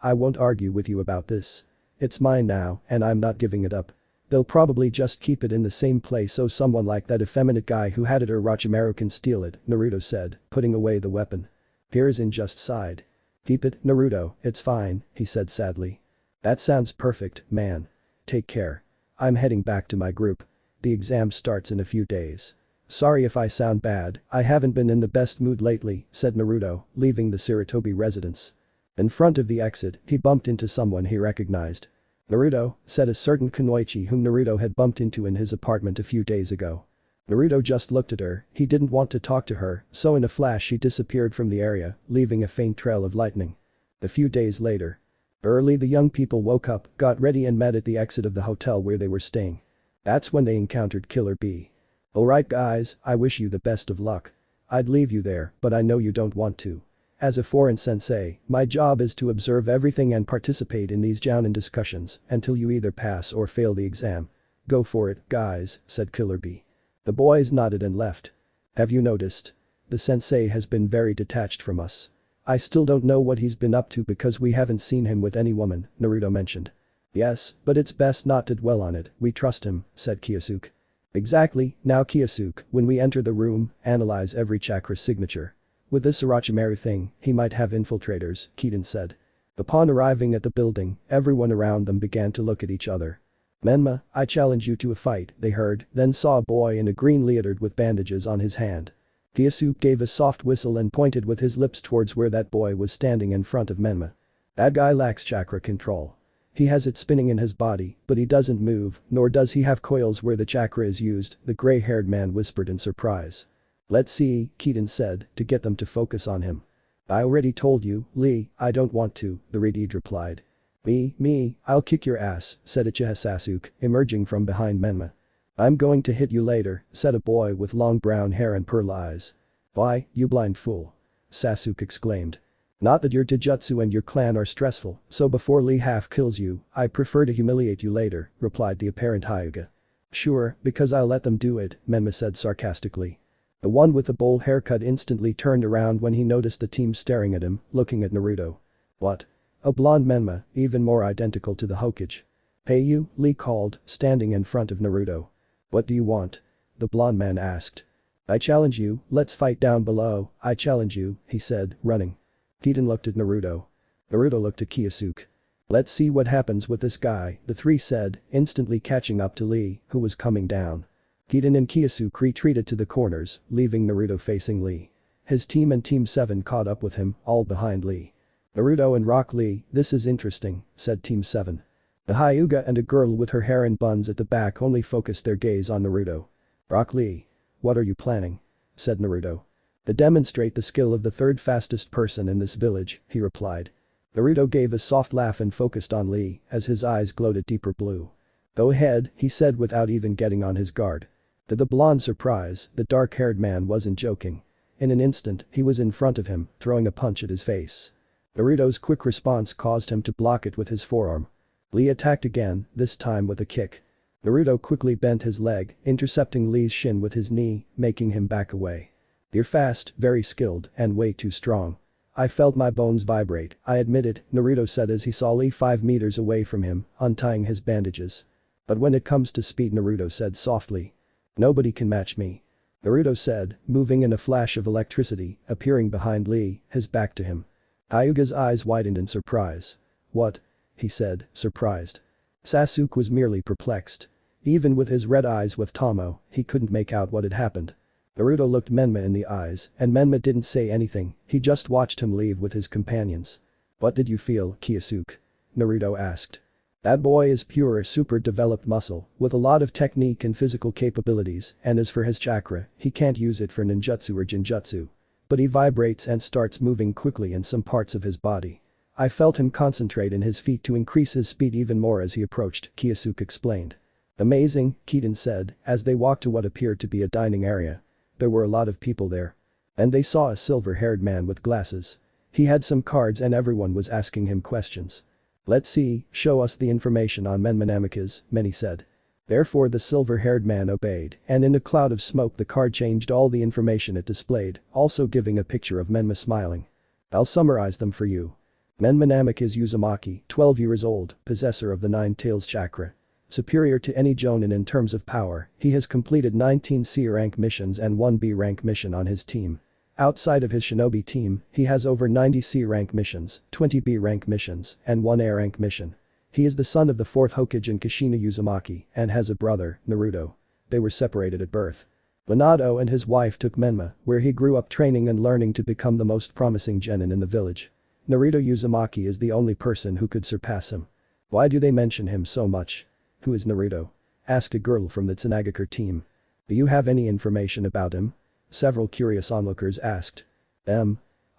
[SPEAKER 2] I won't argue with you about this. It's mine now, and I'm not giving it up. They'll probably just keep it in the same place so someone like that effeminate guy who had it or Orochimaru can steal it, Naruto said, putting away the weapon. Hiruzen just sighed. Keep it, Naruto, it's fine, he said sadly. That sounds perfect, man. Take care. I'm heading back to my group. The exam starts in a few days. Sorry if I sound bad, I haven't been in the best mood lately, said Naruto, leaving the Sarutobi residence. In front of the exit, he bumped into someone he recognized. Naruto, said a certain Kunoichi whom Naruto had bumped into in his apartment a few days ago. Naruto just looked at her, he didn't want to talk to her, so in a flash she disappeared from the area, leaving a faint trail of lightning. A few days later. Early the young people woke up, got ready and met at the exit of the hotel where they were staying. That's when they encountered Killer B. Alright guys, I wish you the best of luck. I'd leave you there, but I know you don't want to. As a foreign sensei, my job is to observe everything and participate in these jounin discussions until you either pass or fail the exam. Go for it, guys, said Killer B. The boys nodded and left. Have you noticed? The sensei has been very detached from us. I still don't know what he's been up to because we haven't seen him with any woman, Naruto mentioned. Yes, but it's best not to dwell on it, we trust him, said Kyosuke. Exactly, now Kyosuke, when we enter the room, analyze every chakra signature. With this Orochimaru thing, he might have infiltrators, Kiden said. Upon arriving at the building, everyone around them began to look at each other. Menma, I challenge you to a fight, they heard, then saw a boy in a green leotard with bandages on his hand. Kyosuke gave a soft whistle and pointed with his lips towards where that boy was standing in front of Menma. That guy lacks chakra control. He has it spinning in his body, but he doesn't move, nor does he have coils where the chakra is used, the gray-haired man whispered in surprise. Let's see, Kiden said, to get them to focus on him. I already told you, Lee, I don't want to, the Redeed replied. Me, I'll kick your ass, said Uchiha Sasuke, emerging from behind Menma. I'm going to hit you later, said a boy with long brown hair and pearl eyes. Why, you blind fool. Sasuke exclaimed. Not that your Jujutsu and your clan are stressful, so before Lee half kills you, I prefer to humiliate you later, replied the apparent Hyuga. Sure, because I'll let them do it, Menma said sarcastically. The one with the bowl haircut instantly turned around when he noticed the team staring at him, looking at Naruto. What? A blonde Menma, even more identical to the Hokage. Hey you, Lee called, standing in front of Naruto. What do you want? The blonde man asked. I challenge you, let's fight down below, I challenge you, he said, running. Kiden looked at Naruto. Naruto looked at Kyosuke. Let's see what happens with this guy, the three said, instantly catching up to Lee, who was coming down. Kiden and Kyosuke retreated to the corners, leaving Naruto facing Lee. His team and Team 7 caught up with him, all behind Lee. Naruto and Rock Lee, this is interesting, said Team 7. The Hyuga and a girl with her hair in buns at the back only focused their gaze on Naruto. Rock Lee. What are you planning? Said Naruto. To demonstrate the skill of the third fastest person in this village, he replied. Naruto gave a soft laugh and focused on Lee, as his eyes glowed a deeper blue. Go ahead, he said without even getting on his guard. To the blonde's surprise, the dark-haired man wasn't joking. In an instant, he was in front of him, throwing a punch at his face. Naruto's quick response caused him to block it with his forearm. Lee attacked again, this time with a kick. Naruto quickly bent his leg, intercepting Lee's shin with his knee, making him back away. You're fast, very skilled, and way too strong. I felt my bones vibrate, I admitted, Naruto said as he saw Lee 5 meters away from him, untying his bandages. But when it comes to speed, Naruto said softly. Nobody can match me. Naruto said, moving in a flash of electricity, appearing behind Lee, his back to him. Hyuga's eyes widened in surprise. What? He said, surprised. Sasuke was merely perplexed. Even with his red eyes with Tomo, he couldn't make out what had happened. Naruto looked Menma in the eyes, and Menma didn't say anything, he just watched him leave with his companions. What did you feel, Kyosuke? Naruto asked. That boy is pure super developed muscle, with a lot of technique and physical capabilities, and as for his chakra, he can't use it for ninjutsu or jinjutsu. But he vibrates and starts moving quickly in some parts of his body. I felt him concentrate in his feet to increase his speed even more as he approached, Kyosuke explained. Amazing, Kiden said, as they walked to what appeared to be a dining area. There were a lot of people there. And they saw a silver-haired man with glasses. He had some cards and everyone was asking him questions. Let's see, show us the information on Menmanamikas, many said. Therefore the silver-haired man obeyed, and in a cloud of smoke the card changed all the information it displayed, also giving a picture of Menma smiling. I'll summarize them for you. Menmanamik is Uzumaki, 12 years old, possessor of the 9 tails chakra. Superior to any Jonin in terms of power, he has completed 19 C-rank missions and 1 B-rank mission on his team. Outside of his shinobi team, he has over 90 C-rank missions, 20 B-rank missions, and 1 A-rank mission. He is the son of the 4th Hokage in Kushina Uzumaki and has a brother, Naruto. They were separated at birth. Minato and his wife took Menma, where he grew up training and learning to become the most promising genin in the village. Naruto Uzumaki is the only person who could surpass him. Why do they mention him so much? Who is Naruto? Asked a girl from the Tsunagakure team. Do you have any information about him? Several curious onlookers asked.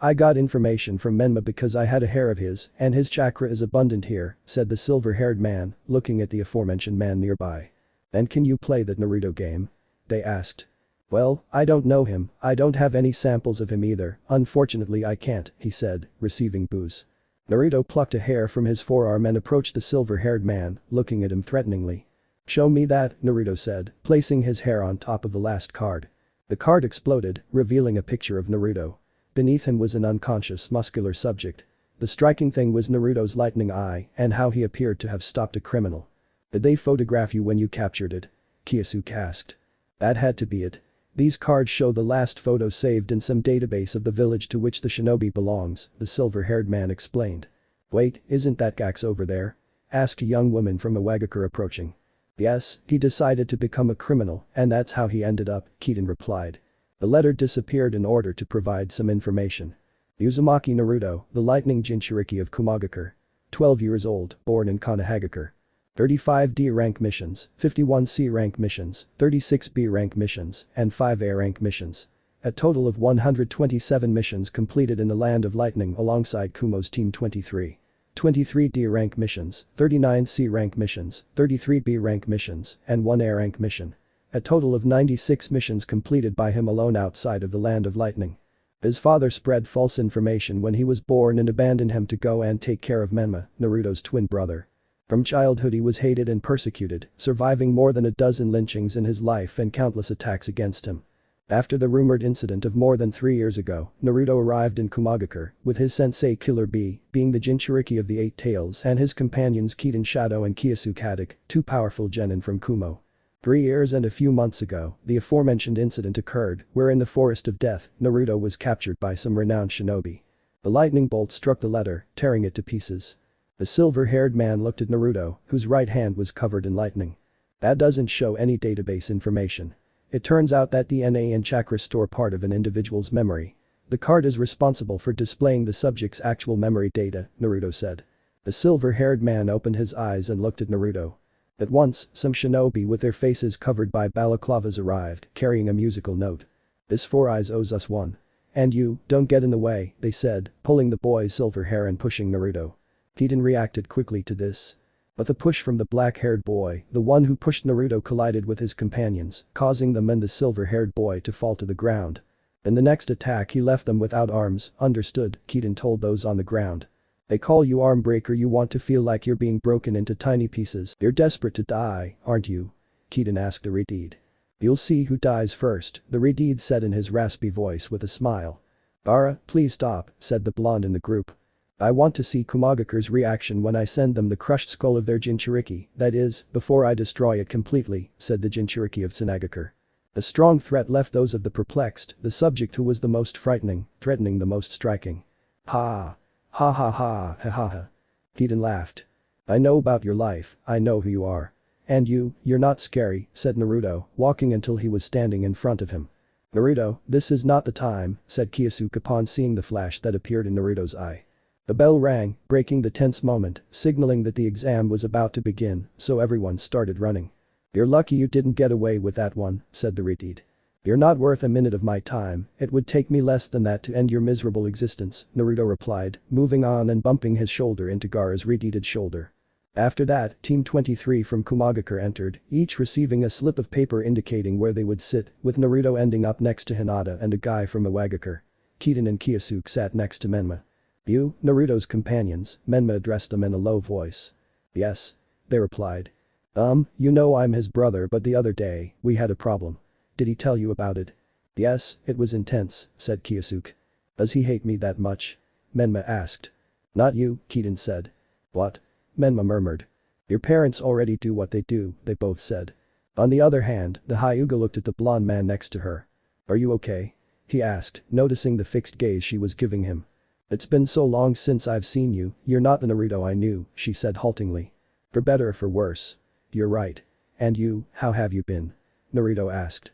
[SPEAKER 2] I got information from Menma because I had a hair of his and his chakra is abundant here, said the silver-haired man, looking at the aforementioned man nearby. And can you play that Naruto game? They asked. Well, I don't know him, I don't have any samples of him either, unfortunately I can't, he said, receiving boos. Naruto plucked a hair from his forearm and approached the silver-haired man, looking at him threateningly. Show me that, Naruto said, placing his hair on top of the last card. The card exploded, revealing a picture of Naruto. Beneath him was an unconscious muscular subject. The striking thing was Naruto's lightning eye and how he appeared to have stopped a criminal. Did they photograph you when you captured it? Kyosuke asked. That had to be it. These cards show the last photo saved in some database of the village to which the shinobi belongs, the silver-haired man explained. Wait, isn't that Gax over there? Asked a young woman from Iwagakure approaching. Yes, he decided to become a criminal and that's how he ended up, Kiden replied. The letter disappeared in order to provide some information. Uzumaki Naruto, the lightning Jinchuriki of Kumagakure. 12 years old, born in Konohagakure. 35 D-rank missions, 51 C-rank missions, 36 B-rank missions, and 5 A-rank missions. A total of 127 missions completed in the Land of Lightning alongside Kumo's Team 23. 23 D-rank missions, 39 C-rank missions, 33 B-rank missions, and 1 A-rank mission. A total of 96 missions completed by him alone outside of the Land of Lightning. His father spread false information when he was born and abandoned him to go and take care of Menma, Naruto's twin brother. From childhood he was hated and persecuted, surviving more than a dozen lynchings in his life and countless attacks against him. After the rumored incident of more than 3 years ago, Naruto arrived in Kumagakure, with his sensei Killer Bee, being the Jinchuriki of the 8 Tails and his companions Kiden Shadow and Kyosuke Haddock, 2 powerful genin from Kumo. 3 years and a few months ago, the aforementioned incident occurred, where in the Forest of Death, Naruto was captured by some renowned shinobi. The lightning bolt struck the letter, tearing it to pieces. The silver-haired man looked at Naruto, whose right hand was covered in lightning. That doesn't show any database information. It turns out that DNA and chakra store part of an individual's memory. The card is responsible for displaying the subject's actual memory data, Naruto said. The silver-haired man opened his eyes and looked at Naruto. At once, some shinobi with their faces covered by balaclavas arrived, carrying a musical note. This Four Eyes owes us one. And you, don't get in the way, they said, pulling the boy's silver hair and pushing Naruto. Kiden reacted quickly to this. But the push from the black-haired boy, the one who pushed Naruto, collided with his companions, causing them and the silver-haired boy to fall to the ground. In the next attack he left them without arms, understood, Kiden told those on the ground. They call you arm breaker, you want to feel like you're being broken into tiny pieces. You're desperate to die, aren't you? Kiden asked the Redeed. You'll see who dies first, the Redeed said in his raspy voice with a smile. Bara, please stop, said the blonde in the group. I want to see Kumagakur's reaction when I send them the crushed skull of their Jinchuriki, that is, before I destroy it completely, said the Jinchuriki of Tsunagakur. The strong threat left those of the perplexed, the subject who was the most frightening, threatening the most striking. Ha! Ha ha ha ha ha ha. Kiden laughed. I know about your life, I know who you are. And you're not scary, said Naruto, walking until he was standing in front of him. Naruto, this is not the time, said Kyosuke upon seeing the flash that appeared in Naruto's eye. The bell rang, breaking the tense moment, signaling that the exam was about to begin, so everyone started running. You're lucky you didn't get away with that one, said the Redeed. You're not worth a minute of my time, it would take me less than that to end your miserable existence, Naruto replied, moving on and bumping his shoulder into Gaara's Redeeded shoulder. After that, Team 23 from Kumagakur entered, each receiving a slip of paper indicating where they would sit, with Naruto ending up next to Hinata and a guy from Iwagakure. Kiden and Kyosuke sat next to Menma. You, Naruto's companions, Menma addressed them in a low voice. Yes. They replied. You know I'm his brother, but the other day, we had a problem. Did he tell you about it? Yes, it was intense, said Kyosuke. Does he hate me that much? Menma asked. Not you, Kiden said. What? Menma murmured. Your parents already do what they do, they both said. On the other hand, the Hyuga looked at the blonde man next to her. Are you okay? He asked, noticing the fixed gaze she was giving him. It's been so long since I've seen you, you're not the Naruto I knew, she said haltingly. For better or for worse. You're right. And you, how have you been? Naruto asked.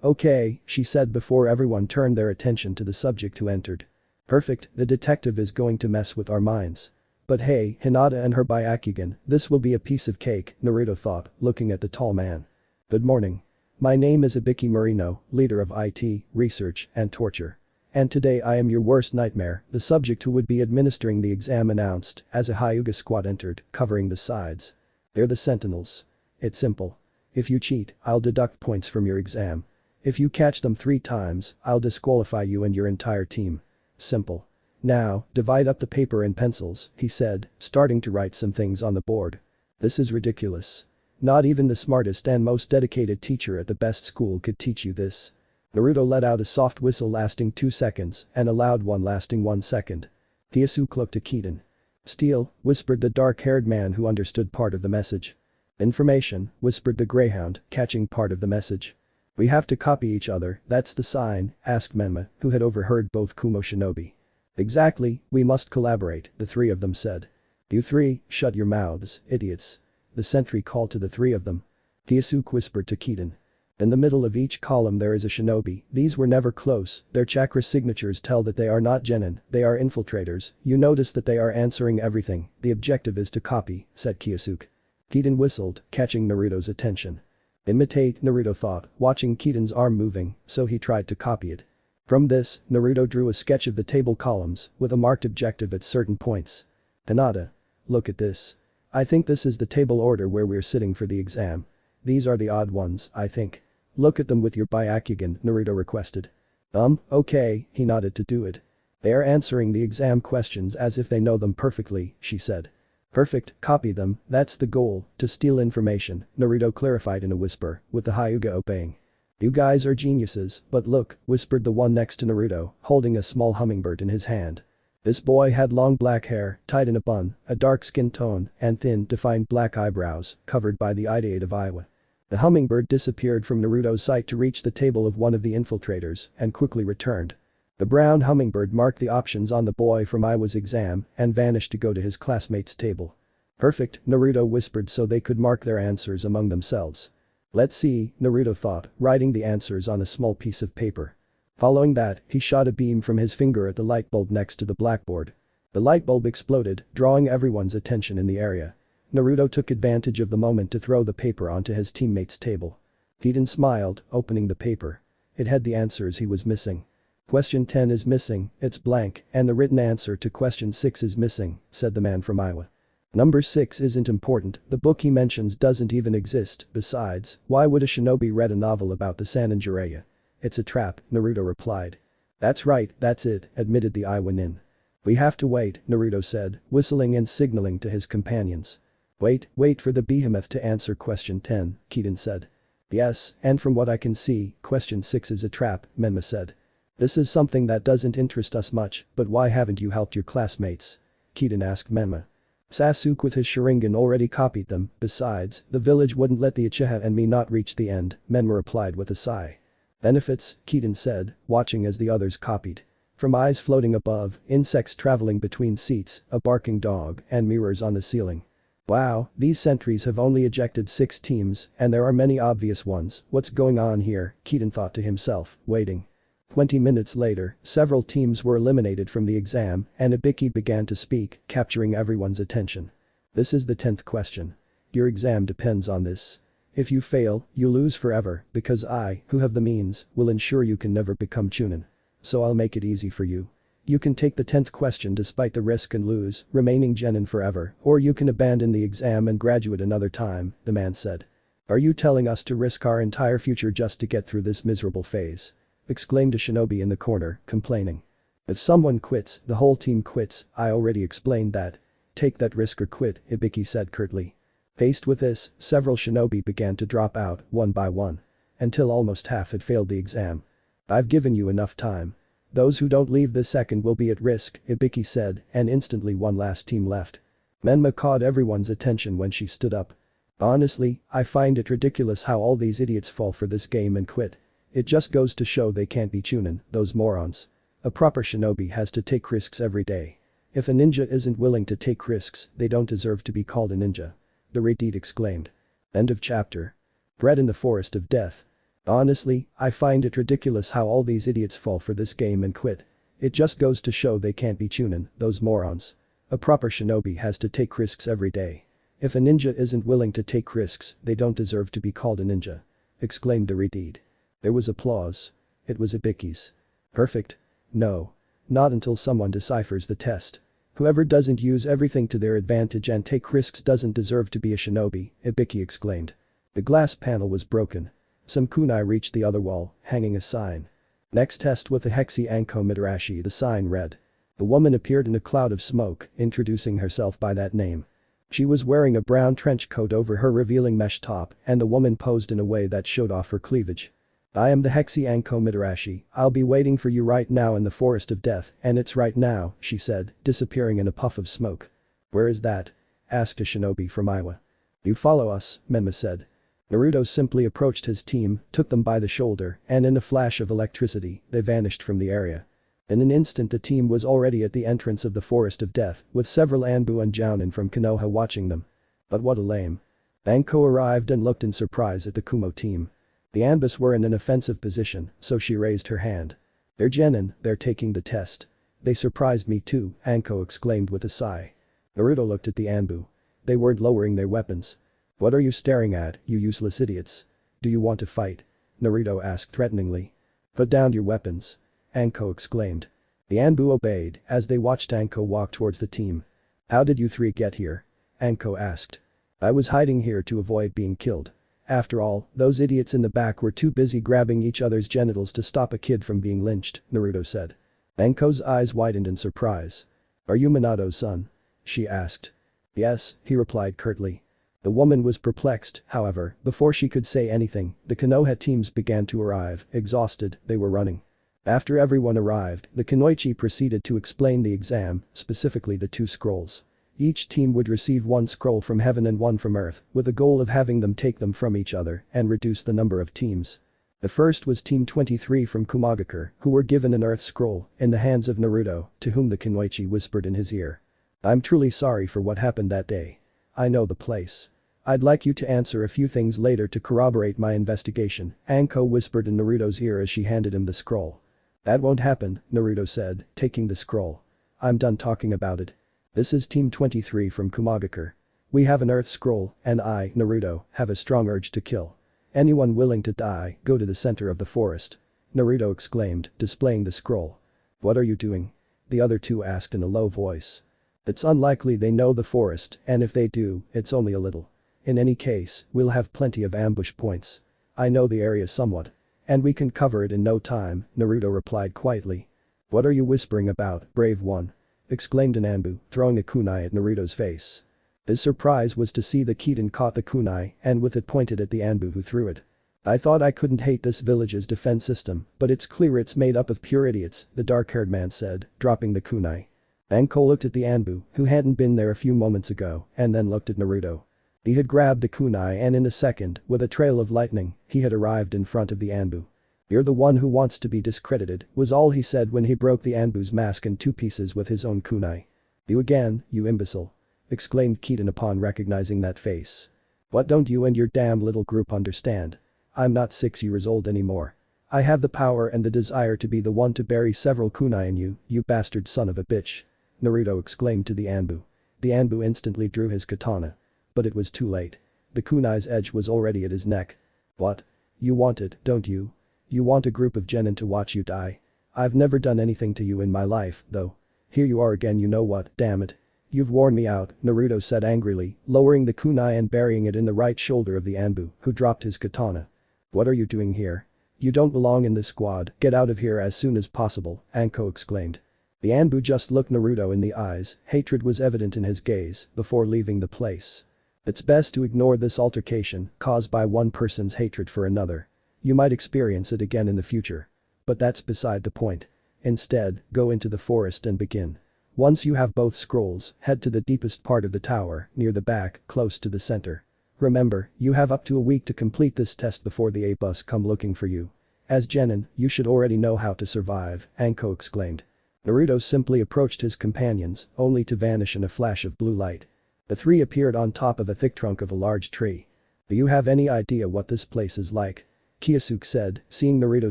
[SPEAKER 2] Okay, she said before everyone turned their attention to the subject who entered. Perfect, the detective is going to mess with our minds. But hey, Hinata and her Byakugan, this will be a piece of cake, Naruto thought, looking at the tall man. Good morning. My name is Ibiki Marino, leader of IT, research, and torture. And today I am your worst nightmare, the subject who would be administering the exam announced, as a Hyuga squad entered, covering the sides. They're the Sentinels. It's simple. If you cheat, I'll deduct points from your exam. If you catch them 3 times, I'll disqualify you and your entire team. Simple. Now, divide up the paper and pencils, he said, starting to write some things on the board. This is ridiculous. Not even the smartest and most dedicated teacher at the best school could teach you this. Naruto let out a soft whistle lasting 2 seconds and a loud one lasting 1 second. Kyosuke looked at Kiden. Steal, whispered the dark-haired man who understood part of the message. Information, whispered the greyhound, catching part of the message. We have to copy each other, that's the sign, asked Menma, who had overheard both Kumo shinobi. Exactly, we must collaborate, the 3 of them said. You 3, shut your mouths, idiots. The sentry called to the 3 of them. Kyosuke whispered to Kiden. In the middle of each column there is a shinobi, these were never close, their chakra signatures tell that they are not genin, they are infiltrators, you notice that they are answering everything, the objective is to copy, said Kyosuke. Kiden whistled, catching Naruto's attention. Imitate, Naruto thought, watching Kiden's arm moving, so he tried to copy it. From this, Naruto drew a sketch of the table columns, with a marked objective at certain points. Hinata. Look at this. I think this is the table order where we're sitting for the exam. These are the odd ones, I think. Look at them with your Byakugan, Naruto requested. Okay, he nodded to do it. They are answering the exam questions as if they know them perfectly, she said. Perfect, copy them, that's the goal, to steal information, Naruto clarified in a whisper, with the Hyuga obeying. You guys are geniuses, but look, whispered the one next to Naruto, holding a small hummingbird in his hand. This boy had long black hair, tied in a bun, a dark skin tone, and thin, defined black eyebrows, covered by the ideate of Iowa. The hummingbird disappeared from Naruto's sight to reach the table of one of the infiltrators, and quickly returned. The brown hummingbird marked the options on the boy from Iwa's exam and vanished to go to his classmate's table. Perfect, Naruto whispered so they could mark their answers among themselves. Let's see, Naruto thought, writing the answers on a small piece of paper. Following that, he shot a beam from his finger at the light bulb next to the blackboard. The light bulb exploded, drawing everyone's attention in the area. Naruto took advantage of the moment to throw the paper onto his teammate's table. Eden smiled, opening the paper. It had the answers he was missing. Question 10 is missing, it's blank, and the written answer to question 6 is missing, said the man from Iwa. Number 6 isn't important, the book he mentions doesn't even exist, besides, why would a shinobi read a novel about the Sannin Jiraiya? It's a trap, Naruto replied. That's right, that's it, admitted the Iwa nin. We have to wait, Naruto said, whistling and signaling to his companions. Wait for the behemoth to answer question 10, Keaton said. Yes, and from what I can see, question 6 is a trap, Menma said. This is something that doesn't interest us much, but why haven't you helped your classmates? Keaton asked Menma. Sasuke with his Sharigan already copied them, besides, the village wouldn't let the Uchiha and me not reach the end, Menma replied with a sigh. Benefits, Keaton said, watching as the others copied. From eyes floating above, insects traveling between seats, a barking dog, and mirrors on the ceiling. Wow, these sentries have only ejected 6 teams, and there are many obvious ones, what's going on here, Keaton thought to himself, waiting. 20 minutes later, several teams were eliminated from the exam, and Ibiki began to speak, capturing everyone's attention. This is the 10th question. Your exam depends on this. If you fail, you lose forever, because I, who have the means, will ensure you can never become Chunin. So I'll make it easy for you. You can take the 10th question despite the risk and lose, remaining genin forever, or you can abandon the exam and graduate another time, the man said. Are you telling us to risk our entire future just to get through this miserable phase? Exclaimed a shinobi in the corner, complaining. If someone quits, the whole team quits, I already explained that. Take that risk or quit, Ibiki said curtly. Faced with this, several shinobi began to drop out, one by one. Until almost half had failed the exam. I've given you enough time. Those who don't leave this second will be at risk, Ibiki said, and instantly one last team left. Menma caught everyone's attention when she stood up. Honestly, I find it ridiculous how all these idiots fall for this game and quit. It just goes to show they can't be Chunin, those morons. A proper shinobi has to take risks every day. If a ninja isn't willing to take risks, they don't deserve to be called a ninja. The Reddit exclaimed. End of chapter. Bred in the forest of death. Honestly, I find it ridiculous how all these idiots fall for this game and quit. It just goes to show they can't be Chunin, those morons. A proper shinobi has to take risks every day. If a ninja isn't willing to take risks, they don't deserve to be called a ninja. Exclaimed the Reddit. There was applause. It was Ibiki's. Perfect. No. Not until someone deciphers the test. Whoever doesn't use everything to their advantage and take risks doesn't deserve to be a shinobi, Ibiki exclaimed. The glass panel was broken. Some kunai reached the other wall, hanging a sign. Next test with the Hexi Anko Mitarashi, the sign read. The woman appeared in a cloud of smoke, introducing herself by that name. She was wearing a brown trench coat over her revealing mesh top, and the woman posed in a way that showed off her cleavage. I am the Hexi Anko Mitarashi, I'll be waiting for you right now in the forest of death, and it's right now, she said, disappearing in a puff of smoke. Where is that? Asked a shinobi from Iwa. You follow us, Menma said. Naruto simply approached his team, took them by the shoulder, and in a flash of electricity, they vanished from the area. In an instant the team was already at the entrance of the forest of death, with several Anbu and Jounin from Konoha watching them. But what a lame. Anko arrived and looked in surprise at the Kumo team. The Anbus were in an offensive position, so she raised her hand. They're genin, they're taking the test. They surprised me too, Anko exclaimed with a sigh. Naruto looked at the Anbu. They weren't lowering their weapons. What are you staring at, you useless idiots? Do you want to fight? Naruto asked threateningly. Put down your weapons. Anko exclaimed. The Anbu obeyed as they watched Anko walk towards the team. How did you three get here? Anko asked. I was hiding here to avoid being killed. After all, those idiots in the back were too busy grabbing each other's genitals to stop a kid from being lynched, Naruto said. Anko's eyes widened in surprise. Are you Minato's son? She asked. Yes, he replied curtly. The woman was perplexed, however, before she could say anything, the Konoha teams began to arrive, exhausted, they were running. After everyone arrived, the Kunoichi proceeded to explain the exam, specifically the 2 scrolls. Each team would receive 1 scroll from heaven and 1 from earth, with the goal of having them take them from each other and reduce the number of teams. The first was Team 23 from Kumagakure, who were given an Earth Scroll in the hands of Naruto, to whom the Kunoichi whispered in his ear. I'm truly sorry for what happened that day. I know the place. I'd like you to answer a few things later to corroborate my investigation, Anko whispered in Naruto's ear as she handed him the scroll. That won't happen, Naruto said, taking the scroll. I'm done talking about it. This is Team 23 from Kumagakure. We have an Earth Scroll, and I, Naruto, have a strong urge to kill. Anyone willing to die, go to the center of the forest. Naruto exclaimed, displaying the scroll. What are you doing? The other two asked in a low voice. It's unlikely they know the forest, and if they do, it's only a little. In any case, we'll have plenty of ambush points. I know the area somewhat. And we can cover it in no time, Naruto replied quietly. What are you whispering about, brave one? Exclaimed an Anbu, throwing a kunai at Naruto's face. His surprise was to see the Kitten caught the kunai and with it pointed at the Anbu who threw it. I thought I couldn't hate this village's defense system, but it's clear it's made up of pure idiots, the dark-haired man said, dropping the kunai. Anko looked at the Anbu, who hadn't been there a few moments ago, and then looked at Naruto. He had grabbed the kunai and in a second, with a trail of lightning, he had arrived in front of the Anbu. You're the one who wants to be discredited, was all he said when he broke the Anbu's mask in two pieces with his own kunai. You again, you imbecile. Exclaimed Kitten upon recognizing that face. What don't you and your damn little group understand? I'm not 6 years old anymore. I have the power and the desire to be the one to bury several kunai in you, you bastard son of a bitch. Naruto exclaimed to the Anbu. The Anbu instantly drew his katana. But it was too late. The kunai's edge was already at his neck. What? You want it, don't you? You want a group of genin to watch you die? I've never done anything to you in my life, though. Here you are again, you know what, damn it. You've worn me out, Naruto said angrily, lowering the kunai and burying it in the right shoulder of the Anbu, who dropped his katana. What are you doing here? You don't belong in this squad, get out of here as soon as possible, Anko exclaimed. The Anbu just looked Naruto in the eyes, hatred was evident in his gaze, before leaving the place. It's best to ignore this altercation, caused by one person's hatred for another. You might experience it again in the future. But that's beside the point. Instead, go into the forest and begin. Once you have both scrolls, head to the deepest part of the tower, near the back, close to the center. Remember, you have up to a week to complete this test before the A-bus come looking for you. As genin, you should already know how to survive, Anko exclaimed. Naruto simply approached his companions, only to vanish in a flash of blue light. The three appeared on top of a thick trunk of a large tree. Do you have any idea what this place is like? Kyosuke said, seeing Naruto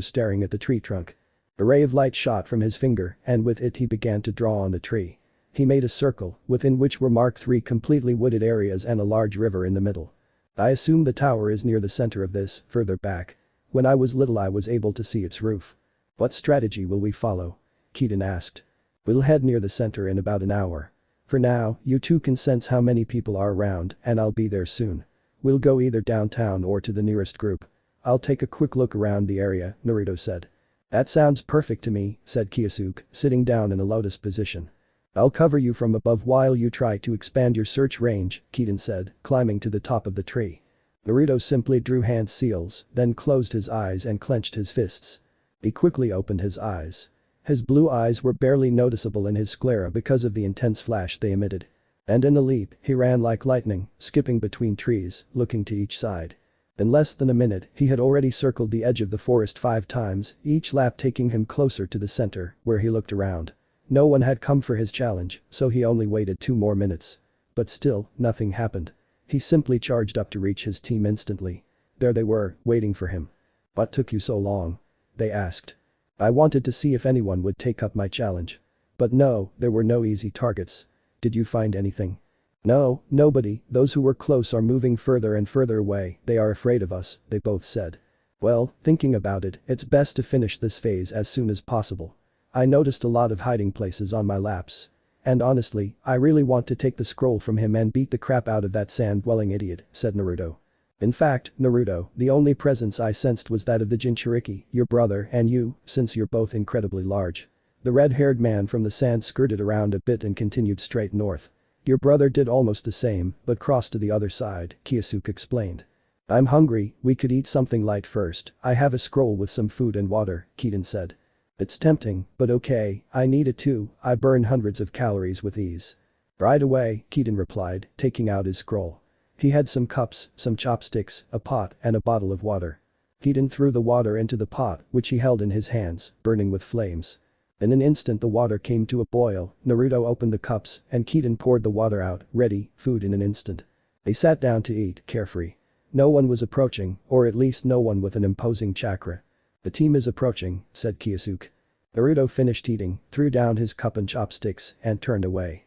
[SPEAKER 2] staring at the tree trunk. A ray of light shot from his finger, and with it he began to draw on the tree. He made a circle, within which were marked 3 completely wooded areas and a large river in the middle. I assume the tower is near the center of this, further back. When I was little I was able to see its roof. What strategy will we follow? Kitten asked. We'll head near the center in about an hour. For now, you two can sense how many people are around, and I'll be there soon. We'll go either downtown or to the nearest group. I'll take a quick look around the area, Naruto said. That sounds perfect to me, said Kyosuke, sitting down in a lotus position. I'll cover you from above while you try to expand your search range, Kitten said, climbing to the top of the tree. Naruto simply drew hand seals, then closed his eyes and clenched his fists. He quickly opened his eyes. His blue eyes were barely noticeable in his sclera because of the intense flash they emitted. And in a leap, he ran like lightning, skipping between trees, looking to each side. In less than a minute, he had already circled the edge of the forest 5 times, each lap taking him closer to the center, where he looked around. No one had come for his challenge, so he only waited 2 more minutes. But still, nothing happened. He simply charged up to reach his team instantly. There they were, waiting for him. What took you so long? They asked. I wanted to see if anyone would take up my challenge. But no, there were no easy targets. Did you find anything? No, nobody, those who were close are moving further and further away, they are afraid of us, they both said. Well, thinking about it, it's best to finish this phase as soon as possible. I noticed a lot of hiding places on my laps. And honestly, I really want to take the scroll from him and beat the crap out of that sand-dwelling idiot, said Naruto. In fact, Naruto, the only presence I sensed was that of the Jinchuriki, your brother and you, since you're both incredibly large. The red-haired man from the sand skirted around a bit and continued straight north. Your brother did almost the same, but crossed to the other side, Kyosuke explained. I'm hungry, we could eat something light first, I have a scroll with some food and water, Kitten said. It's tempting, but okay, I need it too, I burn hundreds of calories with ease. Right away, Kitten replied, taking out his scroll. He had some cups, some chopsticks, a pot, and a bottle of water. Kiden threw the water into the pot, which he held in his hands, burning with flames. In an instant the water came to a boil, Naruto opened the cups, and Kiden poured the water out, ready, food in an instant. They sat down to eat, carefree. No one was approaching, or at least no one with an imposing chakra. "The team is approaching," said Kyosuke. Naruto finished eating, threw down his cup and chopsticks, and turned away.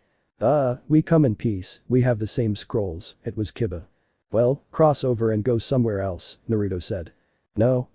[SPEAKER 2] We come in peace, we have the same scrolls," it was Kiba. "Well, cross over and go somewhere else," Naruto said. No.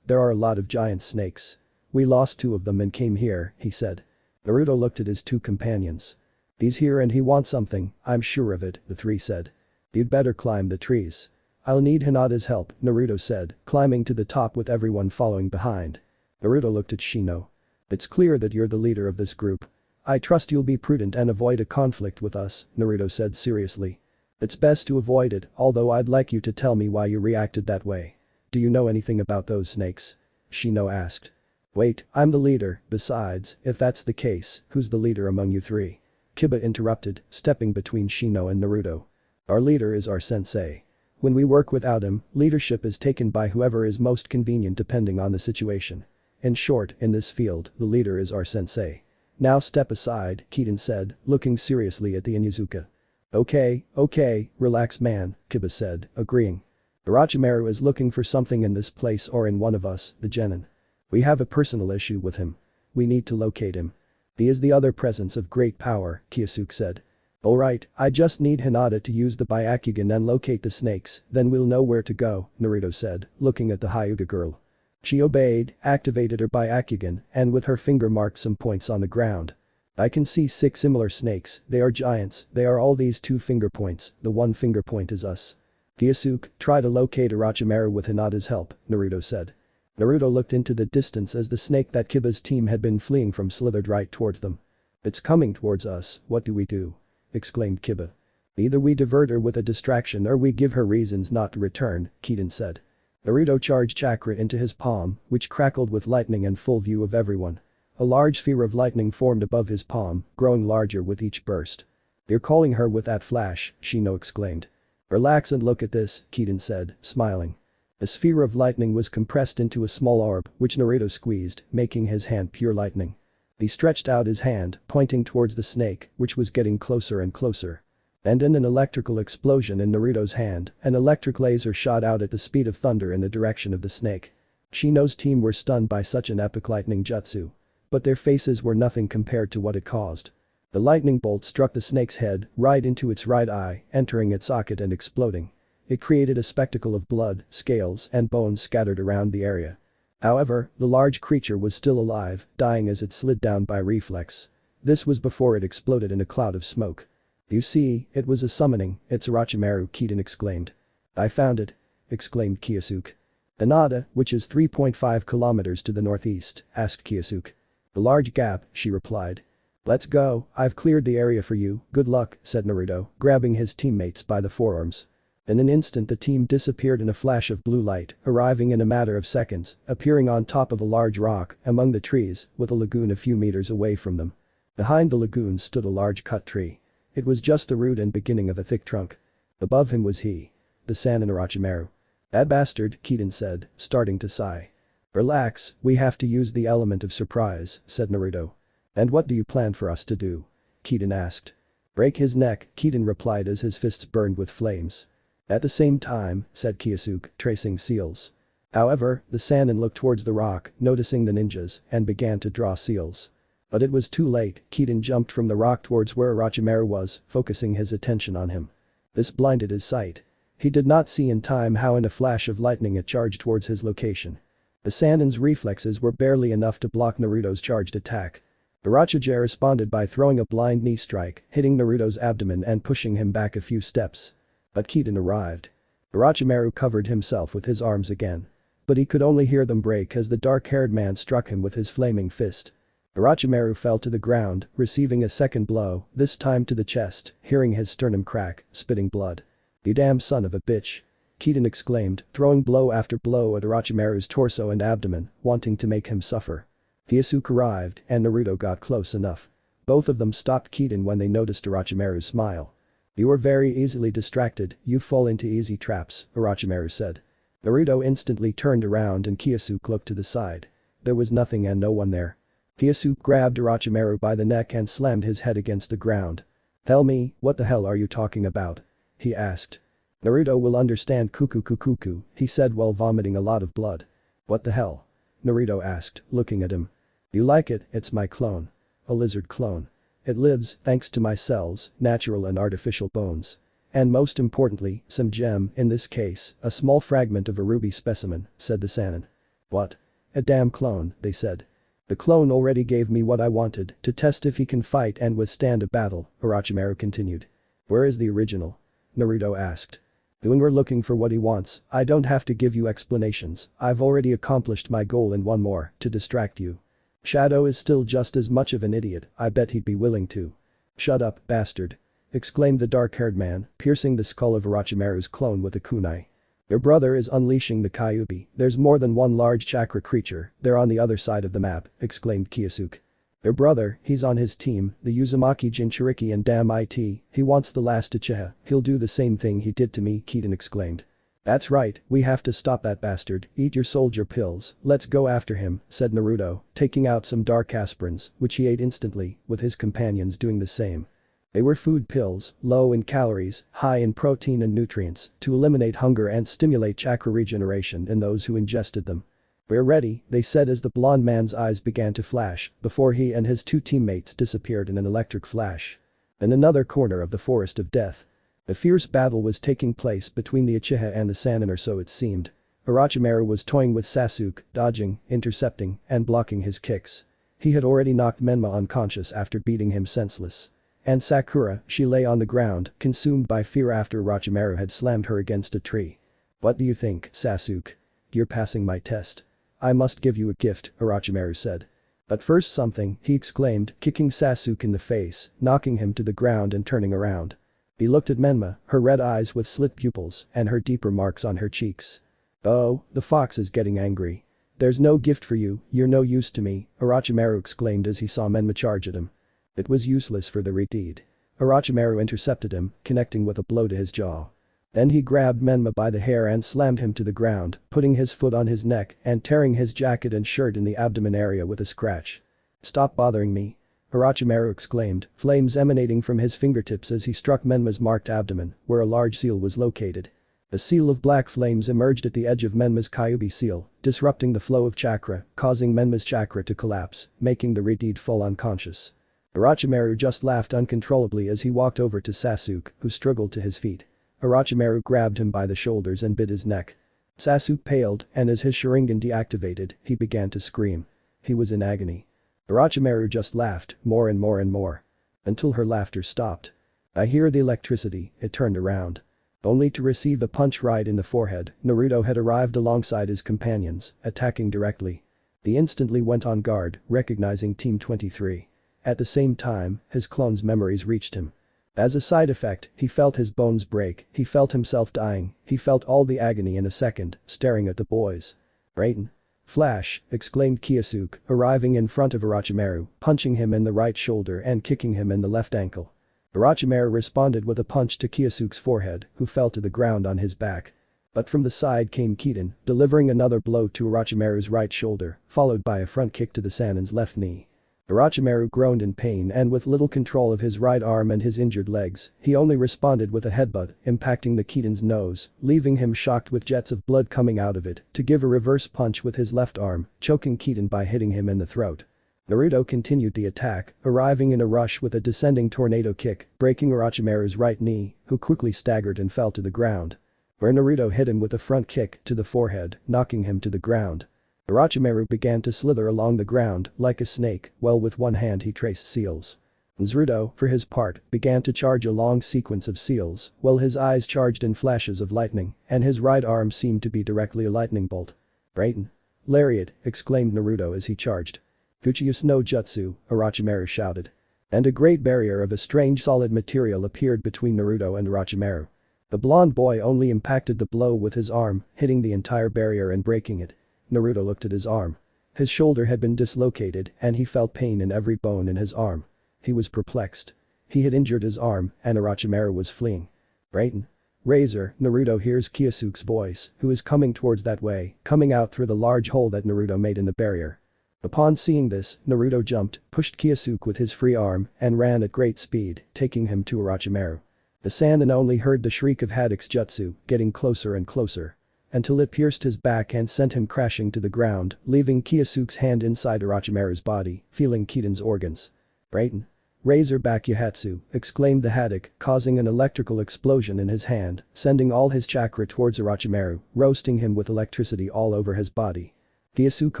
[SPEAKER 2] There are a lot of giant snakes. We lost 2 of them and came here," he said. Naruto looked at his 2 companions. "He's here and he wants something, I'm sure of it," the 3 said. "You'd better climb the trees." "I'll need Hinata's help," Naruto said, climbing to the top with everyone following behind. Naruto looked at Shino. "It's clear that you're the leader of this group. I trust you'll be prudent and avoid a conflict with us," Naruto said seriously. "It's best to avoid it, although I'd like you to tell me why you reacted that way. Do you know anything about those snakes?" Shino asked. "Wait, I'm the leader, besides, if that's the case, who's the leader among you 3? Kiba interrupted, stepping between Shino and Naruto. "Our leader is our sensei. When we work without him, leadership is taken by whoever is most convenient depending on the situation. In short, in this field, the leader is our sensei." "Now step aside," Kiden said, looking seriously at the Inuzuka. Okay, relax man," Kiba said, agreeing. "Orochimaru is looking for something in this place or in one of us, the genin. We have a personal issue with him. We need to locate him. He is the other presence of great power," Kyosuke said. "Alright, I just need Hinata to use the Byakugan and locate the snakes, then we'll know where to go," Naruto said, looking at the Hyuga girl. She obeyed, activated her Byakugan, and with her finger marked some points on the ground. "I can see 6 similar snakes, they are giants, they are all these 2 finger points, the 1 finger point is us." "Kyosuke, try to locate Orochimaru with Hinata's help," Naruto said. Naruto looked into the distance as the snake that Kiba's team had been fleeing from slithered right towards them. "It's coming towards us, what do we do?" exclaimed Kiba. "Either we divert her with a distraction or we give her reasons not to return," Kiden said. Naruto charged chakra into his palm, which crackled with lightning in full view of everyone. A large sphere of lightning formed above his palm, growing larger with each burst. "You're calling her with that flash," Shino exclaimed. "Relax and look at this," Kiden said, smiling. A sphere of lightning was compressed into a small orb, which Naruto squeezed, making his hand pure lightning. He stretched out his hand, pointing towards the snake, which was getting closer and closer. And in an electrical explosion in Naruto's hand, an electric laser shot out at the speed of thunder in the direction of the snake. Shino's team were stunned by such an epic lightning jutsu. But their faces were nothing compared to what it caused. The lightning bolt struck the snake's head, right into its right eye, entering its socket and exploding. It created a spectacle of blood, scales, and bones scattered around the area. However, the large creature was still alive, dying as it slid down by reflex. This was before it exploded in a cloud of smoke. "You see, it was a summoning, it's Orochimaru," Kiden exclaimed. "I found it," exclaimed Kyosuke. "Hinata, which is 3.5 kilometers to the northeast?" asked Kyosuke. "A large gap," she replied. "Let's go, I've cleared the area for you, good luck," said Naruto, grabbing his teammates by the forearms. In an instant the team disappeared in a flash of blue light, arriving in a matter of seconds, appearing on top of a large rock, among the trees, with a lagoon a few meters away from them. Behind the lagoon stood a large cut tree. It was just the root and beginning of a thick trunk. Above him was he. The Sannin Orochimaru. "That bastard," Kiden said, starting to sigh. "Relax, we have to use the element of surprise," said Naruto. "And what do you plan for us to do?" Kiden asked. "Break his neck," Kiden replied as his fists burned with flames. "At the same time," said Kyosuke, tracing seals. However, the Sannin looked towards the rock, noticing the ninjas, and began to draw seals. But it was too late, Kiden jumped from the rock towards where Orochimaru was, focusing his attention on him. This blinded his sight. He did not see in time how in a flash of lightning it charged towards his location. The Sannin's reflexes were barely enough to block Naruto's charged attack. Orochimaru responded by throwing a blind knee strike, hitting Naruto's abdomen and pushing him back a few steps. But Kiden arrived. Orochimaru covered himself with his arms again. But he could only hear them break as the dark-haired man struck him with his flaming fist. Orochimaru fell to the ground, receiving a second blow, this time to the chest, hearing his sternum crack, spitting blood. "You damn son of a bitch," Kiden exclaimed, throwing blow after blow at Orochimaru's torso and abdomen, wanting to make him suffer. Kyosuke arrived, and Naruto got close enough. Both of them stopped Kiden when they noticed Orochimaru's smile. "You are very easily distracted, you fall into easy traps," Orochimaru said. Naruto instantly turned around and Kyosuke looked to the side. There was nothing and no one there. Kyosuke grabbed Orochimaru by the neck and slammed his head against the ground. "Tell me, what the hell are you talking about?" he asked. "Naruto will understand kuku," he said while vomiting a lot of blood. "What the hell?" Naruto asked, looking at him. "You like it, it's my clone. A lizard clone. It lives, thanks to my cells, natural and artificial bones. And most importantly, some gem, in this case, a small fragment of a ruby specimen," said the Sannin. "What? A damn clone," they said. "The clone already gave me what I wanted, to test if he can fight and withstand a battle," Orochimaru continued. "Where is the original?" Naruto asked. "Doing or looking for what he wants, I don't have to give you explanations, I've already accomplished my goal and one more, to distract you. Shadow is still just as much of an idiot, I bet he'd be willing to." "Shut up, bastard," exclaimed the dark-haired man, piercing the skull of Orochimaru's clone with a kunai. "Your brother is unleashing the Kyuubi, there's more than one large chakra creature, they're on the other side of the map," exclaimed Kyosuke. "Your brother, he's on his team, the Uzumaki Jinchuriki and damn it, he wants the last Uchiha, he'll do the same thing he did to me," Keaton exclaimed. "That's right, we have to stop that bastard, eat your soldier pills, let's go after him," said Naruto, taking out some dark aspirins, which he ate instantly, with his companions doing the same. They were food pills, low in calories, high in protein and nutrients, to eliminate hunger and stimulate chakra regeneration in those who ingested them. "We're ready," they said as the blond man's eyes began to flash, before he and his two teammates disappeared in an electric flash. In another corner of the Forest of Death. A fierce battle was taking place between the Uchiha and the Sannin, or so it seemed. Orochimaru was toying with Sasuke, dodging, intercepting, and blocking his kicks. He had already knocked Menma unconscious after beating him senseless. And Sakura, she lay on the ground, consumed by fear after Orochimaru had slammed her against a tree. "What do you think, Sasuke? You're passing my test. I must give you a gift," Orochimaru said. "But first something," he exclaimed, kicking Sasuke in the face, knocking him to the ground and turning around. He looked at Menma, her red eyes with slit pupils, and her deeper marks on her cheeks. "Oh, the fox is getting angry. There's no gift for you, you're no use to me," Orochimaru exclaimed as he saw Menma charge at him. It was useless for the retreat. Orochimaru intercepted him, connecting with a blow to his jaw. Then he grabbed Menma by the hair and slammed him to the ground, putting his foot on his neck and tearing his jacket and shirt in the abdomen area with a scratch. "Stop bothering me," Orochimaru exclaimed, flames emanating from his fingertips as he struck Menma's marked abdomen, where a large seal was located. A seal of black flames emerged at the edge of Menma's Kyuubi seal, disrupting the flow of chakra, causing Menma's chakra to collapse, making the retreat fall unconscious. Orochimaru just laughed uncontrollably as he walked over to Sasuke, who struggled to his feet. Orochimaru grabbed him by the shoulders and bit his neck. Sasuke paled, and as his Sharingan deactivated, he began to scream. He was in agony. Orochimaru just laughed, more and more and more. Until her laughter stopped. "I hear the electricity," it turned around. Only to receive a punch right in the forehead, Naruto had arrived alongside his companions, attacking directly. He instantly went on guard, recognizing Team 23. At the same time, his clone's memories reached him. As a side effect, he felt his bones break, he felt himself dying, he felt all the agony in a second, staring at the boys. "Raiden." "Flash," exclaimed Kyosuke, arriving in front of Orochimaru, punching him in the right shoulder and kicking him in the left ankle. Orochimaru responded with a punch to Kyosuke's forehead, who fell to the ground on his back. But from the side came Keaton, delivering another blow to Orochimaru's right shoulder, followed by a front kick to the Sannin's left knee. Orochimaru groaned in pain and with little control of his right arm and his injured legs, he only responded with a headbutt, impacting the Keaton's nose, leaving him shocked with jets of blood coming out of it, to give a reverse punch with his left arm, choking Keaton by hitting him in the throat. Naruto continued the attack, arriving in a rush with a descending tornado kick, breaking Orochimaru's right knee, who quickly staggered and fell to the ground. Where Naruto hit him with a front kick to the forehead, knocking him to the ground. Orochimaru began to slither along the ground like a snake, while with one hand he traced seals. Naruto, for his part, began to charge a long sequence of seals, while his eyes charged in flashes of lightning, and his right arm seemed to be directly a lightning bolt. "Raiden." "Lariat," exclaimed Naruto as he charged. "Uchiha no Jutsu," Orochimaru shouted. And a great barrier of a strange solid material appeared between Naruto and Orochimaru. The blonde boy only impacted the blow with his arm, hitting the entire barrier and breaking it. Naruto looked at his arm. His shoulder had been dislocated and he felt pain in every bone in his arm. He was perplexed. He had injured his arm and Orochimaru was fleeing. "Raiden." Razor, Naruto hears Kyosuke's voice, who is coming towards that way, coming out through the large hole that Naruto made in the barrier. Upon seeing this, Naruto jumped, pushed Kyosuke with his free arm, and ran at great speed, taking him to Orochimaru. The Sannin only heard the shriek of Haddock's jutsu, getting closer and closer. Until it pierced his back and sent him crashing to the ground, leaving Kyosuke's hand inside Orochimaru's body, feeling Kiden's organs. Raiden. Razor Bakuhatsu, exclaimed the Haddock, causing an electrical explosion in his hand, sending all his chakra towards Orochimaru, roasting him with electricity all over his body. Kyosuke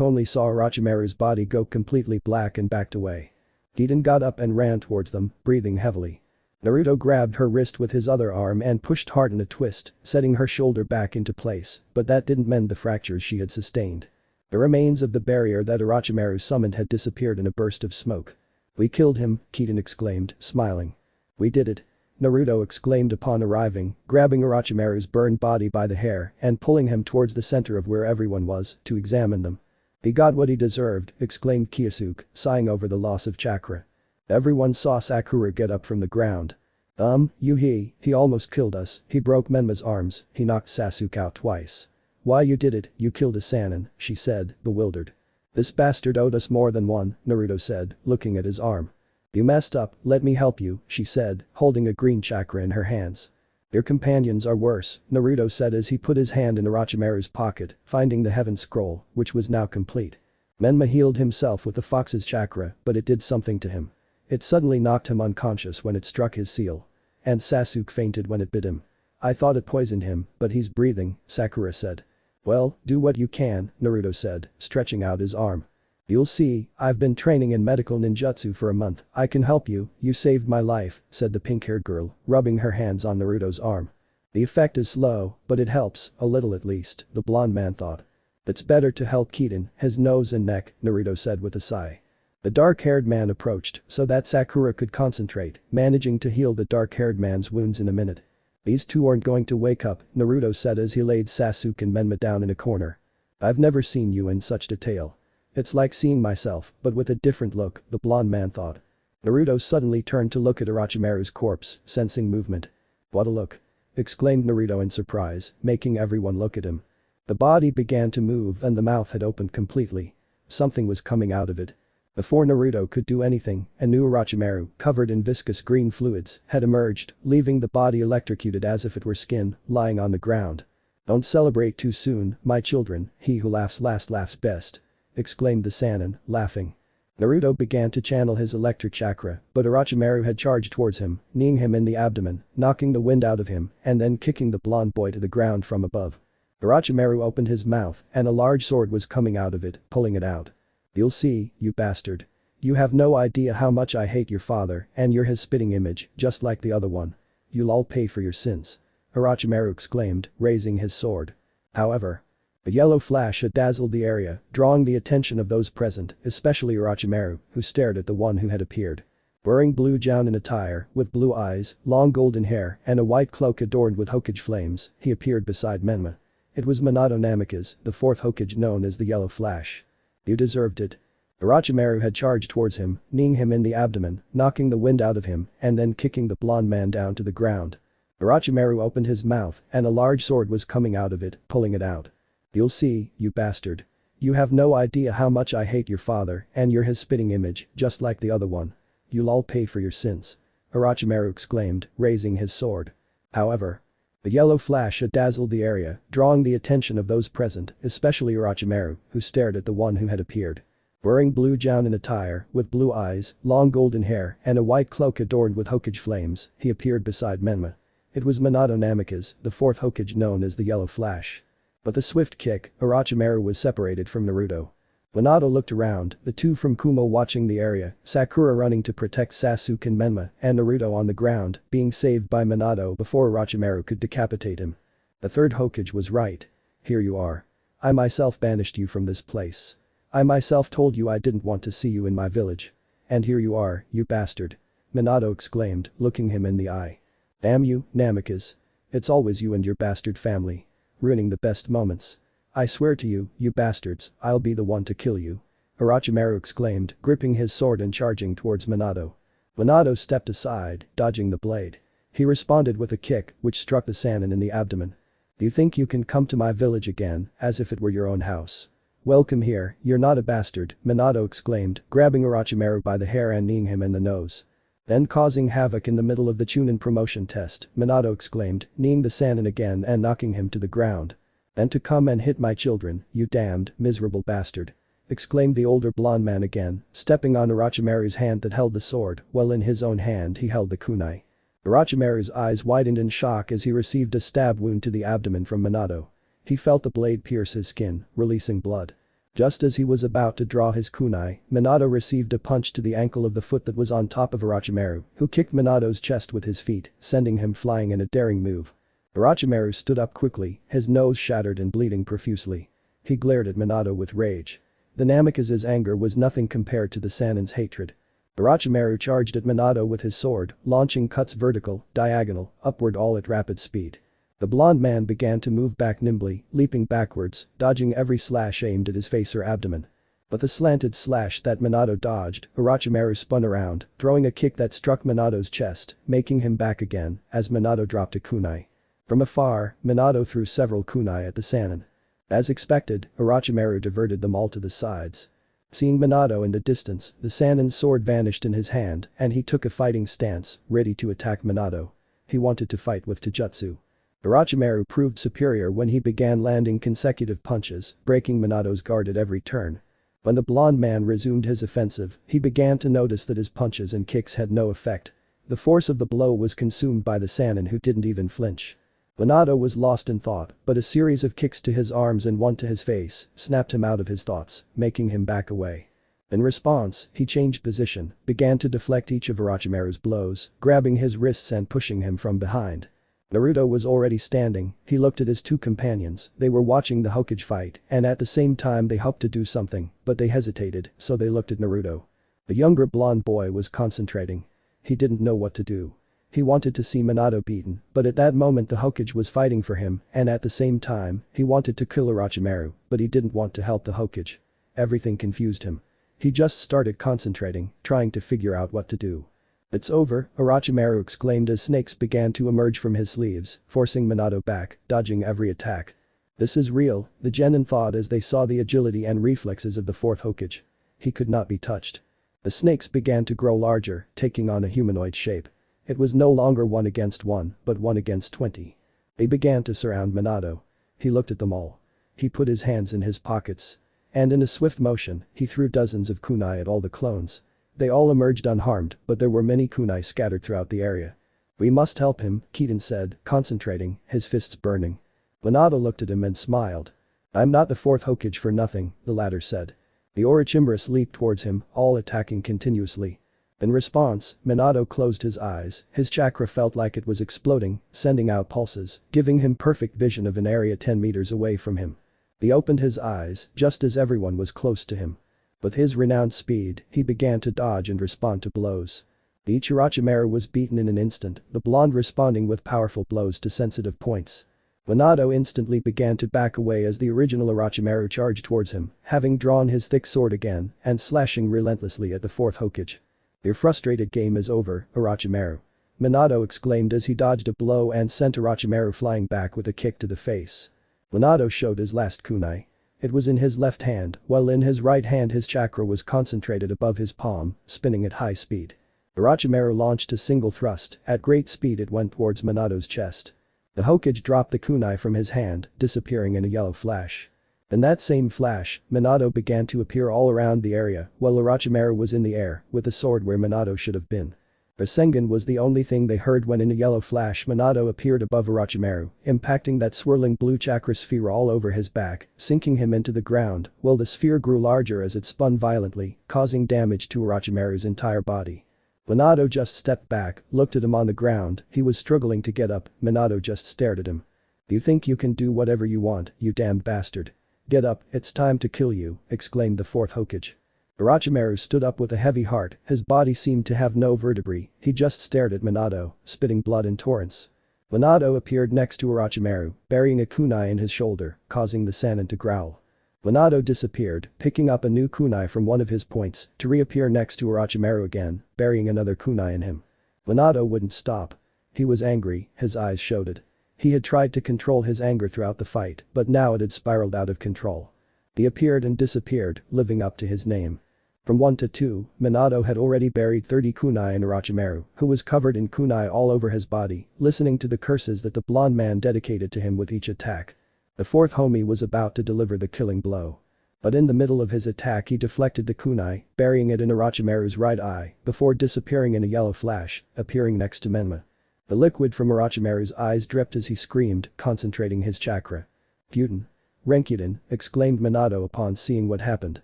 [SPEAKER 2] only saw Orochimaru's body go completely black and backed away. Kiden got up and ran towards them, breathing heavily. Naruto grabbed her wrist with his other arm and pushed hard in a twist, setting her shoulder back into place, but that didn't mend the fractures she had sustained. The remains of the barrier that Orochimaru summoned had disappeared in a burst of smoke. "We killed him," Kiden exclaimed, smiling. "We did it," Naruto exclaimed upon arriving, grabbing Orochimaru's burned body by the hair and pulling him towards the center of where everyone was, to examine them. "He got what he deserved," exclaimed Kyosuke, sighing over the loss of chakra. Everyone saw Sakura get up from the ground. He almost killed us, he broke Menma's arms, he knocked Sasuke out twice." "Why you did it, you killed a Sannin," she said, bewildered. "This bastard owed us more than one," Naruto said, looking at his arm. "You messed up, let me help you," she said, holding a green chakra in her hands. "Your companions are worse," Naruto said as he put his hand in Orochimaru's pocket, finding the heaven scroll, which was now complete. Menma healed himself with the fox's chakra, but it did something to him. It suddenly knocked him unconscious when it struck his seal. And Sasuke fainted when it bit him. "I thought it poisoned him, but he's breathing," Sakura said. "Well, do what you can," Naruto said, stretching out his arm. "You'll see, I've been training in medical ninjutsu for a month, I can help you, you saved my life," said the pink-haired girl, rubbing her hands on Naruto's arm. "The effect is slow, but it helps, a little at least," the blonde man thought. "It's better to help Kiden, his nose and neck," Naruto said with a sigh. The dark-haired man approached so that Sakura could concentrate, managing to heal the dark-haired man's wounds in a minute. "These two aren't going to wake up," Naruto said as he laid Sasuke and Menma down in a corner. "I've never seen you in such detail. It's like seeing myself, but with a different look," the blonde man thought. Naruto suddenly turned to look at Orochimaru's corpse, sensing movement. "What a look!" exclaimed Naruto in surprise, making everyone look at him. The body began to move and the mouth had opened completely. Something was coming out of it. Before Naruto could do anything, a new Orochimaru, covered in viscous green fluids, had emerged, leaving the body electrocuted as if it were skin, lying on the ground. "Don't celebrate too soon, my children, he who laughs last laughs best," exclaimed the Sannin, laughing. Naruto began to channel his electric chakra, but Orochimaru had charged towards him, kneeing him in the abdomen, knocking the wind out of him, and then kicking the blonde boy to the ground from above. Orochimaru opened his mouth, and a large sword was coming out of it, pulling it out. "You'll see, you bastard. You have no idea how much I hate your father, and you're his spitting image, just like the other one. You'll all pay for your sins," Orochimaru exclaimed, raising his sword. However, a yellow flash had dazzled the area, drawing the attention of those present, especially Orochimaru, who stared at the one who had appeared. Wearing blue jounin attire, with blue eyes, long golden hair, and a white cloak adorned with Hokage flames, he appeared beside Menma. It was Minato Namikaze, the fourth Hokage known as the Yellow Flash. "You deserved it." Orochimaru had charged towards him, kneeing him in the abdomen, knocking the wind out of him, and then kicking the blonde man down to the ground. Orochimaru opened his mouth, and a large sword was coming out of it, pulling it out. "You'll see, you bastard. You have no idea how much I hate your father, and you're his spitting image, just like the other one. You'll all pay for your sins," Orochimaru exclaimed, raising his sword. However, the yellow flash had dazzled the area, drawing the attention of those present, especially Orochimaru, who stared at the one who had appeared. Wearing blue jounin attire, with blue eyes, long golden hair, and a white cloak adorned with Hokage flames, he appeared beside Menma. It was Minato Namikaze, the fourth Hokage known as the Yellow Flash. With a swift kick, Orochimaru was separated from Naruto. Minato looked around, the two from Kumo watching the area, Sakura running to protect Sasuke and Menma, and Naruto on the ground, being saved by Minato before Orochimaru could decapitate him. The third Hokage was right. "Here you are. I myself banished you from this place. I myself told you I didn't want to see you in my village. And here you are, you bastard," Minato exclaimed, looking him in the eye. "Damn you, Namikaze. It's always you and your bastard family. Ruining the best moments. I swear to you, you bastards, I'll be the one to kill you," Orochimaru exclaimed, gripping his sword and charging towards Minato. Minato stepped aside, dodging the blade. He responded with a kick, which struck the Sannin in the abdomen. "Do you think you can come to my village again, as if it were your own house? Welcome here, you're not a bastard," Minato exclaimed, grabbing Orochimaru by the hair and kneeing him in the nose. Then causing havoc in the middle of the Chunin promotion test, Minato exclaimed, kneeing the Sannin again and knocking him to the ground. "And to come and hit my children, you damned, miserable bastard," exclaimed the older blonde man again, stepping on Orochimaru's hand that held the sword, while in his own hand he held the kunai. Orochimaru's eyes widened in shock as he received a stab wound to the abdomen from Minato. He felt the blade pierce his skin, releasing blood. Just as he was about to draw his kunai, Minato received a punch to the ankle of the foot that was on top of Orochimaru, who kicked Minato's chest with his feet, sending him flying in a daring move. Orochimaru stood up quickly, his nose shattered and bleeding profusely. He glared at Minato with rage. The Namikaze's anger was nothing compared to the Sannin's hatred. Orochimaru charged at Minato with his sword, launching cuts vertical, diagonal, upward all at rapid speed. The blonde man began to move back nimbly, leaping backwards, dodging every slash aimed at his face or abdomen. But the slanted slash that Minato dodged, Orochimaru spun around, throwing a kick that struck Minato's chest, making him back again, as Minato dropped a kunai. From afar, Minato threw several kunai at the Sannin. As expected, Orochimaru diverted them all to the sides. Seeing Minato in the distance, the Sannin's sword vanished in his hand, and he took a fighting stance, ready to attack Minato. He wanted to fight with Taijutsu. Orochimaru proved superior when he began landing consecutive punches, breaking Minato's guard at every turn. When the blonde man resumed his offensive, he began to notice that his punches and kicks had no effect. The force of the blow was consumed by the Sannin, who didn't even flinch. Minato was lost in thought, but a series of kicks to his arms and one to his face snapped him out of his thoughts, making him back away. In response, he changed position, began to deflect each of Orochimaru's blows, grabbing his wrists and pushing him from behind. Naruto was already standing, he looked at his two companions, they were watching the Hokage fight, and at the same time they hoped to do something, but they hesitated, so they looked at Naruto. The younger blonde boy was concentrating. He didn't know what to do. He wanted to see Minato beaten, but at that moment the Hokage was fighting for him, and at the same time, he wanted to kill Orochimaru, but he didn't want to help the Hokage. Everything confused him. He just started concentrating, trying to figure out what to do. "It's over," Orochimaru exclaimed as snakes began to emerge from his sleeves, forcing Minato back, dodging every attack. "This is real," the genin thought as they saw the agility and reflexes of the fourth Hokage. He could not be touched. The snakes began to grow larger, taking on a humanoid shape. It was no longer 1 against 1, but 1 against 20. They began to surround Minato. He looked at them all. He put his hands in his pockets. And in a swift motion, he threw dozens of kunai at all the clones. They all emerged unharmed, but there were many kunai scattered throughout the area. "We must help him," Keaton said, concentrating, his fists burning. Minato looked at him and smiled. "I'm not the fourth Hokage for nothing," the latter said. The Orochimaru leaped towards him, all attacking continuously. In response, Minato closed his eyes, his chakra felt like it was exploding, sending out pulses, giving him perfect vision of an area 10 meters away from him. He opened his eyes, just as everyone was close to him. With his renowned speed, he began to dodge and respond to blows. Each Orochimaru was beaten in an instant, the blonde responding with powerful blows to sensitive points. Minato instantly began to back away as the original Orochimaru charged towards him, having drawn his thick sword again, and slashing relentlessly at the fourth Hokage. "Your frustrated game is over, Orochimaru," Minato exclaimed as he dodged a blow and sent Orochimaru flying back with a kick to the face. Minato showed his last kunai. It was in his left hand, while in his right hand his chakra was concentrated above his palm, spinning at high speed. Orochimaru launched a single thrust, at great speed it went towards Minato's chest. The Hokage dropped the kunai from his hand, disappearing in a yellow flash. In that same flash, Minato began to appear all around the area, while Orochimaru was in the air, with the sword where Minato should have been. Rasengan was the only thing they heard when in a yellow flash Minato appeared above Orochimaru, impacting that swirling blue chakra sphere all over his back, sinking him into the ground, while the sphere grew larger as it spun violently, causing damage to Orochimaru's entire body. Minato just stepped back, looked at him on the ground, he was struggling to get up, Minato just stared at him. "You think you can do whatever you want, you damned bastard. Get up, it's time to kill you," exclaimed the fourth Hokage. Orochimaru stood up with a heavy heart, his body seemed to have no vertebrae, he just stared at Minato, spitting blood in torrents. Minato appeared next to Orochimaru, burying a kunai in his shoulder, causing the Sannin to growl. Minato disappeared, picking up a new kunai from one of his points, to reappear next to Orochimaru again, burying another kunai in him. Minato wouldn't stop. He was angry, his eyes showed it. He had tried to control his anger throughout the fight, but now it had spiraled out of control. He appeared and disappeared, living up to his name. From 1 to 2, Minato had already buried 30 kunai in Orochimaru, who was covered in kunai all over his body, listening to the curses that the blonde man dedicated to him with each attack. The fourth homie was about to deliver the killing blow. But in the middle of his attack he deflected the kunai, burying it in Orochimaru's right eye, before disappearing in a yellow flash, appearing next to Menma. The liquid from Orochimaru's eyes dripped as he screamed, concentrating his chakra. "Gyuden. Renkuden," exclaimed Minato upon seeing what happened.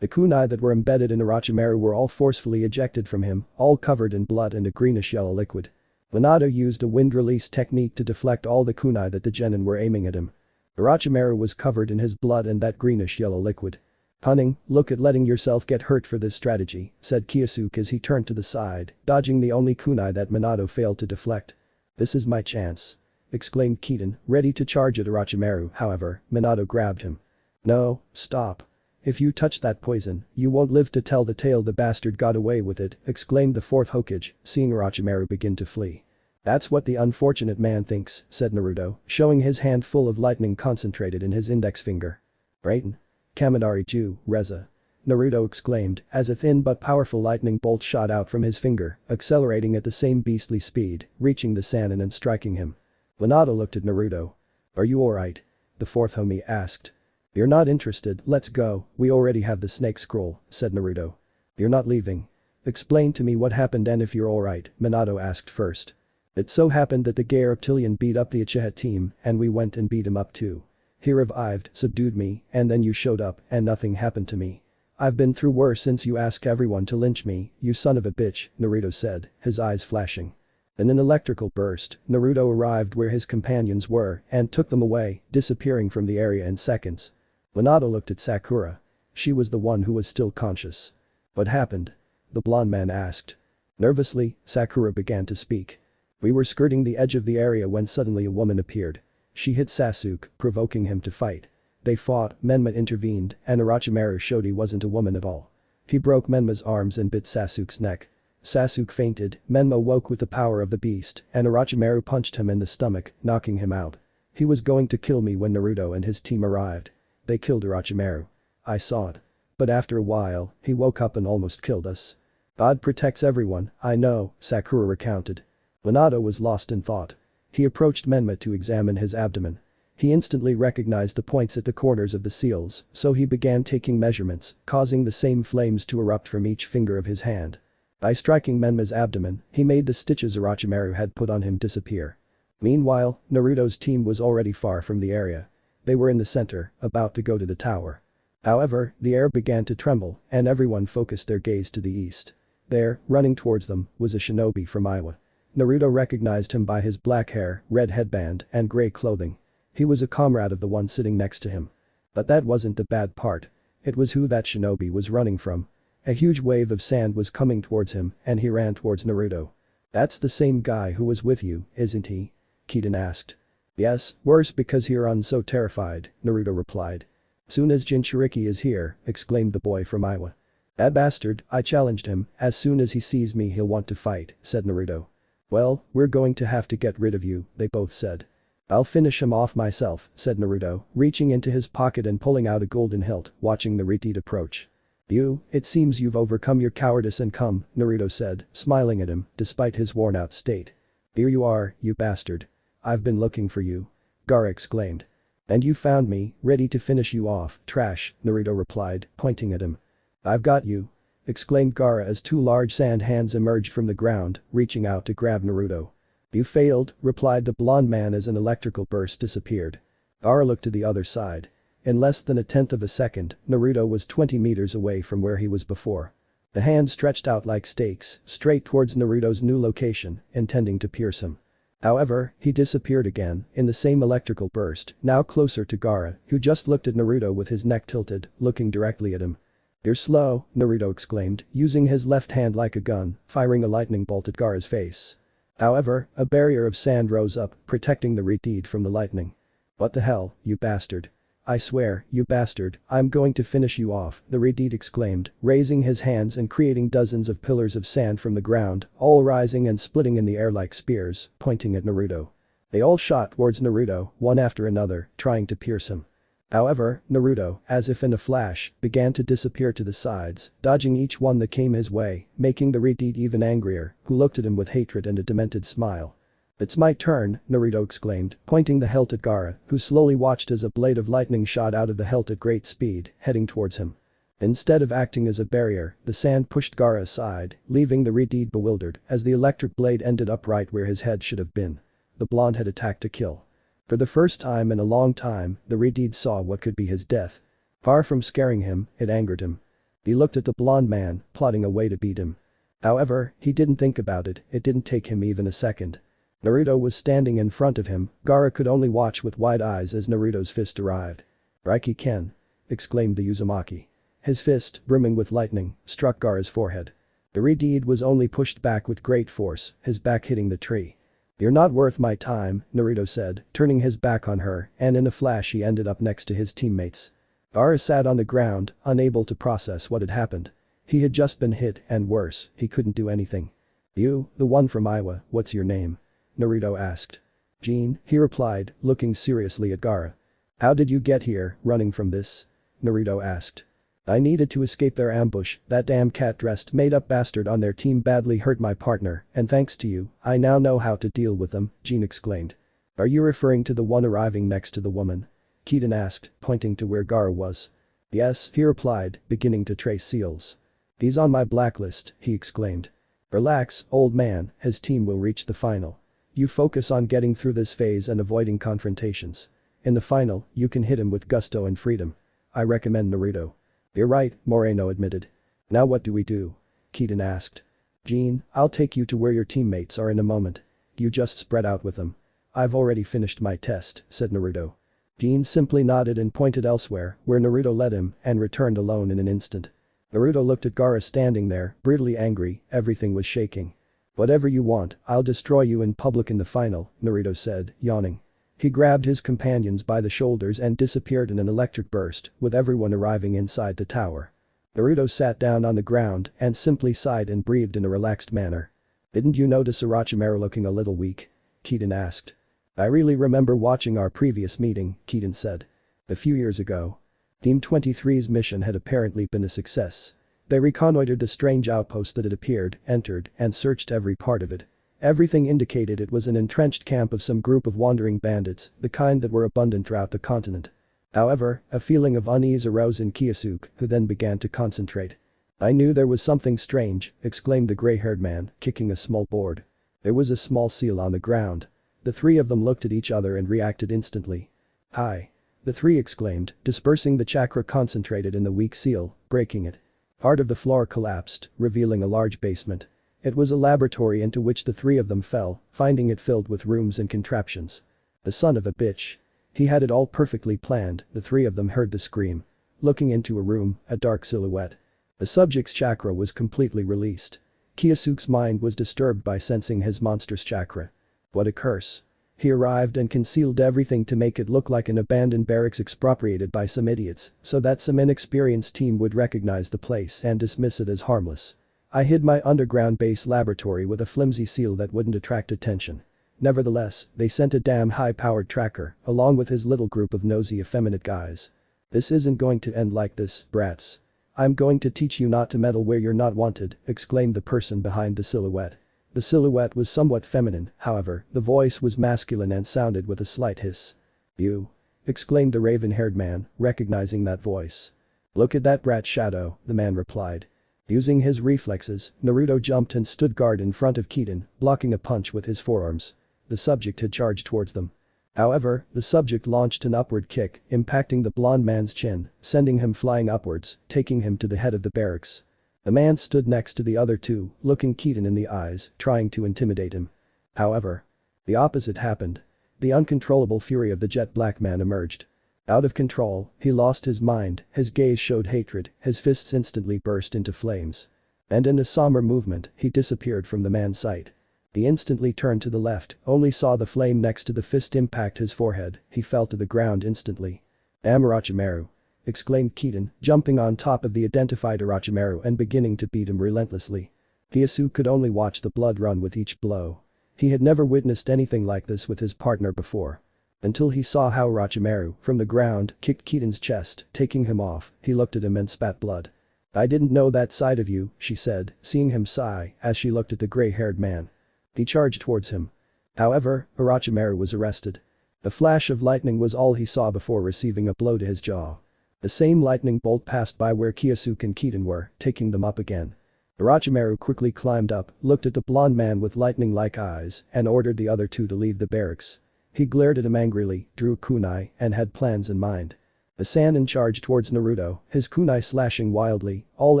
[SPEAKER 2] The kunai that were embedded in Orochimaru were all forcefully ejected from him, all covered in blood and a greenish-yellow liquid. Minato used a wind release technique to deflect all the kunai that the genin were aiming at him. Orochimaru was covered in his blood and that greenish-yellow liquid. "Cunning, look at letting yourself get hurt for this strategy," said Kyosuke as he turned to the side, dodging the only kunai that Minato failed to deflect. "This is my chance," exclaimed Kiden, ready to charge at Orochimaru. However, Minato grabbed him. "No, stop. If you touch that poison, you won't live to tell the tale the bastard got away with it," exclaimed the fourth Hokage, seeing Orochimaru begin to flee. "That's what the unfortunate man thinks," said Naruto, showing his hand full of lightning concentrated in his index finger. "Raiden. Kaminari Ju, Reza," Naruto exclaimed as a thin but powerful lightning bolt shot out from his finger, accelerating at the same beastly speed, reaching the Sannin and striking him. Minato looked at Naruto. "Are you alright?" the fourth homie asked. "You're not interested, let's go, we already have the snake scroll," said Naruto. "You're not leaving. Explain to me what happened and if you're alright," Minato asked first. "It so happened that the gay reptilian beat up the Uchiha team and we went and beat him up too. He revived, subdued me, and then you showed up and nothing happened to me. I've been through worse since you asked everyone to lynch me, you son of a bitch," Naruto said, his eyes flashing. In an electrical burst, Naruto arrived where his companions were and took them away, disappearing from the area in seconds. Minato looked at Sakura. She was the one who was still conscious. "What happened?" the blonde man asked. Nervously, Sakura began to speak. "We were skirting the edge of the area when suddenly a woman appeared. She hit Sasuke, provoking him to fight. They fought, Menma intervened, and Orochimaru showed he wasn't a woman at all. He broke Menma's arms and bit Sasuke's neck. Sasuke fainted, Menma woke with the power of the beast, and Orochimaru punched him in the stomach, knocking him out. He was going to kill me when Naruto and his team arrived. They killed Orochimaru. I saw it. But after a while, he woke up and almost killed us. God protects everyone, I know," Sakura recounted. Minato was lost in thought. He approached Menma to examine his abdomen. He instantly recognized the points at the corners of the seals, so he began taking measurements, causing the same flames to erupt from each finger of his hand. By striking Menma's abdomen, he made the stitches Orochimaru had put on him disappear. Meanwhile, Naruto's team was already far from the area. They were in the center, about to go to the tower. However, the air began to tremble, and everyone focused their gaze to the east. There, running towards them, was a shinobi from Iowa. Naruto recognized him by his black hair, red headband, and gray clothing. He was a comrade of the one sitting next to him. But that wasn't the bad part. It was who that shinobi was running from. A huge wave of sand was coming towards him, and he ran towards Naruto. "That's the same guy who was with you, isn't he?" Kiden asked. "Yes, worse because he runs so terrified," Naruto replied. "Soon as Jinchuriki is here," exclaimed the boy from Iowa. "That bastard, I challenged him, as soon as he sees me he'll want to fight," said Naruto. "Well, we're going to have to get rid of you," they both said. "I'll finish him off myself," said Naruto, reaching into his pocket and pulling out a golden hilt, watching the retreat approach. It seems you've overcome your cowardice and come," Naruto said, smiling at him, despite his worn-out state. "Here you are, you bastard. I've been looking for you," Gaara exclaimed. "And you found me, ready to finish you off, trash," Naruto replied, pointing at him. "I've got you," exclaimed Gaara as two large sand hands emerged from the ground, reaching out to grab Naruto. "You failed," replied the blonde man as an electrical burst disappeared. Gaara looked to the other side. In less than a tenth of a second, Naruto was 20 meters away from where he was before. The hand stretched out like stakes, straight towards Naruto's new location, intending to pierce him. However, he disappeared again, in the same electrical burst, now closer to Gaara, who just looked at Naruto with his neck tilted, looking directly at him. "You're slow," Naruto exclaimed, using his left hand like a gun, firing a lightning bolt at Gaara's face. However, a barrier of sand rose up, protecting the retreat from the lightning. "What the hell, you bastard?" "I swear, you bastard, I'm going to finish you off," the Redeed exclaimed, raising his hands and creating dozens of pillars of sand from the ground, all rising and splitting in the air like spears, pointing at Naruto. They all shot towards Naruto, one after another, trying to pierce him. However, Naruto, as if in a flash, began to disappear to the sides, dodging each one that came his way, making the Redeed even angrier, who looked at him with hatred and a demented smile. "It's my turn," Naruto exclaimed, pointing the hilt at Gaara, who slowly watched as a blade of lightning shot out of the hilt at great speed, heading towards him. Instead of acting as a barrier, the sand pushed Gaara aside, leaving the Redeed bewildered as the electric blade ended up right where his head should have been. The blonde had attacked to kill. For the first time in a long time, the Redeed saw what could be his death. Far from scaring him, it angered him. He looked at the blonde man, plotting a way to beat him. However, he didn't think about it, it didn't take him even a second. Naruto was standing in front of him, Gaara could only watch with wide eyes as Naruto's fist arrived. "Raiki-ken!" exclaimed the Uzumaki. His fist, brimming with lightning, struck Gaara's forehead. The Redeed was only pushed back with great force, his back hitting the tree. "You're not worth my time," Naruto said, turning his back on her, and in a flash he ended up next to his teammates. Gaara sat on the ground, unable to process what had happened. He had just been hit, and worse, he couldn't do anything. "You, the one from Iowa, what's your name?" Naruto asked. "Jin," he replied, looking seriously at Gaara. "How did you get here, running from this?" Naruto asked. "I needed to escape their ambush, that damn cat-dressed made-up bastard on their team badly hurt my partner, and thanks to you, I now know how to deal with them," Jin exclaimed. "Are you referring to the one arriving next to the woman?" Keaton asked, pointing to where Gaara was. "Yes," he replied, beginning to trace seals. "He's on my blacklist," he exclaimed. "Relax, old man, his team will reach the final. You focus on getting through this phase and avoiding confrontations. In the final, you can hit him with gusto and freedom. I recommend Naruto." "You're right," Moreno admitted. "Now what do we do?" Keaton asked. "Jin, I'll take you to where your teammates are in a moment. You just spread out with them." "I've already finished my test," said Naruto. Jin simply nodded and pointed elsewhere, where Naruto led him, and returned alone in an instant. Naruto looked at Gaara standing there, brutally angry, everything was shaking. "Whatever you want, I'll destroy you in public in the final," Naruto said, yawning. He grabbed his companions by the shoulders and disappeared in an electric burst, with everyone arriving inside the tower. Naruto sat down on the ground and simply sighed and breathed in a relaxed manner. "Didn't you notice Orochimaru looking a little weak?" Keaton asked. "I really remember watching our previous meeting," Keaton said. "A few years ago. Team 23's mission had apparently been a success. They reconnoitered the strange outpost that had appeared, entered, and searched every part of it. Everything indicated it was an entrenched camp of some group of wandering bandits, the kind that were abundant throughout the continent. However, a feeling of unease arose in Kyosuke, who then began to concentrate. "I knew there was something strange," exclaimed the gray-haired man, kicking a small board. There was a small seal on the ground. The three of them looked at each other and reacted instantly. "Hi!" the three exclaimed, dispersing the chakra concentrated in the weak seal, breaking it. Part of the floor collapsed, revealing a large basement. It was a laboratory into which the three of them fell, finding it filled with rooms and contraptions. The son of a bitch. He had it all perfectly planned, the three of them heard the scream. Looking into a room, a dark silhouette. The subject's chakra was completely released. Kyosuke's mind was disturbed by sensing his monstrous chakra. What a curse. He arrived and concealed everything to make it look like an abandoned barracks expropriated by some idiots, so that some inexperienced team would recognize the place and dismiss it as harmless. I hid my underground base laboratory with a flimsy seal that wouldn't attract attention. Nevertheless, they sent a damn high-powered tracker, along with his little group of nosy effeminate guys. This isn't going to end like this, brats. I'm going to teach you not to meddle where you're not wanted, exclaimed the person behind the silhouette. The silhouette was somewhat feminine, however, the voice was masculine and sounded with a slight hiss. "You?" exclaimed the raven-haired man, recognizing that voice. "Look at that brat shadow," the man replied. Using his reflexes, Naruto jumped and stood guard in front of Keaton, blocking a punch with his forearms. The subject had charged towards them. However, the subject launched an upward kick, impacting the blonde man's chin, sending him flying upwards, taking him to the head of the barracks. The man stood next to the other two, looking Keaton in the eyes, trying to intimidate him. However, the opposite happened. The uncontrollable fury of the jet black man emerged. Out of control, he lost his mind, his gaze showed hatred, his fists instantly burst into flames. And in a somber movement, he disappeared from the man's sight. He instantly turned to the left, only saw the flame next to the fist impact his forehead, he fell to the ground instantly. "Damn Orochimaru!" exclaimed Keaton, jumping on top of the identified Orochimaru and beginning to beat him relentlessly. Kiyosu could only watch the blood run with each blow. He had never witnessed anything like this with his partner before. Until he saw how Orochimaru, from the ground, kicked Keaton's chest, taking him off. He looked at him and spat blood. "I didn't know that side of you," she said, seeing him sigh as she looked at the gray-haired man. He charged towards him. However, Orochimaru was arrested. A flash of lightning was all he saw before receiving a blow to his jaw. The same lightning bolt passed by where Kiyosu and Keaton were, taking them up again. Orochimaru quickly climbed up, looked at the blonde man with lightning-like eyes, and ordered the other two to leave the barracks. He glared at him angrily, drew a kunai, and had plans in mind. The Sannin charged towards Naruto, his kunai slashing wildly, all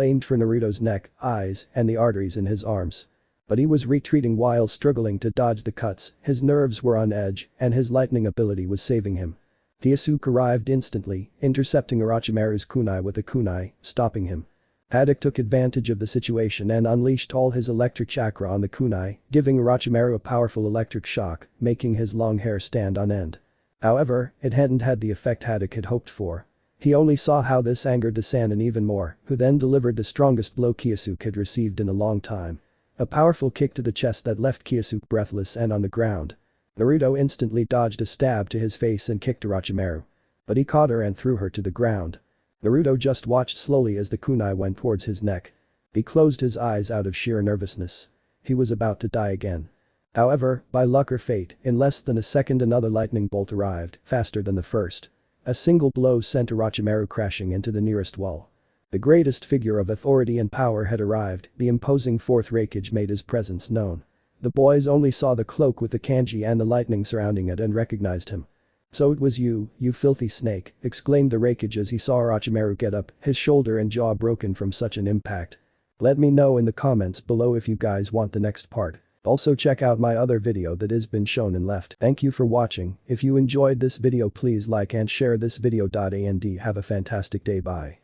[SPEAKER 2] aimed for Naruto's neck, eyes, and the arteries in his arms. But he was retreating while struggling to dodge the cuts, his nerves were on edge, and his lightning ability was saving him. Kiyosu arrived instantly, intercepting Orochimaru's kunai with a kunai, stopping him. Haddock took advantage of the situation and unleashed all his electric chakra on the kunai, giving Orochimaru a powerful electric shock, making his long hair stand on end. However, it hadn't had the effect Haddock had hoped for. He only saw how this angered the Sannin even more, who then delivered the strongest blow Kiyosu had received in a long time. A powerful kick to the chest that left Kiyosu breathless and on the ground. Naruto instantly dodged a stab to his face and kicked Orochimaru. But he caught her and threw her to the ground. Naruto just watched slowly as the kunai went towards his neck. He closed his eyes out of sheer nervousness. He was about to die again. However, by luck or fate, in less than a second another lightning bolt arrived, faster than the first. A single blow sent Orochimaru crashing into the nearest wall. The greatest figure of authority and power had arrived, the imposing fourth Raikage made his presence known. The boys only saw the cloak with the kanji and the lightning surrounding it and recognized him. "So it was you filthy snake," exclaimed the Raikage as he saw Orochimaru get up, his shoulder and jaw broken from such an impact. Let me know in the comments below if you guys want the next part. Also check out my other video that has been shown and left. Thank you for watching. If you enjoyed this video please like and share this video. And have a fantastic day. Bye.